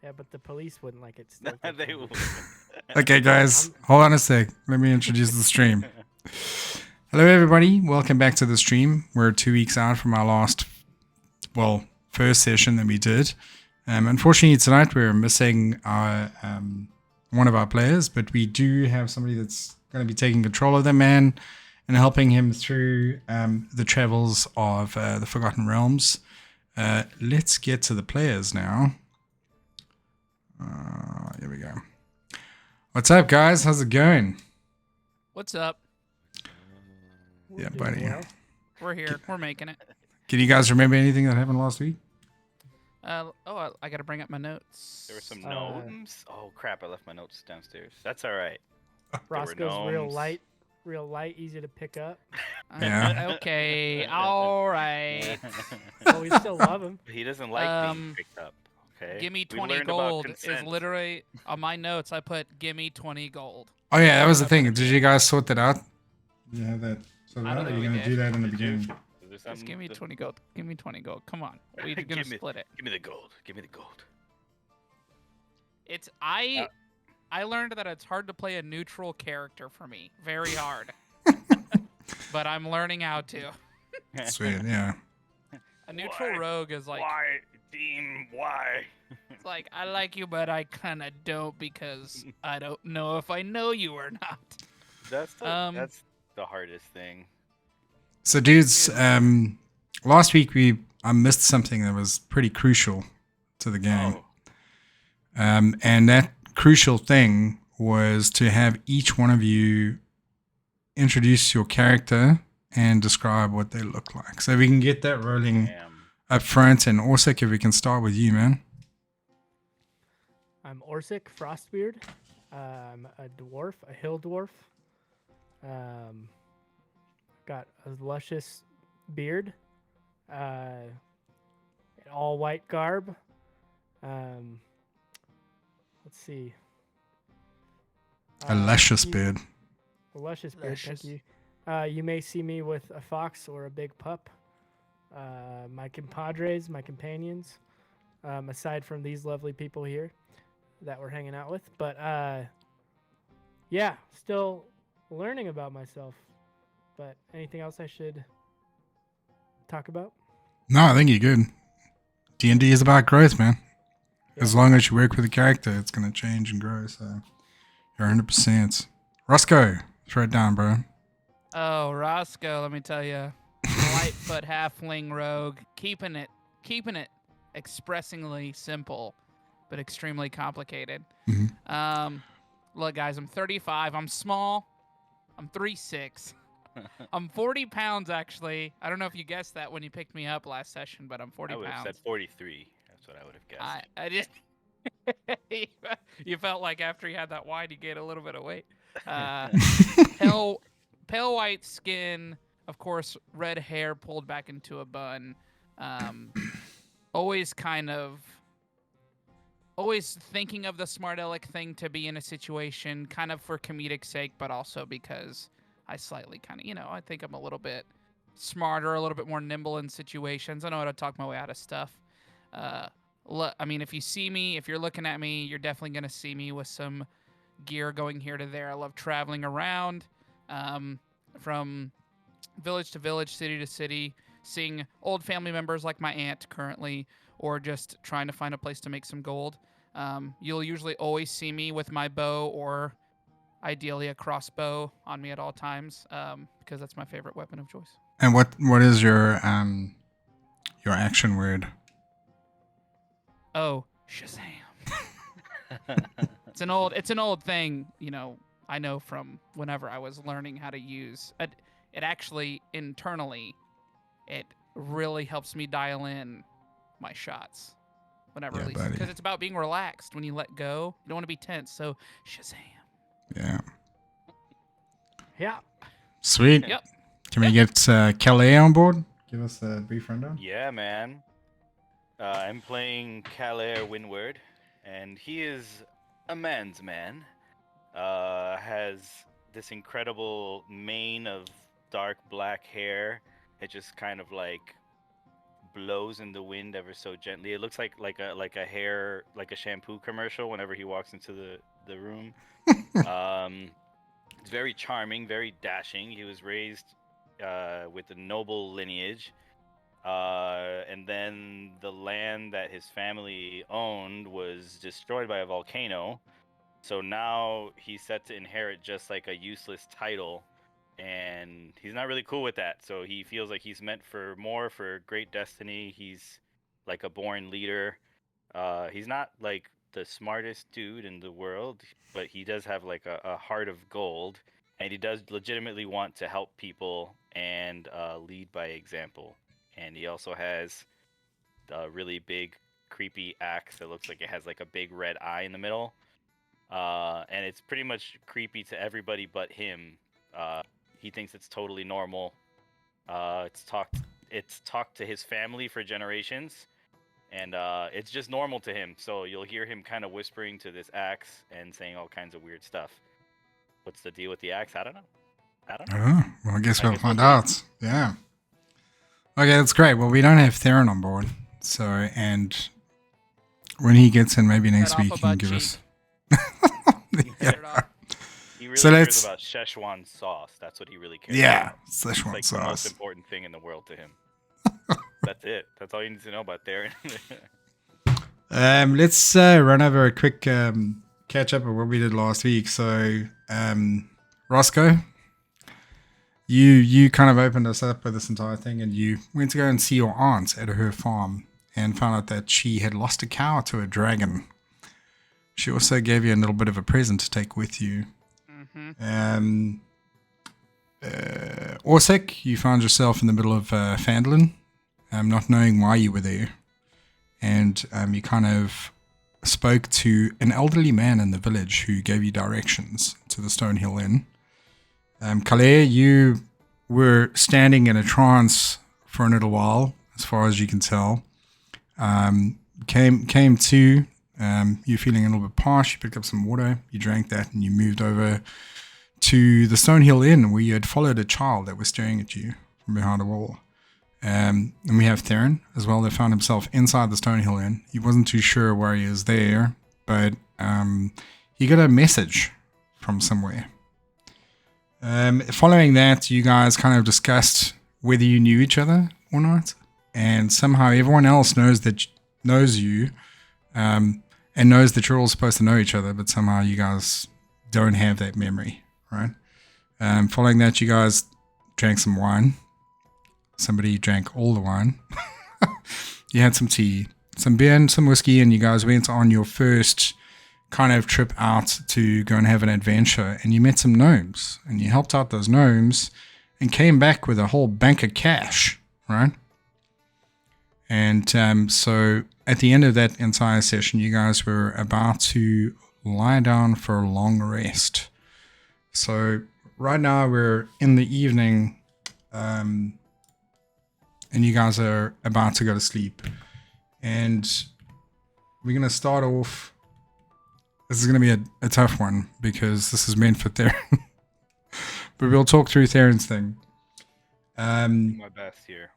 Yeah, but the police wouldn't like it still. They will. Okay, guys, hold on a sec. Let me introduce the stream. Hello, everybody. Welcome back to the stream. We're 2 weeks out from our last, first session that we did. Unfortunately, tonight we're missing our one of our players, but we do have somebody that's going to be taking control of the man and helping him through the travels of the Forgotten Realms. Let's get to the players now. Here we go. What's up, guys? How's it going? What's up? We're Yeah, doing buddy. well. We're here. We're making it. Can you guys remember anything that happened last week? I gotta bring up my notes. There were some Uh, gnomes. Oh crap! I left my notes downstairs. That's all right. Roscoe's real gnomes. light, easy to pick up. Yeah. Okay. All right. But we still love him. He doesn't like being picked up. Okay. Give me We 20 learned about gold. Is consent. literally on my notes. I put give me 20 gold. Oh yeah, that was the thing. Did you guys sort that out? Yeah, that. So I don't are know you we gonna did. do that in the Did you? beginning? Is there Just something give me that- 20 gold. Give me 20 gold. Come on. We're gonna Give me- split it. Give me the gold. Give me the gold. It's I learned that it's hard to play a neutral character for me. Very hard. But I'm learning how to. Sweet, yeah. A neutral Why? rogue is like Why, Dean? Why? it's like I like you, but I kind of don't because I don't know if I know you or not. That's that's the hardest thing. So, dudes, last week I missed something that was pretty crucial to the game, Oh, and that crucial thing was to have each one of you introduce your character and describe what they look like. So we can get that rolling damn. up front, and also if we can start with you, man. I'm Dorsik Frostbeard. I'm a dwarf, a hill dwarf. Got a luscious beard. An all white garb. Let's see. A luscious you- beard. A luscious beard, Luscious. thank you. You may see me with a fox or a big pup. My compadres, my companions, aside from these lovely people here that we're hanging out with. But yeah, still learning about myself. But anything else I should talk about? No, I think you're good. D&D is about growth, man. As long as you work with a character, it's going to change and grow. So you're 100%. Roscoe, throw it down, bro. Oh, Roscoe, let me tell you, Lightfoot halfling rogue, keeping it expressingly simple, but extremely complicated. Mhm. Look, guys, I'm 35. I'm small. I'm 3'6". I'm 40 pounds, actually. I don't know if you guessed that when you picked me up last session, but I'm 40 I would have pounds. said 43. That's what I would have guessed. I did. You felt like after you had that wine, you gained a little bit of weight. Pale white skin, of course, red hair pulled back into a bun. Always thinking of the smart aleck thing to be in a situation, kind of for comedic sake, but also because I slightly kind of, I think I'm a little bit smarter, a little bit more nimble in situations. I know how to talk my way out of stuff. I mean, if you see me, if you're looking at me, you're definitely going to see me with some gear going here to there. I love traveling around from village to village, city to city, seeing old family members like my aunt currently, or just trying to find a place to make some gold. You'll usually always see me with my bow or ideally a crossbow on me at all times because that's my favorite weapon of choice. And what is your action word? Oh, Shazam. It's an old thing, I know from whenever I was learning how to use it. It actually internally, it really helps me dial in my shots whenever Yeah, releasing, buddy. because it's about being relaxed when you let go. You don't want to be tense. So Shazam. Yeah. Yeah. Sweet. Yep. Can we get Calais on board? Give us a brief rundown. Yeah, man. I'm playing Calais Windward, and he is a man's man. Has this incredible mane of dark black hair. It just kind of like blows in the wind ever so gently. It looks like a shampoo commercial whenever he walks into the room. It's very charming, very dashing. He was raised with a noble lineage. And then the land that his family owned was destroyed by a volcano. So now he's set to inherit just like a useless title. And he's not really cool with that. So he feels like he's meant for more, for great destiny. He's like a born leader. He's not like the smartest dude in the world, but he does have like a heart of gold. And he does legitimately want to help people and lead by example. And he also has a really big, creepy axe that looks like it has like a big red eye in the middle. And it's pretty much creepy to everybody but him. He thinks it's totally normal. It's talked to his family for generations, and it's just normal to him. So you'll hear him kind of whispering to this axe and saying all kinds of weird stuff. What's the deal with the axe? I don't know. Oh, well, I guess we'll find out. Yeah. Okay, that's great. Well, we don't have Theron on board, so and when he gets in, maybe next week, he can give us. Yeah. He really So cares about Szechuan sauce. That's what he really cares about. Szechuan It's like the most sauce. important thing in the world to him. That's it. That's all you need to know about Theron. Let's run over a quick catch up of what we did last week. So, Roscoe, you kind of opened us up with this entire thing, and you went to go and see your aunt at her farm and found out that she had lost a cow to a dragon. She also gave you a little bit of a present to take with you. Mm-hmm. Dorsik, you found yourself in the middle of Phandalin, not knowing why you were there. And you kind of spoke to an elderly man in the village who gave you directions to the Stonehill Inn. Calais, you were standing in a trance for a little while, as far as you can tell. Came to, you feeling a little bit parched, you picked up some water, you drank that, and you moved over to the Stonehill Inn, where you had followed a child that was staring at you from behind a wall. And we have Theron as well, that found himself inside the Stonehill Inn. He wasn't too sure why he is there, but he got a message from somewhere. Following that, you guys kind of discussed whether you knew each other or not, and somehow everyone else knows you, and knows that you're all supposed to know each other, but somehow you guys don't have that memory, right? Following that, you guys drank some wine. Somebody drank all the wine. You had some tea, some beer, and some whiskey, and you guys went on your first kind of trip out to go and have an adventure, and you met some gnomes, and you helped out those gnomes and came back with a whole bank of cash, right? And so at the end of that entire session, you guys were about to lie down for a long rest. So right now we're in the evening, and you guys are about to go to sleep. And we're going to start off. This is going to be a tough one because this is meant for Theron. But we'll talk through Theron's thing. My best here.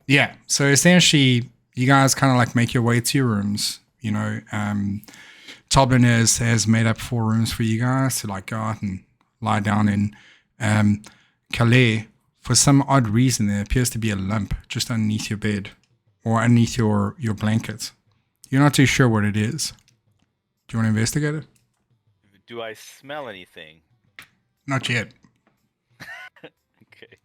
Yeah, so essentially, you guys kind of like make your way to your rooms. You know, Toblin has made up 4 rooms for you guys to like go out and lie down in. Calais, for some odd reason, there appears to be a lump just underneath your bed or underneath your blanket. You're not too sure what it is. Do you want to investigate it? Do I smell anything? Not yet. Okay.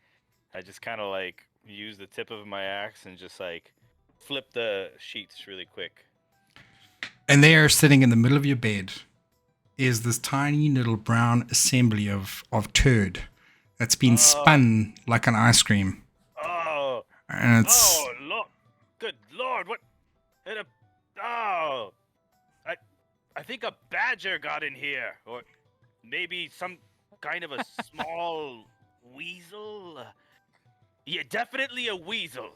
I just kind of like use the tip of my axe and just like flip the sheets really quick. And there, sitting in the middle of your bed, is this tiny little brown assembly of turd that's been spun like an ice cream. Oh. And it's... Oh, Lord. Good Lord. What? Oh. I think a badger got in here. Or maybe some kind of a small weasel. Yeah, definitely a weasel.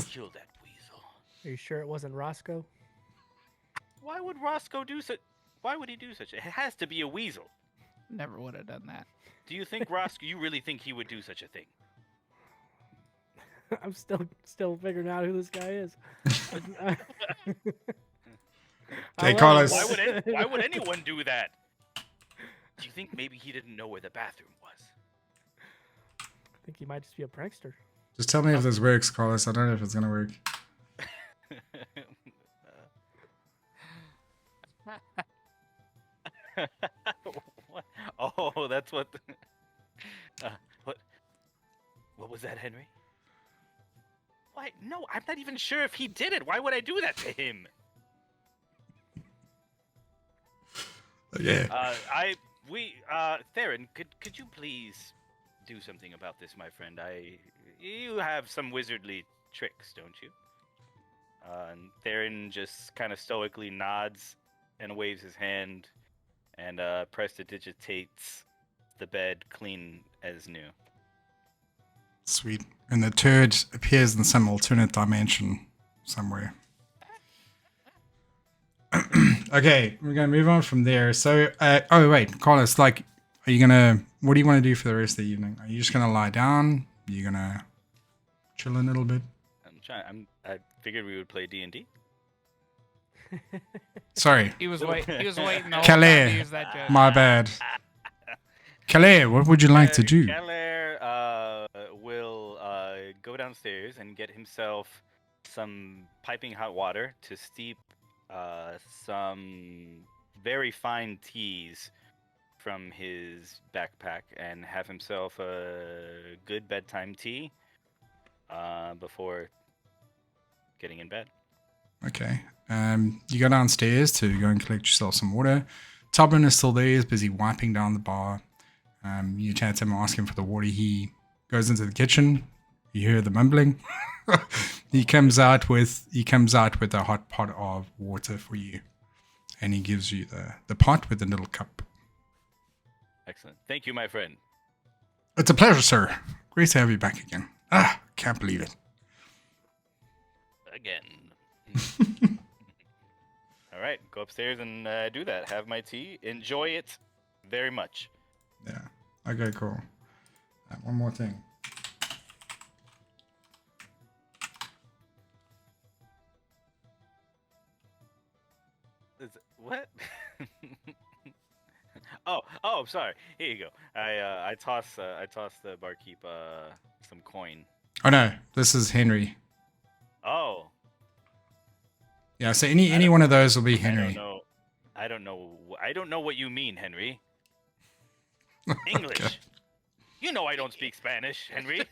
Kill that weasel. Are you sure it wasn't Roscoe? Why would Roscoe do such? Why would he do such? It has to be a weasel. Never would have done that. Do you think Roscoe? You really think he would do such a thing? I'm still figuring out who this guy is. I Okay, love Carlos. it. Why would anyone do that? Do you think maybe he didn't know where the bathroom was? I think he might just be a prankster. Just tell me if this works, Carlos. I don't know if it's gonna work. What? Oh, that's what. What? What was that, Henry? Why? No, I'm not even sure if he did it. Why would I do that to him? Yeah. Theron, could you please do something about this, my friend? You have some wizardly tricks, don't you? And Theron just kind of stoically nods and waves his hand and prestidigitates the bed clean as new. Sweet. And the turd appears in some alternate dimension somewhere. Okay, we're gonna move on from there. So, oh wait, Carlos, what do you want to do for the rest of the evening? Are you just gonna lie down? Are you gonna chill a little bit? I figured we would play D&D. Sorry, He was waiting the whole time Calais. to use that joke. my bad. Calais, what would you like to do? Keller will go downstairs and get himself some piping hot water to steep some very fine teas from his backpack and have himself a good bedtime tea before getting in bed. Okay. You go downstairs to go and collect yourself some water. Tublin is still there. He's busy wiping down the bar. You chat to him, ask him for the water. He goes into the kitchen. You hear the mumbling. He comes out with a hot pot of water for you, and he gives you the pot with the little cup. Excellent. Thank you, my friend. It's a pleasure, sir. Great to have you back again. Can't believe it. Again. All right, go upstairs and do that. Have my tea. Enjoy it very much. Yeah. Okay, cool. One more thing. What? oh, sorry. Here you go. I toss the barkeep some coin. Oh no, this is Henry. Oh. Yeah, so any one of those will be Henry. I don't know what you mean, Henry. English. Okay. You know I don't speak Spanish, Henry.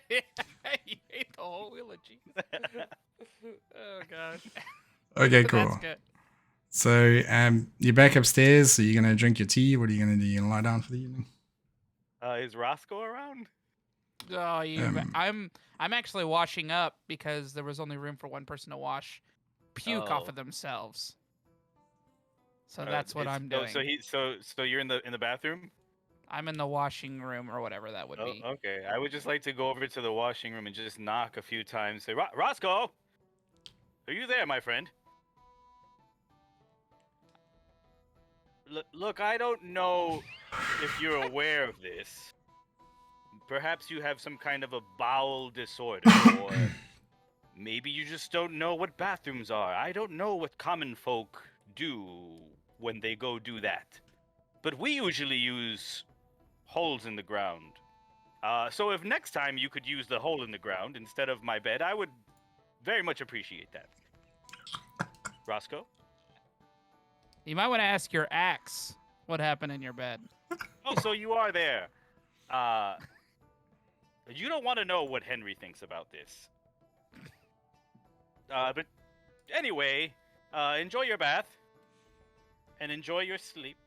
You hate the whole eulogy. Oh god. Okay, cool. That's good. So, you're back upstairs. So you're gonna drink your tea. What are you gonna do? You gonna lie down for the evening? Is Roscoe around? Oh, I'm actually washing up because there was only room for one person to wash puke off of themselves. So that's what I'm doing. So you're in the bathroom? I'm in the washing room or whatever that would be. Okay. I would just like to go over to the washing room and just knock a few times. Say, Roscoe, are you there, my friend? Look, I don't know if you're aware of this. Perhaps you have some kind of a bowel disorder, or maybe you just don't know what bathrooms are. I don't know what common folk do when they go do that. But we usually use holes in the ground. So if next time you could use the hole in the ground instead of my bed, I would very much appreciate that. Roscoe? You might want to ask your axe what happened in your bed. Oh, so you are there. You don't want to know what Henry thinks about this. But anyway, enjoy your bath. And enjoy your sleep.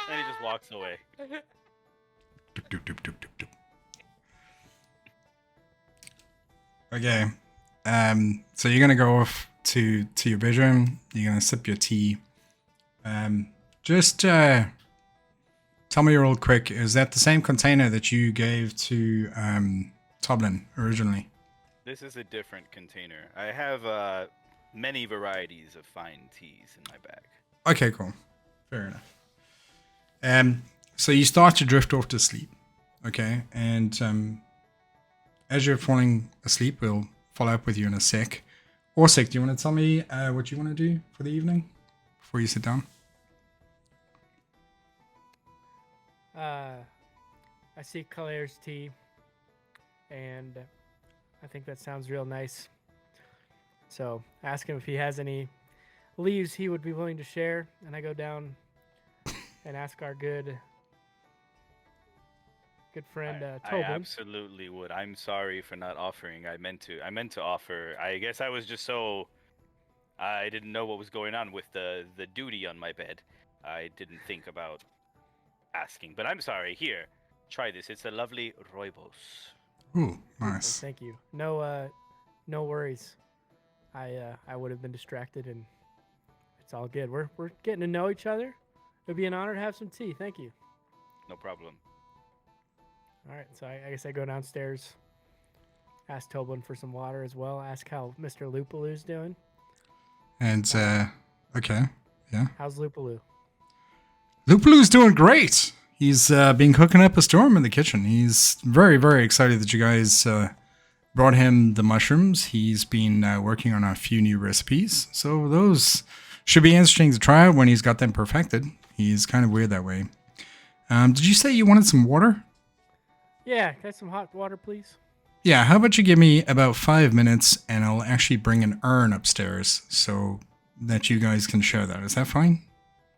And he just walks away. Doop, doop, doop, doop, doop, doop. Okay. So you're gonna go off to your bedroom. You're gonna sip your tea. Just tell me real quick, is that the same container that you gave to Toblin originally? This is a different container. I have many varieties of fine teas in my bag. Okay, cool. Fair enough. So you start to drift off to sleep. Okay, and as you're falling asleep, we'll follow up with you in a sec. Dorsik, do you want to tell me what you want to do for the evening before you sit down? I see Claire's tea, and I think that sounds real nice. So ask him if he has any leaves he would be willing to share, and I go down and ask our good friend I Tobin. absolutely would. I'm sorry for not offering. I meant to offer. I guess I was just so I didn't know what was going on with the duty on my bed. I didn't think about asking. But I'm sorry. Here, try this. It's a lovely rooibos. Ooh, Oh, nice. thank you. No worries. I would have been distracted, and it's all good. We're getting to know each other. It'd be an honor to have some tea. Thank you. No problem. All right, so I guess I go downstairs, ask Tobin for some water as well, ask how Mr. Lupaloo's doing. And, okay, yeah. How's Lupaloo? Lupaloo's doing great. He's been cooking up a storm in the kitchen. He's very, very excited that you guys brought him the mushrooms. He's been working on a few new recipes. So those should be interesting to try out when he's got them perfected. He's kind of weird that way. Did you say you wanted some water? Yeah, got some hot water, please? Yeah, how about you give me about 5 minutes and I'll actually bring an urn upstairs so that you guys can share that. Is that fine?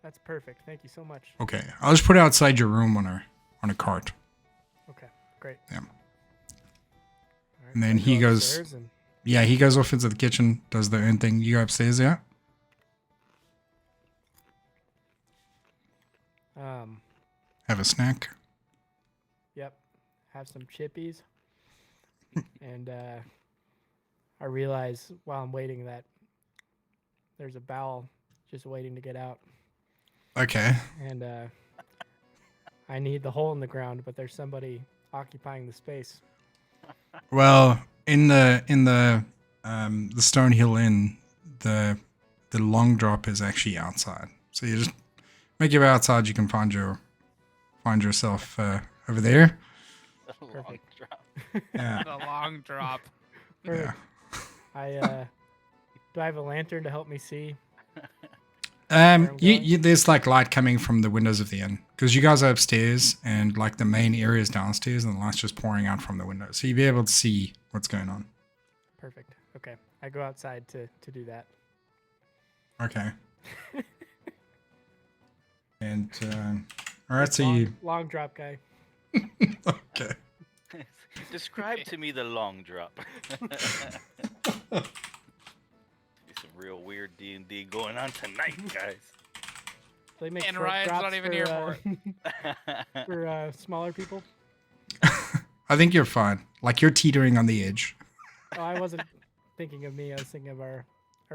That's perfect. Thank you so much. Okay, I'll just put it outside your room on a cart. Okay, great. Yeah. All right, And then so I he go goes, upstairs and yeah, he goes off into the kitchen, does the urn thing. You go upstairs, yeah? Have a snack. Yep, have some chippies. And I realize while I'm waiting that there's a bowel just waiting to get out. Okay. And I need the hole in the ground, but there's somebody occupying the space. Well, in the Stonehill Inn, the Longdrop is actually outside. So you just make your way outside. You can find yourself over there. Long drop. Yeah. The long drop. Yeah. Do I have a lantern to help me see? There's like light coming from the windows of the inn because you guys are upstairs and like the main area is downstairs and the light's just pouring out from the window, so you'll be able to see what's going on. Perfect. Okay, I go outside to do that. Okay. And all right, so you long drop guy. okay. Describe to me the long drop. Some real weird D&D going on tonight, guys. They make And short Ryan's drops not even here for it. For smaller people. I think you're fine. Like you're teetering on the edge. Oh, I wasn't thinking of me. I was thinking of our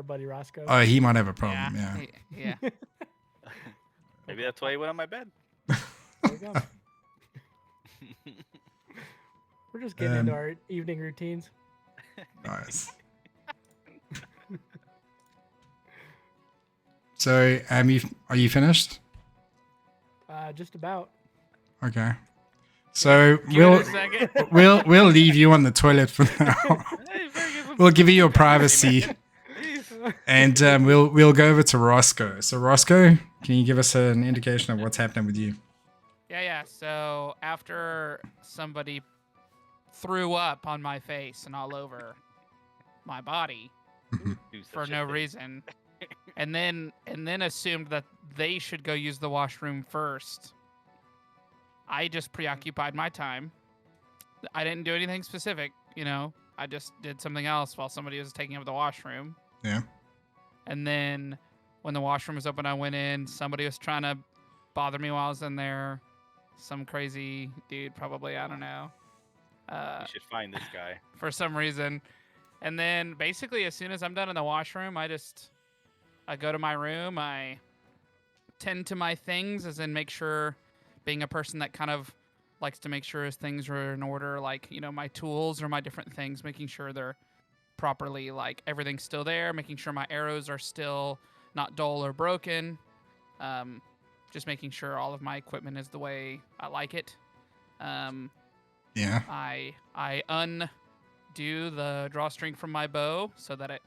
buddy Roscoe. Oh, he might have a problem. Yeah. Yeah. Maybe that's why he went on my bed. There we go. We're just getting into our evening routines. Nice. So, are you finished? Just about. Okay. So Give it a second. we'll leave you on the toilet for now. We'll give you your privacy, and we'll go over to Roscoe. So Roscoe, can you give us an indication of what's happening with you? Yeah. So after somebody threw up on my face and all over my body Do for such a no thing. reason, and then assumed that they should go use the washroom first, I just preoccupied my time. I didn't do anything specific, I just did something else while somebody was taking up the washroom. Yeah. And then when the washroom was open, I went in. Somebody was trying to bother me while I was in there. Some crazy dude, probably, I don't know. You should find this guy. For some reason. And then basically as soon as I'm done in the washroom, I go to my room. I tend to my things, as in make sure, being a person that kind of likes to make sure his things are in order, like, my tools or my different things, making sure they're properly, like, everything's still there, making sure my arrows are still not dull or broken. Just making sure all of my equipment is the way I like it. Yeah. I undo the drawstring from my bow so that it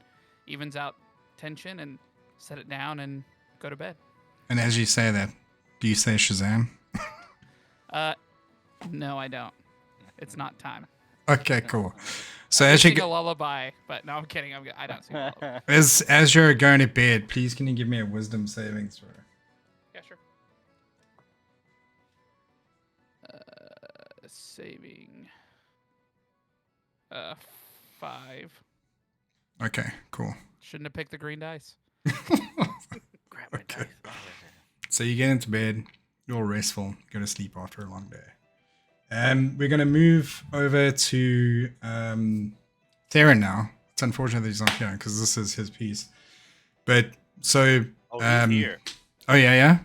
evens out tension and set it down and go to bed. And as you say that, do you say Shazam? No, I don't. It's not time. Okay, cool. So I as you sing a lullaby, but no, I'm kidding. I don't sing a lullaby. as you're going to bed, please can you give me a wisdom saving throw? Yeah, sure. Saving. 5. Okay, cool. Shouldn't have picked the green dice. Grab my Okay. dice. So you get into bed, you're all restful, go to sleep after a long day. We're gonna move over to Theron now. It's unfortunate that he's not here because this is his piece. But so Oh, he's here. oh yeah.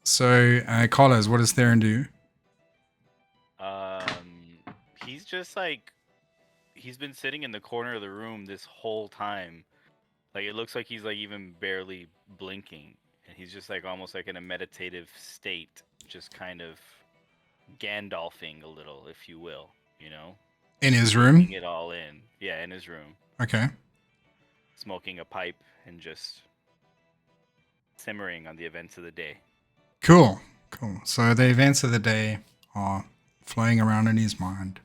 So Carlos, what does Theron do? He's just like, he's been sitting in the corner of the room this whole time. Like, it looks like he's like even barely blinking, and he's just like almost like in a meditative state, just kind of Gandalfing a little, if you will, you know, In his room? taking it all in. Yeah, in his room, Okay. smoking a pipe and just simmering on the events of the day. Cool. So the events of the day are flowing around in his mind,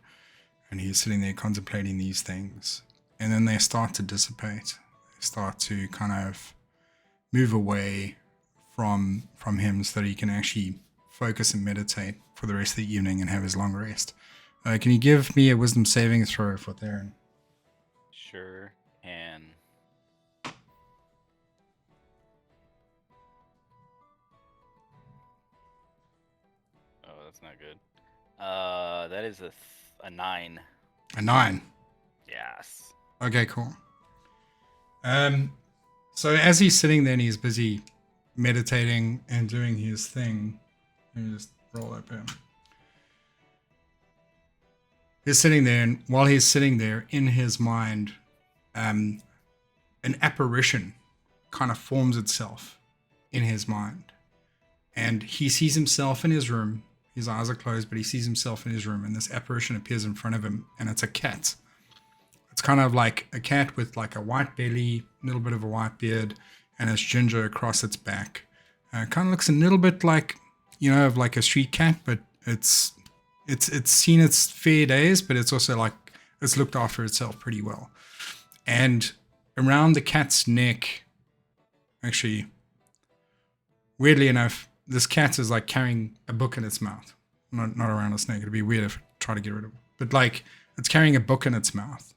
and he's sitting there contemplating these things. And then they start to dissipate. They start to kind of move away from him so that he can actually focus and meditate for the rest of the evening and have his long rest. Can you give me a wisdom saving throw for Theron? Sure. And oh, that's not good. That is a 9. A 9. Yes. Okay, cool. So as he's sitting there and he's busy meditating and doing his thing, let me just roll up here. He's sitting there, and while he's sitting there, in his mind, an apparition kind of forms itself in his mind. And he sees himself in his room. His eyes are closed, but he sees himself in his room, and this apparition appears in front of him, and it's a cat. It's kind of like a cat with like a white belly, a little bit of a white beard, and it's ginger across its back. Kind of looks a little bit like, you know, of like a street cat, but it's seen its fair days, but it's also like it's looked after itself pretty well. And around the cat's neck, actually, weirdly enough, this cat is like carrying a book in its mouth. Not around its neck. It'd be weird if I try to get rid of it. But like it's carrying a book in its mouth.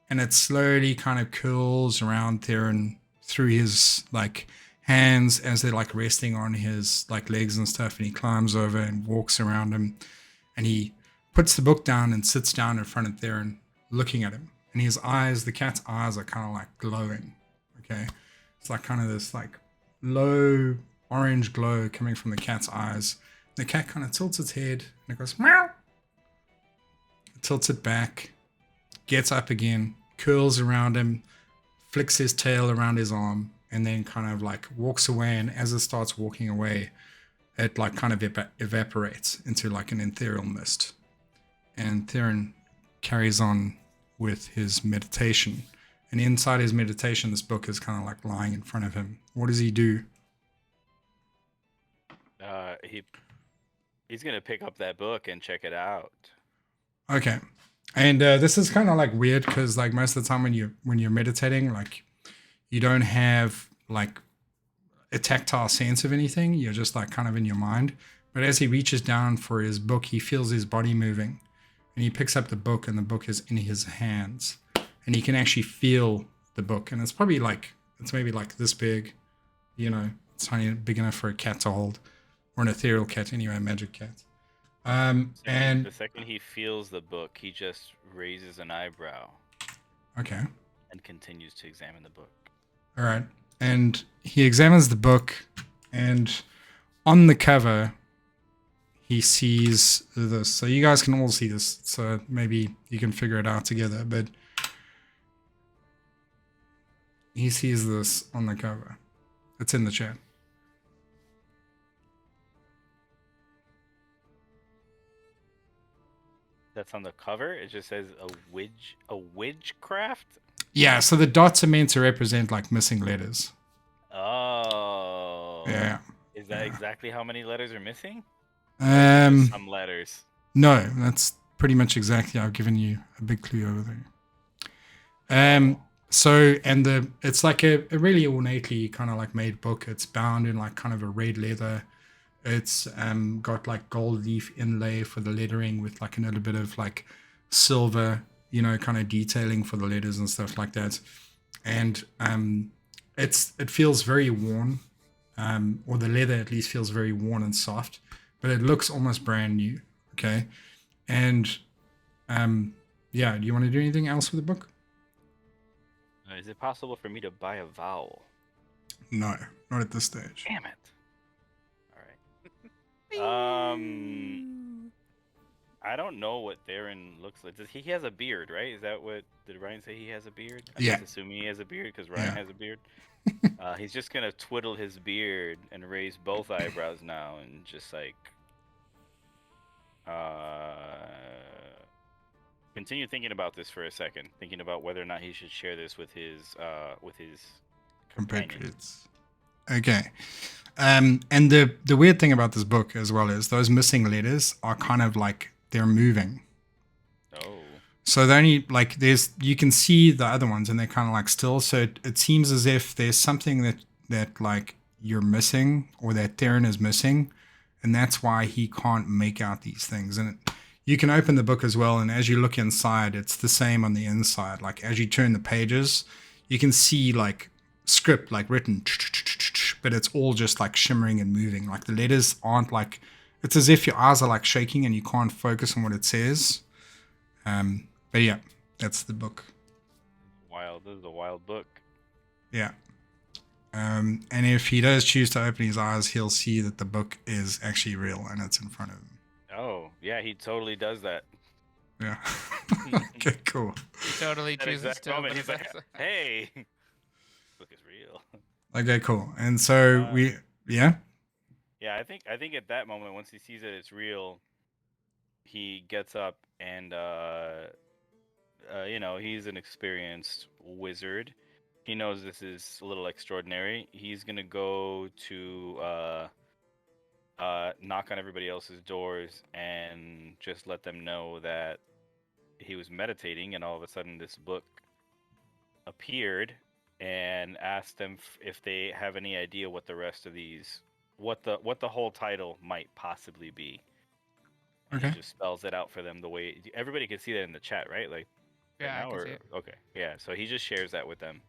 And it slowly kind of curls around Theron through his like hands as they're like resting on his like legs and stuff. And he climbs over and walks around him. And he puts the book down and sits down in front of Theron, looking at him. And his eyes, the cat's eyes are kind of like glowing. Okay. It's like kind of this like low orange glow coming from the cat's eyes. The cat kind of tilts its head and it goes, meow. It tilts it back, gets up again, curls around him, flicks his tail around his arm, and then kind of like walks away. And as it starts walking away, it like kind of evaporates into like an ethereal mist. And Theron carries on with his meditation. And inside his meditation, this book is kind of like lying in front of him. What does he do? He's gonna pick up that book and check it out. Okay. And this is kind of like weird because like most of the time when you're meditating, like you don't have like a tactile sense of anything. You're just like kind of in your mind. But as he reaches down for his book, he feels his body moving. And he picks up the book, and the book is in his hands. And he can actually feel the book. And it's probably like, it's maybe like this big, you know, it's tiny, big enough for a cat to hold. Or an ethereal cat, anyway, a magic cat. And the second he feels the book, he just raises an eyebrow. Okay. And continues to examine the book. All right. And he examines the book, and on the cover, he sees this. So you guys can all see this. So maybe you can figure it out together. But he sees this on the cover. It's in the chat. That's on the cover. It just says a witchcraft. Yeah, so the dots are meant to represent like missing letters. Oh. Yeah. Is that exactly how many letters are missing? Or is it just some letters. No, that's pretty much exactly. I've given you a big clue over there. So it's like a really ornately kind of like made book. It's bound in like kind of a red leather. It's got like gold leaf inlay for the lettering with like a little bit of like silver, kind of detailing for the letters and stuff like that. And it feels very worn, or the leather at least feels very worn and soft, but it looks almost brand new. Okay, and yeah, do you want to do anything else with the book? Is it possible for me to buy a vowel? No, not at this stage. Damn it. All right. I don't know what Theron looks like. He has a beard, right? Is that what did Ryan say? He has a beard. I'm Yeah. just assuming he has a beard because Ryan has a beard. He's just gonna twiddle his beard and raise both eyebrows now, and just like continue thinking about this for a second, thinking about whether or not he should share this with his compatriots. Okay. And the weird thing about this book as well is those missing letters are kind of like they're moving. Oh. So they only like you can see the other ones and they're kind of like still. So it seems as if there's something that like you're missing or that Theron is missing, and that's why he can't make out these things. And you can open the book as well, and as you look inside, it's the same on the inside. Like as you turn the pages, you can see like script like written, but it's all just like shimmering and moving. Like the letters aren't like, it's as if your eyes are like shaking and you can't focus on what it says. But yeah, that's the book. Wild. This is a wild book. Yeah. And if he does choose to open his eyes, he'll see that the book is actually real and it's in front of him. Oh, yeah, he totally does that. Yeah. Okay, cool. He totally chooses to open he's his like, eyes. hey, this book is real. Okay, cool. And so yeah? Yeah, I think at that moment, once he sees that it's real, he gets up and, he's an experienced wizard. He knows this is a little extraordinary. He's going to go to knock on everybody else's doors and just let them know that he was meditating, and all of a sudden this book appeared, and asked them if they have any idea what the rest of these, what the whole title might possibly be. And Okay. he just spells it out for them the way everybody can see that in the chat, right? Like, Yeah, right now, I can or see it. okay, yeah. So he just shares that with them.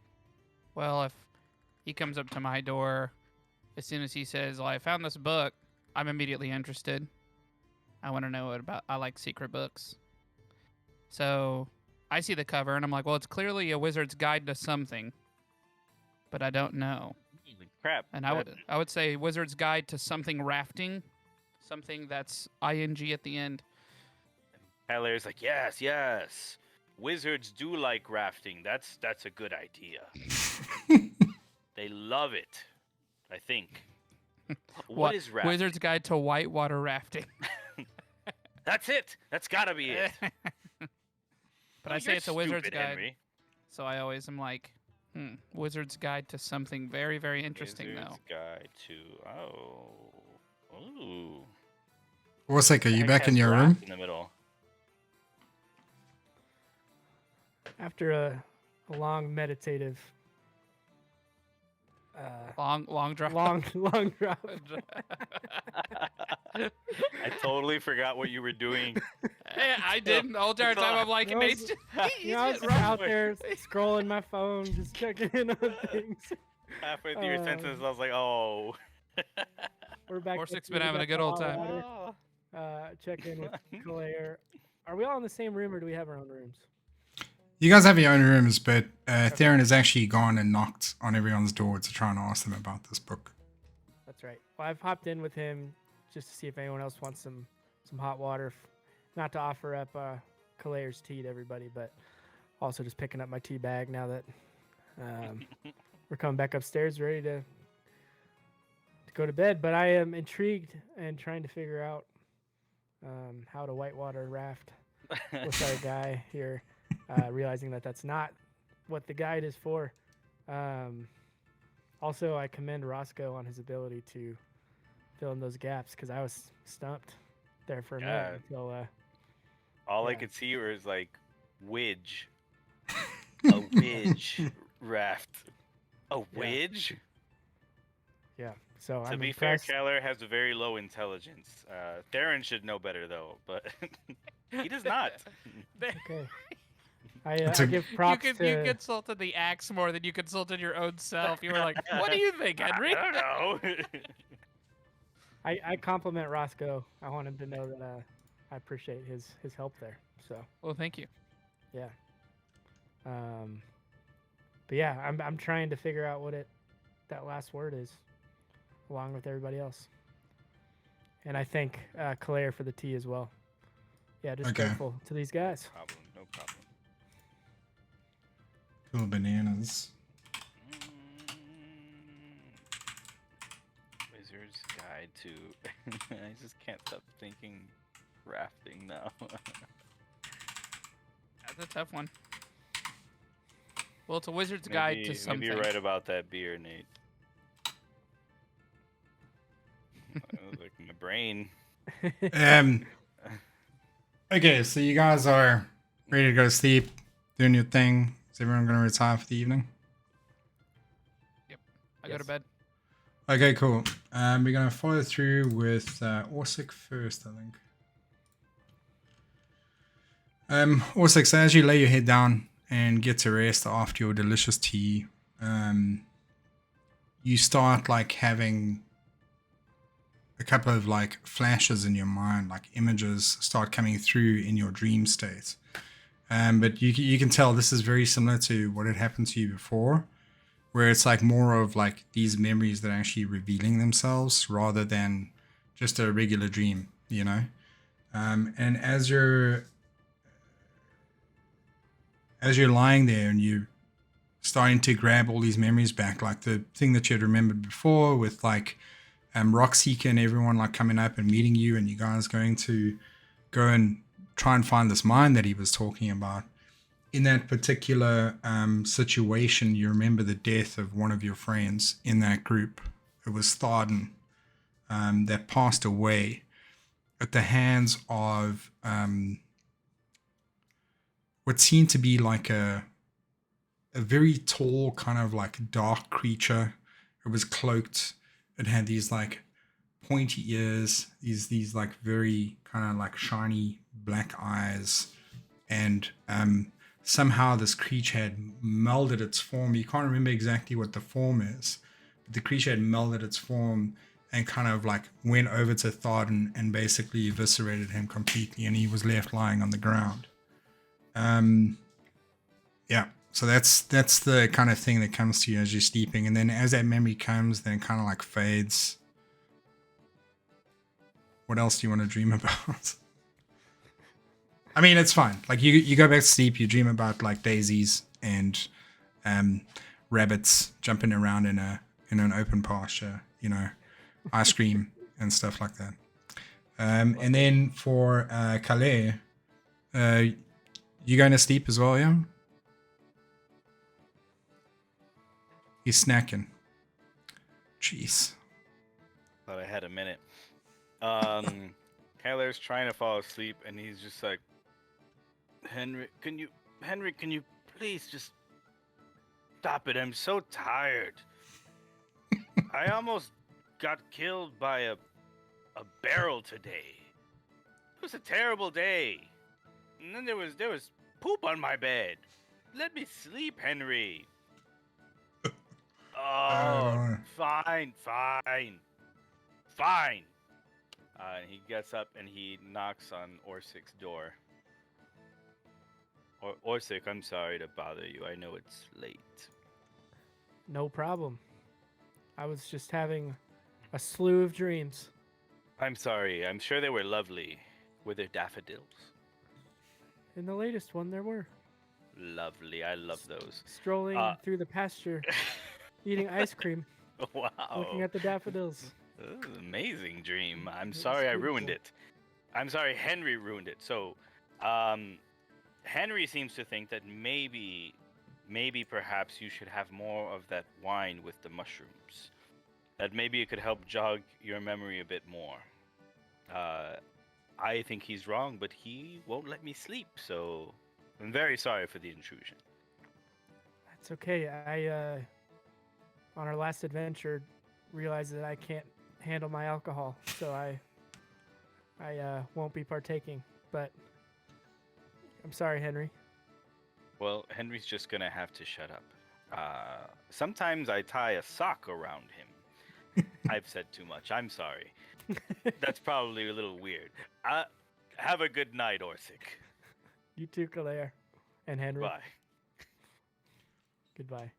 Well, if he comes up to my door, as soon as he says, "Well, I found this book," I'm immediately interested. I want to know what about. I like secret books. So I see the cover and I'm like, well, it's clearly a wizard's guide to something, but I don't know. Holy crap! And I would say wizard's guide to something rafting, something that's ing at the end. Tyler's like, yes. Wizards do like rafting. That's a good idea. They love it, I think. What is rafting? Wizard's Guide to Whitewater Rafting. That's it. That's gotta be it. But I say it's a wizard's stupid, guide, Henry. so I always am like, wizard's guide to something very, very interesting, Wizard's though. Guide to ooh. Dorsik, are you Heck back in has your grass room? in the middle. After a long meditative, Long drop. long drop. I totally forgot what you were doing. Hey, I didn't. The whole entire time I'm like, No, Nate's just, I was out there scrolling my phone, just checking in on things. Halfway through your sentence, I was like, oh. We're back. Dorsik's been having a good old time. Check in with Claire. Are we all in the same room, or do we have our own rooms? You guys have your own rooms, but Theron has actually gone and knocked on everyone's door to try and ask them about this book. That's right. Well, I've hopped in with him just to see if anyone else wants some hot water. Not to offer up Claire's tea to everybody, but also just picking up my tea bag now that we're coming back upstairs, ready to go to bed. But I am intrigued and trying to figure out how to whitewater raft. with our guy here, realizing that that's not what the guide is for. Also, I commend Roscoe on his ability to fill in those gaps because I was stumped there for a Yeah. minute until All I Yeah. could see was like widge. A widge raft. A Yeah. wedge? yeah. So To I'm be impressed. fair, Keller has a very low intelligence. Theron should know better though, but he does not. Okay. I It's I a- give You, props you to. consulted the axe more than you consulted your own self. You were like, "What do you think, Henry?" I don't know. I compliment Roscoe. I want him to know that I appreciate his help there. So Well, thank you. yeah. But yeah, I'm trying to figure out what that last word is, along with everybody else. And I thank Claire for the tea as well. Yeah, just Okay. grateful to these guys. No problem. Cool bananas. Wizard's Guide to. I just can't stop thinking rafting now. That's a tough one. Well, it's a wizard's guide to something. Maybe you're right about that beer, Nate. It was like my brain. Okay, so you guys are ready to go to sleep, doing your thing. Is everyone going to retire for the evening? I go to Yes. bed. Okay, cool. We're going to follow through with Dorsik first, I think. Dorsik, so as you lay your head down and get to rest after your delicious tea, you start like having a couple of like flashes in your mind, like images start coming through in your dream state. But you can tell this is very similar to what had happened to you before, where it's like more of like these memories that are actually revealing themselves rather than just a regular dream, you know? And as you're lying there and you're starting to grab all these memories back, like the thing that you had remembered before with like Rockseeker and everyone like coming up and meeting you, and you guys going to go and try and find this mine that he was talking about. In that particular situation, you remember the death of one of your friends in that group. It was Tharden that passed away at the hands of what seemed to be like a very tall, kind of like dark creature. It was cloaked. It had these like pointy ears, these like very kind of like shiny black eyes, and somehow this creature had melded its form. You can't remember exactly what the form is, but the creature had melded its form and kind of like went over to Tharden and basically eviscerated him completely, and he was left lying on the ground. Yeah, so that's the kind of thing that comes to you as you're sleeping, and then as that memory comes, then it kind of like fades. What else do you want to dream about? I mean, it's fine. Like you go back to sleep, you dream about like daisies and rabbits jumping around in an open pasture, you know, ice cream and stuff like that. And then for Calais, you going to sleep as well, yeah? He's snacking. Jeez. Thought I had a minute. Kyler's trying to fall asleep, and he's just like, Henry, can you please just stop it? I'm so tired. I almost got killed by a barrel today. It was a terrible day. And then there was poop on my bed. Let me sleep, Henry. Oh, fine. And he gets up and he knocks on Orsik's door. Orsik, I'm sorry to bother you. I know it's late. No problem. I was just having a slew of dreams. I'm sorry. I'm sure they were lovely. Were there daffodils? In the latest one, there were. Lovely. I love those. Strolling through the pasture, eating ice cream, Wow. looking at the daffodils. This is an amazing dream. I'm It sorry was I ruined beautiful. it. I'm sorry Henry ruined it. So Henry seems to think that maybe perhaps you should have more of that wine with the mushrooms. That maybe it could help jog your memory a bit more. I think he's wrong, but he won't let me sleep, so I'm very sorry for the intrusion. That's okay. I on our last adventure realized that I can't handle my alcohol, so I won't be partaking. But I'm sorry, Henry. Well, Henry's just gonna have to shut up. Sometimes I tie a sock around him. I've said too much. I'm sorry. That's probably a little weird. Have a good night, Dorsik. You too, Claire. And Henry. Bye. Goodbye.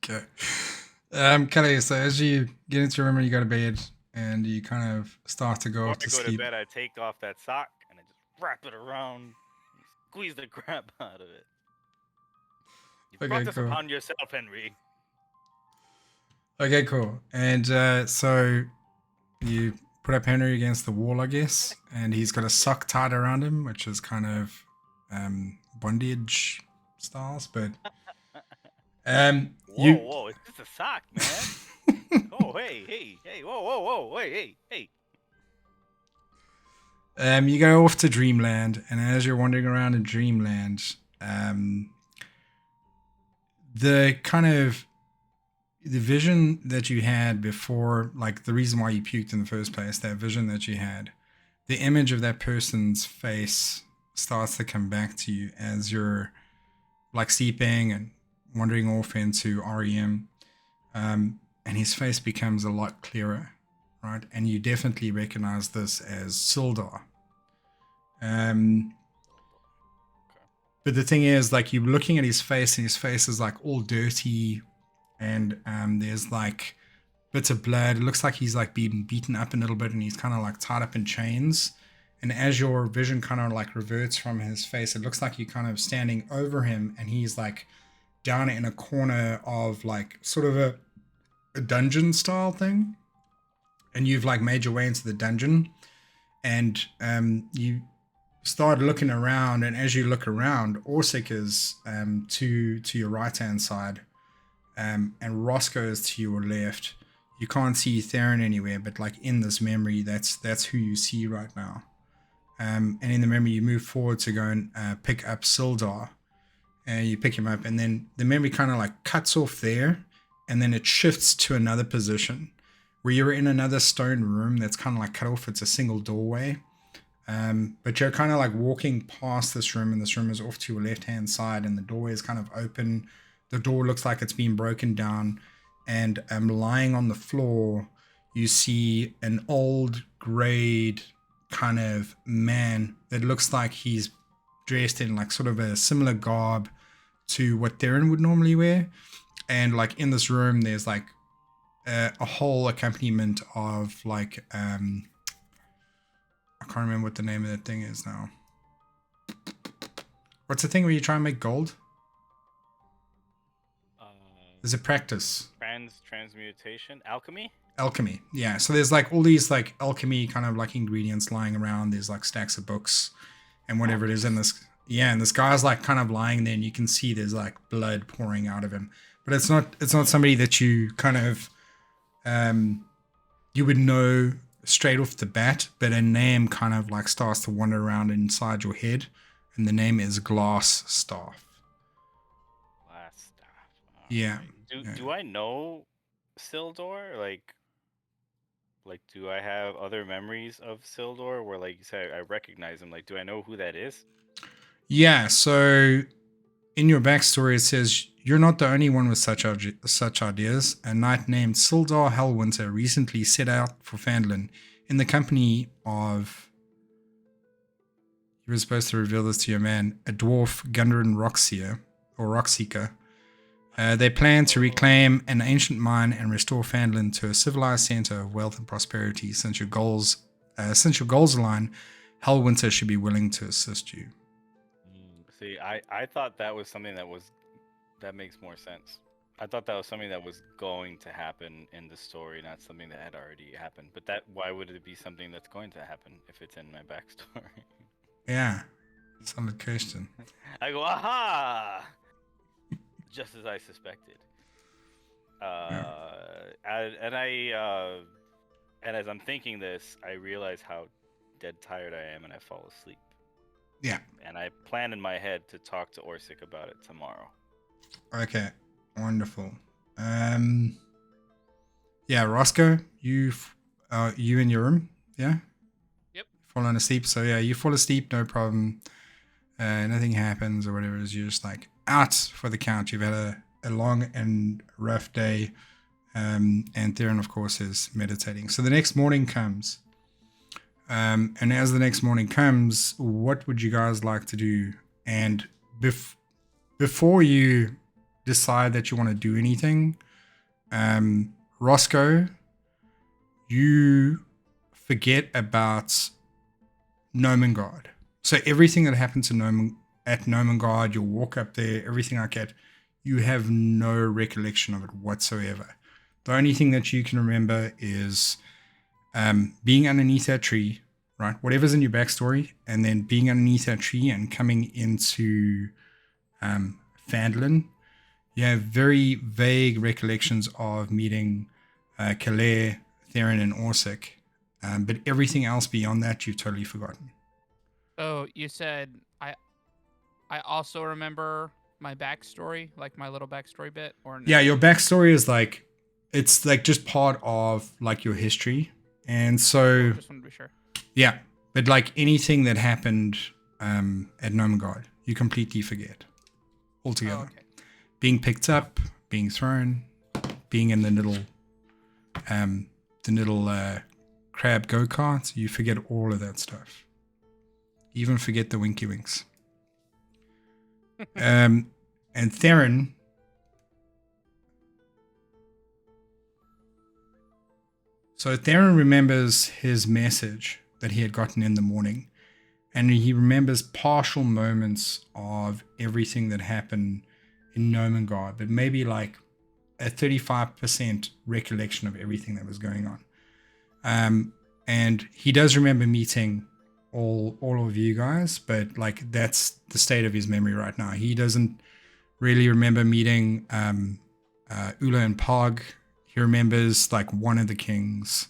Okay. Kelly, so as you get into your room and you go to bed and you kind of start to go Before off to I go sleep. to bed, I take off that sock and I just wrap it around, squeeze the crap out of it. You Okay, brought this cool. upon yourself, Henry. Okay, cool. And so you put up Henry against the wall, I guess, and he's got a sock tied around him, which is kind of bondage styles, but Whoa, it's just a sock, man. Oh, hey, whoa, hey. You go off to Dreamland, and as you're wandering around in Dreamland, the kind of the vision that you had before, like the reason why you puked in the first place, that vision that you had, the image of that person's face starts to come back to you as you're like sleeping and wandering off into REM, and his face becomes a lot clearer, right? And you definitely recognize this as Sildar. But the thing is, like, you're looking at his face, and his face is like all dirty, and there's like bits of blood. It looks like he's like been beaten up a little bit, and he's kind of like tied up in chains. And as your vision kind of like reverts from his face, it looks like you're kind of standing over him, and he's like down in a corner of like sort of a dungeon style thing. And you've like made your way into the dungeon, and you start looking around, and as you look around, Dorsik is to your right hand side, and Roscoe is to your left. You can't see Theron anywhere, but like in this memory, that's who you see right now. And in the memory, you move forward to go and pick up Sildar, and you pick him up, and then the memory kind of like cuts off there, and then it shifts to another position where you're in another stone room that's kind of like cut off. It's a single doorway, but you're kind of like walking past this room, and this room is off to your left hand side, and the doorway is kind of open. The door looks like it's been broken down, and lying on the floor, you see an old grayed kind of man that looks like he's dressed in like sort of a similar garb to what Theron would normally wear. And like in this room, there's like a whole accompaniment of like I can't remember what the name of that thing is now. What's the thing where you try and make gold? There's a practice. Transmutation? Alchemy, yeah. So there's like all these like alchemy kind of like ingredients lying around. There's like stacks of books and whatever it is in this. Yeah, and this guy's like kind of lying there, and you can see there's like blood pouring out of him. But it's not somebody that you kind of you would know straight off the bat, but a name kind of like starts to wander around inside your head, and the name is Glass Staff. Yeah. Do I know Sildar? Like, do I have other memories of Sildar where, like you said, I recognize him? Like, do I know who that is? Yeah. So in your backstory, it says you're not the only one with such ideas. A knight named Sildar Hellwinter recently set out for Fandlin in the company of. You were supposed to reveal this to your man, a dwarf Gundren Rockseeker. They plan to reclaim an ancient mine and restore Fandlin to a civilized center of wealth and prosperity. Since your goals align, Hellwinter should be willing to assist you. See, I thought that was something that makes more sense. I thought that was something that was going to happen in the story, not something that had already happened. But why would it be something that's going to happen if it's in my backstory? Yeah. Solid question. I go, aha! Just as I suspected. And as I'm thinking this, I realize how dead tired I am, and I fall asleep. Yeah. And I plan in my head to talk to Dorsik about it tomorrow. Okay. Wonderful. Yeah, Roscoe, you in your room, yeah? Yep. Falling asleep. So yeah, you fall asleep, no problem. Nothing happens or whatever. You're just like out for the count. You've had a long and rough day. And Theron, of course, is meditating. So the next morning comes. And as the next morning comes, what would you guys like to do? And before you decide that you want to do anything, Roscoe, you forget about Nomengard. So everything that happened to at Nomengard, you'll walk up there, everything like that, you have no recollection of it whatsoever. The only thing that you can remember is being underneath that tree, right? Whatever's in your backstory, and then being underneath that tree and coming into Phandalin. You have very vague recollections of meeting Kalair, Theron, and Dorsik. But everything else beyond that, you've totally forgotten. Oh, you said I also remember my backstory, like my little backstory bit, or no? Yeah, your backstory is like, it's like just part of like your history. And so, Just want to be sure. yeah, but like anything that happened at Nomengard, you completely forget altogether. Oh, okay. Being picked up, being thrown, being in the little crab go-kart, you forget all of that stuff. You even forget the winky winks. And Theron, so Theron remembers his message that he had gotten in the morning, and he remembers partial moments of everything that happened in Nomengard, but maybe like a 35% recollection of everything that was going on. And he does remember meeting all of you guys, but like that's the state of his memory right now. He doesn't really remember meeting Ula and Pog. He remembers like one of the kings.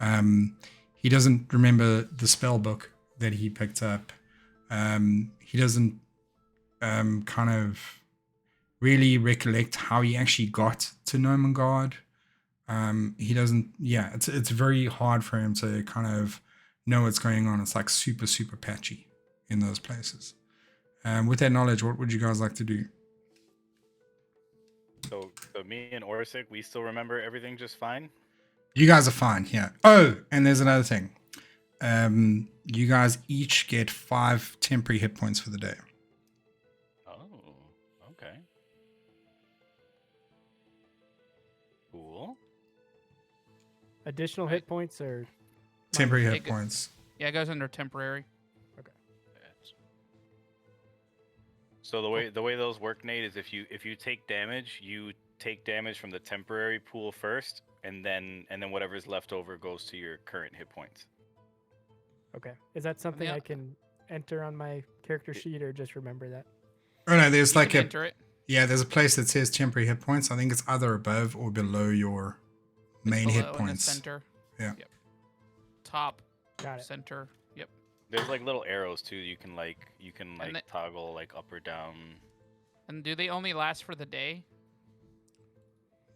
He doesn't remember the spell book that he picked up. He doesn't kind of really recollect how he actually got to Nomengard. He doesn't, yeah, it's very hard for him to kind of know what's going on. It's like super, super patchy in those places. With that knowledge, what would you guys like to do? So me and Dorsik, we still remember everything just fine? You guys are fine, yeah. Oh, and there's another thing. You guys each get 5 temporary hit points for the day. Oh, okay. Cool. Additional hit points or Temporary hit It go- points. Yeah, it goes under temporary. So the way those work, Nate, is if you take damage, you take damage from the temporary pool first, and then whatever's left over goes to your current hit points. okay. Is that something Yeah. I can enter on my character sheet or just remember that? Oh no, there's You like can a enter it. yeah, there's a place that says temporary hit points. I think it's either above or below your It's main below hit in the points. center. Yeah. Yep. Top Got it. center. Yep. There's like little arrows too. You can And it- toggle like up or down. And do they only last for the day?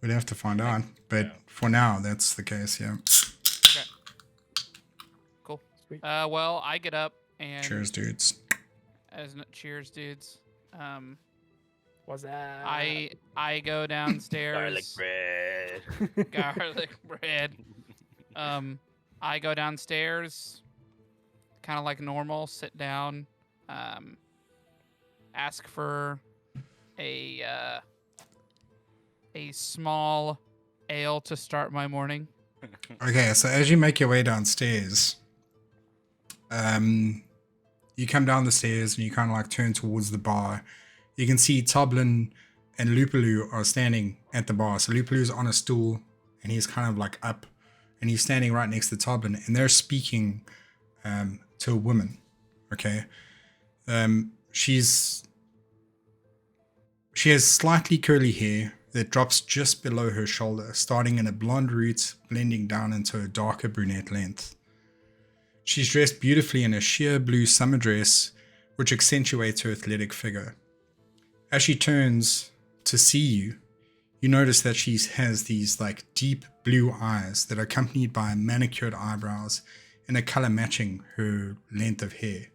We'd have to find out, but Yeah. for now, that's the case. Yeah. Okay. Cool. Sweet. Well, I get up and Cheers, dudes. cheers, dudes. Was that I go downstairs. Garlic bread. Garlic bread. I go downstairs, kind of like normal, sit down, ask for a small ale to start my morning. Okay, so as you make your way downstairs, you come down the stairs and you kind of like turn towards the bar. You can see Toblin and Lupulu are standing at the bar. So Lupulu's on a stool, and he's kind of like up, and he's standing right next to Toblin, and they're speaking to a woman. Okay, she has slightly curly hair that drops just below her shoulder, starting in a blonde root, blending down into a darker brunette length. She's dressed beautifully in a sheer blue summer dress, which accentuates her athletic figure. As she turns to see you, you notice that she has these like deep blue eyes that are accompanied by manicured eyebrows and a color matching her length of hair.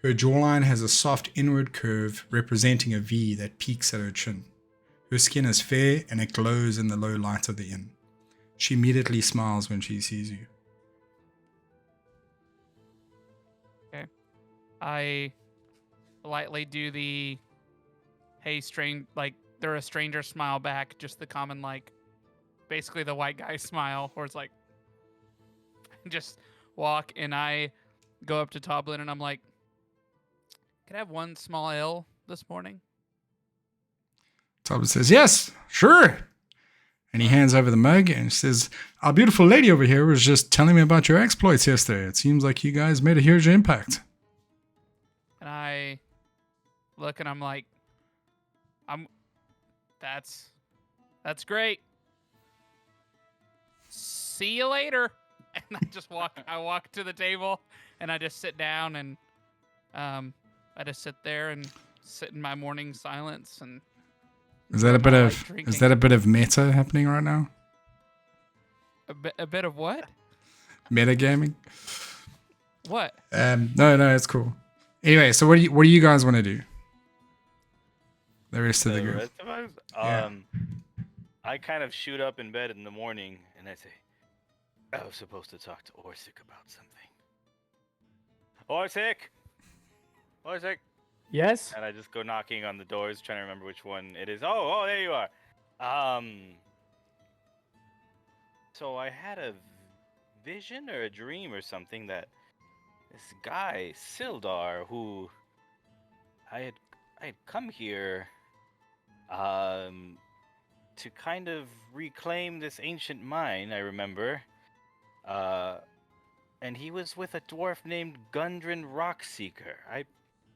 Her jawline has a soft inward curve representing a V that peaks at her chin. Her skin is fair and it glows in the low light of the inn. She immediately smiles when she sees you. Okay. I politely do the hey like they're a stranger smile back, just the common like basically the white guy smile, where it's like just walk, and I go up to Toblin and I'm like, can I have one small ale this morning? Toblin says, yes, sure. And he hands over the mug and says, our beautiful lady over here was just telling me about your exploits yesterday. It seems like you guys made a huge impact. And I look and I'm like, that's great. See you later. And I walk to the table and I just sit down and I just sit there and sit in my morning silence. And is that a bit of meta happening right now? A bit of what? Metagaming? What? No, it's cool. Anyway, so what do you guys want to do? The rest of the group. Rest of us? Yeah. I kind of shoot up in bed in the morning and I say, I was supposed to talk to Dorsik about something. Dorsik! Yes? And I just go knocking on the doors, trying to remember which one it is. Oh, there you are. So I had a vision or a dream or something that this guy, Sildar, who I had come here to kind of reclaim this ancient mine, I remember. And he was with a dwarf named Gundren Rockseeker. I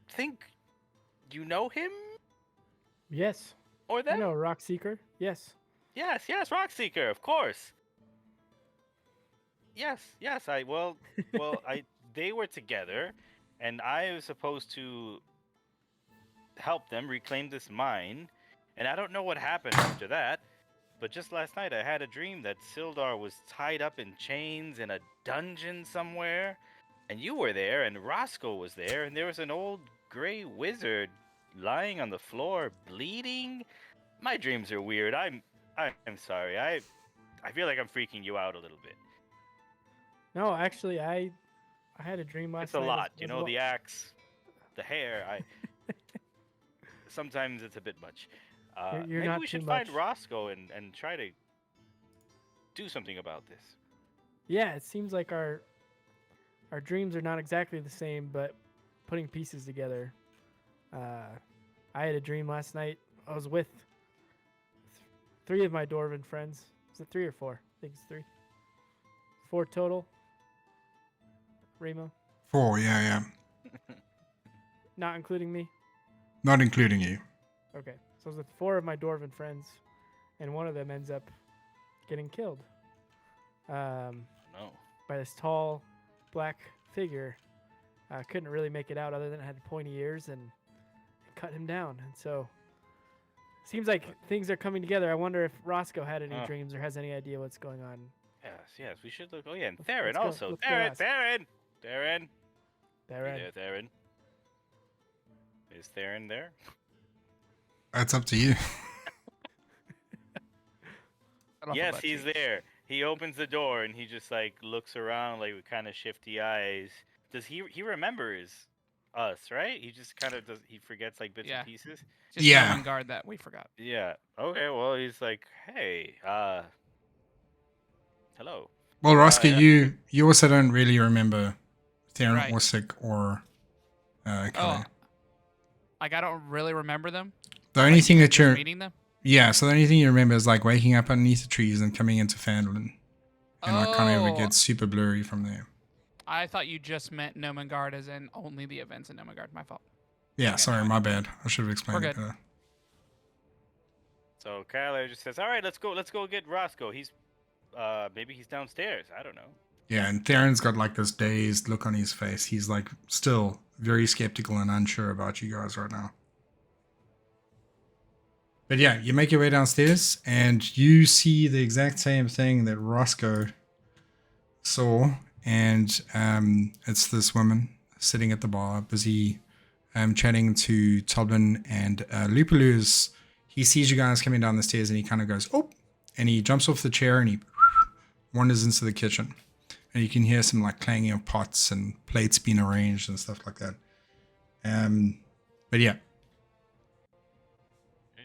think you know him? Yes. Or them? I know Rockseeker. Yes. Yes, Rockseeker, of course. Yes, they were together, and I was supposed to help them reclaim this mine, and I don't know what happened after that, but just last night I had a dream that Sildar was tied up in chains in a dungeon somewhere, and you were there, and Roscoe was there, and there was an old gray wizard lying on the floor bleeding. My dreams are weird. I'm sorry. I feel like I'm freaking you out a little bit. No, actually, I had a dream last night. It's a lot, the axe, the hair. Sometimes it's a bit much. You're maybe not we too should much. find Roscoe and try to do something about this. Yeah, it seems like our dreams are not exactly the same, but putting pieces together. I had a dream last night. I was with 3 of my Dwarven friends. Is it 3 or 4? I think it's 3. 4 total. Remo? 4, yeah. Not including me? Not including you. Okay. So I was with 4 of my Dwarven friends, and one of them ends up getting killed. No. By this tall, black figure. I couldn't really make it out other than it had pointy ears and it cut him down. And so, seems like things are coming together. I wonder if Roscoe had any dreams or has any idea what's going on. Yes, we should look. Oh, yeah, and Theron let's go- also. let's go Theron! ask. Theron! Theron. Hey there, Theron. Is Theron there? That's up to you. Yes, he's there. He opens the door and he just like looks around like with kind of shifty eyes. Does he remembers us, right? He just kind of does. He forgets like bits and pieces. Just Yeah. on guard that we forgot. Yeah. Okay. Well, he's like, hey, hello. Well, Roscoe, yeah. you also don't really remember Theron Right. or Kelly. Oh, like I don't really remember them. The only thing that you're meeting them. yeah, so the only thing you remember is like waking up underneath the trees and coming into Fandolin. And like kind of it gets super blurry from there. I thought you just meant Nomengard as in only the events in Nomengard. My fault. Yeah, Okay, sorry, no, my bad. I should have explained We're it good. better. So Kyler just says, "All right, let's go get Roscoe. He's maybe he's downstairs. I don't know." Yeah, and Theron's got like this dazed look on his face. He's like still very skeptical and unsure about you guys right now. But yeah, you make your way downstairs and you see the exact same thing that Roscoe saw. And it's this woman sitting at the bar, busy chatting to Toblin. And Lupulus, he sees you guys coming down the stairs and he kind of goes, oh, and he jumps off the chair and he wanders into the kitchen. And you can hear some like clanging of pots and plates being arranged and stuff like that. But yeah.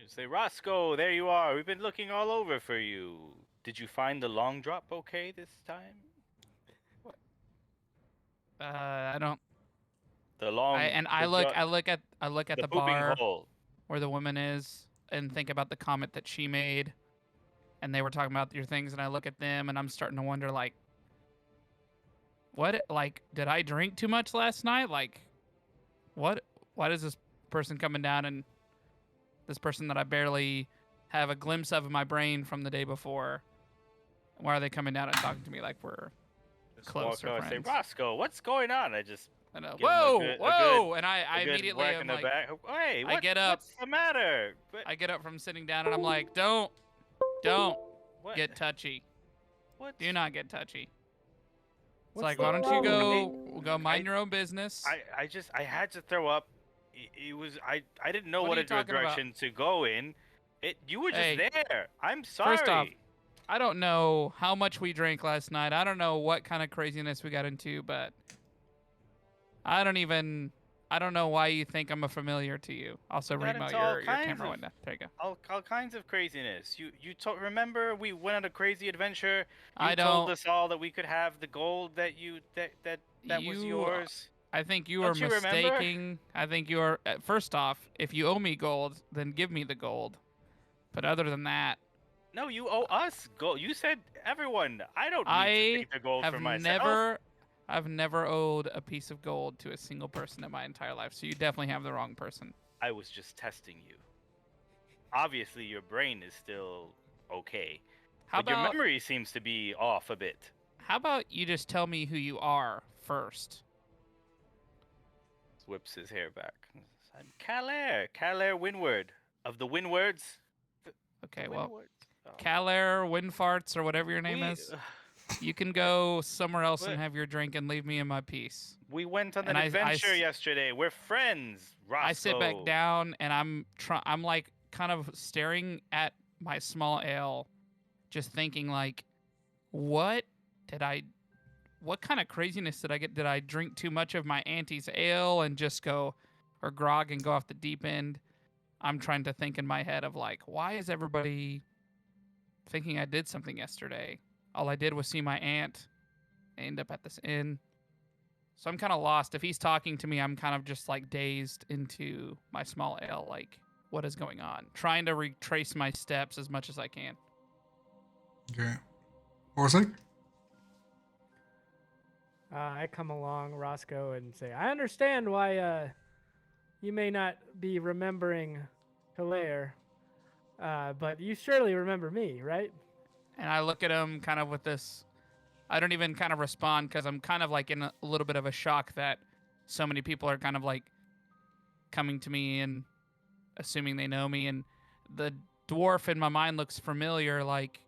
Say, Roscoe, there you are. We've been looking all over for you. Did you find the long drop okay this time? What? I don't. The long. I look at the bar hole. where the woman is and think about the comment that she made, and they were talking about your things, and I look at them and I'm starting to wonder like, what? Like, did I drink too much last night? Like, what? Why is this person coming down and this person that I barely have a glimpse of in my brain from the day before? Why are they coming down and talking to me like we're close or friends? Say, Roscoe, what's going on? I just whoa, and I immediately am like, hey, I get up. What's the matter? I get up from sitting down and I'm like, don't get touchy. What? Do not get touchy. It's What's like, the why don't you problem? go mind your own business? I had to throw up. It was I didn't know What what are you talking direction to go in. You were just Hey, there. I'm sorry. First off, I don't know how much we drank last night. I don't know what kind of craziness we got into, but I don't know why you think I'm a familiar to you. Also, We got Remo, into all your kinds camera of- window. There you go. all kinds of craziness. You remember we went on a crazy adventure. You I told don't. us all that we could have the gold that was yours. I think you Don't are you remember? mistaking. I think you are. First off, if you owe me gold, then give me the gold. But other than that, No, you owe us gold. You said everyone. I don't need to take the gold for myself. I've never owed a piece of gold to a single person in my entire life. So you definitely have the wrong person. I was just testing you. Obviously, your brain is still okay, How but your about memory seems to be off a bit. how about you just tell me who you are first? Whips his hair back. I'm Calair Windward of the Windwards. Okay, well, Windwards. Oh. Calair, Windfarts, or whatever your name We- is. You can go somewhere else What? and have your drink and leave me in my peace. We went on And an I adventure s- yesterday. We're friends, Roscoe. I sit back down and I'm like kind of staring at my small ale, just thinking like, what kind of craziness did I get? Did I drink too much of my auntie's ale and just go, or grog and go off the deep end? I'm trying to think in my head of like, why is everybody thinking I did something yesterday? All I did was see my aunt end up at this inn. So I'm kind of lost. If he's talking to me, I'm kind of just like dazed into my small ale, like, what is going on? Trying to retrace my steps as much as I can. Okay. Dorsik? I come along, Roscoe, and say, I understand why you may not be remembering Hilaire, but you surely remember me, right? And I look at him kind of with this. I don't even kind of respond because I'm kind of like in a little bit of a shock that so many people are kind of like coming to me and assuming they know me. And the dwarf in my mind looks familiar, like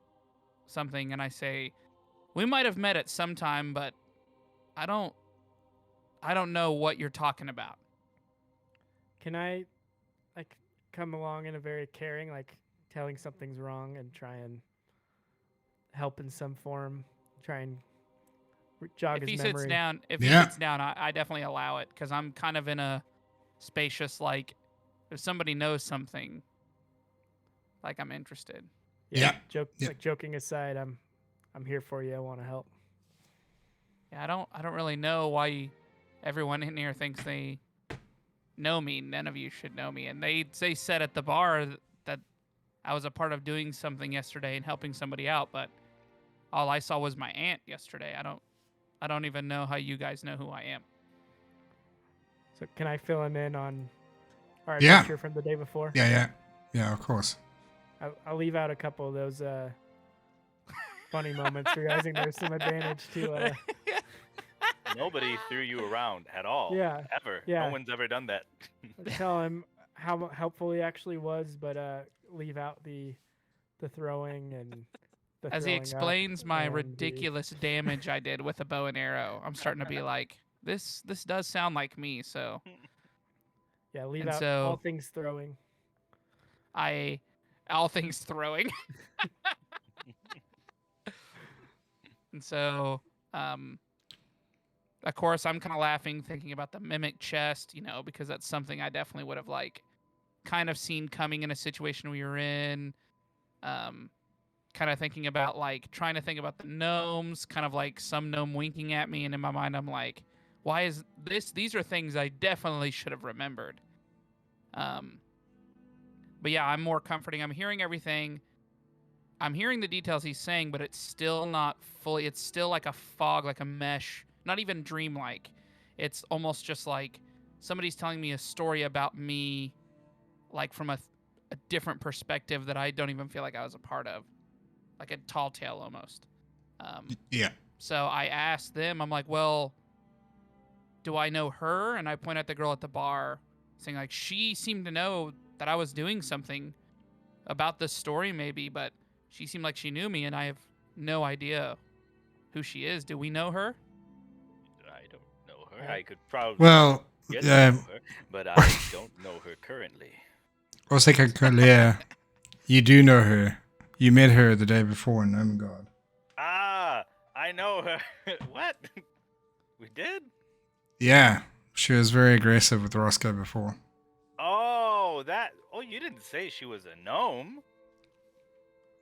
something. And I say, we might have met at some time, but I don't know what you're talking about. Can I, like, come along in a very caring, like, telling something's wrong and try and help in some form, try and jog If he his memory? He sits down, I definitely allow it because I'm kind of in a spacious, like, if somebody knows something, like, I'm interested. Yeah. Like, joking aside, I'm here for you. I want to help. Yeah, I don't really know why everyone in here thinks they know me. None of you should know me. And they said at the bar that I was a part of doing something yesterday and helping somebody out, but all I saw was my aunt yesterday. I don't even know how you guys know who I am. So can I fill him in on our Yeah. adventure from the day before? Yeah, of course. I'll leave out a couple of those funny moments, realizing there's some advantage to. Nobody threw you around at all. Yeah, Ever. yeah. No one's ever done that. Tell him how helpful he actually was, but leave out the throwing and the As he throwing up explains my and the- ridiculous damage I did with a bow and arrow, I'm starting to be like, this does sound like me. So Yeah, leave And out so- all things throwing. all things throwing. And so, of course, I'm kind of laughing, thinking about the mimic chest, because that's something I definitely would have kind of seen coming in a situation we were in. Kind of thinking about trying to think about the gnomes, kind of like some gnome winking at me, and in my mind I'm like, why is this? These are things I definitely should have remembered. But yeah, I'm more comforting. I'm hearing everything. I'm hearing the details he's saying, but it's still not fully. It's still like a fog, like a mesh, not even dreamlike. It's almost just like somebody's telling me a story about me, like from a different perspective that I don't even feel like I was a part of, like a tall tale almost. Yeah. So I asked them, I'm like, well, do I know her? And I point at the girl at the bar, saying like, she seemed to know that I was doing something about this story maybe, but she seemed like she knew me, and I have no idea who she is. Do we know her? I don't know her. I could probably Well, get to know her, but I don't know her currently. yeah, you do know her. You met her the day before in Omengard. Ah, I know her. What? We did? Yeah, she was very aggressive with Roscoe before. Oh, you didn't say she was a gnome.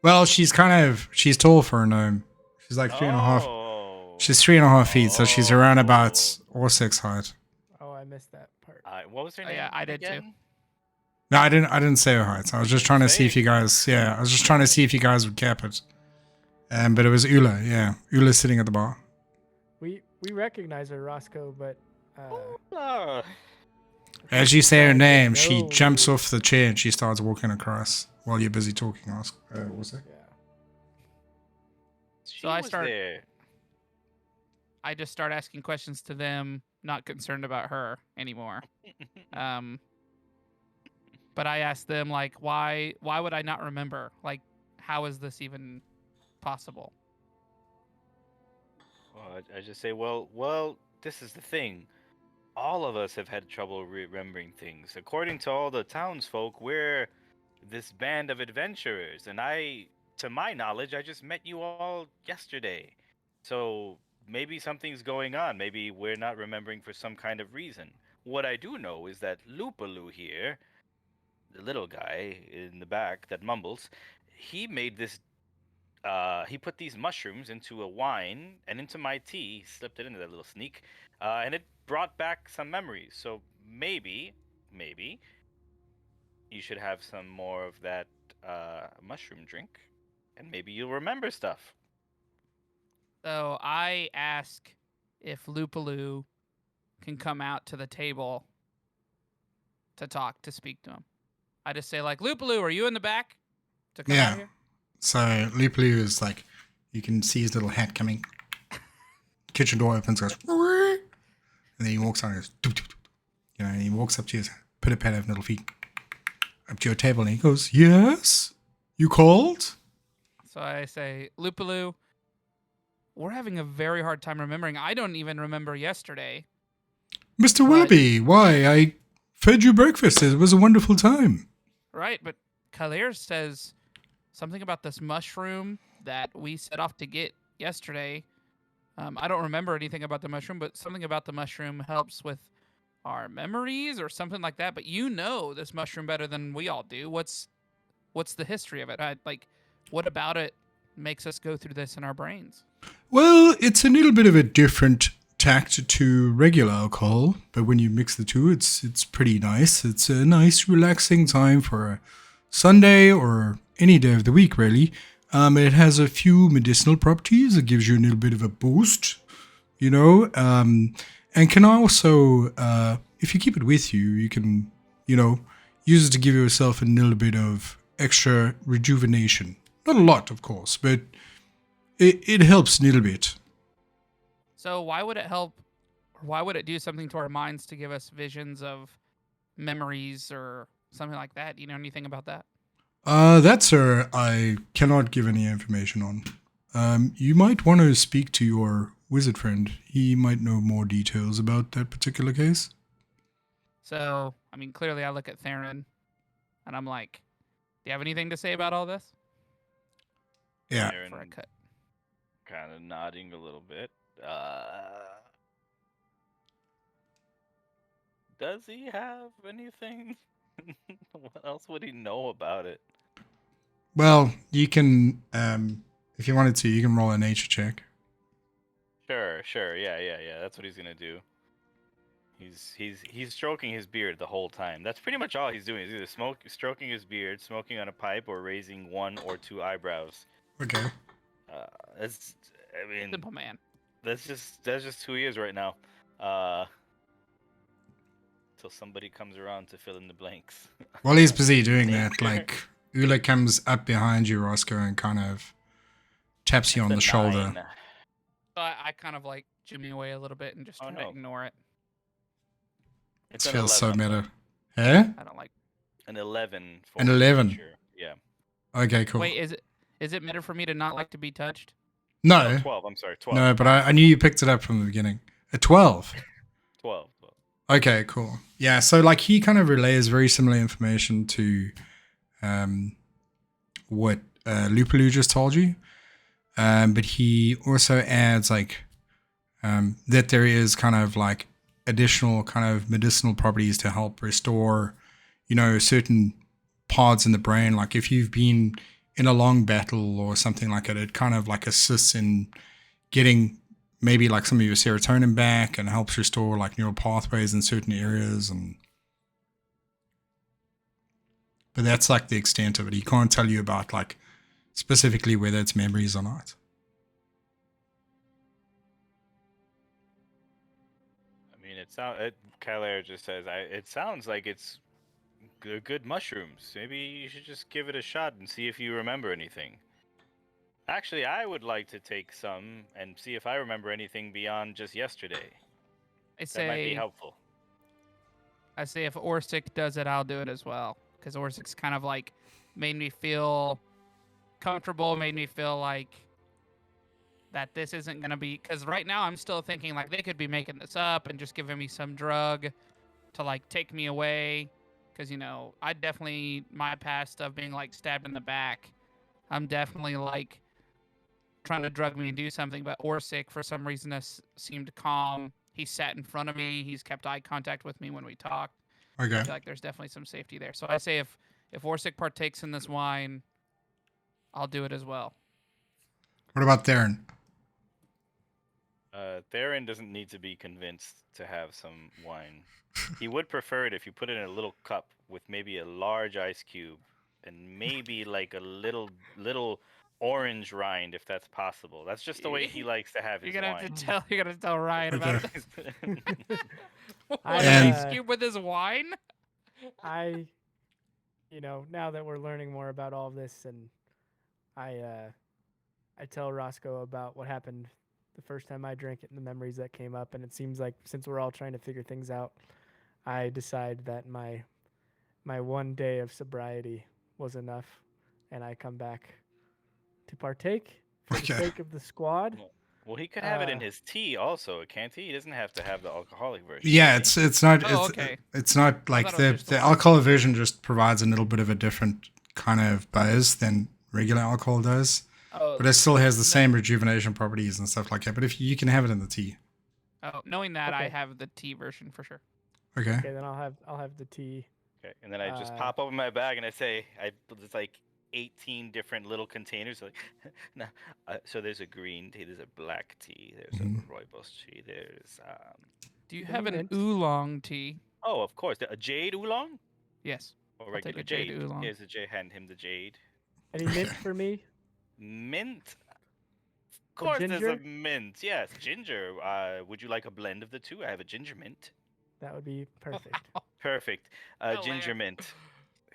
Well, she's tall for a gnome. She's like 3.5. Oh. She's 3.5 feet, so she's around about Orsik's height. Oh, I missed that part. What was her Oh, name? yeah, I did too. again? No, I didn't say her height. I was just trying to see if you guys. Yeah, I was just trying to see if you guys would cap it. But it was Ula. Yeah, Ula's sitting at the bar. We recognize her, Roscoe, but Ah. As you say her I name, know she jumps you. off the chair and she starts walking across while you're busy talking. Orsic. yeah. She So I was start- there. I just start asking questions to them, not concerned about her anymore. But I asked them like, why would I not remember? Like, how is this even possible? Well, I just say, well, this is the thing. All of us have had trouble remembering things. According to all the townsfolk, we're this band of adventurers, and to my knowledge, I just met you all yesterday. So maybe something's going on. Maybe we're not remembering for some kind of reason. What I do know is that Lupaloo here, the little guy in the back that mumbles, he made this. He put these mushrooms into a wine and into my tea. He slipped it into that little sneak, and it brought back some memories. So maybe you should have some more of that mushroom drink, and maybe you'll remember stuff. So I ask if Lupaloo can come out to the table to speak to him. I just say like, Lupaloo, are you in the back? To come Yeah. out here? So Lupaloo is like, you can see his little hat coming. Kitchen door opens, goes, and then he walks on and goes, doop, doop, doop. And he walks up to his pitter-patter of little feet, up to your table, and he goes, yes? You called? So I say, Lupaloo, we're having a very hard time remembering. I don't even remember yesterday. Mr. But- Willoughby, why, I fed you breakfast. It was a wonderful time. Right, but Kalir says something about this mushroom that we set off to get yesterday. I don't remember anything about the mushroom, but something about the mushroom helps with our memories or something like that. But you know this mushroom better than we all do. What's the history of it? What about it makes us go through this in our brains? Well, it's a little bit of a different tacked to regular alcohol, but when you mix the two, it's pretty nice. It's a nice, relaxing time for a Sunday or any day of the week, really. It has a few medicinal properties. It gives you a little bit of a boost, and can also, if you keep it with you, you can, use it to give yourself a little bit of extra rejuvenation. Not a lot, of course, but it helps a little bit. So why would it help? Or why would it do something to our minds to give us visions of memories or something like that? Do you know anything about that? That, sir, I cannot give any information on. You might want to speak to your wizard friend. He might know more details about that particular case. So, I mean, clearly I look at Theron and I'm like, do you have anything to say about all this? Yeah. Aaron For a cut. kind of nodding a little bit. Does he have anything? What else would he know about it? Well, you can, if you wanted to, you can roll a nature check. Sure. Yeah. That's what he's gonna do. He's stroking his beard the whole time. That's pretty much all he's doing. He's either stroking his beard, smoking on a pipe, or raising one or two eyebrows. Okay. Simple man. That's just who he is right now. Till somebody comes around to fill in the blanks. While he's busy doing that, like, Ula comes up behind you, Roscoe, and kind of taps you on the shoulder. So I kind of like jimmy away a little bit and just try to ignore it. It feels so meta. Eh? I don't like an 11. An 11. Nature. Yeah. Okay, cool. Wait, is it better for me to not like to be touched? No. 12. I'm sorry, 12. No, but I knew you picked it up from the beginning. A 12. 12. Okay, cool. Yeah, so like he kind of relays very similar information to what Lupalu just told you. But he also adds like that there is kind of like additional kind of medicinal properties to help restore, certain parts in the brain. Like if you've been in a long battle or something like that, it kind of like assists in getting maybe like some of your serotonin back and helps restore like neural pathways in certain areas. But that's like the extent of it. He can't tell you about like specifically whether it's memories or not. I mean, Kyler just says, it sounds like it's good mushrooms. Maybe you should just give it a shot and see if you remember anything. Actually, I would like to take some and see if I remember anything beyond just yesterday. That might be helpful. I say if Dorsik does it, I'll do it as well. Because Dorsik's kind of like made me feel comfortable, made me feel like that this isn't going to be... Because right now I'm still thinking like they could be making this up and just giving me some drug to like take me away. Because, I definitely, my past of being like stabbed in the back, I'm definitely like trying to drug me and do something. But Dorsik, for some reason, seemed calm. He sat in front of me. He's kept eye contact with me when we talked. Okay. I feel like there's definitely some safety there. So I say if Dorsik partakes in this wine, I'll do it as well. What about Theron? Theron doesn't need to be convinced to have some wine. He would prefer it if you put it in a little cup with maybe a large ice cube and maybe like a little orange rind, if that's possible. That's just the way he likes to have his wine. You're gonna tell Ryan about this. Ice cube with his wine. Now that we're learning more about all of this, and I tell Roscoe about what happened the first time I drank it and the memories that came up, and it seems like since we're all trying to figure things out, I decide that my one day of sobriety was enough, and I come back to partake for the sake of the squad. Well, he could have it in his tea also, can't he? He doesn't have to have the alcoholic version. Yeah, it's not okay. It's not like the alcohol version just provides a little bit of a different kind of buzz than regular alcohol does. But it still has the same rejuvenation properties and stuff like that. But if you can have it in the tea. Oh, knowing that, I have the tea version for sure. Okay. Okay, then I'll have the tea. Okay, and then I just pop open my bag and I say, it's like 18 different little containers. Like, no, so there's a green tea, there's a black tea, there's Mhm. a rooibos tea, there's Do you Any have an mint? oolong tea? oh, of course, a jade oolong Yes. or I'll regular take a jade oolong. Here's the jade. Hand him the jade. Any mint for me? Mint. Of A course, there's a ginger? mint. Yes, ginger. Would you like a blend of the two? I have a ginger mint. That would be perfect. Perfect. Ginger Hilarious. mint.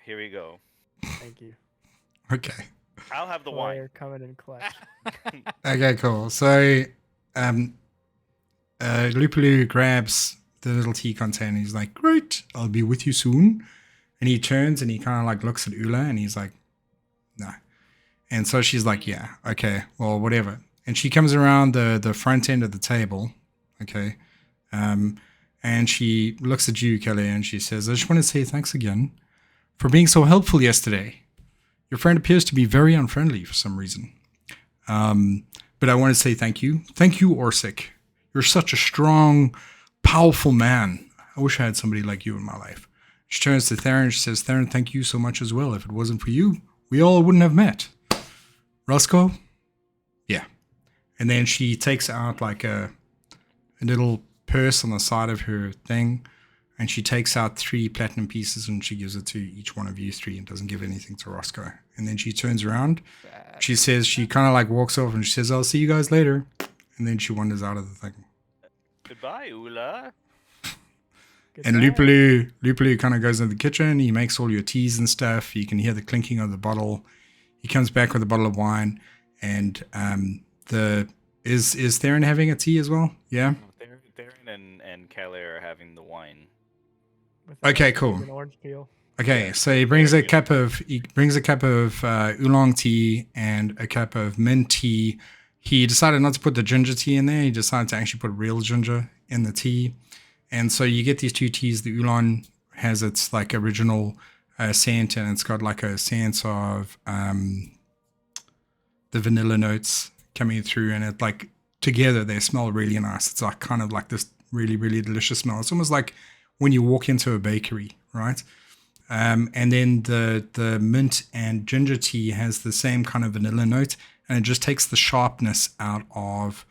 Here we go. Thank you. Okay. I'll have the Boy, wine. coming in clutch. Okay, cool. So, Lupulu grabs the little tea container. He's like, "Great, I'll be with you soon." And he turns and he kind of like looks at Ula and he's like, "No." And so she's like, "Yeah, okay, well, whatever." And she comes around the front end of the table, okay, and she looks at you, Kelly, and she says, "I just want to say thanks again for being so helpful yesterday. Your friend appears to be very unfriendly for some reason. But I want to say thank you. Thank you, Dorsik. You're such a strong, powerful man. I wish I had somebody like you in my life." She turns to Theron and she says, "Theron, thank you so much as well. If it wasn't for you, we all wouldn't have met." Roscoe? Yeah. And then she takes out like a little purse on the side of her thing, and she takes out 3 platinum pieces and she gives it to each one of you 3 and doesn't give anything to Roscoe. And then she turns around. She says, she kind of like walks off and she says, "I'll see you guys later." And then she wanders out of the thing. Goodbye, Ula. And Goodbye. Lupulu kind of goes into the kitchen. He makes all your teas and stuff. You can hear the clinking of the bottle. He comes back with a bottle of wine. And is Theron having a tea as well? Yeah. Theron and Calais are having the wine. With Okay, an cool. orange peel. Okay, Yeah, so he brings a very cup of oolong tea and a cup of mint tea. He decided not to put the ginger tea in there. He decided to actually put real ginger in the tea. And so you get these 2 teas. The oolong has its like original scent, and it's got like a sense of the vanilla notes coming through, and it like together they smell really nice. It's like kind of like this really, really delicious smell. It's almost like when you walk into a bakery, right? And then the mint and ginger tea has the same kind of vanilla note, and it just takes the sharpness out of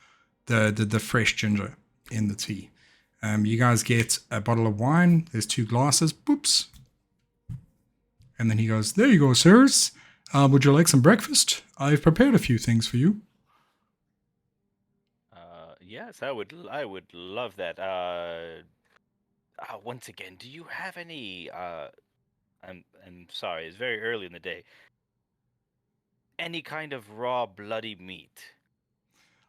the fresh ginger in the tea. You guys get a bottle of wine. There's 2 glasses. Boops. And then he goes, "There you go, sirs. Would you like some breakfast? I've prepared a few things for you." Yes, I would love that. Once again, do you have any? I'm sorry, it's very early in the day. Any kind of raw bloody meat?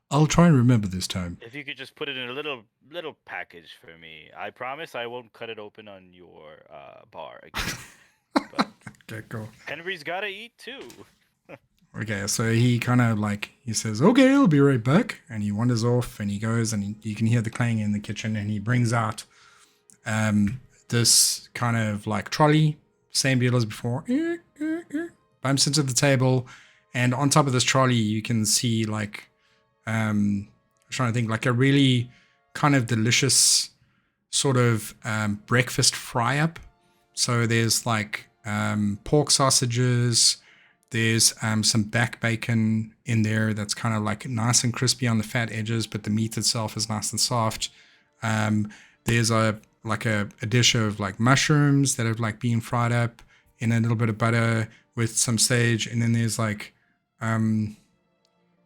I'll try and remember this time. If you could just put it in a little package for me, I promise I won't cut it open on your bar again. But Okay, cool. Henry's gotta eat too. Okay, so he kind of like, he says, "Okay, I'll be right back." And he wanders off and he goes and you can hear the clanging in the kitchen, and he brings out this kind of like trolley, same deal as before, bumps into the table. And on top of this trolley, you can see like, I'm trying to think, like a really kind of delicious sort of breakfast fry up. So there's like pork sausages. There's some back bacon in there that's kind of like nice and crispy on the fat edges, but the meat itself is nice and soft. There's a dish of like mushrooms that have like been fried up in a little bit of butter with some sage, and then there's like some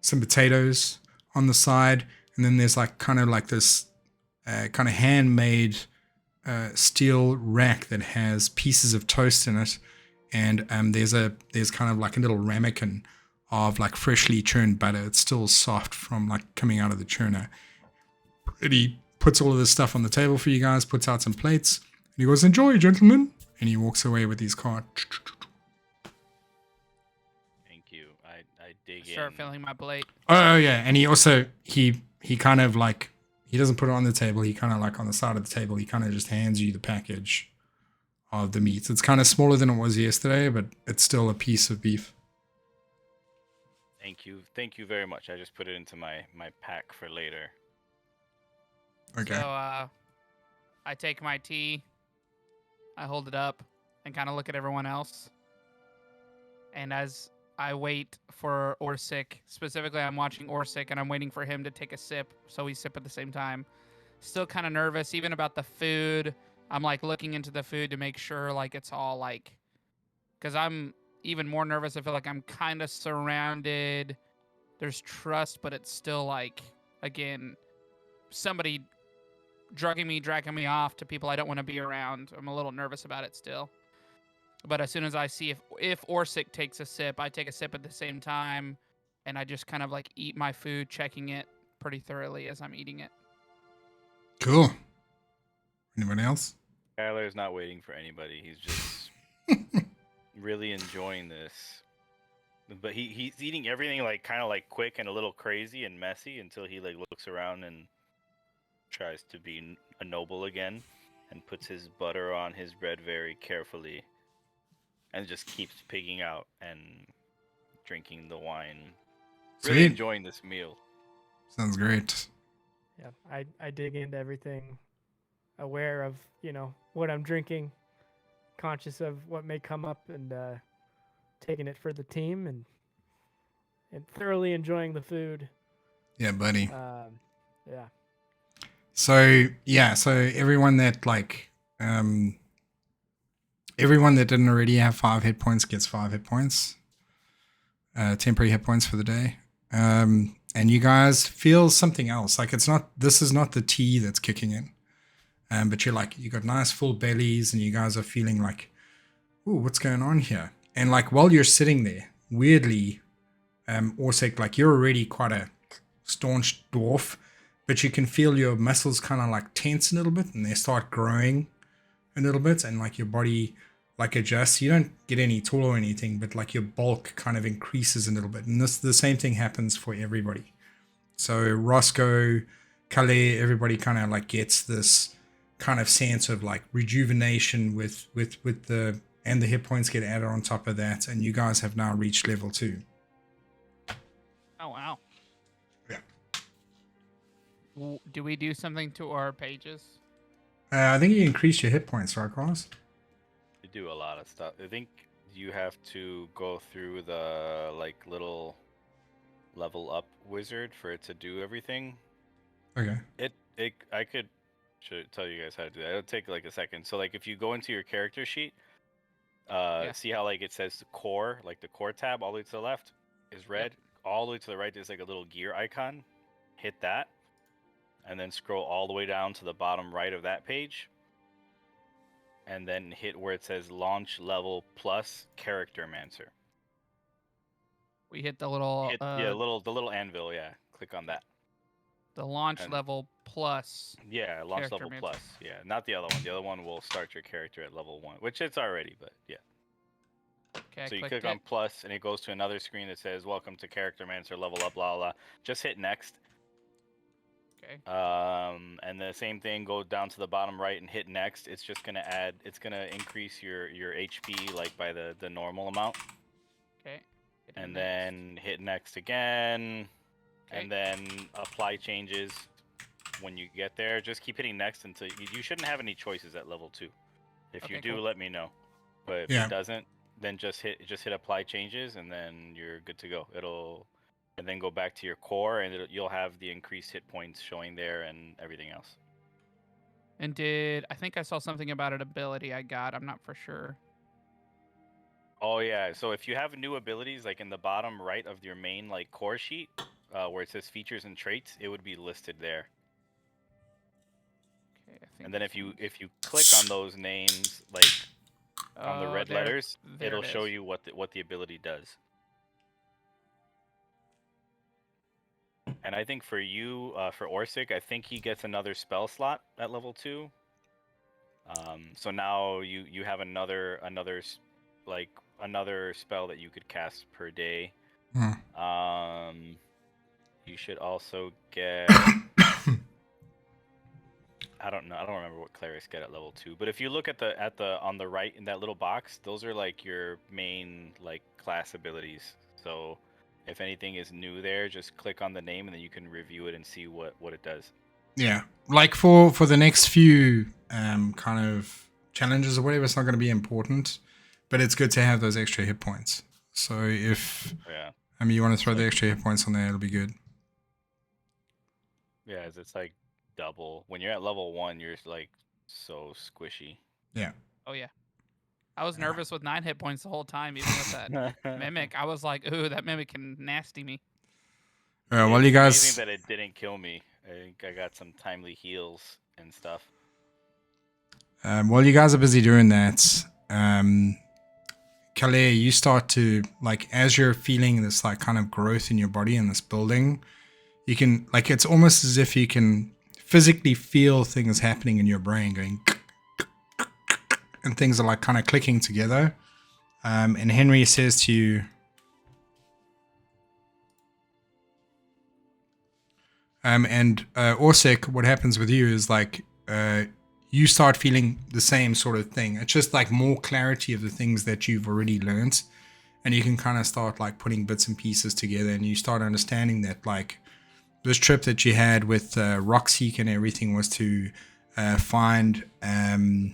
potatoes on the side, and then there's like kind of like this kind of handmade steel rack that has pieces of toast in it. And there's kind of like a little ramekin of like freshly churned butter. It's still soft from like coming out of the churner. And he puts all of this stuff on the table for you guys, puts out some plates, and he goes, "Enjoy, gentlemen." And he walks away with his cart. Thank you. I dig Start in. filling my plate. Oh yeah, and he also he kind of like, he doesn't put it on the table. He kind of like on the side of the table, he kind of just hands you the package of the meat. It's kind of smaller than it was yesterday, but it's still a piece of beef. Thank you very much. I just put it into my pack for later. Okay. So I take my tea, I hold it up, and kind of look at everyone else. And as I wait for Dorsik, specifically I'm watching Dorsik and I'm waiting for him to take a sip, so we sip at the same time. Still kind of nervous, even about the food. I'm like looking into the food to make sure like it's all like, because I'm even more nervous. I feel like I'm kind of surrounded. There's trust, but it's still like, again, somebody dragging me off to people I don't want to be around. I'm a little nervous about it still. But as soon as I see if Dorsik takes a sip, I take a sip at the same time, and I just kind of like eat my food, checking it pretty thoroughly as I'm eating it. Cool. Anybody else? Skylar's not waiting for anybody. He's just really enjoying this. But he's eating everything like kind of like quick and a little crazy and messy until he like looks around and tries to be a noble again and puts his butter on his bread very carefully and just keeps pigging out and drinking the wine. Really Sweet. enjoying this meal. Sounds great. Yeah, I dig into everything, aware of, you know, what I'm drinking, conscious of what may come up, and taking it for the team, and thoroughly enjoying the food. Yeah, buddy. Yeah. So everyone that everyone that didn't already have 5 hit points gets 5 hit points, temporary hit points for the day. And you guys feel something else. Like this is not the tea that's kicking in. But you got nice full bellies and you guys are feeling like, ooh, what's going on here? And like while you're sitting there, weirdly, Dorsik, like you're already quite a staunch dwarf, but you can feel your muscles kind of like tense a little bit and they start growing a little bit, and like your body like adjusts. You don't get any taller or anything, but like your bulk kind of increases a little bit. And the same thing happens for everybody. So Roscoe, Calais, everybody kind of like gets this kind of sense of like rejuvenation with the hit points get added on top of that, and you guys have now reached level 2. Oh, wow. Yeah. Do we do something to our pages? I think you increase your hit points, right, Carlos? You do a lot of stuff. I think you have to go through the like little level up wizard for it to do everything. Okay. I could tell you guys how to do that. It'll take like a second. So like if you go into your character sheet, see how like it says the core, like the core tab all the way to the left is red. Yep. All the way to the right there's like a little gear icon. Hit that. And then scroll all the way down to the bottom right of that page. And then hit where it says launch level plus character mancer. We hit the little the little anvil, yeah. Click on that. The launch level plus. Yeah, launch level plus. Yeah, not the other one. The other one will start your character at level 1, which it's already, but yeah. Okay, so you click on plus and it goes to another screen that says welcome to character mancer, level up, blah blah. Just hit next. Okay. And the same thing, go down to the bottom right and hit next. It's just gonna increase your HP like by the normal amount. Okay. And then hit next again. Okay. And then apply changes when you get there. Just keep hitting next until you shouldn't have any choices at level 2. If you do, let me know. But if it doesn't, then just hit apply changes and then you're good to go. And then go back to your core, and you'll have the increased hit points showing there and everything else. And I think I saw something about an ability I got. I'm not for sure. Oh yeah, so if you have new abilities, like in the bottom right of your main like core sheet, where it says features and traits, it would be listed there. Okay, and then if you click on those names, like on the red letters, it'll show you what the ability does. And I think for you, for Dorsik, I think he gets another spell slot at level 2. So now you have another spell that you could cast per day. You should also get. I don't know. I don't remember what clerics get at level 2. But if you look at the on the right in that little box, those are like your main like class abilities. So if anything is new there, just click on the name and then you can review it and see what it does. Yeah, like for the next few kind of challenges or whatever, it's not going to be important, but it's good to have those extra hit points. So if Yeah. you want to throw the extra hit points on there, it'll be good. Yeah, it's like double. When you're at level 1, you're like so squishy. Yeah. Oh yeah. I was nervous with 9 hit points the whole time, even with that mimic. I was like, ooh, that mimic can nasty me. Well, you guys. Amazing that it didn't kill me. I think I got some timely heals and stuff. While you guys are busy doing that, Calais, you start to, like, as you're feeling this, like, kind of growth in your body in this building, you can, like, it's almost as if you can physically feel things happening in your brain going, and things are, like, kind of clicking together. And Henry says to you, Dorsik, what happens with you is, like, you start feeling the same sort of thing. It's just like more clarity of the things that you've already learned. And you can kind of start like putting bits and pieces together, and you start understanding that like this trip that you had with Rockseek and everything was to find no,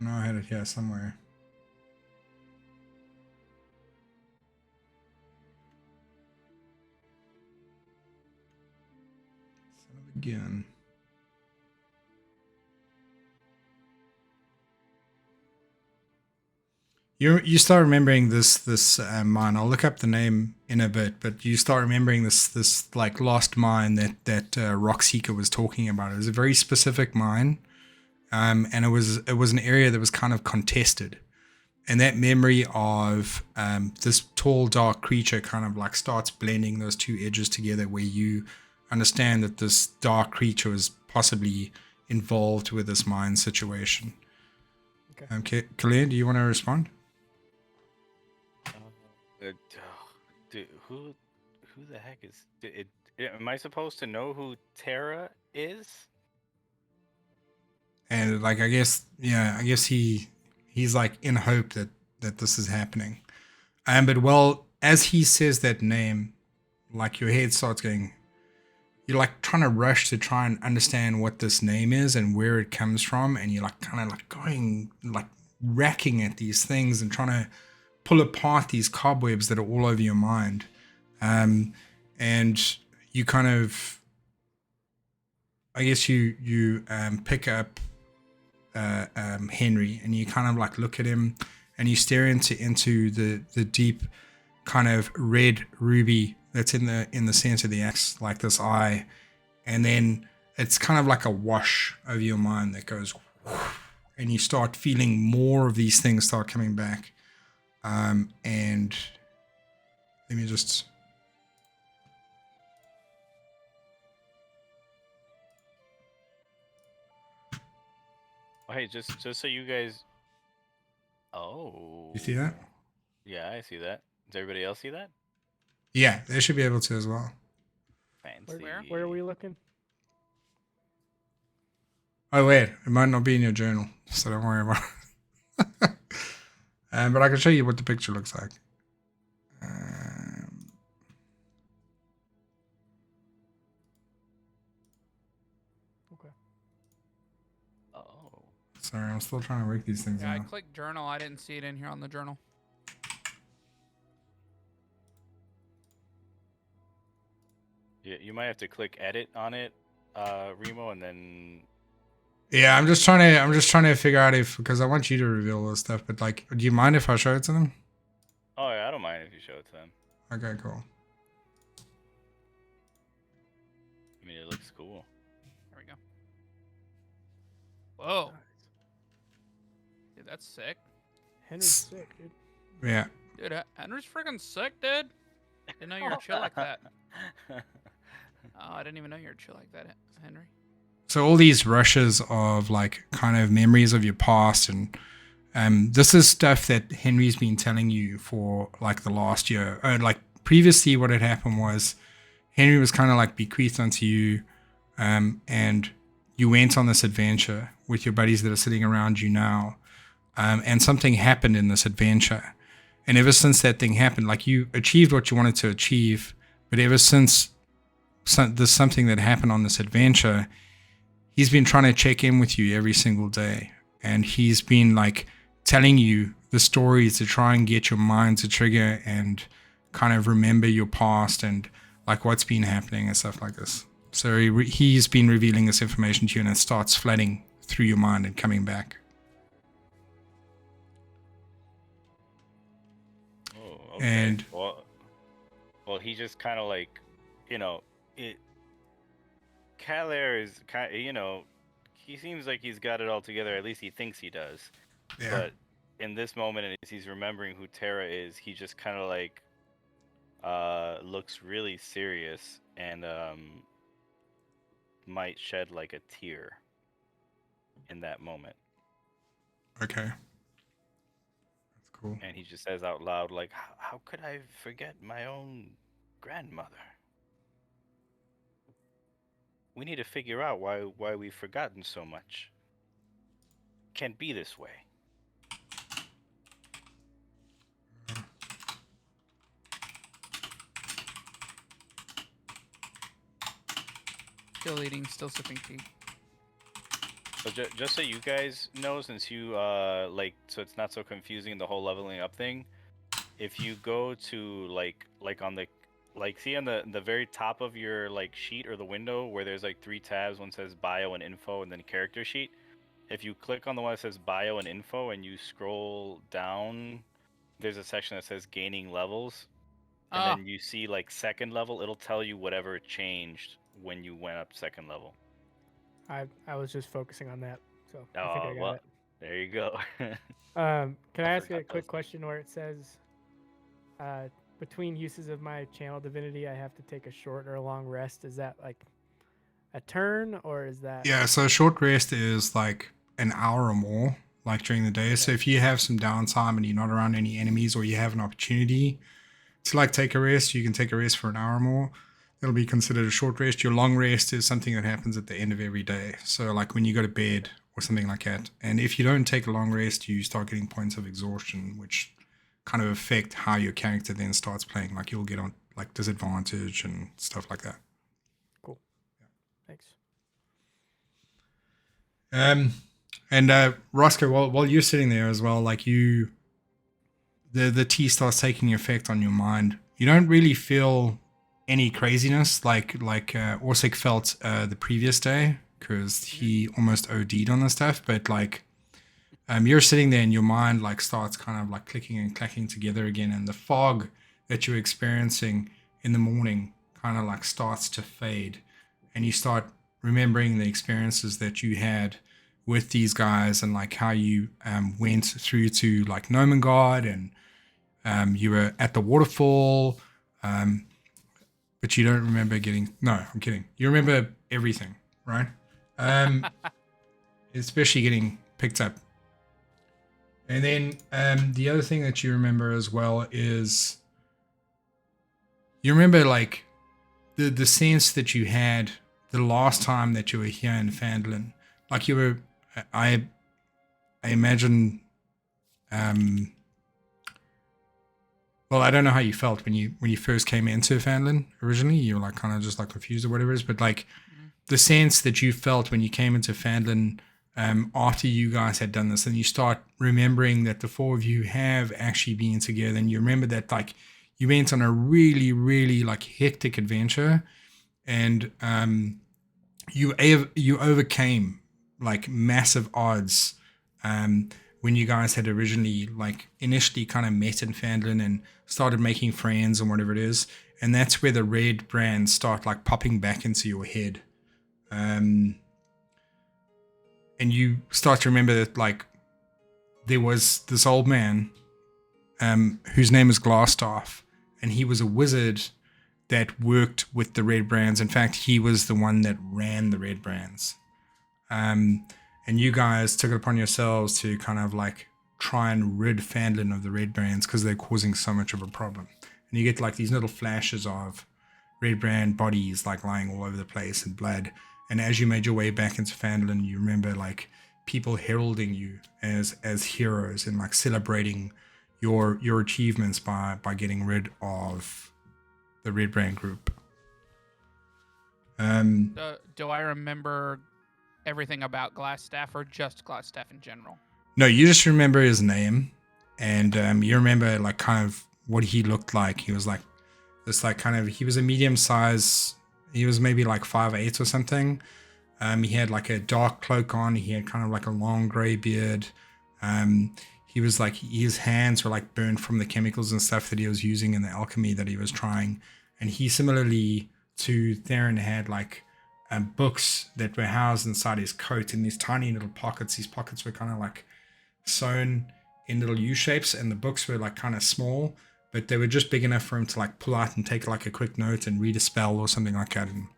I had it here somewhere. Again. You start remembering this mine. I'll look up the name in a bit, but you start remembering this like lost mine that Rockseeker was talking about. It was a very specific mine, and it was an area that was kind of contested, and that memory of this tall dark creature kind of like starts blending those two edges together, where you understand that this dark creature is possibly involved with this mine situation. Okay. Khalid, do you want to respond? Dude, who the heck is it? Am I supposed to know who Terra is? And like, I guess he's like in hope that this is happening. But well, as he says that name, like your head starts going. You're like trying to rush to try and understand what this name is and where it comes from, and you're like kind of like going like racking at these things and trying to pull apart these cobwebs that are all over your mind. And you kind of, I guess you pick up Henry, and you kind of like look at him, and you stare into the deep kind of red ruby that's in the center of the axe, like this eye, and then it's kind of like a wash over your mind that goes, and you start feeling more of these things start coming back. And let me just. Hey, just so you guys. Oh. You see that? Yeah, I see that. Does everybody else see that? Yeah, they should be able to as well. Fancy. Where are we looking? Oh wait, it might not be in your journal, so don't worry about it. But I can show you what the picture looks like. Okay. Oh. Sorry, I'm still trying to work these things Yeah, I out. clicked journal. I didn't see it in here on the journal. Yeah, you might have to click edit on it, Remo, and then. Yeah, I'm just trying to figure out if, because I want you to reveal this stuff, but like, do you mind if I show it to them? Oh yeah, I don't mind if you show it to them. Okay, cool. I mean, it looks cool. There we go. Whoa. Dude, that's sick. Henry's sick, dude. Yeah. Dude, Henry's freaking sick, dude. Didn't know you were chill like that. Oh, I didn't even know you were chill like that, Henry. So all these rushes of like kind of memories of your past, and this is stuff that Henry's been telling you for like the last year. Like previously, what had happened was Henry was kind of like bequeathed onto you, and you went on this adventure with your buddies that are sitting around you now, and something happened in this adventure, and ever since that thing happened, like you achieved what you wanted to achieve, but ever since there's something that happened on this adventure. He's been trying to check in with you every single day, and he's been like telling you the stories to try and get your mind to trigger and kind of remember your past and like what's been happening and stuff like this. So he's been revealing this information to you, and it starts flooding through your mind and coming back. Oh, okay. And well, he just kind of like, Calair is kind, he seems like he's got it all together. At least he thinks he does. yeah. But in this moment, as he's remembering who Terra is, he just kind of like looks really serious and might shed like a tear in that moment. Okay. That's cool. And he just says out loud, like, how could I forget my own grandmother? We need to figure out why we've forgotten so much. Can't be this way. Still eating, still sipping tea. So just so you guys know, since you so it's not so confusing, the whole leveling up thing. If you go to like on the see on the very top of your like sheet or the window where there's like 3 tabs, one says bio and info and then character sheet. If you click on the one that says bio and info and you scroll down, there's a section that says gaining levels, and then you see like second level. It'll tell you whatever changed when you went up second level. I was just focusing on that, so I think I got well, it. there you go. Can I ask you a forgot quick those. question where it says, between uses of my channel divinity, I have to take a short or a long rest? Is that like a turn, or is that? Yeah, so a short rest is like an hour or more, like during the day. So Okay. if you have some downtime and you're not around any enemies, or you have an opportunity to like take a rest, you can take a rest for an hour or more. It'll be considered a short rest. Your long rest is something that happens at the end of every day. So like when you go to bed or something like that. And if you don't take a long rest, you start getting points of exhaustion, which kind of affect how your character then starts playing. Like you'll get on like disadvantage and stuff like that. Cool. Thanks. And Roscoe, while you're sitting there as well, like the tea starts taking effect on your mind. You don't really feel any craziness like Dorsik felt the previous day, because he almost OD'd on the stuff. But like you're sitting there and your mind like starts kind of like clicking and clacking together again, and the fog that you're experiencing in the morning kind of like starts to fade, and you start remembering the experiences that you had with these guys, and like how you went through to like Nomengard, and you were at the waterfall, but you don't remember getting. No, I'm kidding. You remember everything, right? Especially getting picked up. And then the other thing that you remember as well is you remember like the sense that you had the last time that you were here in Phandalin. Like you were, I imagine. Well, I don't know how you felt when you first came into Phandalin originally. You were like kind of just like confused or whatever it is, but like the sense that you felt when you came into Phandalin after you guys had done this, and you start remembering that the 4 of you have actually been together, and you remember that like you went on a really, really like hectic adventure, and you overcame like massive odds when you guys had originally like initially kind of met in Phandalin and started making friends and whatever it is. And that's where the red brands start like popping back into your head. And you start to remember that like there was this old man whose name is Glassstaff, and he was a wizard that worked with the red brands. In fact, he was the one that ran the red brands. And you guys took it upon yourselves to kind of like try and rid Phandalin of the red brands because they're causing so much of a problem. And you get like these little flashes of red brand bodies like lying all over the place and blood. And as you made your way back into Phandalin, you remember like people heralding you as heroes and like celebrating your achievements by getting rid of the red brand group. Do I remember everything about Glassstaff or just Glassstaff in general? No, you just remember his name, and you remember like kind of what he looked like. He was like this, like kind of. He was a medium size. He was maybe like 5'8" or something. He had like a dark cloak on. He had kind of like a long gray beard. He was like, his hands were like burned from the chemicals and stuff that he was using in the alchemy that he was trying. And he, similarly to Theron, had like books that were housed inside his coat in these tiny little pockets. These pockets were kind of like sewn in little U shapes, and the books were like kind of small, but they were just big enough for him to like pull out and take like a quick note and read a spell or something like that. And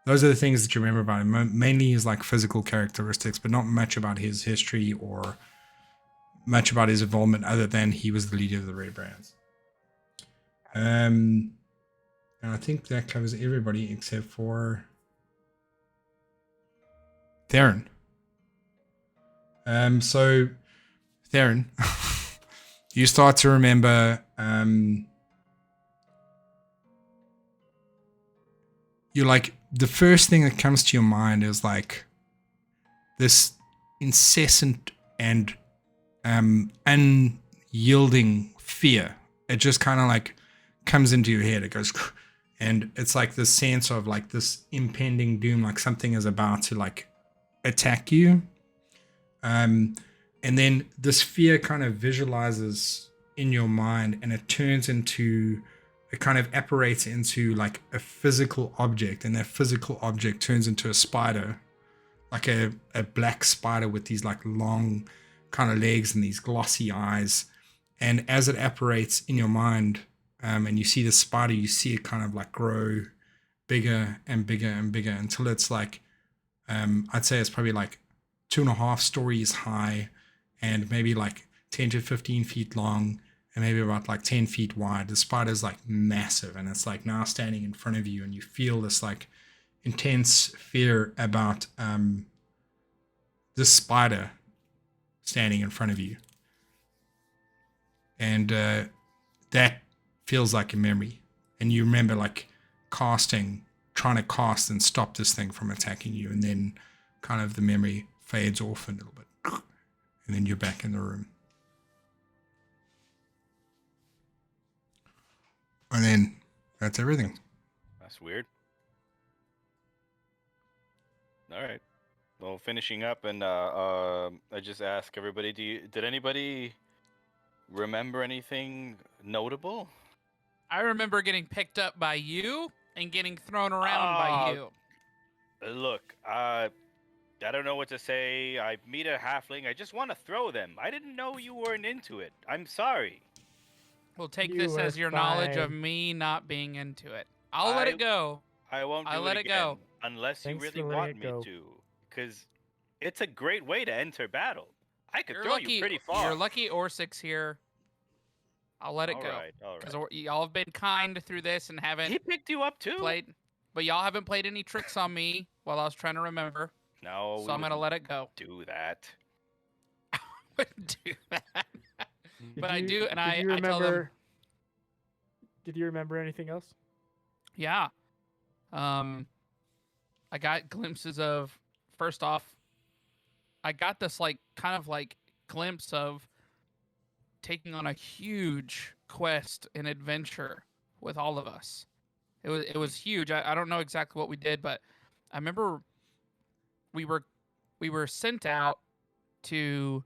those are the things that you remember about him. Mainly his like physical characteristics, but not much about his history or much about his involvement other than he was the leader of the Red Brands. And I think that covers everybody except for Theron. So Theron, you start to remember you're like, the first thing that comes to your mind is like this incessant and unyielding fear. It just kind of like comes into your head. It goes, and it's like this sense of like this impending doom, like something is about to like attack you. And then this fear kind of visualizes in your mind, and it turns into, it kind of apparates into like a physical object, and that physical object turns into a spider, like a black spider with these like long kind of legs and these glossy eyes. And as it apparates in your mind, and you see the spider, you see it kind of like grow bigger and bigger and bigger until it's like, I'd say it's probably like 2.5 stories high and maybe like 10 to 15 feet long and maybe about like 10 feet wide. The spider's like massive, and it's like now standing in front of you, and you feel this like intense fear about this spider standing in front of you. And that feels like a memory. And you remember like trying to cast and stop this thing from attacking you. And then kind of the memory fades off a little bit. And then you're back in the room. And then that's everything. That's weird. All right. Well, finishing up, and I just ask everybody: did anybody remember anything notable? I remember getting picked up by you and getting thrown around by you. Look, I don't know what to say. I meet a halfling. I just want to throw them. I didn't know you weren't into it. I'm sorry. We'll take You this were as your knowledge of fine. me not being into it. I'll let it go. I won't do I'll let it it again go. unless Thanks you for really letting want it me go. to, because it's a great way to enter battle. I could You're throw lucky. you pretty far. You're lucky Orsik's here. I'll let it go. All right. Because y'all have been kind through this and haven't He picked you up too. played, but y'all haven't played any tricks on me while I was trying to remember. No, So I'm gonna let it go. do that. Wouldn't do that. But I do, and did I you remember, tell them. Did you remember anything else? Yeah. I got glimpses of, first off, I got this like kind of like glimpse of taking on a huge quest and adventure with all of us. It was huge. I don't know exactly what we did, but I remember we were sent out to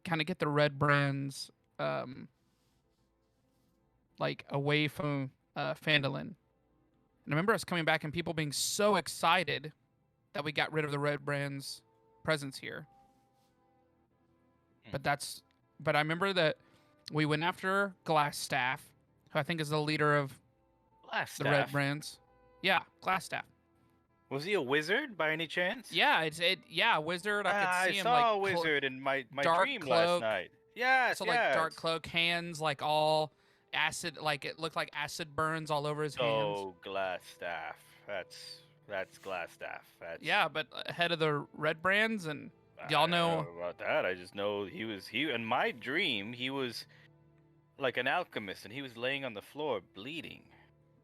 kind of get the Red Brands like away from Phandalin. And I remember us coming back and people being so excited that we got rid of the Red Brands presence here. But I remember that we went after Glassstaff, who I think is the leader of the Red Brands. Yeah, Glassstaff. Was he a wizard by any chance? Yeah, yeah, wizard. I could see him saw like a wizard in my dark dream cloak. last night. Yes, So like dark cloak, hands like all acid, like it looked like acid burns all over his hands. Oh, Glassstaff. That's Glassstaff. That's Yeah, but head of the Red Brands, and y'all I don't know about that. I just know he in my dream he was like an alchemist, and he was laying on the floor bleeding.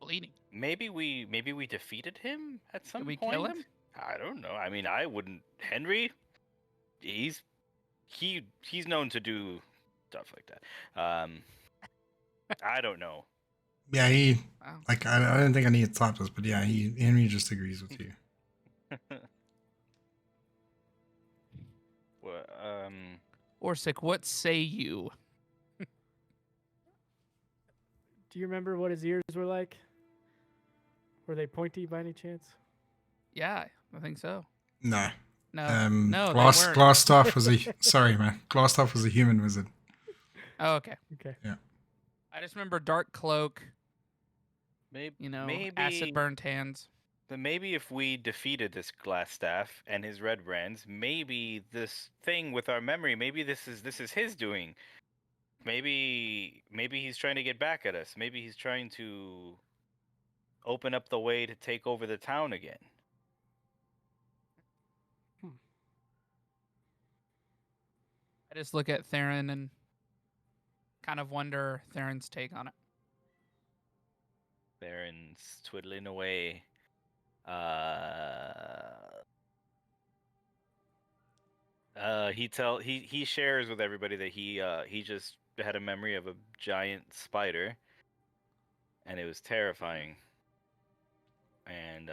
bleeding. Maybe we defeated him at some Did we point. kill him? I don't know. I mean, I wouldn't. Henry, he's known to do stuff like that. I don't know. Yeah, he Wow. like I don't think I need to stop this, but yeah, Henry just agrees with you. Well, Dorsik, what say you? Do you remember what his ears were like? Were they pointy by any chance? Yeah, I think so. No. No, they weren't. Glassstaff was a sorry, man. Glassstaff was a human wizard. Oh, okay. Okay. I just remember dark cloak, maybe maybe acid burnt hands. Then maybe if we defeated this glass staff and his red brands, maybe this thing with our memory, maybe this is his doing. Maybe he's trying to get back at us. Maybe he's trying to open up the way to take over the town again. I just look at Theron and kind of wonder Theron's take on it. Baron's twiddling away. He shares with everybody that he just had a memory of a giant spider, and it was terrifying. And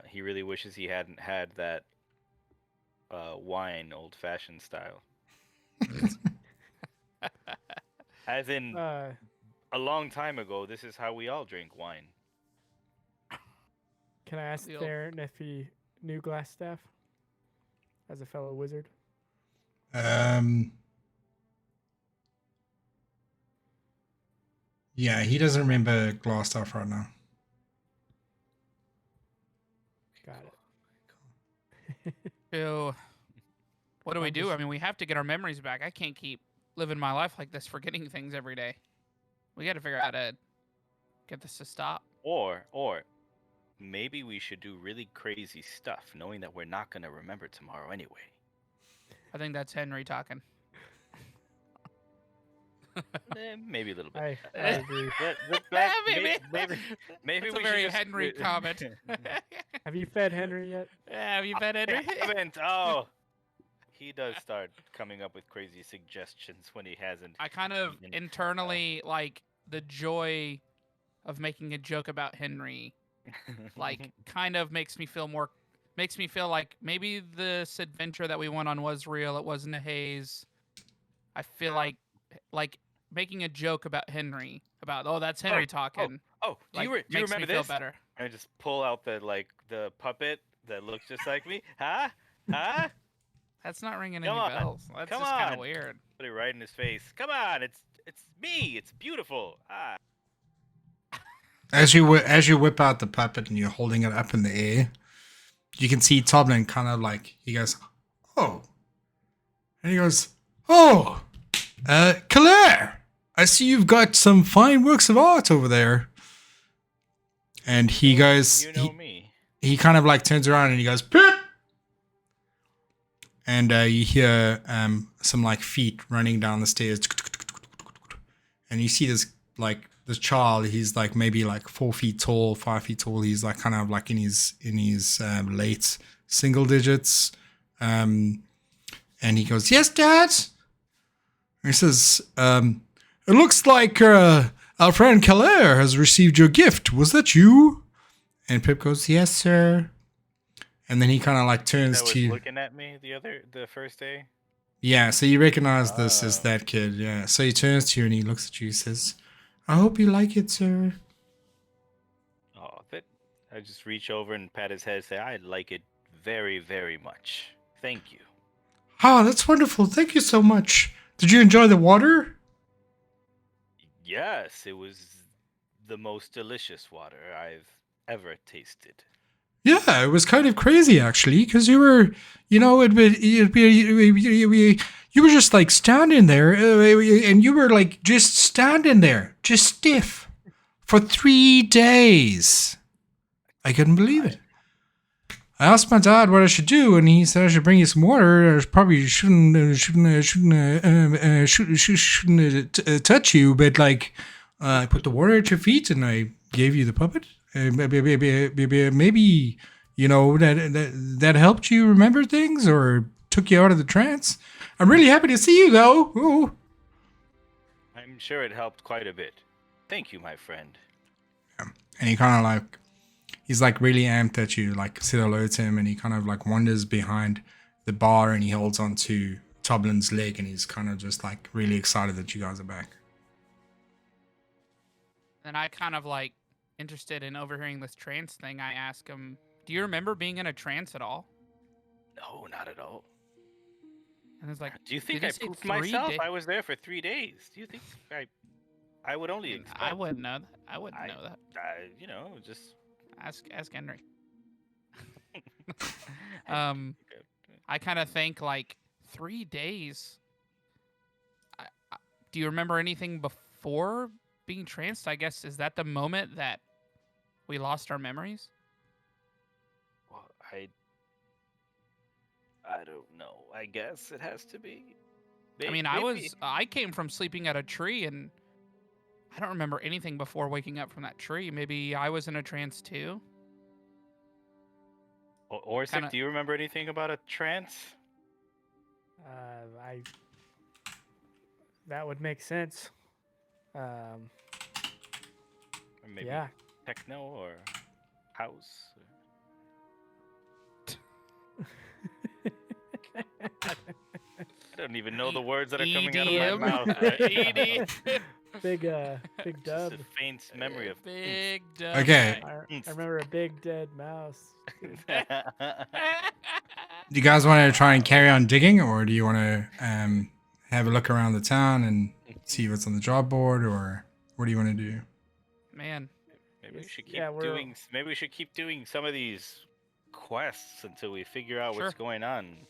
he really wishes he hadn't had that wine old-fashioned style. As in, a long time ago, this is how we all drink wine. Can I ask Theron if he knew Glassstaff as a fellow wizard? Yeah, he doesn't remember Glassstaff right now. Got it. So, what do we I'm do? just- I mean, we have to get our memories back. I can't keep living my life like this, forgetting things every day. We got to figure out how to get this to stop. Or maybe we should do really crazy stuff, knowing that we're not going to remember tomorrow anyway. I think that's Henry talking. Maybe a little bit. I agree. Maybe That's we a very should just- Henry comment. Have you fed Henry yet? Have you been Henry? I haven't. Oh, he does start coming up with crazy suggestions when he hasn't. I kind of eaten. internally like the joy of making a joke about Henry. Like, kind of makes me feel like maybe this adventure that we went on was real. It wasn't a haze. I feel like making a joke about Henry, about that's Henry talking. Oh, do you makes remember me this? feel better. I just pull out the puppet that looks just like me. Huh? That's not ringing Come any on. bells. That's Come just kind on. of weird. Put it right in his face. Come on, it's me. It's beautiful. As you whip out the puppet and you're holding it up in the air, you can see Toblin kind of like, he goes, oh. And he goes, oh, Claire, I see you've got some fine works of art over there. And he goes, You know me. he kind of like turns around and he goes, Pip! And you hear some like feet running down the stairs. And you see this child, he's like maybe like 4 feet tall, 5 feet tall. He's like kind of like in his late single digits. And he goes, yes, Dad. And he says, it looks like our friend Claire has received your gift. Was that you? And Pip goes, yes, sir. And then he kind of like turns That was to you. looking at me the first day. Yeah, so you recognize this as that kid. Yeah. So he turns to you and he looks at you and says, I hope you like it, sir. Oh, I just reach over and pat his head and say, I like it very, very much. Thank you. Ah, that's wonderful. Thank you so much. Did you enjoy the water? Yes, it was the most delicious water I've ever tasted. Yeah, it was kind of crazy actually, because you were, you were just like standing there, and you were like just standing there, just stiff, for 3 days. I couldn't believe it. I asked my dad what I should do, and he said I should bring you some water. I probably shouldn't touch you, but like I put the water at your feet, and I gave you the puppet, maybe you know that helped you remember things or took you out of the trance. I'm really happy to see you though. Ooh. I'm sure it helped quite a bit. Thank you, my friend. And he kind of like, he's like really amped that you like said hello to him, and he kind of like wanders behind the bar and he holds onto Toblin's leg, and he's kind of just like really excited that you guys are back. And I kind of like interested in overhearing this trance thing. I ask him, "Do you remember being in a trance at all?" No, not at all. And it's like, Do you think did he I say pooped 3 myself? days? I was there for 3 days. Do you think I would only expect? I wouldn't know that. I wouldn't know that. You know, just Ask Henry. I kind of think like 3 days. Do you remember anything before being tranced? I guess is that the moment that we lost our memories? Well, I don't know. I guess it has to be. I mean, I came from sleeping at a tree, and I don't remember anything before waking up from that tree. Maybe I was in a trance too. Dorsik, do you remember anything about a trance? That would make sense. Or maybe Yeah. techno or house? I don't even know the words that are coming out of my EDM. mouth. Right? EDM. Big dub. Just a faint memory of. Big dub. Okay. I remember a big dead mouse. Do you guys want to try and carry on digging, or do you want to have a look around the town and see what's on the job board, or what do you want to do? Man. Maybe we should keep Yeah, doing. Maybe we should keep doing some of these quests until we figure out what's going on.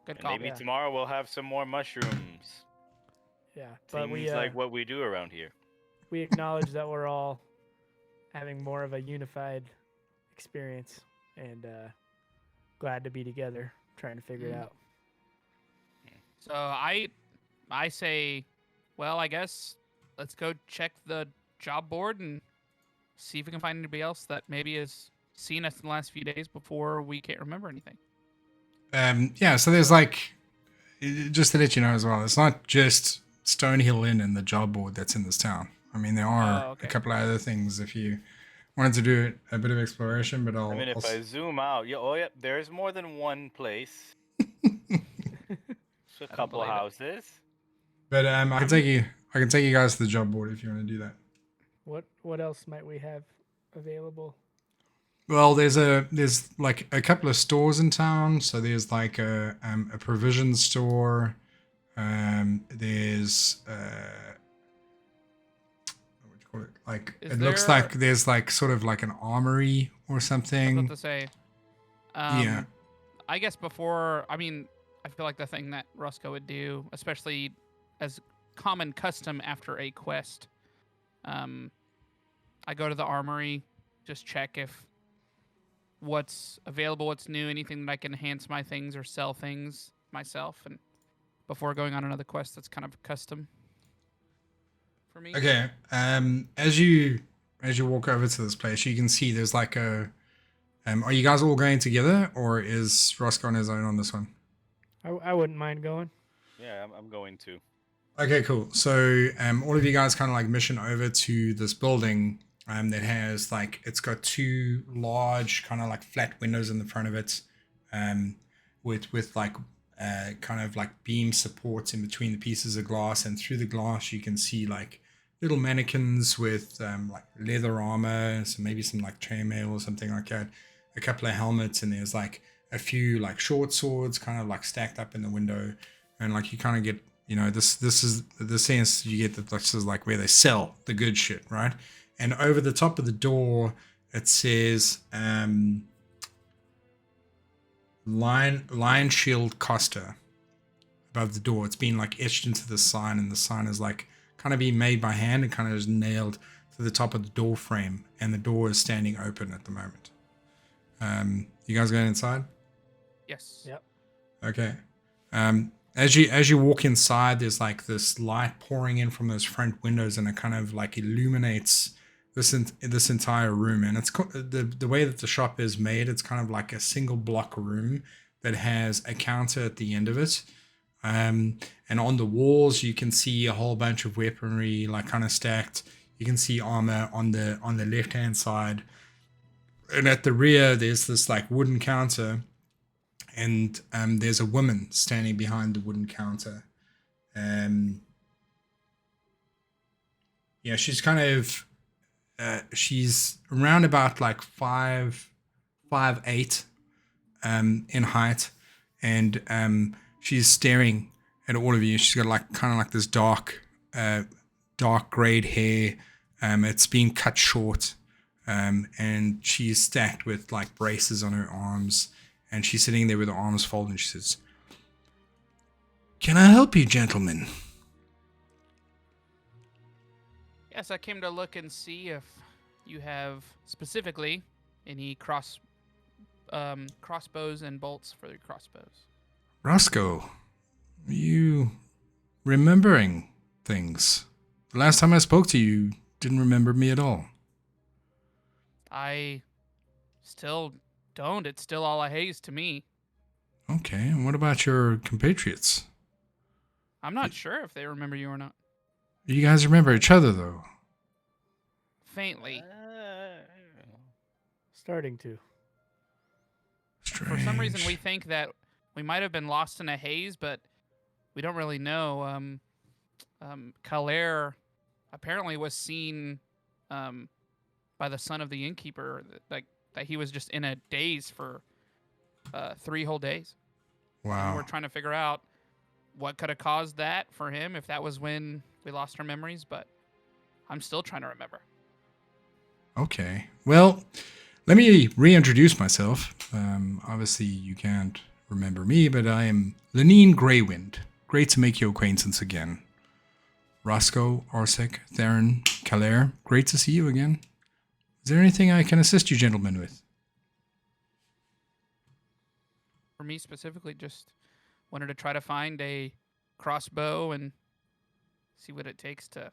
Good And call. maybe tomorrow we'll have some more mushrooms. Yeah, but Seems like what we do around here. we acknowledge that we're all having more of a unified experience, and glad to be together trying to figure it out. So I say, well, I guess let's go check the job board and see if we can find anybody else that maybe has seen us in the last few days before we can't remember anything. Yeah, so there's like, just to let you know as well, it's not just Stonehill Inn and the job board that's in this town. I mean, there are a couple of other things if you wanted to do a bit of exploration, but if I zoom out, there's more than one place. It's a couple of houses. But I can take you guys to the job board if you want to do that. What else might we have available? Well, there's like a couple of stores in town. So there's like a provision store. There's what would you call it? Like looks like there's like sort of like an armory or something. I was about to say. Yeah. I guess I feel like the thing that Roscoe would do, especially as common custom after a quest, I go to the armory, just check if what's available, what's new, anything that I can enhance my things or sell things myself, and before going on another quest that's kind of custom for me. Okay. As you walk over to this place, you can see there's like a. Are you guys all going together, or is Roscoe on his own on this one? I wouldn't mind going. Yeah, I'm going to. Okay, cool. So all of you guys kind of like mission over to this building that has like, it's got two large kind of like flat windows in the front of it, with like kind of like beam supports in between the pieces of glass, and through the glass you can see like little mannequins with like leather armor, so maybe some like chainmail or something like that, a couple of helmets, and there's like a few like short swords kind of like stacked up in the window, and like you kind of get, you know, this is the sense you get that this is like where they sell the good shit, right? And over the top of the door it says Lion Shield Costa above the door. It's been like etched into the sign, and the sign is like kind of being made by hand and kind of is nailed to the top of the door frame, and the door is standing open at the moment. You guys going inside? Yes. Yep. Okay. As you walk inside, there's like this light pouring in from those front windows, and it kind of like illuminates this entire room, and it's the way that the shop is made. It's kind of like a single block room that has a counter at the end of it. And on the walls, you can see a whole bunch of weaponry, like kind of stacked. You can see armor on the left hand side, and at the rear, there's this like wooden counter, and there's a woman standing behind the wooden counter. Yeah, she's kind of she's around about like 5'8" in height, and she's staring at all of you. She's got like kind of like this dark grayed hair. It's been cut short, and she's stacked with like braces on her arms, and she's sitting there with her arms folded, and she says, "Can I help you, gentlemen?" Yes, I came to look and see if you have specifically any crossbows and bolts for your crossbows. Roscoe, are you remembering things? The last time I spoke to you, didn't remember me at all. I still don't. It's still all a haze to me. Okay, and what about your compatriots? I'm not sure if they remember you or not. You guys remember each other, though? Faintly. Starting to. Strange. For some reason, we think that we might have been lost in a haze, but we don't really know. Kalair apparently was seen by the son of the innkeeper, that he was just in a daze for 3 whole days. Wow. And we're trying to figure out what could have caused that for him, if that was when we lost our memories, but I'm still trying to remember. Okay. Well, let me reintroduce myself. Obviously, you can't remember me, but I am Lenine Greywind. Great to make your acquaintance again. Roscoe, Dorsik, Theron, Kalair, great to see you again. Is there anything I can assist you gentlemen with? For me specifically, just wanted to try to find a crossbow and see what it takes to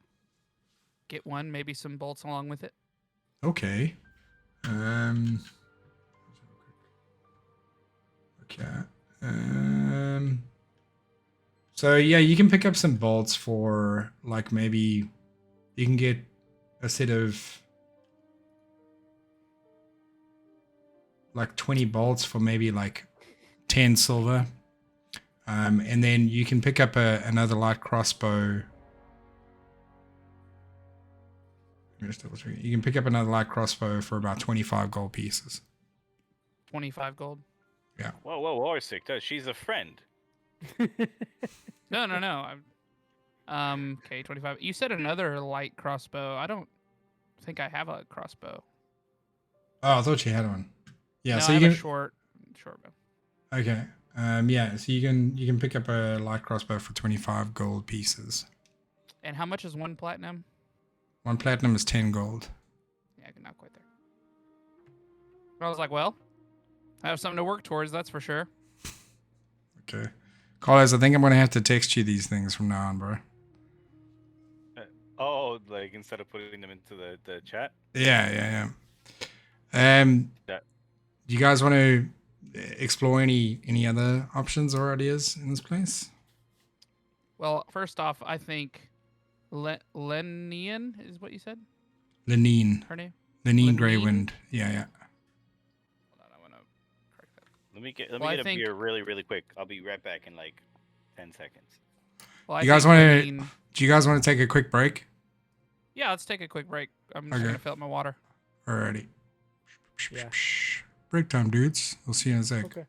get one, maybe some bolts along with it. Okay. Okay. So yeah, you can pick up some bolts for like maybe you can get a set of like 20 bolts for maybe like 10 silver. And then you can pick up another light crossbow. Just double check. You can pick up another light crossbow for about 25 gold pieces. 25 gold. Yeah. Whoa, Dorsik, she's a friend. No. Okay, 25. You said another light crossbow. I don't think I have a crossbow. Oh, I thought you had one. Yeah, No, so I you have can a short bow. Okay. Yeah, so you can pick up a light crossbow for 25 gold pieces. And how much is 1 platinum? 1 platinum is 10 gold. Yeah, not quite there. But I was like, well, I have something to work towards, that's for sure. Okay. Carlos, I think I'm going to have to text you these things from now on, bro. Like instead of putting them into the chat? Yeah. Yeah. Do you guys want to explore any other options or ideas in this place? Well, first off, I think Lenian is what you said? Lenine. Her name? Lenine Lenine? Greywind. Yeah. Hold on, I want to correct that. Let me get Well, a beer really quick. I'll be right back in like 10 seconds. Well, Do you guys want to take a quick break? Yeah, let's take a quick break. I'm just Okay. going to fill up my water. Alrighty. Yeah. Break time, dudes. We'll see you in a sec. Okay.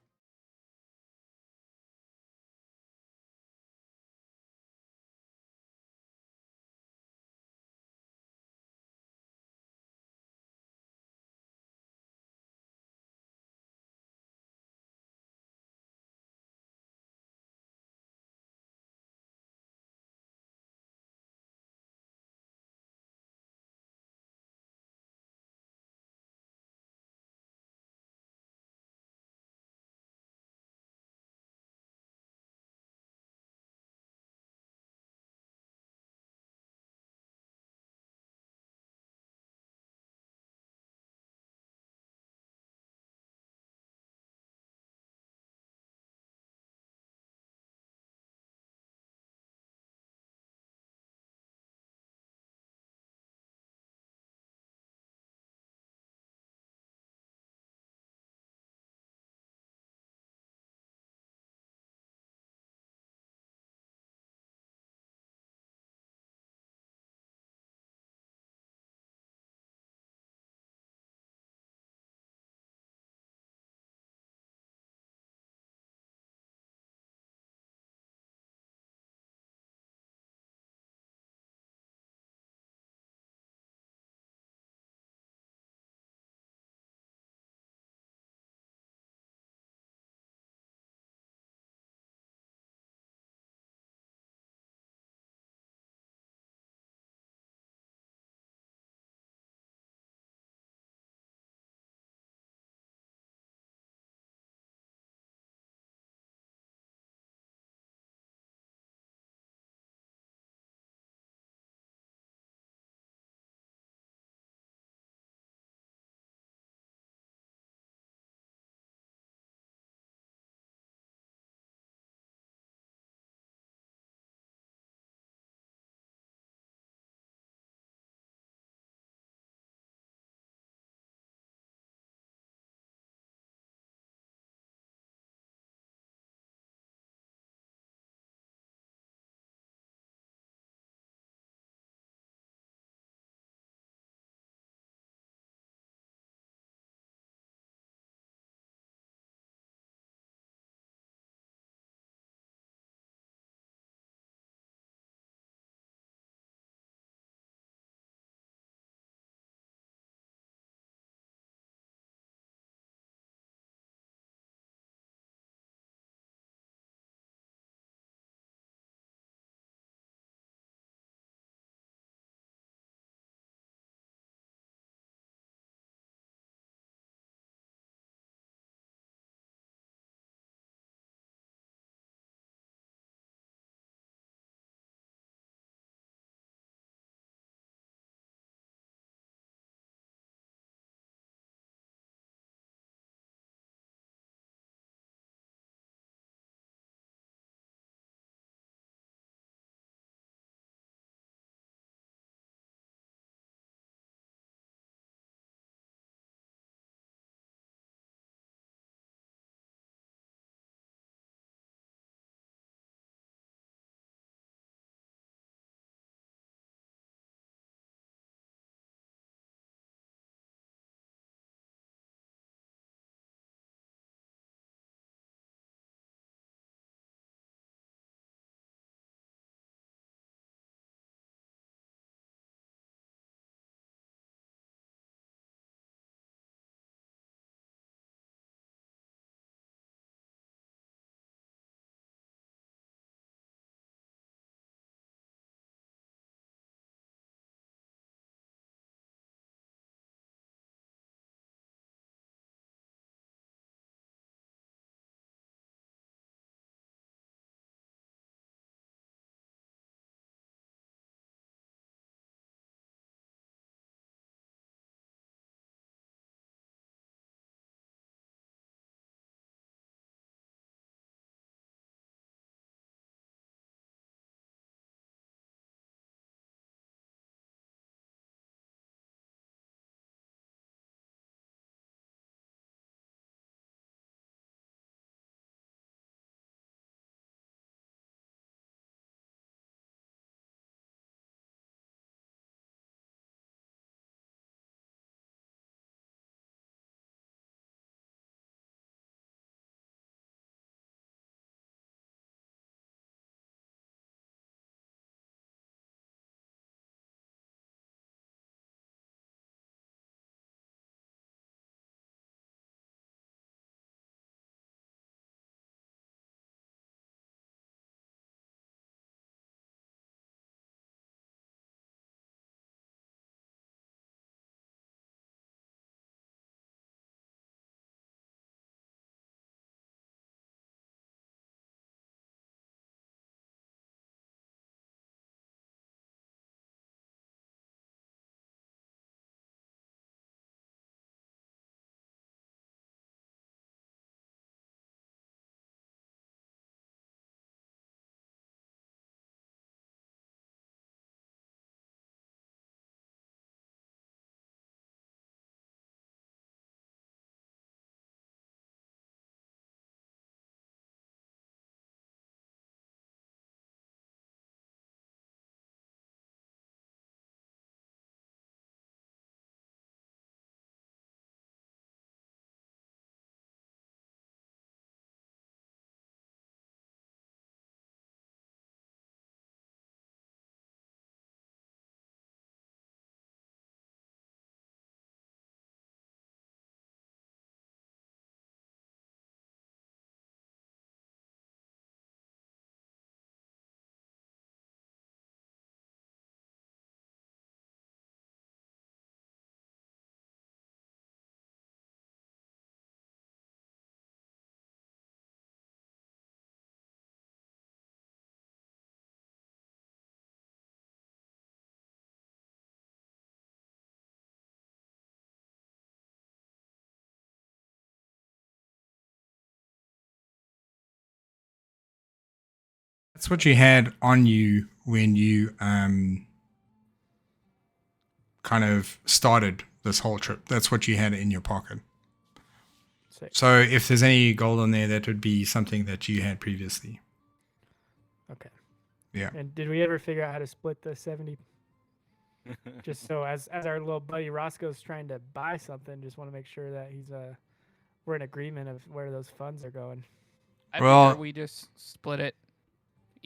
That's what you had on you when you kind of started this whole trip. That's what you had in your pocket. Sick. So if there's any gold on there, that would be something that you had previously. Okay. Yeah. And did we ever figure out how to split the 70? Just so as our little buddy Roscoe's trying to buy something, just want to make sure that we're in agreement of where those funds are going. I Well- figure we just split it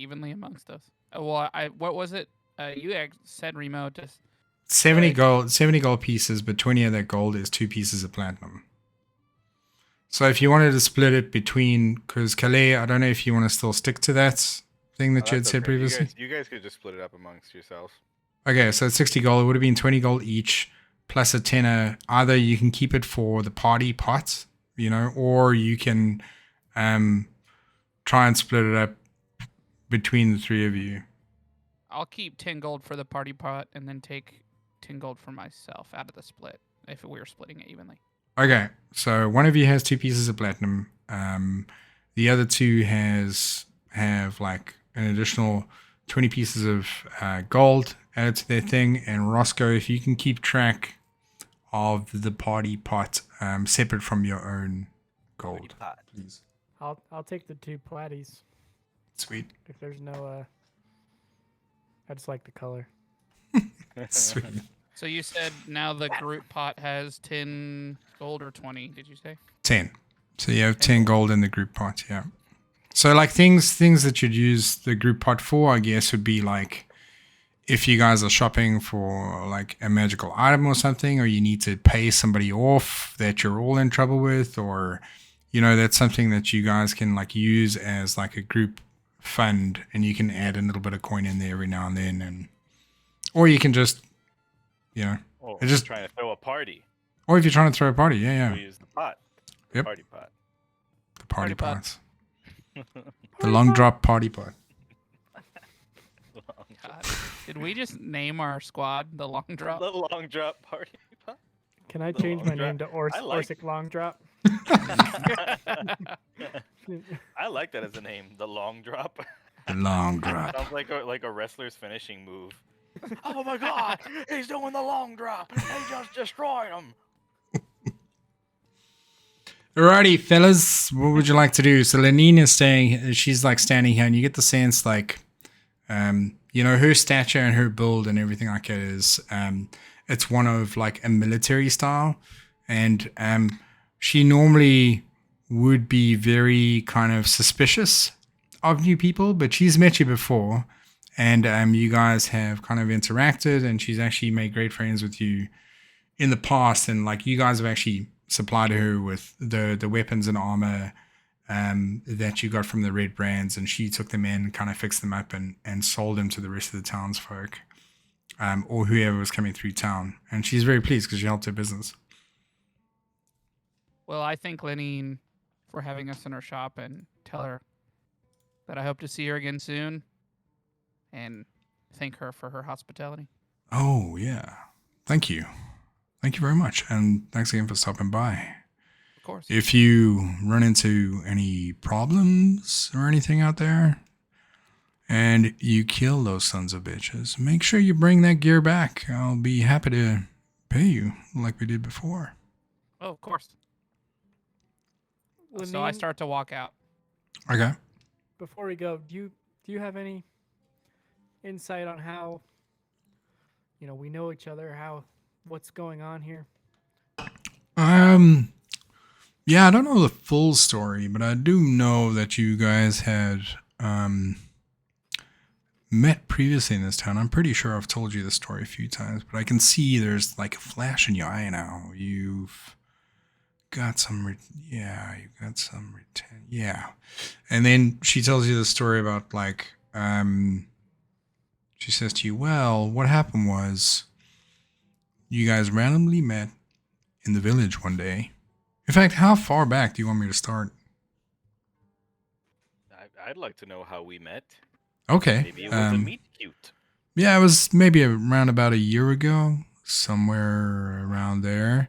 evenly amongst us. Well, what was it? You said, Remo, just 70 Right. gold pieces, but 20 of that gold is 2 pieces of platinum. So if you wanted to split it between, because Calais, I don't know if you want to still stick to that thing that you had That's said okay. previously. You guys could just split it up amongst yourselves. Okay, so it's 60 gold. It would have been 20 gold each, plus a tenner. Either you can keep it for the party pot, or you can try and split it up between the 3 of you. I'll keep 10 gold for the party pot and then take 10 gold for myself out of the split if we were splitting it evenly. Okay, so one of you has 2 pieces of platinum. The other 2 have like an additional 20 pieces of gold added to their thing. And Roscoe, if you can keep track of the party pot separate from your own gold, Pot. please. I'll take the 2 platies Sweet. if there's no. I just like the color. Sweet. So you said now the group pot has 10 gold or 20, did you say? 10. So you have 10 gold in the group pot, yeah. So like things that you'd use the group pot for, I guess, would be like if you guys are shopping for like a magical item or something, or you need to pay somebody off that you're all in trouble with, or that's something that you guys can like use as like a group fund, and you can add a little bit of coin in there every now and then, or you can just Oh, It's just- trying to throw a party. or if you're trying to throw a party, yeah, We use the pot. Yep. Party pot. the party Party pot. pots, the long drop party pot. God. Did we just name our squad the Long Drop? The long drop party pot. Can I The change long my name to I like- Orsic Long Drop? I like that as a name. The long drop. The long drop. Sounds like a wrestler's finishing move. Oh my god, he's doing the long drop. He just destroyed him. Alrighty, fellas, what would you like to do? So Lenine is she's like standing here, and you get the sense like, her stature and her build and everything like it is, it's one of like a military style, and she normally would be very kind of suspicious of new people, but she's met you before, and you guys have kind of interacted, and she's actually made great friends with you in the past, and like you guys have actually supplied her with the weapons and armor that you got from the red brands, and she took them in, kind of fixed them up, and sold them to the rest of the townsfolk, or whoever was coming through town, and she's very pleased because you helped her business. Well, I thank Lenine for having us in her shop and tell her that I hope to see her again soon and thank her for her hospitality. Oh yeah, thank you very much, and thanks again for stopping by. Of course. If you run into any problems or anything out there, and you kill those sons of bitches, make sure you bring that gear back. I'll be happy to pay you like we did before. Oh, of course. So I Lenine, start to walk out. Okay. before we go, do you have any insight on how we know each other, what's going on here? Yeah, I don't know the full story, but I do know that you guys had met previously in this town. I'm pretty sure I've told you the story a few times, but I can see there's like a flash in your eye now. You've got some, yeah. And then she tells you the story about like, she says to you, well, what happened was you guys randomly met in the village one day. In fact, how far back do you want me to start? I'd like to know how we met. Okay. Maybe it was a meet cute. Yeah, it was maybe around about a year ago, somewhere around there.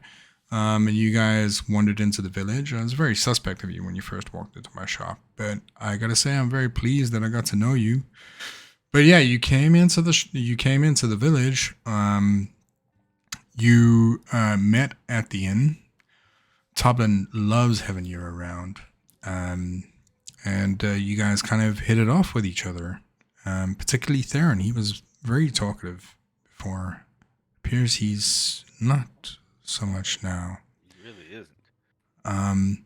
and you guys wandered into the village. I was very suspect of you when you first walked into my shop, but I gotta say I'm very pleased that I got to know you. But yeah, you came into the village. You met at the inn. Toblin loves having you around, and you guys kind of hit it off with each other. Particularly Theron, he was very talkative before. Appears he's not so much now. He really isn't.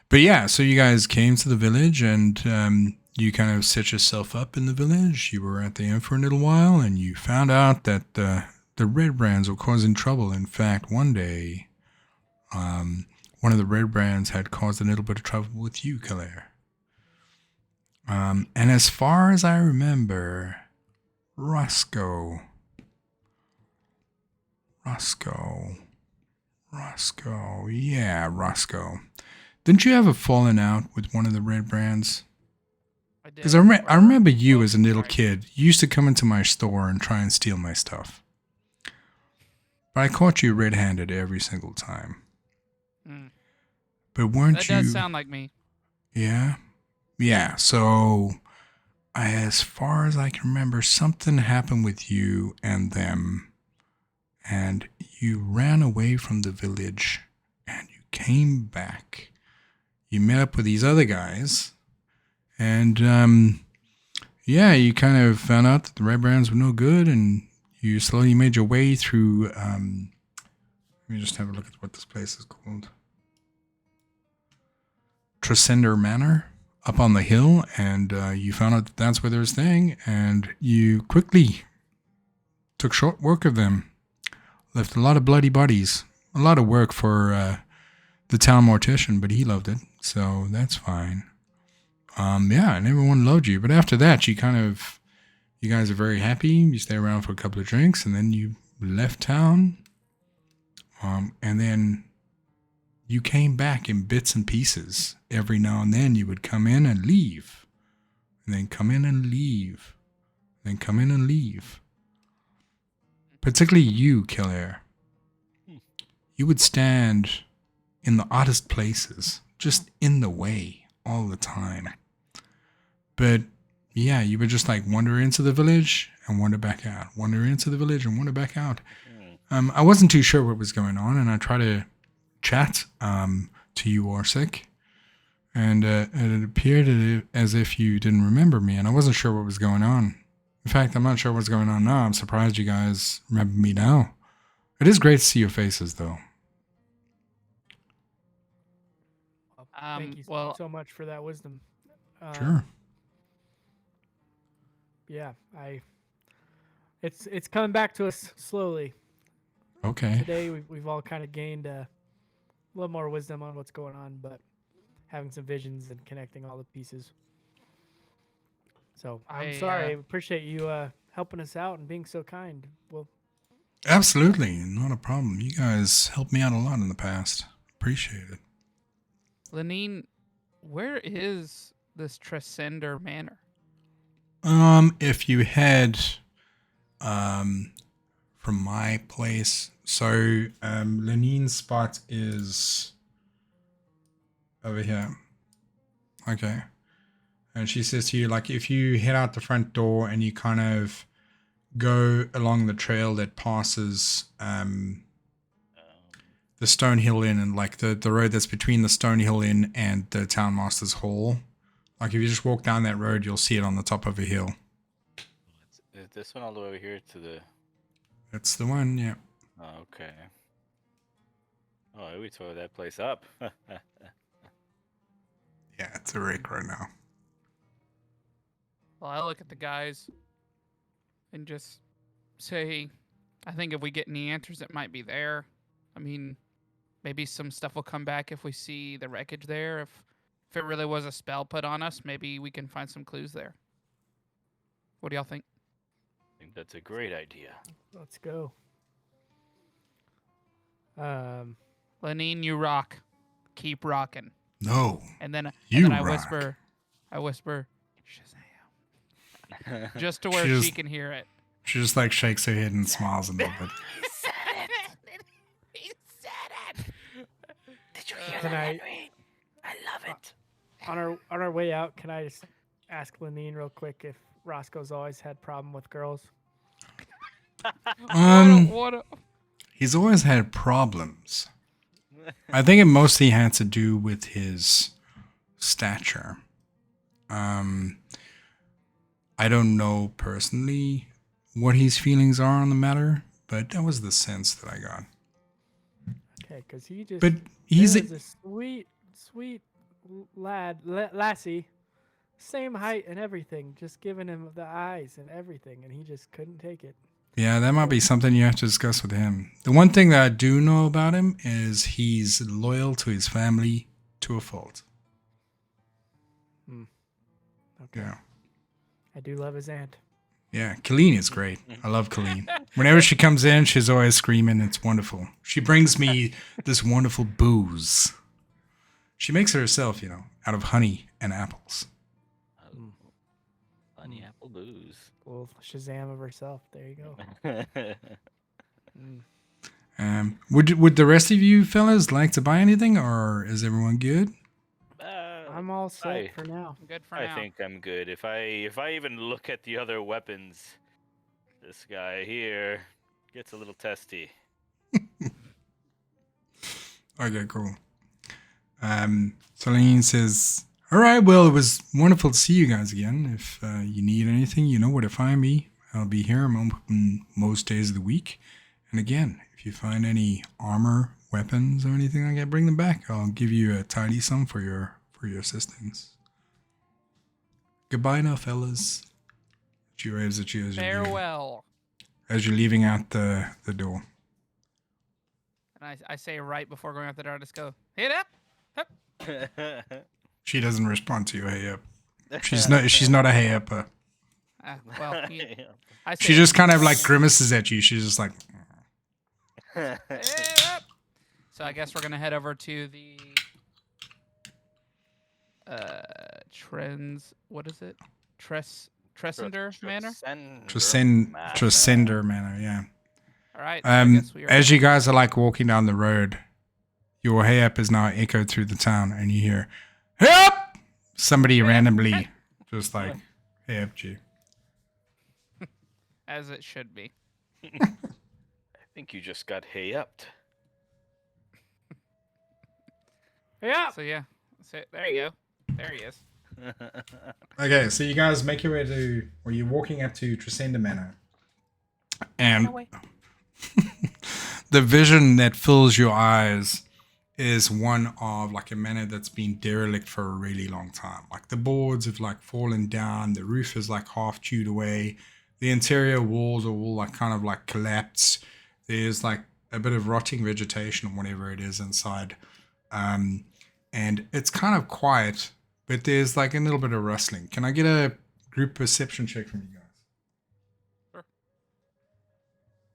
But yeah, so you guys came to the village and you kind of set yourself up in the village. You were at the inn for a little while and you found out that the Red Brands were causing trouble. In fact, one day, one of the Red Brands had caused a little bit of trouble with you, Kalair. And as far as I remember, Roscoe. Yeah, Roscoe. Didn't you have a falling out with one of the Red Brands? I did. Because I remember you as a little kid. You used to come into my store and try and steal my stuff. But I caught you red-handed every single time. Mm. But weren't That you... does sound like me. Yeah? Yeah, so... as far as I can remember, something happened with you and them. And you ran away from the village. And you came back. You met up with these other guys. And, yeah, you kind of found out that the Red Brands were no good. And you slowly made your way through... let me just have a look at what this place is called. Tresender Manor. Up on the hill, and you found out that that's where they were staying, and you quickly took short work of them. Left a lot of bloody bodies. A lot of work for the town mortician, but he loved it, so that's fine. Yeah, and everyone loved you, but after that, you guys are very happy. You stay around for a couple of drinks, and then you left town, and then you came back in bits and pieces. Every now and then you would come in and leave. And then come in and leave. Then come in and leave. Particularly you, Kalair. You would stand in the oddest places. Just in the way all the time. But yeah, you would just like wander into the village and wander back out. Wander into the village and wander back out. I wasn't too sure what was going on, and I tried to chat to you, Dorsik, and it appeared as if you didn't remember me, and I wasn't sure what was going on. In fact, I'm not sure what's going on now. I'm surprised you guys remember me now. It is great to see your faces, though. Thank you so much for that wisdom. Sure. Yeah, it's coming back to us slowly. Okay. Today we've all kind of gained a little more wisdom on what's going on, but having some visions and connecting all the pieces. So I'm sorry. I appreciate you helping us out and being so kind. Well, absolutely, not a problem. You guys helped me out a lot in the past. Appreciate it. Lenine, where is this Tresender Manor? If you head from my place, so Lenine's spot is over here. Okay. And she says to you, like, if you head out the front door and you kind of go along the trail that passes the Stonehill Inn and like the road that's between the Stonehill Inn and the Townmaster's Hall, like if you just walk down that road, you'll see it on the top of a hill. Is this one all the way over here to the... That's the one, yeah. Oh, okay. Oh, we tore that place up. Yeah, it's a wreck right now. Well, I look at the guys and just say, I think if we get any answers, it might be there. I mean, maybe some stuff will come back if we see the wreckage there. If it really was a spell put on us, maybe we can find some clues there. What do y'all think? I think that's a great idea. let's go. Lenine, you rock. Keep rocking. No. And then You I rock. whisper, Shazam. Just to where she can hear it. She just like shakes her head and smiles a little bit. He said it. Can I, I love it. on our way out, can I just ask Lenine real quick if Roscoe's always had problem with girls? He's always had problems. I think it mostly had to do with his stature. I don't know personally what his feelings are on the matter, but that was the sense that I got. Okay, because he just. But he's There was a sweet lassie, same height and everything, just giving him the eyes and everything, and he just couldn't take it. yeah, that might be something you have to discuss with him. The one thing that I do know about him is he's loyal to his family to a fault. Okay. Yeah. I do love his aunt. Yeah, Colleen is great. I love Colleen. Whenever she comes in, she's always screaming. It's wonderful. She brings me this wonderful booze. She makes it herself, out of honey and apples. Honey apple booze. Well, Shazam of herself. There you go. Would the rest of you fellas like to buy anything, or is everyone good? I'm all set for now. Good for now. I think I'm good. If I even look at the other weapons, this guy here gets a little testy. Okay, cool. Celine says, all right, well, it was wonderful to see you guys again. If you need anything, you know where to find me. I'll be here. I'm open most days of the week. And again, if you find any armor, weapons, or anything like that, bring them back. I'll give you a tidy sum for your assistance. Goodbye now, fellas. Cheers. Farewell. As you're leaving out the door. And I say right before going out the door, I just go, hit up. She doesn't respond to you, hey up. She's not a hey upper. Well, I say, She just kind of like grimaces at you. She's just like. "Hey up." So I guess we're gonna head over to the What is it? Tressender Manor. Tresender Manor, yeah. All right. I guess we are as you guys are like walking down the road, your hey up is now echoed through the town, and you hear, hey up! Somebody randomly just like, hey up you. as it should be. I think you just got hey upped. Yeah. So yeah. So there you go. There he is. Okay, so you guys make your way to, or you're walking up to Tresender Manor, and the vision that fills your eyes is one of like a manor that's been derelict for a really long time. Like the boards have like fallen down, the roof is like half chewed away, the interior walls are all like kind of like collapsed. There's like a bit of rotting vegetation or whatever it is inside, and it's kind of quiet. But there's like a little bit of rustling. Can I get a group perception check from you guys?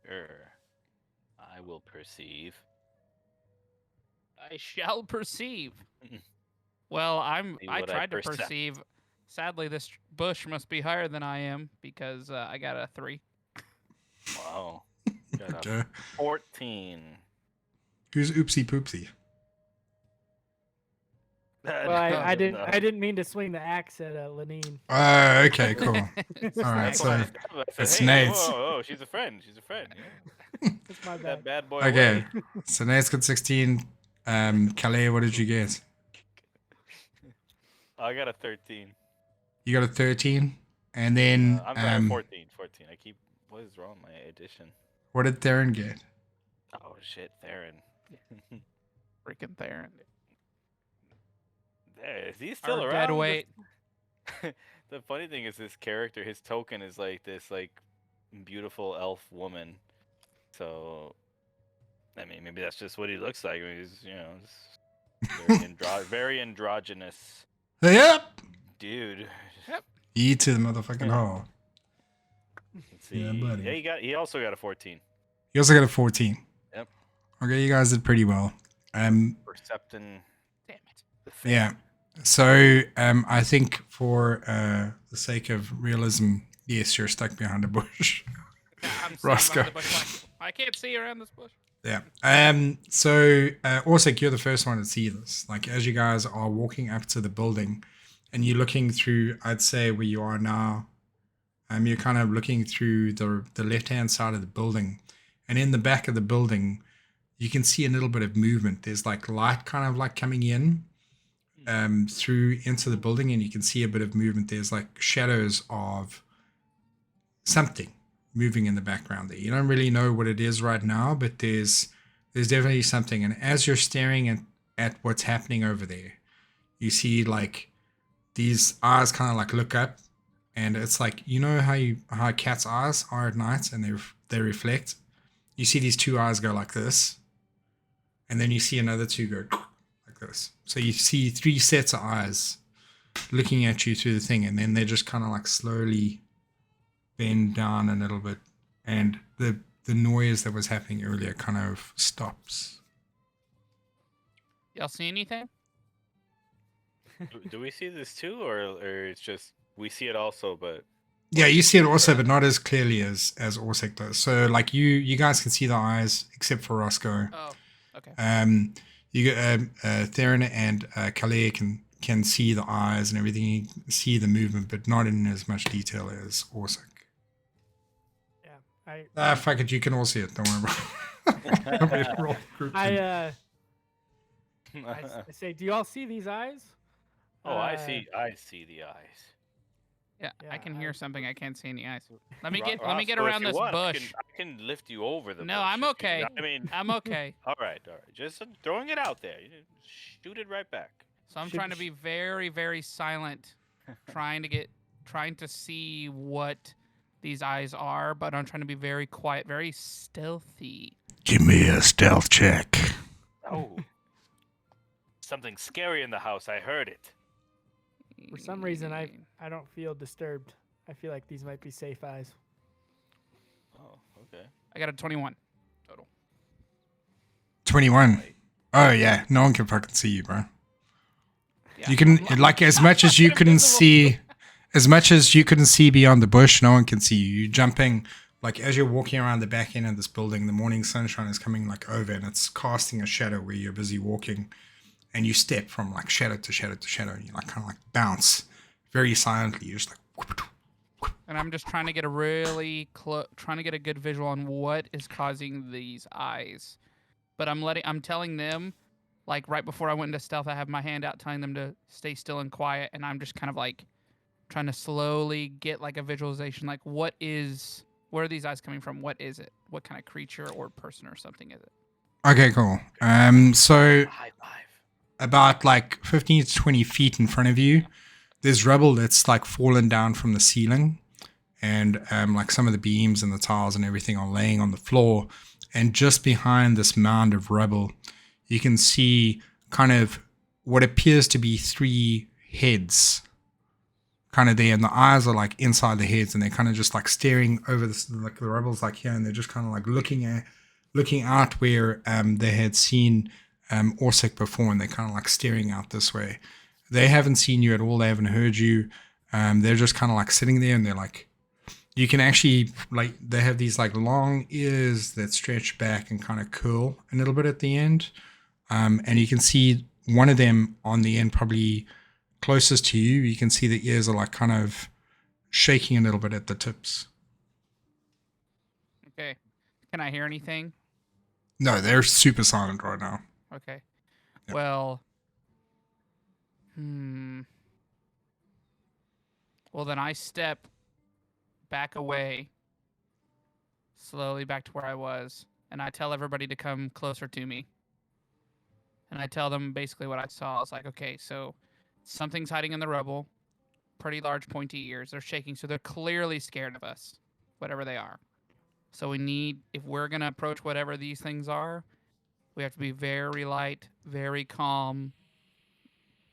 Sure. I will perceive. I shall perceive. Well, I tried to perceive. Sadly, this bush must be higher than I am because I got a 3. Wow. Got a Okay. 14. Who's Oopsie Poopsie? Well, I didn't mean to swing the axe at Lenine. Okay, cool. All right, so it's hey, Nate's. Whoa, she's a friend. She's a friend. Yeah. It's my That bad. bad boy. Okay, away. so Nate's got 16. Calais, what did you get? I got a 13. You got a 13, and then I'm sorry, 14. 14. What is wrong with my addition? what did Theron get? Oh shit, Theron. Freaking Theron. There, is he still Our around? dead weight. The funny thing is, this character, his token is like this, like beautiful elf woman. So, I mean, maybe that's just what he looks like. I mean, he's, just very androgynous Yep. dude. Eat to the motherfucking hole. Let's see. Yeah, buddy. Yeah, he also got a 14. You also got a 14. Yep. Okay, you guys did pretty well. Perceptin. Damn it. The thing. Yeah. So I think for the sake of realism, yes, you're stuck behind a bush. I'm Roscoe. behind the bush, like, I can't see around this bush. Yeah. So, Orsik, you're the first one to see this. Like, as you guys are walking up to the building, and you're looking through, I'd say where you are now, you're kind of looking through the left hand side of the building, and in the back of the building, you can see a little bit of movement. There's like light kind of like coming in, through into the building, and you can see a bit of movement. There's like shadows of something moving in the background there. You don't really know what it is right now, but there's definitely something. And as you're staring at what's happening over there, you see like these eyes kind of like look up, and it's like, you know how a cat's eyes are at night and they reflect. You see these two eyes go like this, and then you see another two go like this. So you see three sets of eyes looking at you through the thing, and then they just kind of like slowly bend down a little bit, and the noise that was happening earlier kind of stops. Y'all see anything? Do we see this too, or it's just we see it also, but Yeah, you see it also, but not as clearly as Orsek does. So like you guys can see the eyes, except for Roscoe. Oh, okay. You Theron and Calais can see the eyes and everything. You see the movement, but not in as much detail as Orsek. Fuck it, you can all see it. Don't worry about it. I say, do you all see these eyes? oh, I see the eyes. Yeah, I can hear something. I can't see any eyes. Let me Ro- get Roscoe, if around you this want, bush. I can lift you over the bush. No, I'm if you- okay. I mean, I'm okay. all right. Just throwing it out there. You shoot it right back. So I'm trying to be very, very silent, trying to see what these eyes are, but I'm trying to be very quiet, very stealthy. Give me a stealth check. Oh, something scary in the house. I heard it. For some reason, I don't feel disturbed. I feel like these might be safe eyes. Oh, okay. I got a 21 total. 21. Oh yeah, no one can fucking see you, bro. Yeah. You can like as much as you couldn't see, as much as you couldn't see beyond the bush, no one can see you. You're jumping like as you're walking around the back end of this building. The morning sunshine is coming like over, and it's casting a shadow where you're busy walking, and you step from like shadow to shadow to shadow, and you like kind of like bounce very silently. You're just like. And I'm just trying to get trying to get a good visual on what is causing these eyes. But I'm telling them, like right before I went into stealth, I have my hand out telling them to stay still and quiet, and I'm just kind of like trying to slowly get like a visualization, like where are these eyes coming from? What is it? What kind of creature or person or something is it? Okay, cool. So High five. about like 15 to 20 feet in front of you, there's rubble that's like fallen down from the ceiling, and like some of the beams and the tiles and everything are laying on the floor. And just behind this mound of rubble, you can see kind of what appears to be three heads kind of there, and the eyes are like inside the heads, and they're kind of just like staring over this, like the rubble's like here, and they're just kind of like looking out where they had seen Orsik before, and they're kind of like staring out this way. They haven't seen you at all. They haven't heard you. They're just kind of like sitting there, and they're like, you can actually like, they have these like long ears that stretch back and kind of curl a little bit at the end. And you can see one of them on the end, probably closest to you. You can see the ears are like kind of shaking a little bit at the tips. Okay. Can I hear anything? No, they're super silent right now. Okay. Yep. Well, well, then I step back away, slowly back to where I was, and I tell everybody to come closer to me. And I tell them basically what I saw. I was like, okay, so something's hiding in the rubble, pretty large pointy ears. They're shaking, so they're clearly scared of us, whatever they are. So if we're going to approach whatever these things are, we have to be very light, very calm.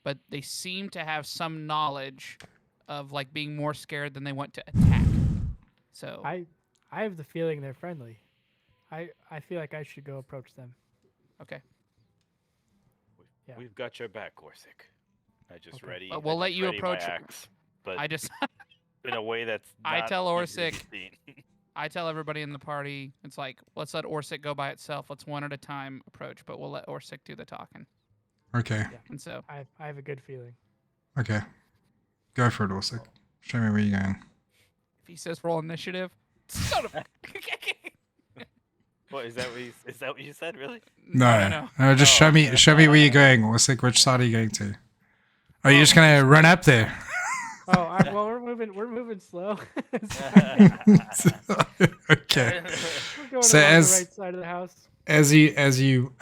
But they seem to have some knowledge of like being more scared than they want to attack. So I have the feeling they're friendly. I feel like I should go approach them. okay. Yeah. We've got your back, Dorsik. I just Okay. ready. But we'll I let just you ready my approach- axe, but I just in a way that's I not tell easily Dorsik- seen. I tell everybody in the party, it's like, let's let Dorsik go by itself. Let's one at a time approach, but we'll let Dorsik do the talking. Okay. Yeah. And so I have a good feeling. Okay. Go for it, Dorsik. Show me where you're going. if he says roll initiative, son of a- What is that? Is that what you said? Really? No, just Oh. show me where you're going, Dorsik. Which side are you going to? Are you just gonna run up there? Oh, well, we're moving slow. Okay. We're going So along as- the right side of the house. As you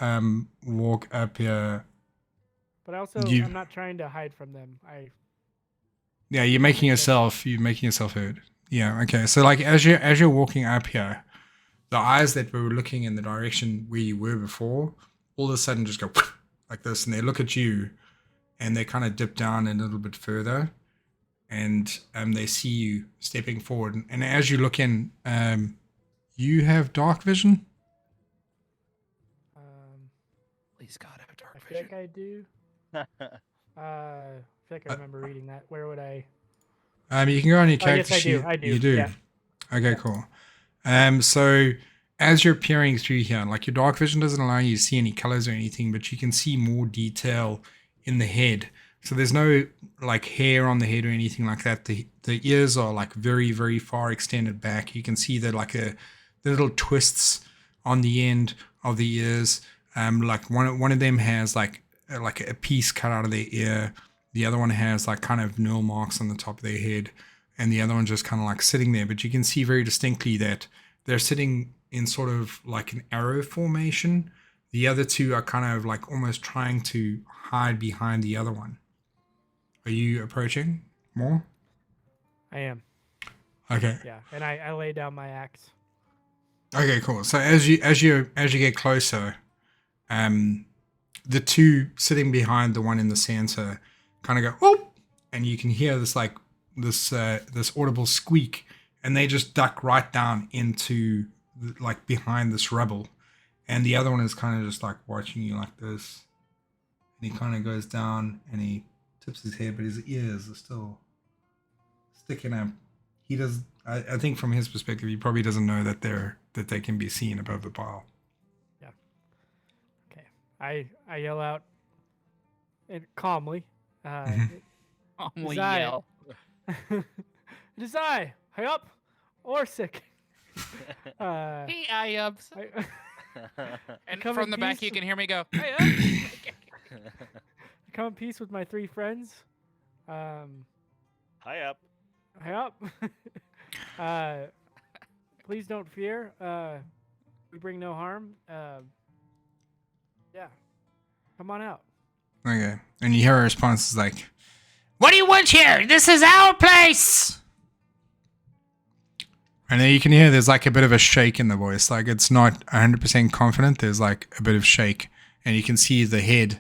walk up here, But also, you- I'm not trying to hide from them. yeah, you're making yourself heard. Yeah, okay. So like as you're walking up here, the eyes that were looking in the direction where you were before, all of a sudden just go like this, and they look at you, and they kind of dip down a little bit further, and they see you stepping forward, and as you look in, you have dark vision. Please God, have dark I vision. think I do. I feel like I remember reading that. Where would I? You can go on your Oh, yes, character I do. sheet. I do. You do. Yeah. Okay, cool. So as you're peering through here, like your dark vision doesn't allow you to see any colors or anything, but you can see more detail in the head. So there's no like hair on the head or anything like that. The ears are like very, very far extended back. You can see that like the little twists on the end of the ears. Like one of them has like a piece cut out of their ear. The other one has like kind of nail marks on the top of their head, and the other one just kind of like sitting there. But you can see very distinctly that they're sitting in sort of like an arrow formation. The other two are kind of like almost trying to hide behind the other one. Are you approaching more? I am. Okay. Yeah, and I lay down my axe. Okay, cool. So as you get closer, the two sitting behind the one in the center kind of go, oh, and you can hear this like this audible squeak, and they just duck right down into like behind this rubble, and the other one is kind of just like watching you like this, and he kind of goes down and he tips his head, but his ears are still sticking up. He does. I think from his perspective, he probably doesn't know that they can be seen above the pile. I yell out and calmly. Calmly Desire. yell. It is I, up, Dorsik. Hey, I and come from in the back peace. you can hear me go, hey, come in peace with my three friends. High up. Up. Please don't fear. We bring no harm. Yeah. Come on out. Okay. And you hear a response is like, what do you want here? This is our place. And then you can hear there's like a bit of a shake in the voice. Like it's not 100% confident. There's like a bit of shake. And you can see the head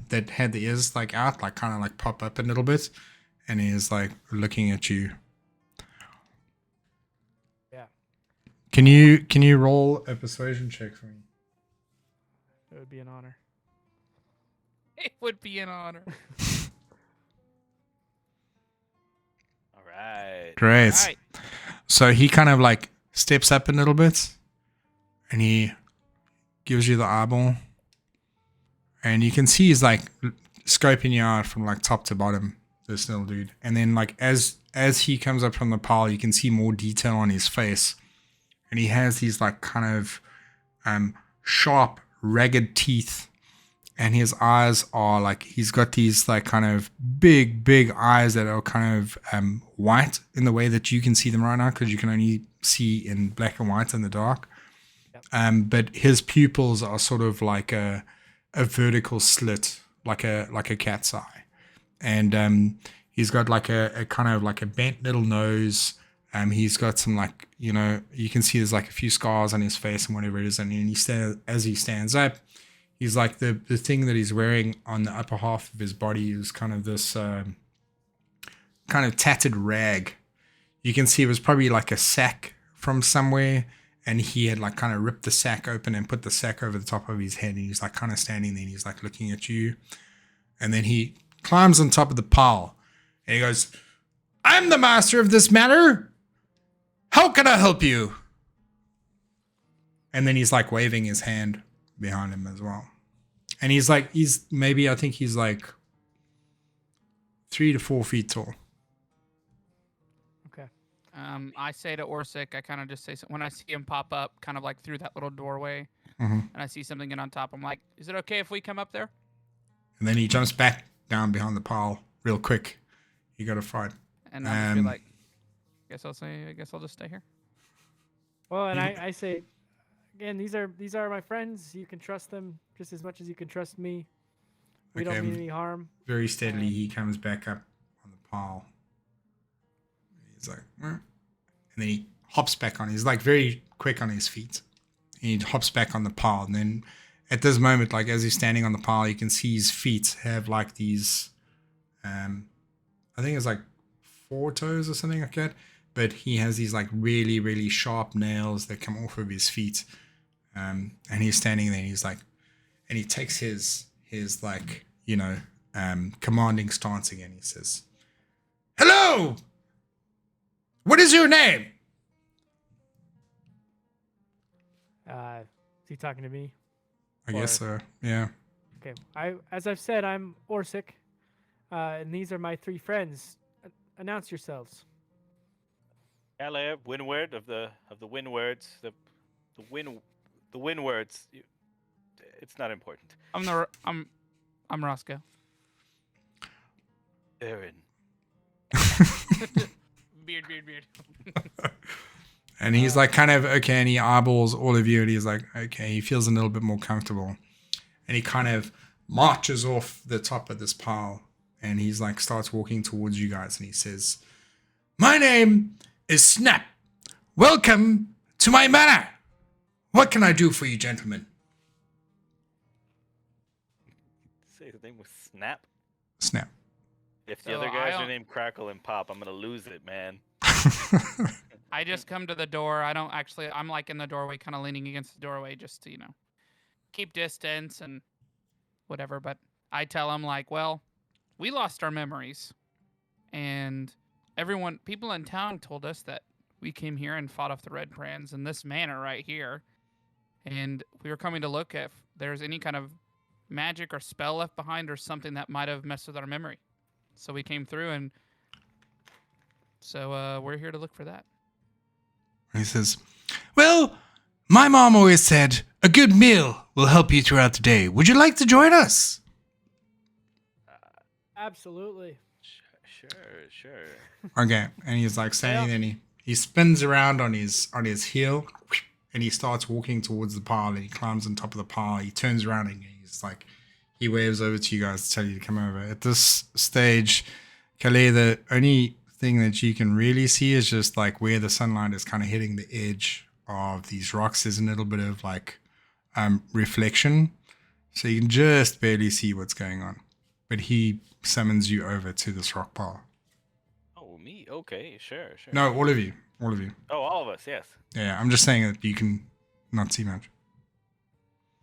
that had the ears like out, like kind of like pop up a little bit. And he is like looking at you. Yeah. Can you roll a persuasion check for me? It would be an honor. it would be an honor. All right. Great. All right. So he kind of like steps up a little bit and he gives you the eyeball. And you can see he's like scoping you out from like top to bottom, this little dude. And then like as he comes up from the pile, you can see more detail on his face. And he has these like kind of sharp, ragged teeth. And his eyes are like, he's got these like kind of big eyes that are kind of white in the way that you can see them right now, because you can only see in black and white in the dark. Yep. But his pupils are sort of like a vertical slit, like a cat's eye. And he's got like a kind of like a bent little nose. He's got some like, you can see there's like a few scars on his face and whatever it is. And as he stands up, he's like the thing that he's wearing on the upper half of his body is kind of this kind of tattered rag. You can see it was probably like a sack from somewhere, and he had like kind of ripped the sack open and put the sack over the top of his head, and he's like kind of standing there and he's like looking at you. And then he climbs on top of the pile and he goes, I'm the master of this matter. How can I help you? And then he's like waving his hand behind him as well. And he's like 3 to 4 feet tall. Okay. I say to Dorsik, I kind of just say when I see him pop up, kind of like through that little doorway, Mhm. and I see something get on top. I'm like, "Is it okay if we come up there?" And then he jumps back down behind the pile real quick. You got to fight. And I'll just be like, I guess I'll just stay here. Well, and I say, again, these are my friends. You can trust them just as much as you can trust me. We Okay, don't mean any harm. Very steadily, he comes back up on the pile. He's like, "Meh." And then he hops back on. He's like very quick on his feet. He hops back on the pile. And then at this moment, like as he's standing on the pile, you can see his feet have like these, I think it's like 4 toes or something like that. But he has these like really, really sharp nails that come off of his feet. And he's standing there and he's like, and he takes his like, commanding stance again. He says, "Hello! What is your name?" Is he talking to me? I guess so. Yeah. Okay. As I've said, I'm Dorsik, and these are my 3 friends. Announce yourselves. Hello, windward of the windwards, the windwards. It's not important. I'm Roscoe. Aaron. Beard. And he's like kind of okay, and he eyeballs all of you, and he's like, okay, he feels a little bit more comfortable. And he kind of marches off the top of this pile, and he's like starts walking towards you guys, and he says, "My name is Snap. Welcome to my manor. What can I do for you, gentlemen?" Say his name was Snap. Snap. If the So other I guys are don't- named Crackle and Pop, I'm gonna lose it, man. I just come to the door. I'm like in the doorway, kind of leaning against the doorway just to, keep distance and whatever. But I tell him, like, well, we lost our memories. And people in town told us that we came here and fought off the Red Brands in this manor right here. And we were coming to look if there's any kind of magic or spell left behind or something that might have messed with our memory. So we came through, and so we're here to look for that. He says, "Well, my mom always said a good meal will help you throughout the day. Would you like to join us?" Absolutely. Sure. Okay, and he's like standing there, and he spins around on his heel, and he starts walking towards the pile, and he climbs on top of the pile. He turns around and he's like, he waves over to you guys to tell you to come over. At this stage, Calais, the only thing that you can really see is just like where the sunlight is kind of hitting the edge of these rocks. There's a little bit of like reflection, so you can just barely see what's going on. But he summons you over to this rock pile. Oh, me? Okay, sure. No, all of you. Oh, all of us, yes. Yeah, I'm just saying that you can not see much.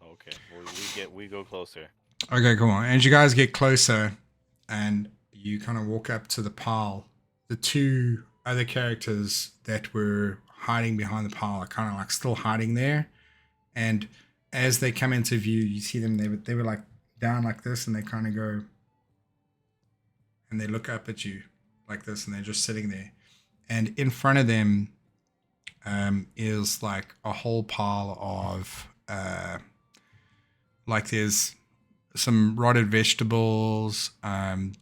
Okay, well, we go closer. Okay, cool. And you guys get closer, and you kind of walk up to the pile. The 2 other characters that were hiding behind the pile are kind of like still hiding there. And as they come into view, you see them. They were like down like this, and they kind of go, and they look up at you like this, and they're just sitting there. And in front of them is like a whole pile of like there's some rotted vegetables,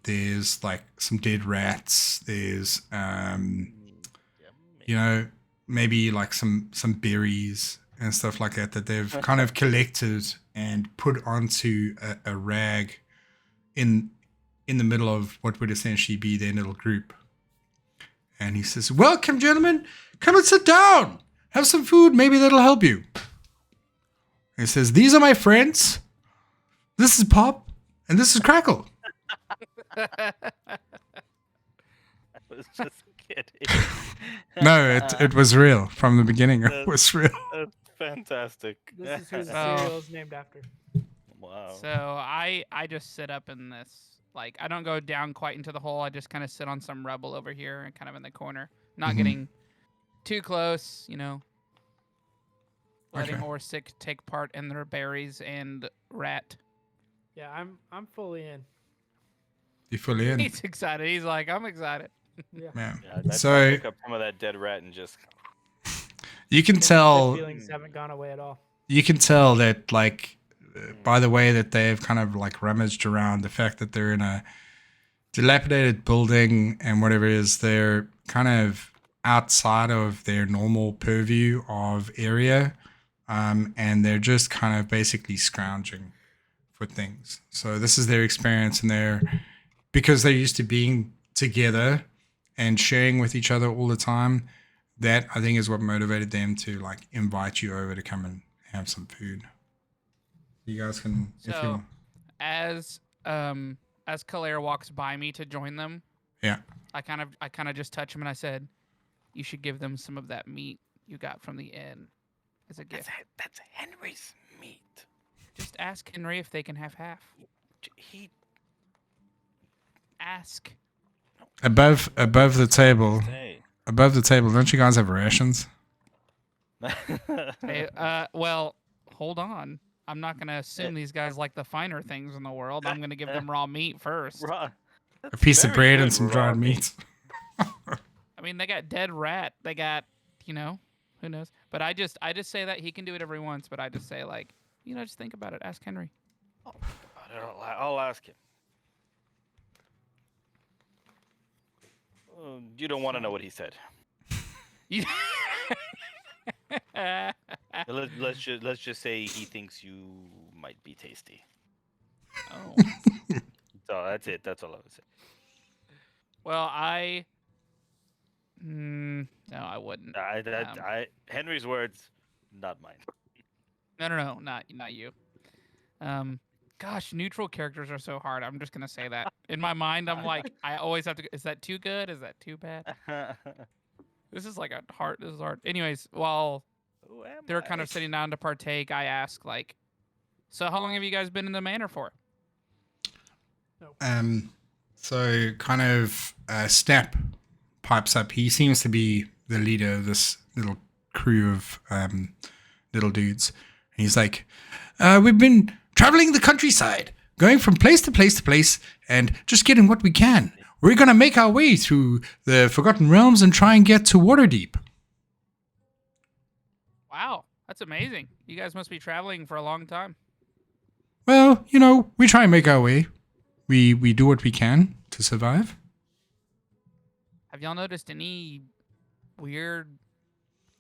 there's like some dead rats, there's maybe like some berries and stuff like that they've kind of collected and put onto a rag in the middle of what would essentially be their little group. And he says, "Welcome, gentlemen. Come and sit down. Have some food. Maybe that'll help you." He says, "These are my friends. This is Pop, and this is Crackle." I was just kidding. No, it was real from the beginning. It was real. That's fantastic. This is who the cereal is named after. Wow. So I just sit up in this. Like, I don't go down quite into the hole. I just kind of sit on some rubble over here and kind of in the corner. Not getting too close, letting Okay. Dorsik take part in their berries and rat. Yeah, I'm fully in. You fully in? He's excited. He's like, I'm excited. Yeah. Yeah. Yeah, I'll So pick up some of that dead rat and just. you can Kenny's good tell. feelings haven't gone away at all. You can tell that, like, by the way that they've kind of like rummaged around, the fact that they're in a dilapidated building and whatever it is, they're kind of outside of their normal purview of area, and they're just kind of basically scrounging for things. So this is their experience, and because they're used to being together and sharing with each other all the time. That I think is what motivated them to like invite you over to come and have some food. You guys can, if So- you, As Kalair walks by me to join them, yeah. I kind of just touch him and I said, "You should give them some of that meat you got from the inn as a gift. That's Henry's meat. Just ask Henry if they can have half. He. Ask." Above the table, Hey. don't you guys have rations? Hey, well, hold on. I'm not gonna assume these guys like the finer things in the world. I'm gonna give them raw meat first. Raw. A piece of very bread good and some raw dried meat. I mean, they got dead rat. They got, who knows? But I just say that he can do it every once. But I just say like, just think about it. Ask Henry. I'll ask him. You don't want to know what he said. You- Let's just say he thinks you might be tasty. oh. So that's it. That's all I would say. Well, no, I wouldn't. Henry's words, not mine. No, not you. Gosh, neutral characters are so hard. I'm just gonna say that. In my mind, I'm like, I always have to. Is that too good? Is that too bad? This is like This is hard. Anyways, while Who am they're I? kind of sitting down to partake, I ask like, so how long have you guys been in the manor for? So kind of Snap pipes up. He seems to be the leader of this little crew of little dudes. He's like, we've been traveling the countryside, going from place to place to place, and just getting what we can. We're gonna make our way through the Forgotten Realms and try and get to Waterdeep. Wow, that's amazing. You guys must be traveling for a long time. Well, we try and make our way. We do what we can to survive. Have y'all noticed any weird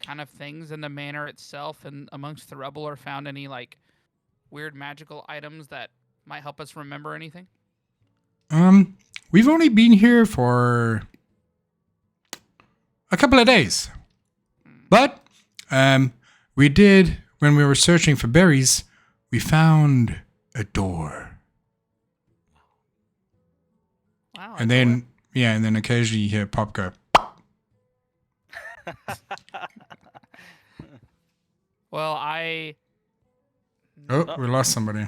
kind of things in the manor itself and amongst the rubble, or found any like weird magical items that might help us remember anything? We've only been here for a couple of days. But we did, when we were searching for berries, we found a door. Wow. And then occasionally you hear Pop go. Well, Oh, we lost somebody.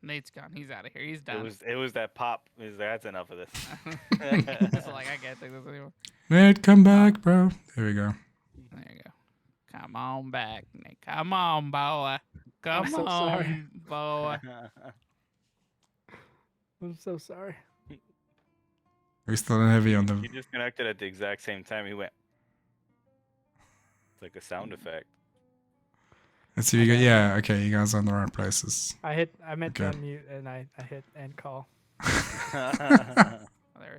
Nate's gone. He's out of here. He's done. It was that pop. That's enough of this. It's like, I can't take this anymore. Nate, come back, bro. There we go. There you go. Come on back, Nate. Come on, boy. Come so on, sorry. boy. I'm so sorry. We're still heavy on He the. disconnected at the exact same time. He went. It's like a sound effect. Let's see if you got. Yeah, okay, you guys are in the right places. I meant to Okay. unmute and I hit end call. There's-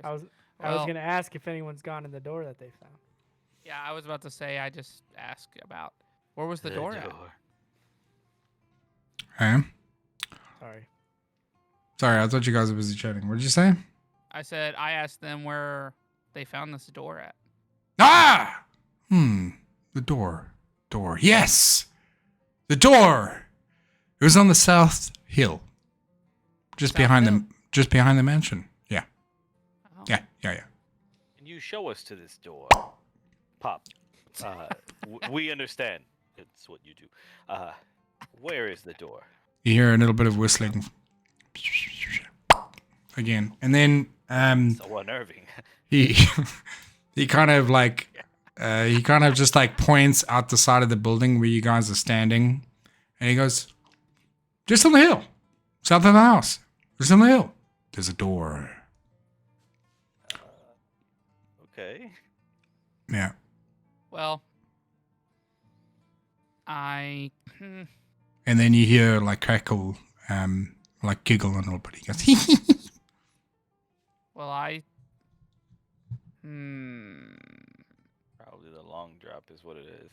I was Well- gonna ask if anyone's gone in the door that they found. Yeah, I was about to say, I just asked about where was the door at? Hey, Sorry. sorry, I thought you guys were busy chatting. What did you say? I said I asked them where they found this door at. Ah! The door. Door. Yes! The door! It was on the south hill. Just South behind hill? just behind the mansion. Yeah. Oh. Yeah. Can you show us to this door? Pop. We understand. It's what you do. Where is the door? You hear a little bit of whistling. Again. And then So unnerving. he he kind of like He kind of just like points out the side of the building where you guys are standing, and he goes, "Just on the hill, south of the house. Just on the hill. There's a door." Okay. Yeah. Well, I. And then you hear like Crackle, like giggle a little bit. He goes, Well, I. Probably the long drop is what it is.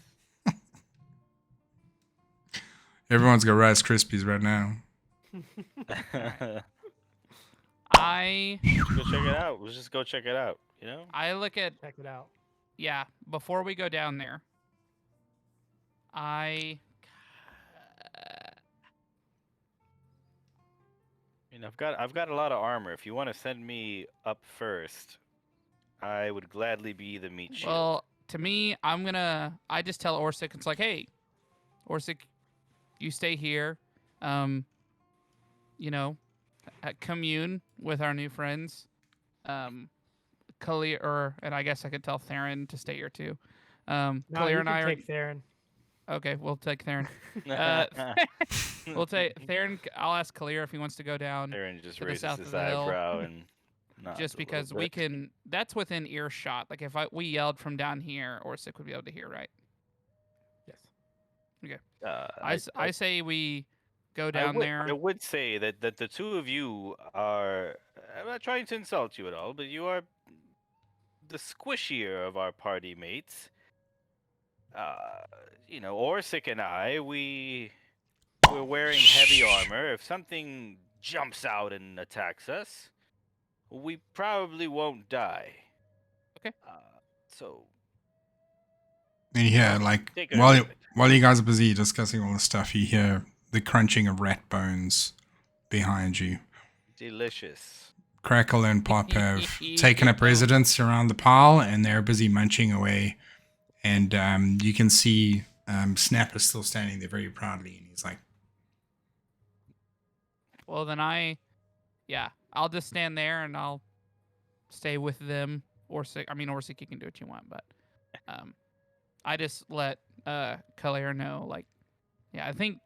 Everyone's got Rice Krispies right now. I Go check it out. Let's just go check it out. You know? I look at Check it out. yeah. Before we go down there, I. I mean, I've got a lot of armor. If you want to send me up first, I would gladly be the meat shield. Well, to me, I just tell Dorsik, it's like, hey, Dorsik, you stay here. You know, commune with our new friends. Kalir, and I guess I could tell Theron to stay here too. No, Kalir you and I can are take Theron. okay. We'll take Theron. We'll take Theron. I'll ask Kalir if he wants to go down. Aaron just to the raises south his of the hill. eyebrow and nods Just a little because we bit. can, that's within earshot. Like if we yelled from down here, Dorsik would be able to hear, right? Yes. I say we go down there. I would say that the two of you are. I'm not trying to insult you at all, but you are the squishier of our party mates. You know, Dorsik and I, we're wearing heavy armor. If something jumps out and attacks us, we probably won't die. Okay. So. And you hear like Take it or leave it. while you guys are busy discussing all this stuff, you hear the crunching of rat bones behind you. Delicious. Crackle and Pop have taken up residence around the pile, and they're busy munching away. And you can see Snap is still standing there very proudly, and he's like, Well, then I'll just stand there and I'll stay with them. Dorsik, you can do what you want, but I just let Kalir know, like, yeah, I think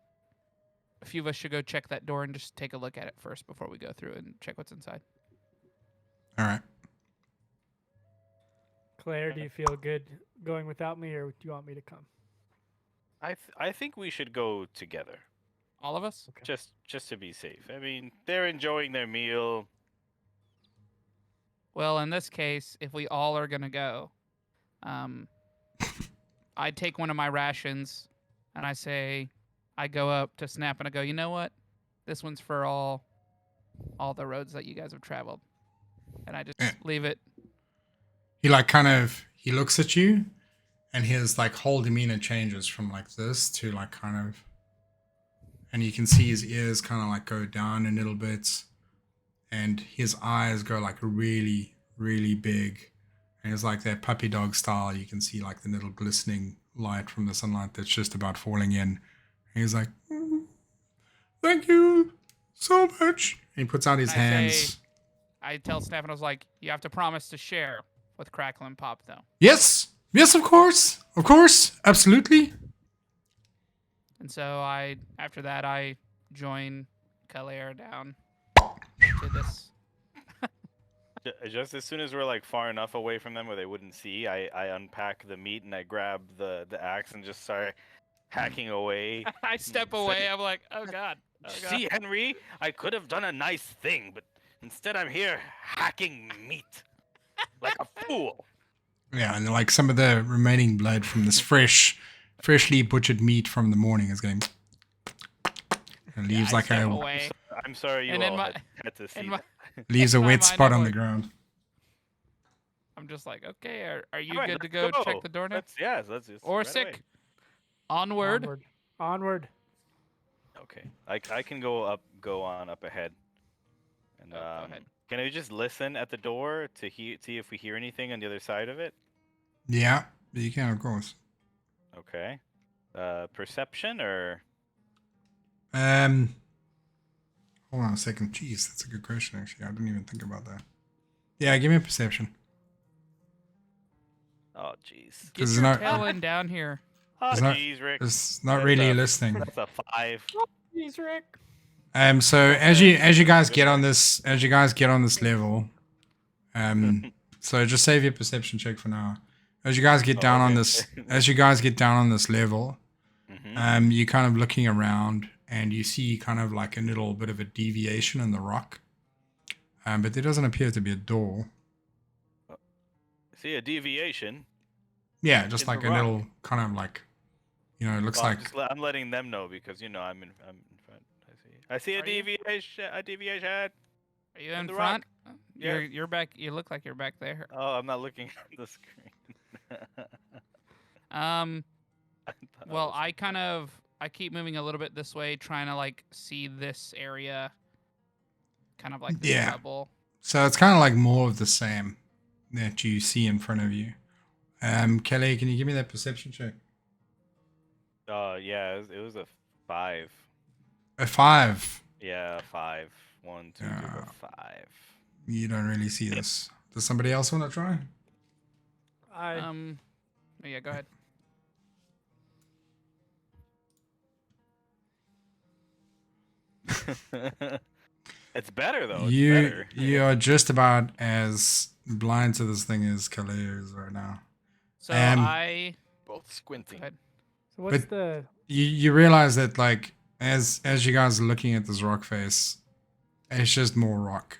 a few of us should go check that door and just take a look at it first before we go through and check what's inside. "All right." Claire, do you feel good going without me, or do you want me to come? I think we should go together. All of us? Okay. Just to be safe. I mean, they're enjoying their meal. Well, in this case, if we all are gonna go, I take one of my rations and I go up to Snap and I go, you know what? This one's for all the roads that you guys have traveled. And I just leave it. He he looks at you, and his like whole demeanor changes from like this to like kind of, and you can see his ears kind of like go down a little bit, and his eyes go like really, really big, and it's like that puppy dog style. You can see like the little glistening light from the sunlight that's just about falling in. And he's like, "Thank you so much." And he puts out his hands. I tell Snap and I was like, you have to promise to share with Crackle and Pop, though. Yes, of course, absolutely. And so after that, I join Kalir down to this. Just as soon as we're like far enough away from them where they wouldn't see, I unpack the meat and I grab the axe and just start hacking away. I step away. I'm like, oh god. See, Henry, I could have done a nice thing, but instead I'm here hacking meat like a fool. Yeah, and like some of the remaining blood from this freshly butchered meat from the morning is going. And leaves like step a away. I'm sorry you And in all my- had to see in my- that. leaves a in my wet mind, spot I'm on the like- ground. I'm just like, okay, are you All right, good to let's go check the door now? Let's just right Dorsik, away. onward. Onward. Okay, I can go on up ahead. And Oh, go ahead. can I just listen at the door to see if we hear anything on the other side of it? Yeah, you can, of course. Okay. Perception or Hold on a second. Jeez, that's a good question. Actually, I didn't even think about that. Yeah, give me a perception. Oh, jeez. Get Because your not- tail end down here. Oh, It's not- jeez, Rick. It's not That's really a- listening. That's a 5. Jeez, Rick. So as you guys get on this level, so just save your perception check for now. As you guys get down on this, level, Mhm. you're kind of looking around and you see kind of like a little bit of a deviation in the rock, but there doesn't appear to be a door. See a deviation. Yeah, just In like the a rock. little kind of like, you know, it looks Well, like I'm letting them know because I'm in front. I see a Are you? deviation. A deviation. Are you On in the front? Yeah. You're back. You look like you're back there. Oh, I'm not looking at the screen. Um. I thought Well, was- I keep moving a little bit this way, trying to like see this area, kind of like this Yeah. bubble. so. It's kind of like more of the same that you see in front of you. Kelly, can you give me that perception check? Yeah, it was a 5. A 5. Yeah, 5. 1, 2, 3, 4, Yeah. 5. You don't really see this. Does somebody else want to try? Yeah, go ahead. It's better though. It's You better. you are just about as blind to this thing as Kelly is right now. So Um, Both squinting. Go ahead. So what's But- the? You realize that like as you guys are looking at this rock face, it's just more rock.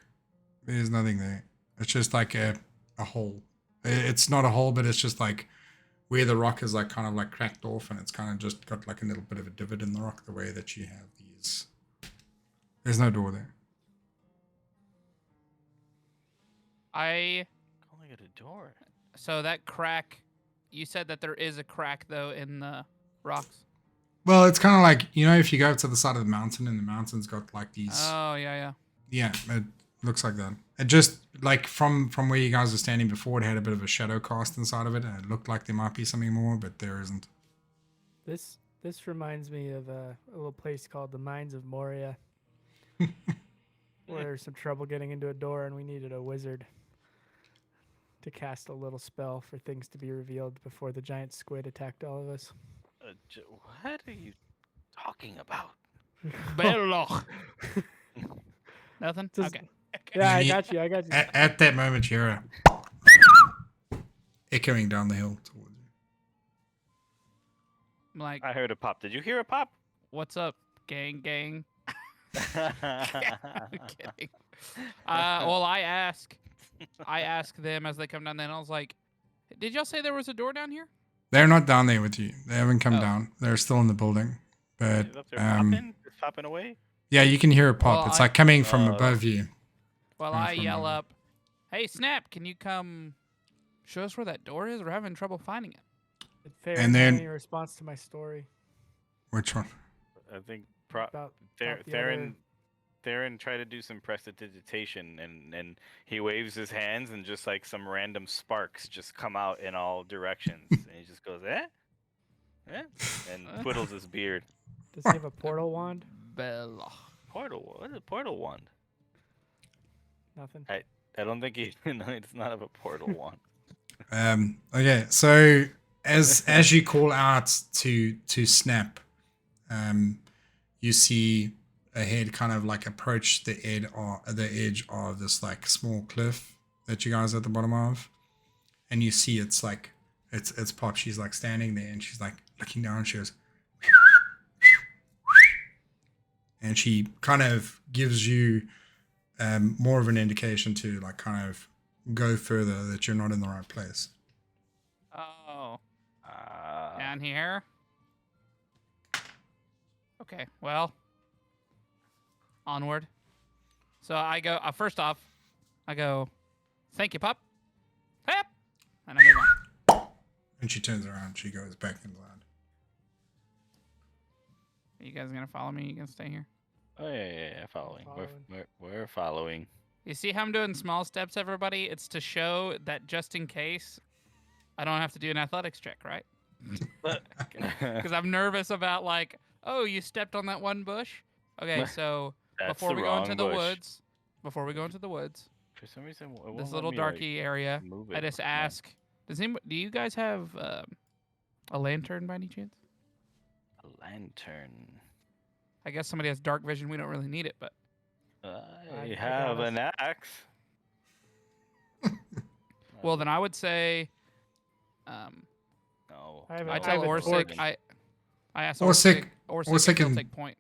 There's nothing there. It's just like a hole. It's not a hole, but it's just like where the rock is like kind of like cracked off, and it's kind of just got like a little bit of a divot in the rock. The way that you have these, there's no door there. Calling it a door. So that crack, you said that there is a crack though in the rocks. Well, it's kind of like, you know, if you go to the side of the mountain and the mountain's got like these. Oh yeah. Yeah, it looks like that. It just like from where you guys were standing before, it had a bit of a shadow cast inside of it, and it looked like there might be something more, but there isn't. This reminds me of a little place called the Mines of Moria, where there's some trouble getting into a door, and we needed a wizard to cast a little spell for things to be revealed before the giant squid attacked all of us. What are you talking about? Belloch. Nothing. Just- Okay. Yeah, I you- got you. I got you. At that moment, you hear a echoing down the hill towards you. I'm like, I heard a pop. Did you hear a pop? what's up, gang? I'm kidding. Well, I ask them as they come down there, and I was like, did y'all say there was a door down here? They're not down there with you. They haven't come Oh. down. They're still in the building. But Is up there popping? Just popping away? yeah, you can hear a pop. Well, it's I- like coming from Oh. above you. Well, Coming I from yell over. up, hey, Snap, can you come show us where that door is? We're having trouble finding it. Did Farron And have then- any response to my story Which one? I think about the other- Theron tried to do some prestidigitation, and he waves his hands, and just like some random sparks just come out in all directions, and he just goes, eh? And twiddles his beard. Does he have a portal wand? Belloch. Portal? What is a portal wand? Nothing. I don't think he. No, it's not of a portal wand. Okay, so as you call out to Snap, you see a head kind of like approach the edge of this like small cliff that you guys are at the bottom of, and you see it's like it's Pop. She's like standing there and she's like looking down. And she goes, and she kind of gives you more of an indication to like kind of go further, that you're not in the right place. Oh, down here? Okay, well, onward. So I go, first off, I go, thank you, Pop. Yep. And I move on. And she turns around. She goes back inside. Are you guys going to follow me? You going to stay here? Oh yeah, following. Following. We're following. You see how I'm doing small steps, everybody? It's to show that just in case, I don't have to do an athletics check, right? Because I'm nervous about like, oh, you stepped on that one bush. Okay, so That's before the we go into wrong the bush. woods, For some reason, it won't this let little me, like, darky area, move I it. just Yeah. ask, Do you guys have a lantern by any chance? A lantern. I guess somebody has dark vision. We don't really need it, but I got have us. an axe. well, then I would say, No. I have no, a- I tell have a Dorsik. torch. I asked Dorsik- Dorsik Dorsik if he'll and- take point.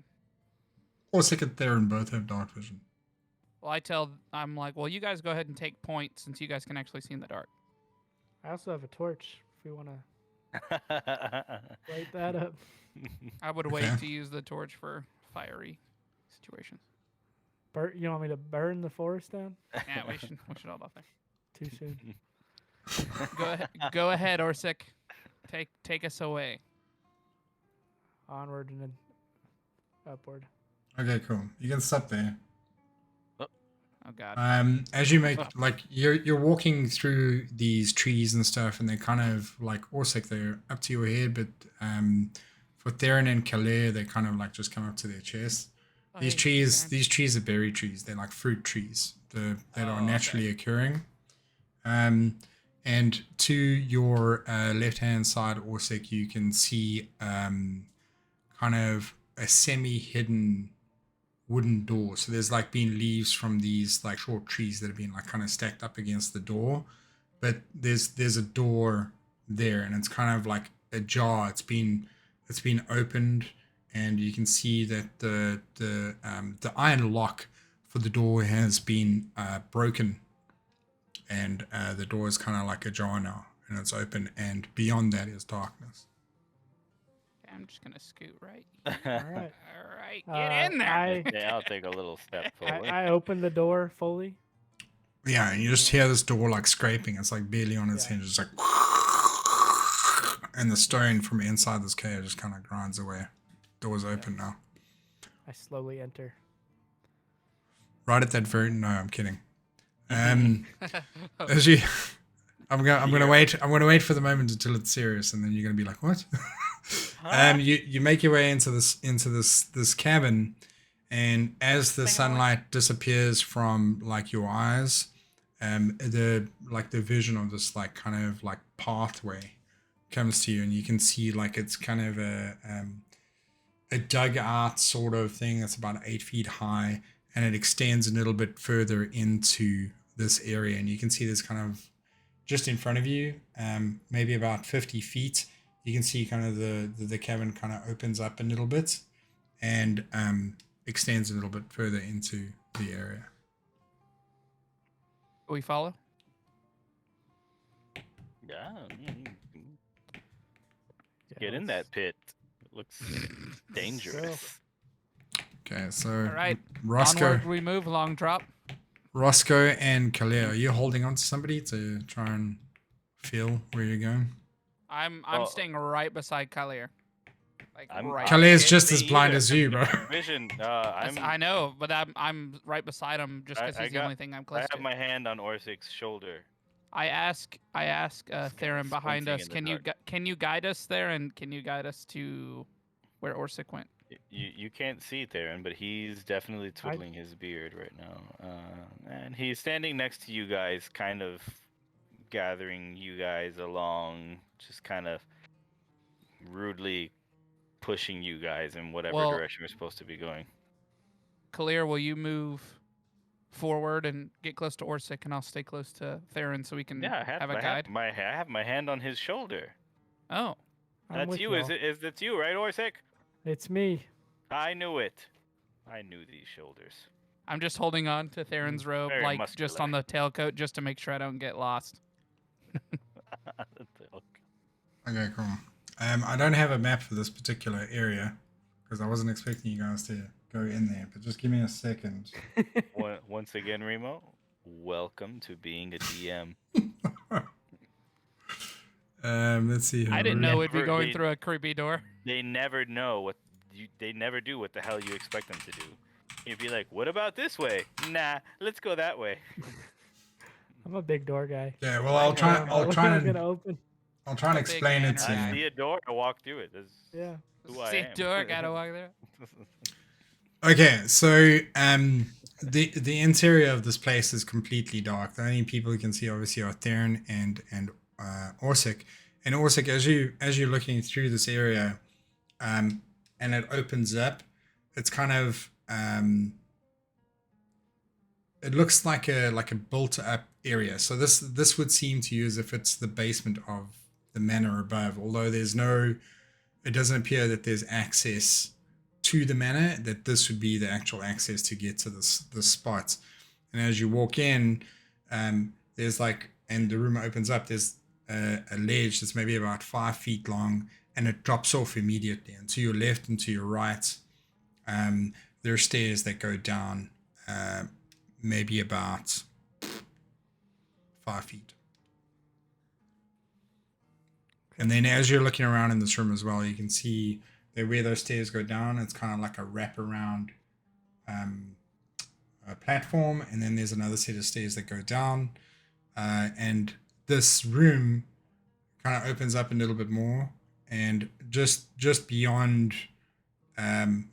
Dorsik and Theron both have dark vision. Well, I'm like, well, you guys go ahead and take point since you guys can actually see in the dark. I also have a torch if we want to light that up. I would Okay. wait to use the torch for fiery situations. You want me to burn the forest down? Yeah, we should all about there. Too soon. Go ahead, Dorsik. Take us away. Onward and then upward. Okay, cool. You can stop there. Oh God. As you make like you're walking through these trees and stuff, and they're kind of like Orsic, they're up to your head, but for Theron and Kaler, they kind of like just come up to their chest. Oh, These hey, Theron. trees are berry trees. They're like fruit trees that are Oh, naturally occurring. And to your left-hand side, Orsic, you can see kind of a semi-hidden wooden door. So there's like been leaves from these like short trees that have been like kind of stacked up against the door. But there's a door there, and it's kind of like ajar. It's been opened, and you can see that the iron lock for the door has been broken, and the door is kind of like ajar now, and it's open, and beyond that is darkness. I'm just gonna scoot right. All right. All right, get in there. Yeah, I'll take a little step forward. I open the door fully. Yeah, and you just hear this door like scraping. It's like barely on its Yeah. hinges, like, and the stone from inside this cave just kind of grinds away. Door's open now. I slowly enter. Right at that very no, I'm kidding. As you, I'm gonna wait for the moment until it's serious, and then you're gonna be like, what? You make your way into this cabin, and as the sunlight disappears from like your eyes, the vision of this like kind of like pathway comes to you, and you can see like it's kind of a dug out sort of thing that's about 8 feet high, and it extends a little bit further into this area, and you can see this kind of just in front of you, maybe about 50 feet. You can see kind of the cabin kind of opens up a little bit and extends a little bit further into the area. We follow. Yeah. Yeah, Get in let's- that pit. It looks dangerous. Okay, so All right. Roscoe, Onward we move. Long drop. Roscoe and Kalia, are you holding on to somebody to try and feel where you're going? I'm Well- staying right beside Kalir. Like I'm- right. Kalia is can't just see as blind either. as you, bro. Vision. I know, but I'm right beside him just because I he's the got- only thing I'm I close have to. my hand on Orsik's shoulder. I ask Theron behind squinting us. in the Can you guide us there, and can you guide us to where Orsik went? You can't see Theron, but he's definitely twiddling his beard right now. And he's standing next to you guys, kind of gathering you guys along, just kind of rudely pushing you guys in whatever Well- direction we're supposed to be going. Kalir, will you move forward and get close to Orsik, and I'll stay close to Theron so we can Yeah, have a guide? I have my hand on his shoulder. Oh, I'm That's with you, y'all. is it you, right, Orsic? It's me. I knew it. I knew these shoulders. I'm just holding on to Theron's robe, Very like just muscular. on the tailcoat, just to make sure I don't get lost. Okay, cool. I don't have a map for this particular area because I wasn't expecting you guys to go in there, but just give me a second. Once again, Remo, welcome to being a DM. Let's see. I didn't know we'd be Never- going they- through a creepy door. They never know what they never do what the hell you expect them to do. You'd be like, "What about this way?" Nah, let's go that way. I'm a big door guy. Yeah, well, I'll try I'm and gonna open. explain it man, to right? I you. see a door, I walk through it. That's Yeah. who I See am. door, gotta walk there. Okay, so the interior of this place is completely dark. The only people you can see obviously are Theron and Dorsik. And Dorsik, as you're looking through this area, and it opens up, it's kind of it looks like a built up area. So this would seem to you as if it's the basement of the manor above, although it doesn't appear that there's access to the manor, that this would be the actual access to get to this spot. And as you walk in, there's and the room opens up, there's a ledge that's maybe about 5 feet long, and it drops off immediately. And to your left and to your right, there are stairs that go down maybe about 5 feet. And then as you're looking around in this room as well, you can see that where those stairs go down, it's kind of like a wraparound platform. And then there's another set of stairs that go down. And this room kind of opens up a little bit more. And just beyond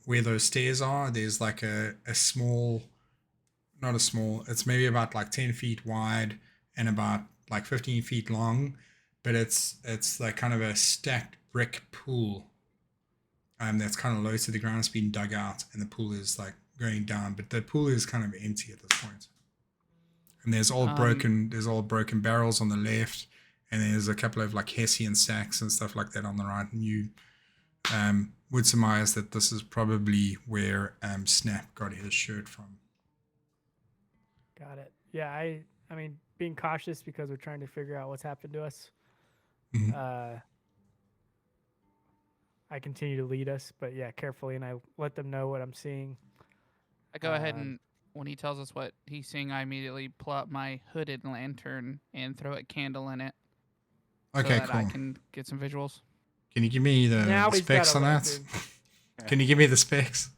where those stairs are, there's like a small, not a small, it's maybe about 10 feet wide and about 15 feet long. But it's like kind of a stacked brick pool that's kind of low to the ground. It's been dug out, and the pool is going down, but the pool is kind of empty at this point. And there's all broken barrels on the left, and there's a couple of Hessian sacks and stuff like that on the right. And you would surmise that this is probably where Snap got his shirt from. Got it. Yeah, I mean, being cautious because we're trying to figure out what's happened to us. Mm-hmm. I continue to lead us, but yeah, carefully, and I let them know what I'm seeing. I go ahead and when he tells us what he's seeing, I immediately pull out my hooded lantern and throw a candle in it. Okay, so that cool. I can get some visuals. Can you give me the specs on that? Can you give me the specs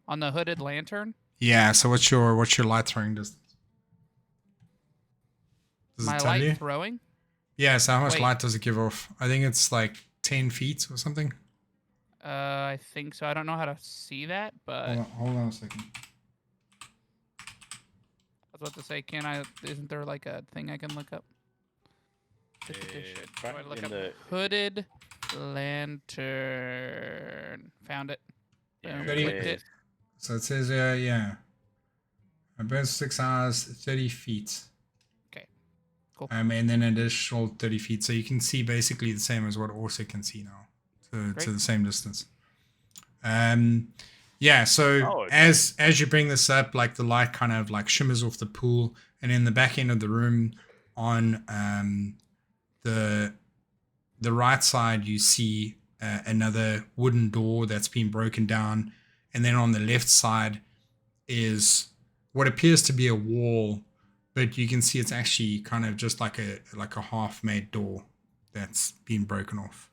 on the hooded lantern? Yeah. So what's your light throwing distance? Does my it tell light you? Throwing? Yeah. So how much light does it give off? I think it's 10 feet or something. I think so. I don't know how to see that, but hold on a second. I was about to say, isn't there a thing I can look up? Try I look in up the hooded lantern. Found it. Yeah, Boom, clicked it. So it says yeah. About 6 hours, 30 feet. Okay. Cool. And then an additional 30 feet. So you can see basically the same as what Dorsik can see now. To the same distance. Yeah, so as you bring this up, the light kind of shimmers off the pool, and in the back end of the room on the right side you see another wooden door that's been broken down, and then on the left side is what appears to be a wall, but you can see it's actually kind of just like a half-made door that's been broken off.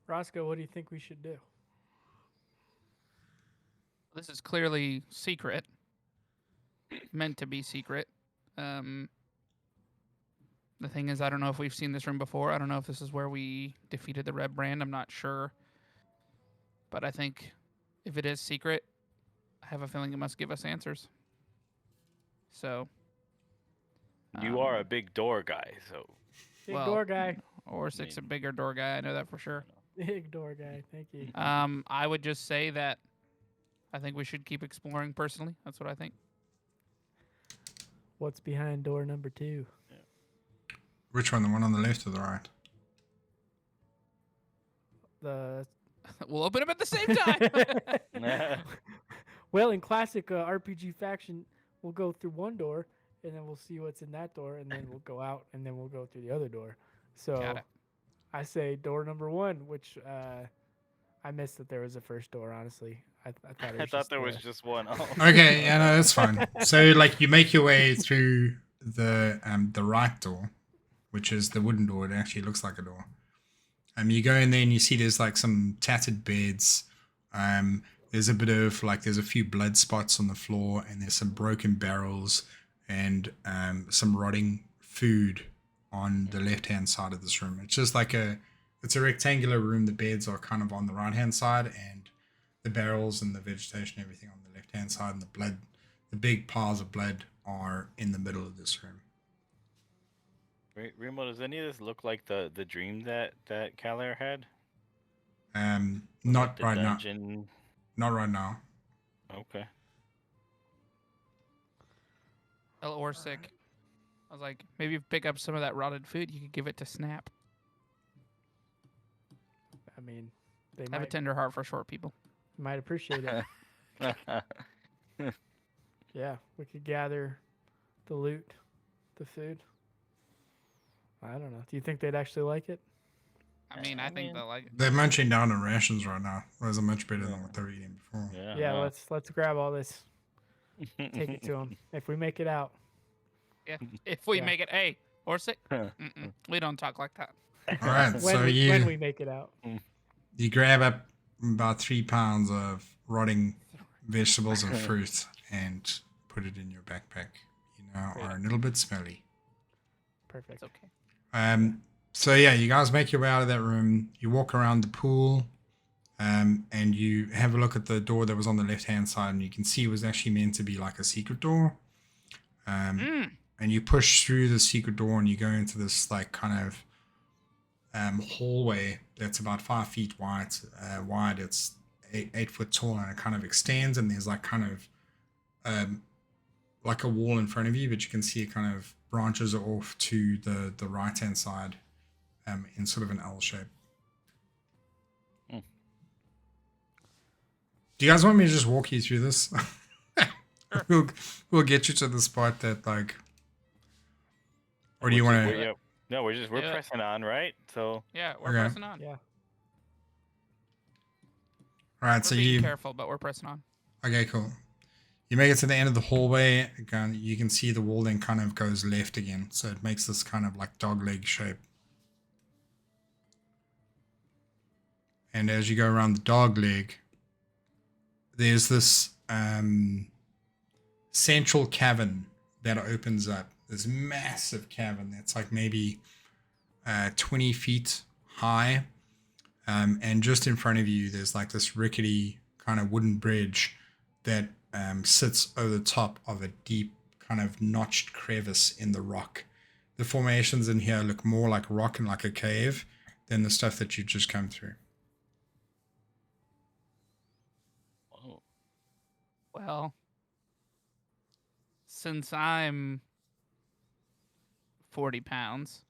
Roscoe, what do you think we should do? This is clearly secret. Meant to be secret. The thing is, I don't know if we've seen this room before. I don't know if this is where we defeated the Red Brand. I'm not sure. But I think if it is secret, I have a feeling it must give us answers. So. You are a big door guy, so. Big door guy. Dorsik's a bigger door guy. I know that for sure. Big door guy. Thank you. I would just say that I think we should keep exploring personally. That's what I think. What's behind door number 2? Yeah. Which one? The one on the left or the right? We'll open them at the same time. Well, in classic RPG faction, we'll go through one door, and then we'll see what's in that door, and then we'll go out, and then we'll go through the other door. So I say door number 1, which I missed that there was a first door, honestly. I thought there was just one. Oh. Okay, yeah, no, that's fine. So you make your way through the right door, which is the wooden door. It actually looks like a door. You go in there and you see there's some tattered beds. There's a bit of there's a few blood spots on the floor, and there's some broken barrels and some rotting food on the left-hand side of this room. It's just it's a rectangular room. The beds are kind of on the right-hand side, and the barrels and the vegetation, everything on the left-hand side, and the big piles of blood are in the middle of this room. Remo, does any of this look like the dream that Calair had? Not Like the right now. dungeon? Not right now. Okay. Dorsik. I was like, maybe if you pick up some of that rotted food, you could give it to Snap. I mean, they I have a tender heart for short people. might appreciate it. Yeah, we could gather the loot, the food. I don't know. Do you think they'd actually like it? I mean, I think they'll like it. They're munching down on rations right now. Those are much better than what they were eating before. Yeah, let's grab all this. Take it to them. If we make it out. Yeah, if we Yeah. make it. Hey, Dorsik, we don't talk like that. All right, when, so when we make it out. you grab up about 3 pounds of rotting vegetables and fruit and put it in your backpack. You now are a little bit smelly. Perfect. It's okay. So yeah, you guys make your way out of that room. You walk around the pool, and you have a look at the door that was on the left-hand side, and you can see it was actually meant to be like a secret door. And you push through the secret door, and you go into this like kind of hallway that's about 5 feet wide. It's 8 foot tall, and it kind of extends, and there's like kind of like a wall in front of you, but you can see it kind of branches off to the right hand side in sort of an L shape. Do you guys want me to just walk you through this? we'll get you to the spot that like, or do you want to? No, we're pressing on, right? So Yeah, we're Okay. pressing on. Yeah. All right, We're so being you careful, but we're pressing on. okay, cool. You make it to the end of the hallway. Again, you can see the wall then kind of goes left again, so it makes this kind of like dog leg shape. And as you go around the dog leg, there's this central cavern that opens up. This massive cavern that's like maybe 20 feet high. And just in front of you, there's like this rickety kind of wooden bridge that sits over the top of a deep kind of notched crevice in the rock. The formations in here look more like rock and like a cave than the stuff that you've just come through. Well, since I'm 40 pounds,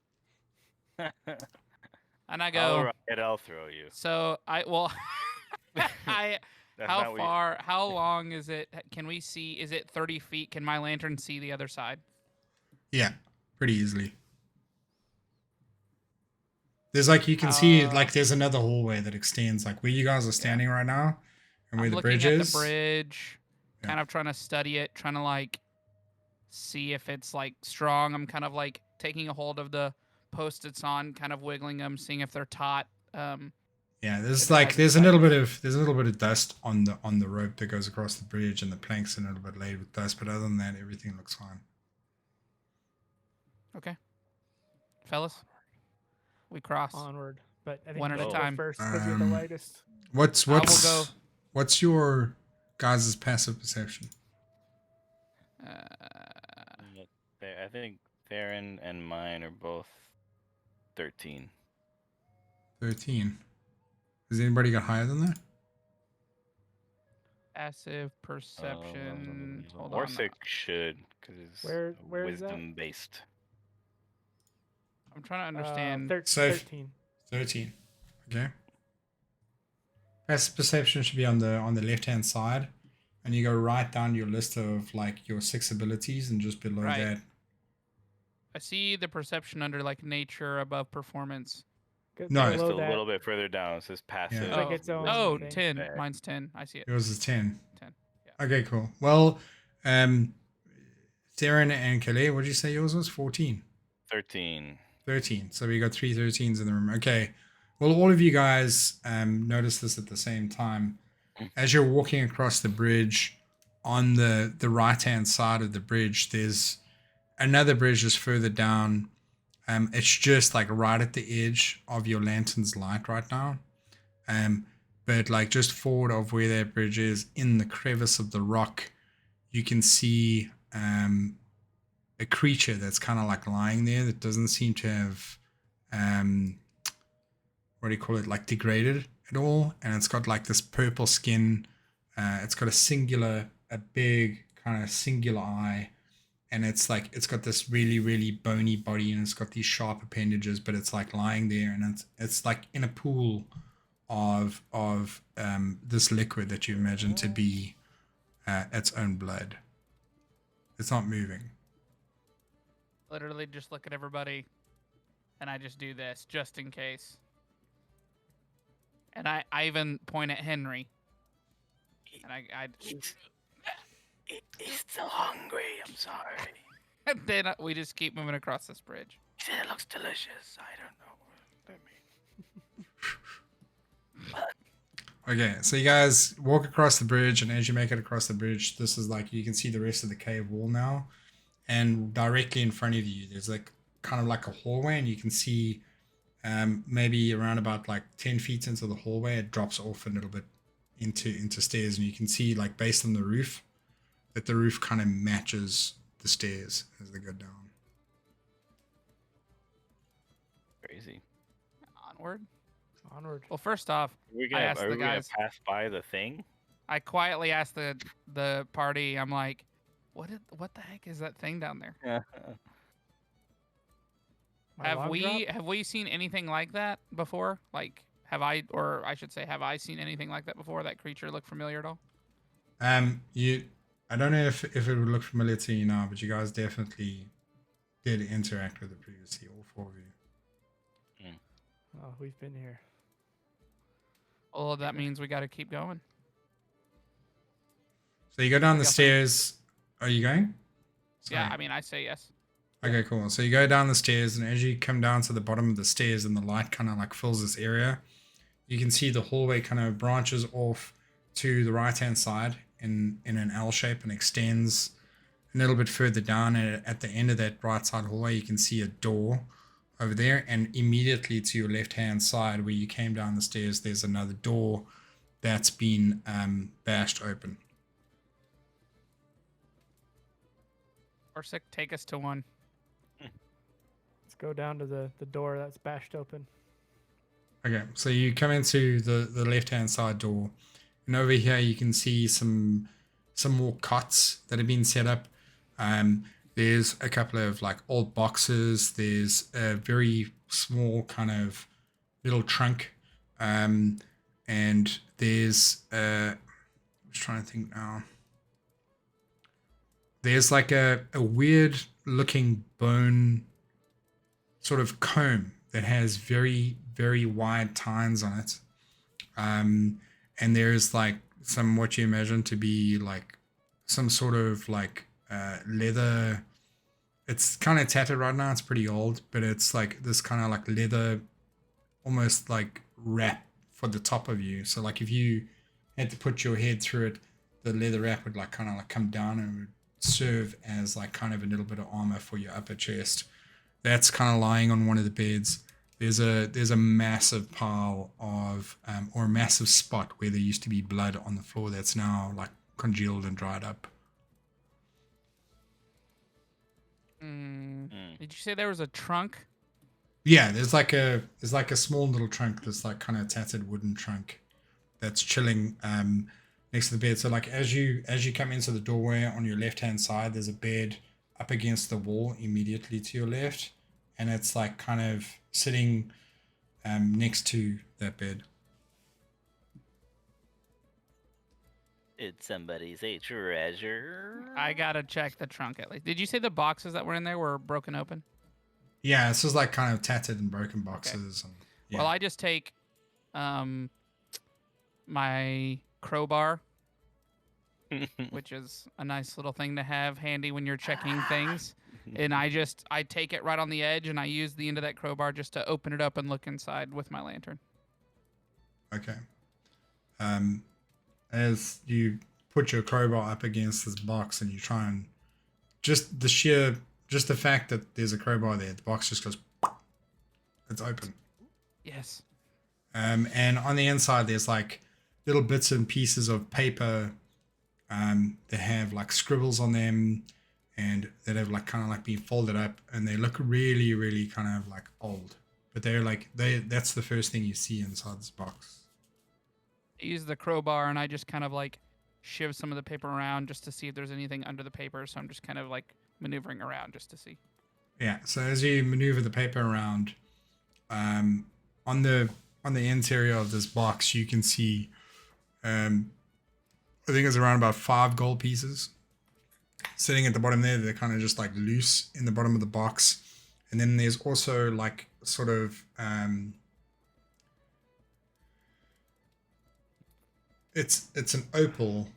and I go, I'll throw you. so how long is it? Can we see? Is it 30 feet? Can my lantern see the other side? Yeah, pretty easily. There's like, you can see like there's another hallway that extends like where you guys are standing right now and where I'm the looking bridge at is. the bridge, Yeah. kind of trying to study it, trying to like see if it's like strong. I'm kind of like taking a hold of the post-its on, kind of wiggling them, seeing if they're taut. Yeah, there's a little bit of dust on the rope that goes across the bridge, and the planks are a little bit laid with dust, but other than that, everything looks fine. Okay, fellas, we cross. Onward. But I think One you at a should go time. first because you're the lightest. What's your guys' passive perception? I think Theron and mine are both 13. 13. Has anybody got higher than that? Passive perception. Hold on. Dorsik should, because it's Where is that? wisdom based. I'm trying to understand. 13. 13. Okay. Passive perception should be on the left hand side, and you go right down your list of like your 6 abilities, and just below Right. that. I see the perception under like nature above performance. No, Just Below a that, little bit further down. It says passive. It's like its own Oh, thing. 10. Bad. Mine's 10. I see it. Yours is 10. 10. Yeah. Okay, cool. Well, Theron and Calais, what did you say yours was? 14. 13. 13. So we got 3 13s in the room. Okay. Well, all of you guys notice this at the same time. As you're walking across the bridge, on the right-hand side of the bridge, there's another bridge just further down. It's just like right at the edge of your lantern's light right now. But like just forward of where that bridge is, in the crevice of the rock, you can see a creature that's kind of like lying there that doesn't seem to have what do you call it, like degraded at all, and it's got like this purple skin. It's got a big kind of singular eye, and it's got this really really bony body, and it's got these sharp appendages, but it's like lying there, and it's like in a pool of this liquid that you imagine to be its own blood. It's not moving. Literally just look at everybody, and I just do this just in case. And I even point at Henry. And He's still hungry. I'm sorry. and then we just keep moving across this bridge. He said it looks delicious. I don't know what that means. Okay, so you guys walk across the bridge, and as you make it across the bridge, this is like, you can see the rest of the cave wall now, and directly in front of you there's like kind of like a hallway, and you can see maybe around about like 10 feet into the hallway, it drops off a little bit into stairs, and you can see, like, based on the roof, that the roof kind of matches the stairs as they go down. Crazy. Onward. Well, first off, Are we I gonna, asked are the we gonna guys. pass by the thing? I quietly asked the party. I'm like, what the heck is that thing down there? my Have log we drop? seen anything like that before? Like, have I seen anything like that before? That creature look familiar at all? I don't know if it would look familiar to you now, but you guys definitely did interact with it previously, all four of you. Oh, we've been here. Well, that means we got to keep going. So you go down We the got stairs. Are you going? Yeah, Sorry. I mean, I say yes. Okay, cool. So you go down the stairs, and as you come down to the bottom of the stairs and the light kind of like fills this area, you can see the hallway kind of branches off to the right-hand side in an L shape and extends a little bit further down. And at the end of that right side hallway, you can see a door over there, and immediately to your left-hand side where you came down the stairs, there's another door that's been bashed open. Dorsik, take us to one. Let's go down to the door that's bashed open. Okay, so you come into the left-hand side door, and over here you can see some more cots that have been set up. There's a couple of like old boxes. There's a very small kind of little trunk, and there's I'm just trying to think now. There's like a weird looking bone sort of comb that has very, very wide tines on it. And there's like some, what you imagine to be like some sort of like leather. It's kind of tattered right now. It's pretty old, but it's like this kind of like leather, almost like wrap for the top of you. So like if you had to put your head through it, the leather wrap would like kind of like come down and would serve as like kind of a little bit of armor for your upper chest. That's kind of lying on one of the beds. There's a massive pile of or a massive spot where there used to be blood on the floor that's now like congealed and dried up. Did you say there was a trunk? Yeah, there's like a small little trunk, this like kind of tattered wooden trunk that's chilling next to the bed. So like as you come into the doorway on your left hand side, there's a bed up against the wall immediately to your left, and it's like kind of sitting next to that bed. It's somebody's a treasure. I gotta check the trunk at least. Did you say the boxes that were in there were broken open? Yeah, this is like kind of tattered and broken boxes. Okay. And, yeah. Well, I just take my crowbar, which is a nice little thing to have handy when you're checking things. And I take it right on the edge, and I use the end of that crowbar just to open it up and look inside with my lantern. Okay. As you put your crowbar up against this box and you try and just the fact that there's a crowbar there, the box just goes, it's open. Yes. And on the inside, there's like little bits and pieces of paper that have like scribbles on them, and that have like kind of like been folded up, and they look really, really kind of like old. But they're like that's the first thing you see inside this box. I use the crowbar and I just kind of like shiv some of the paper around just to see if there's anything under the paper. So I'm just kind of like maneuvering around just to see. Yeah. So as you maneuver the paper around, on the interior of this box, you can see, I think it's around about 5 gold pieces sitting at the bottom there. They're kind of just like loose in the bottom of the box, and then there's also like sort of it's an opal.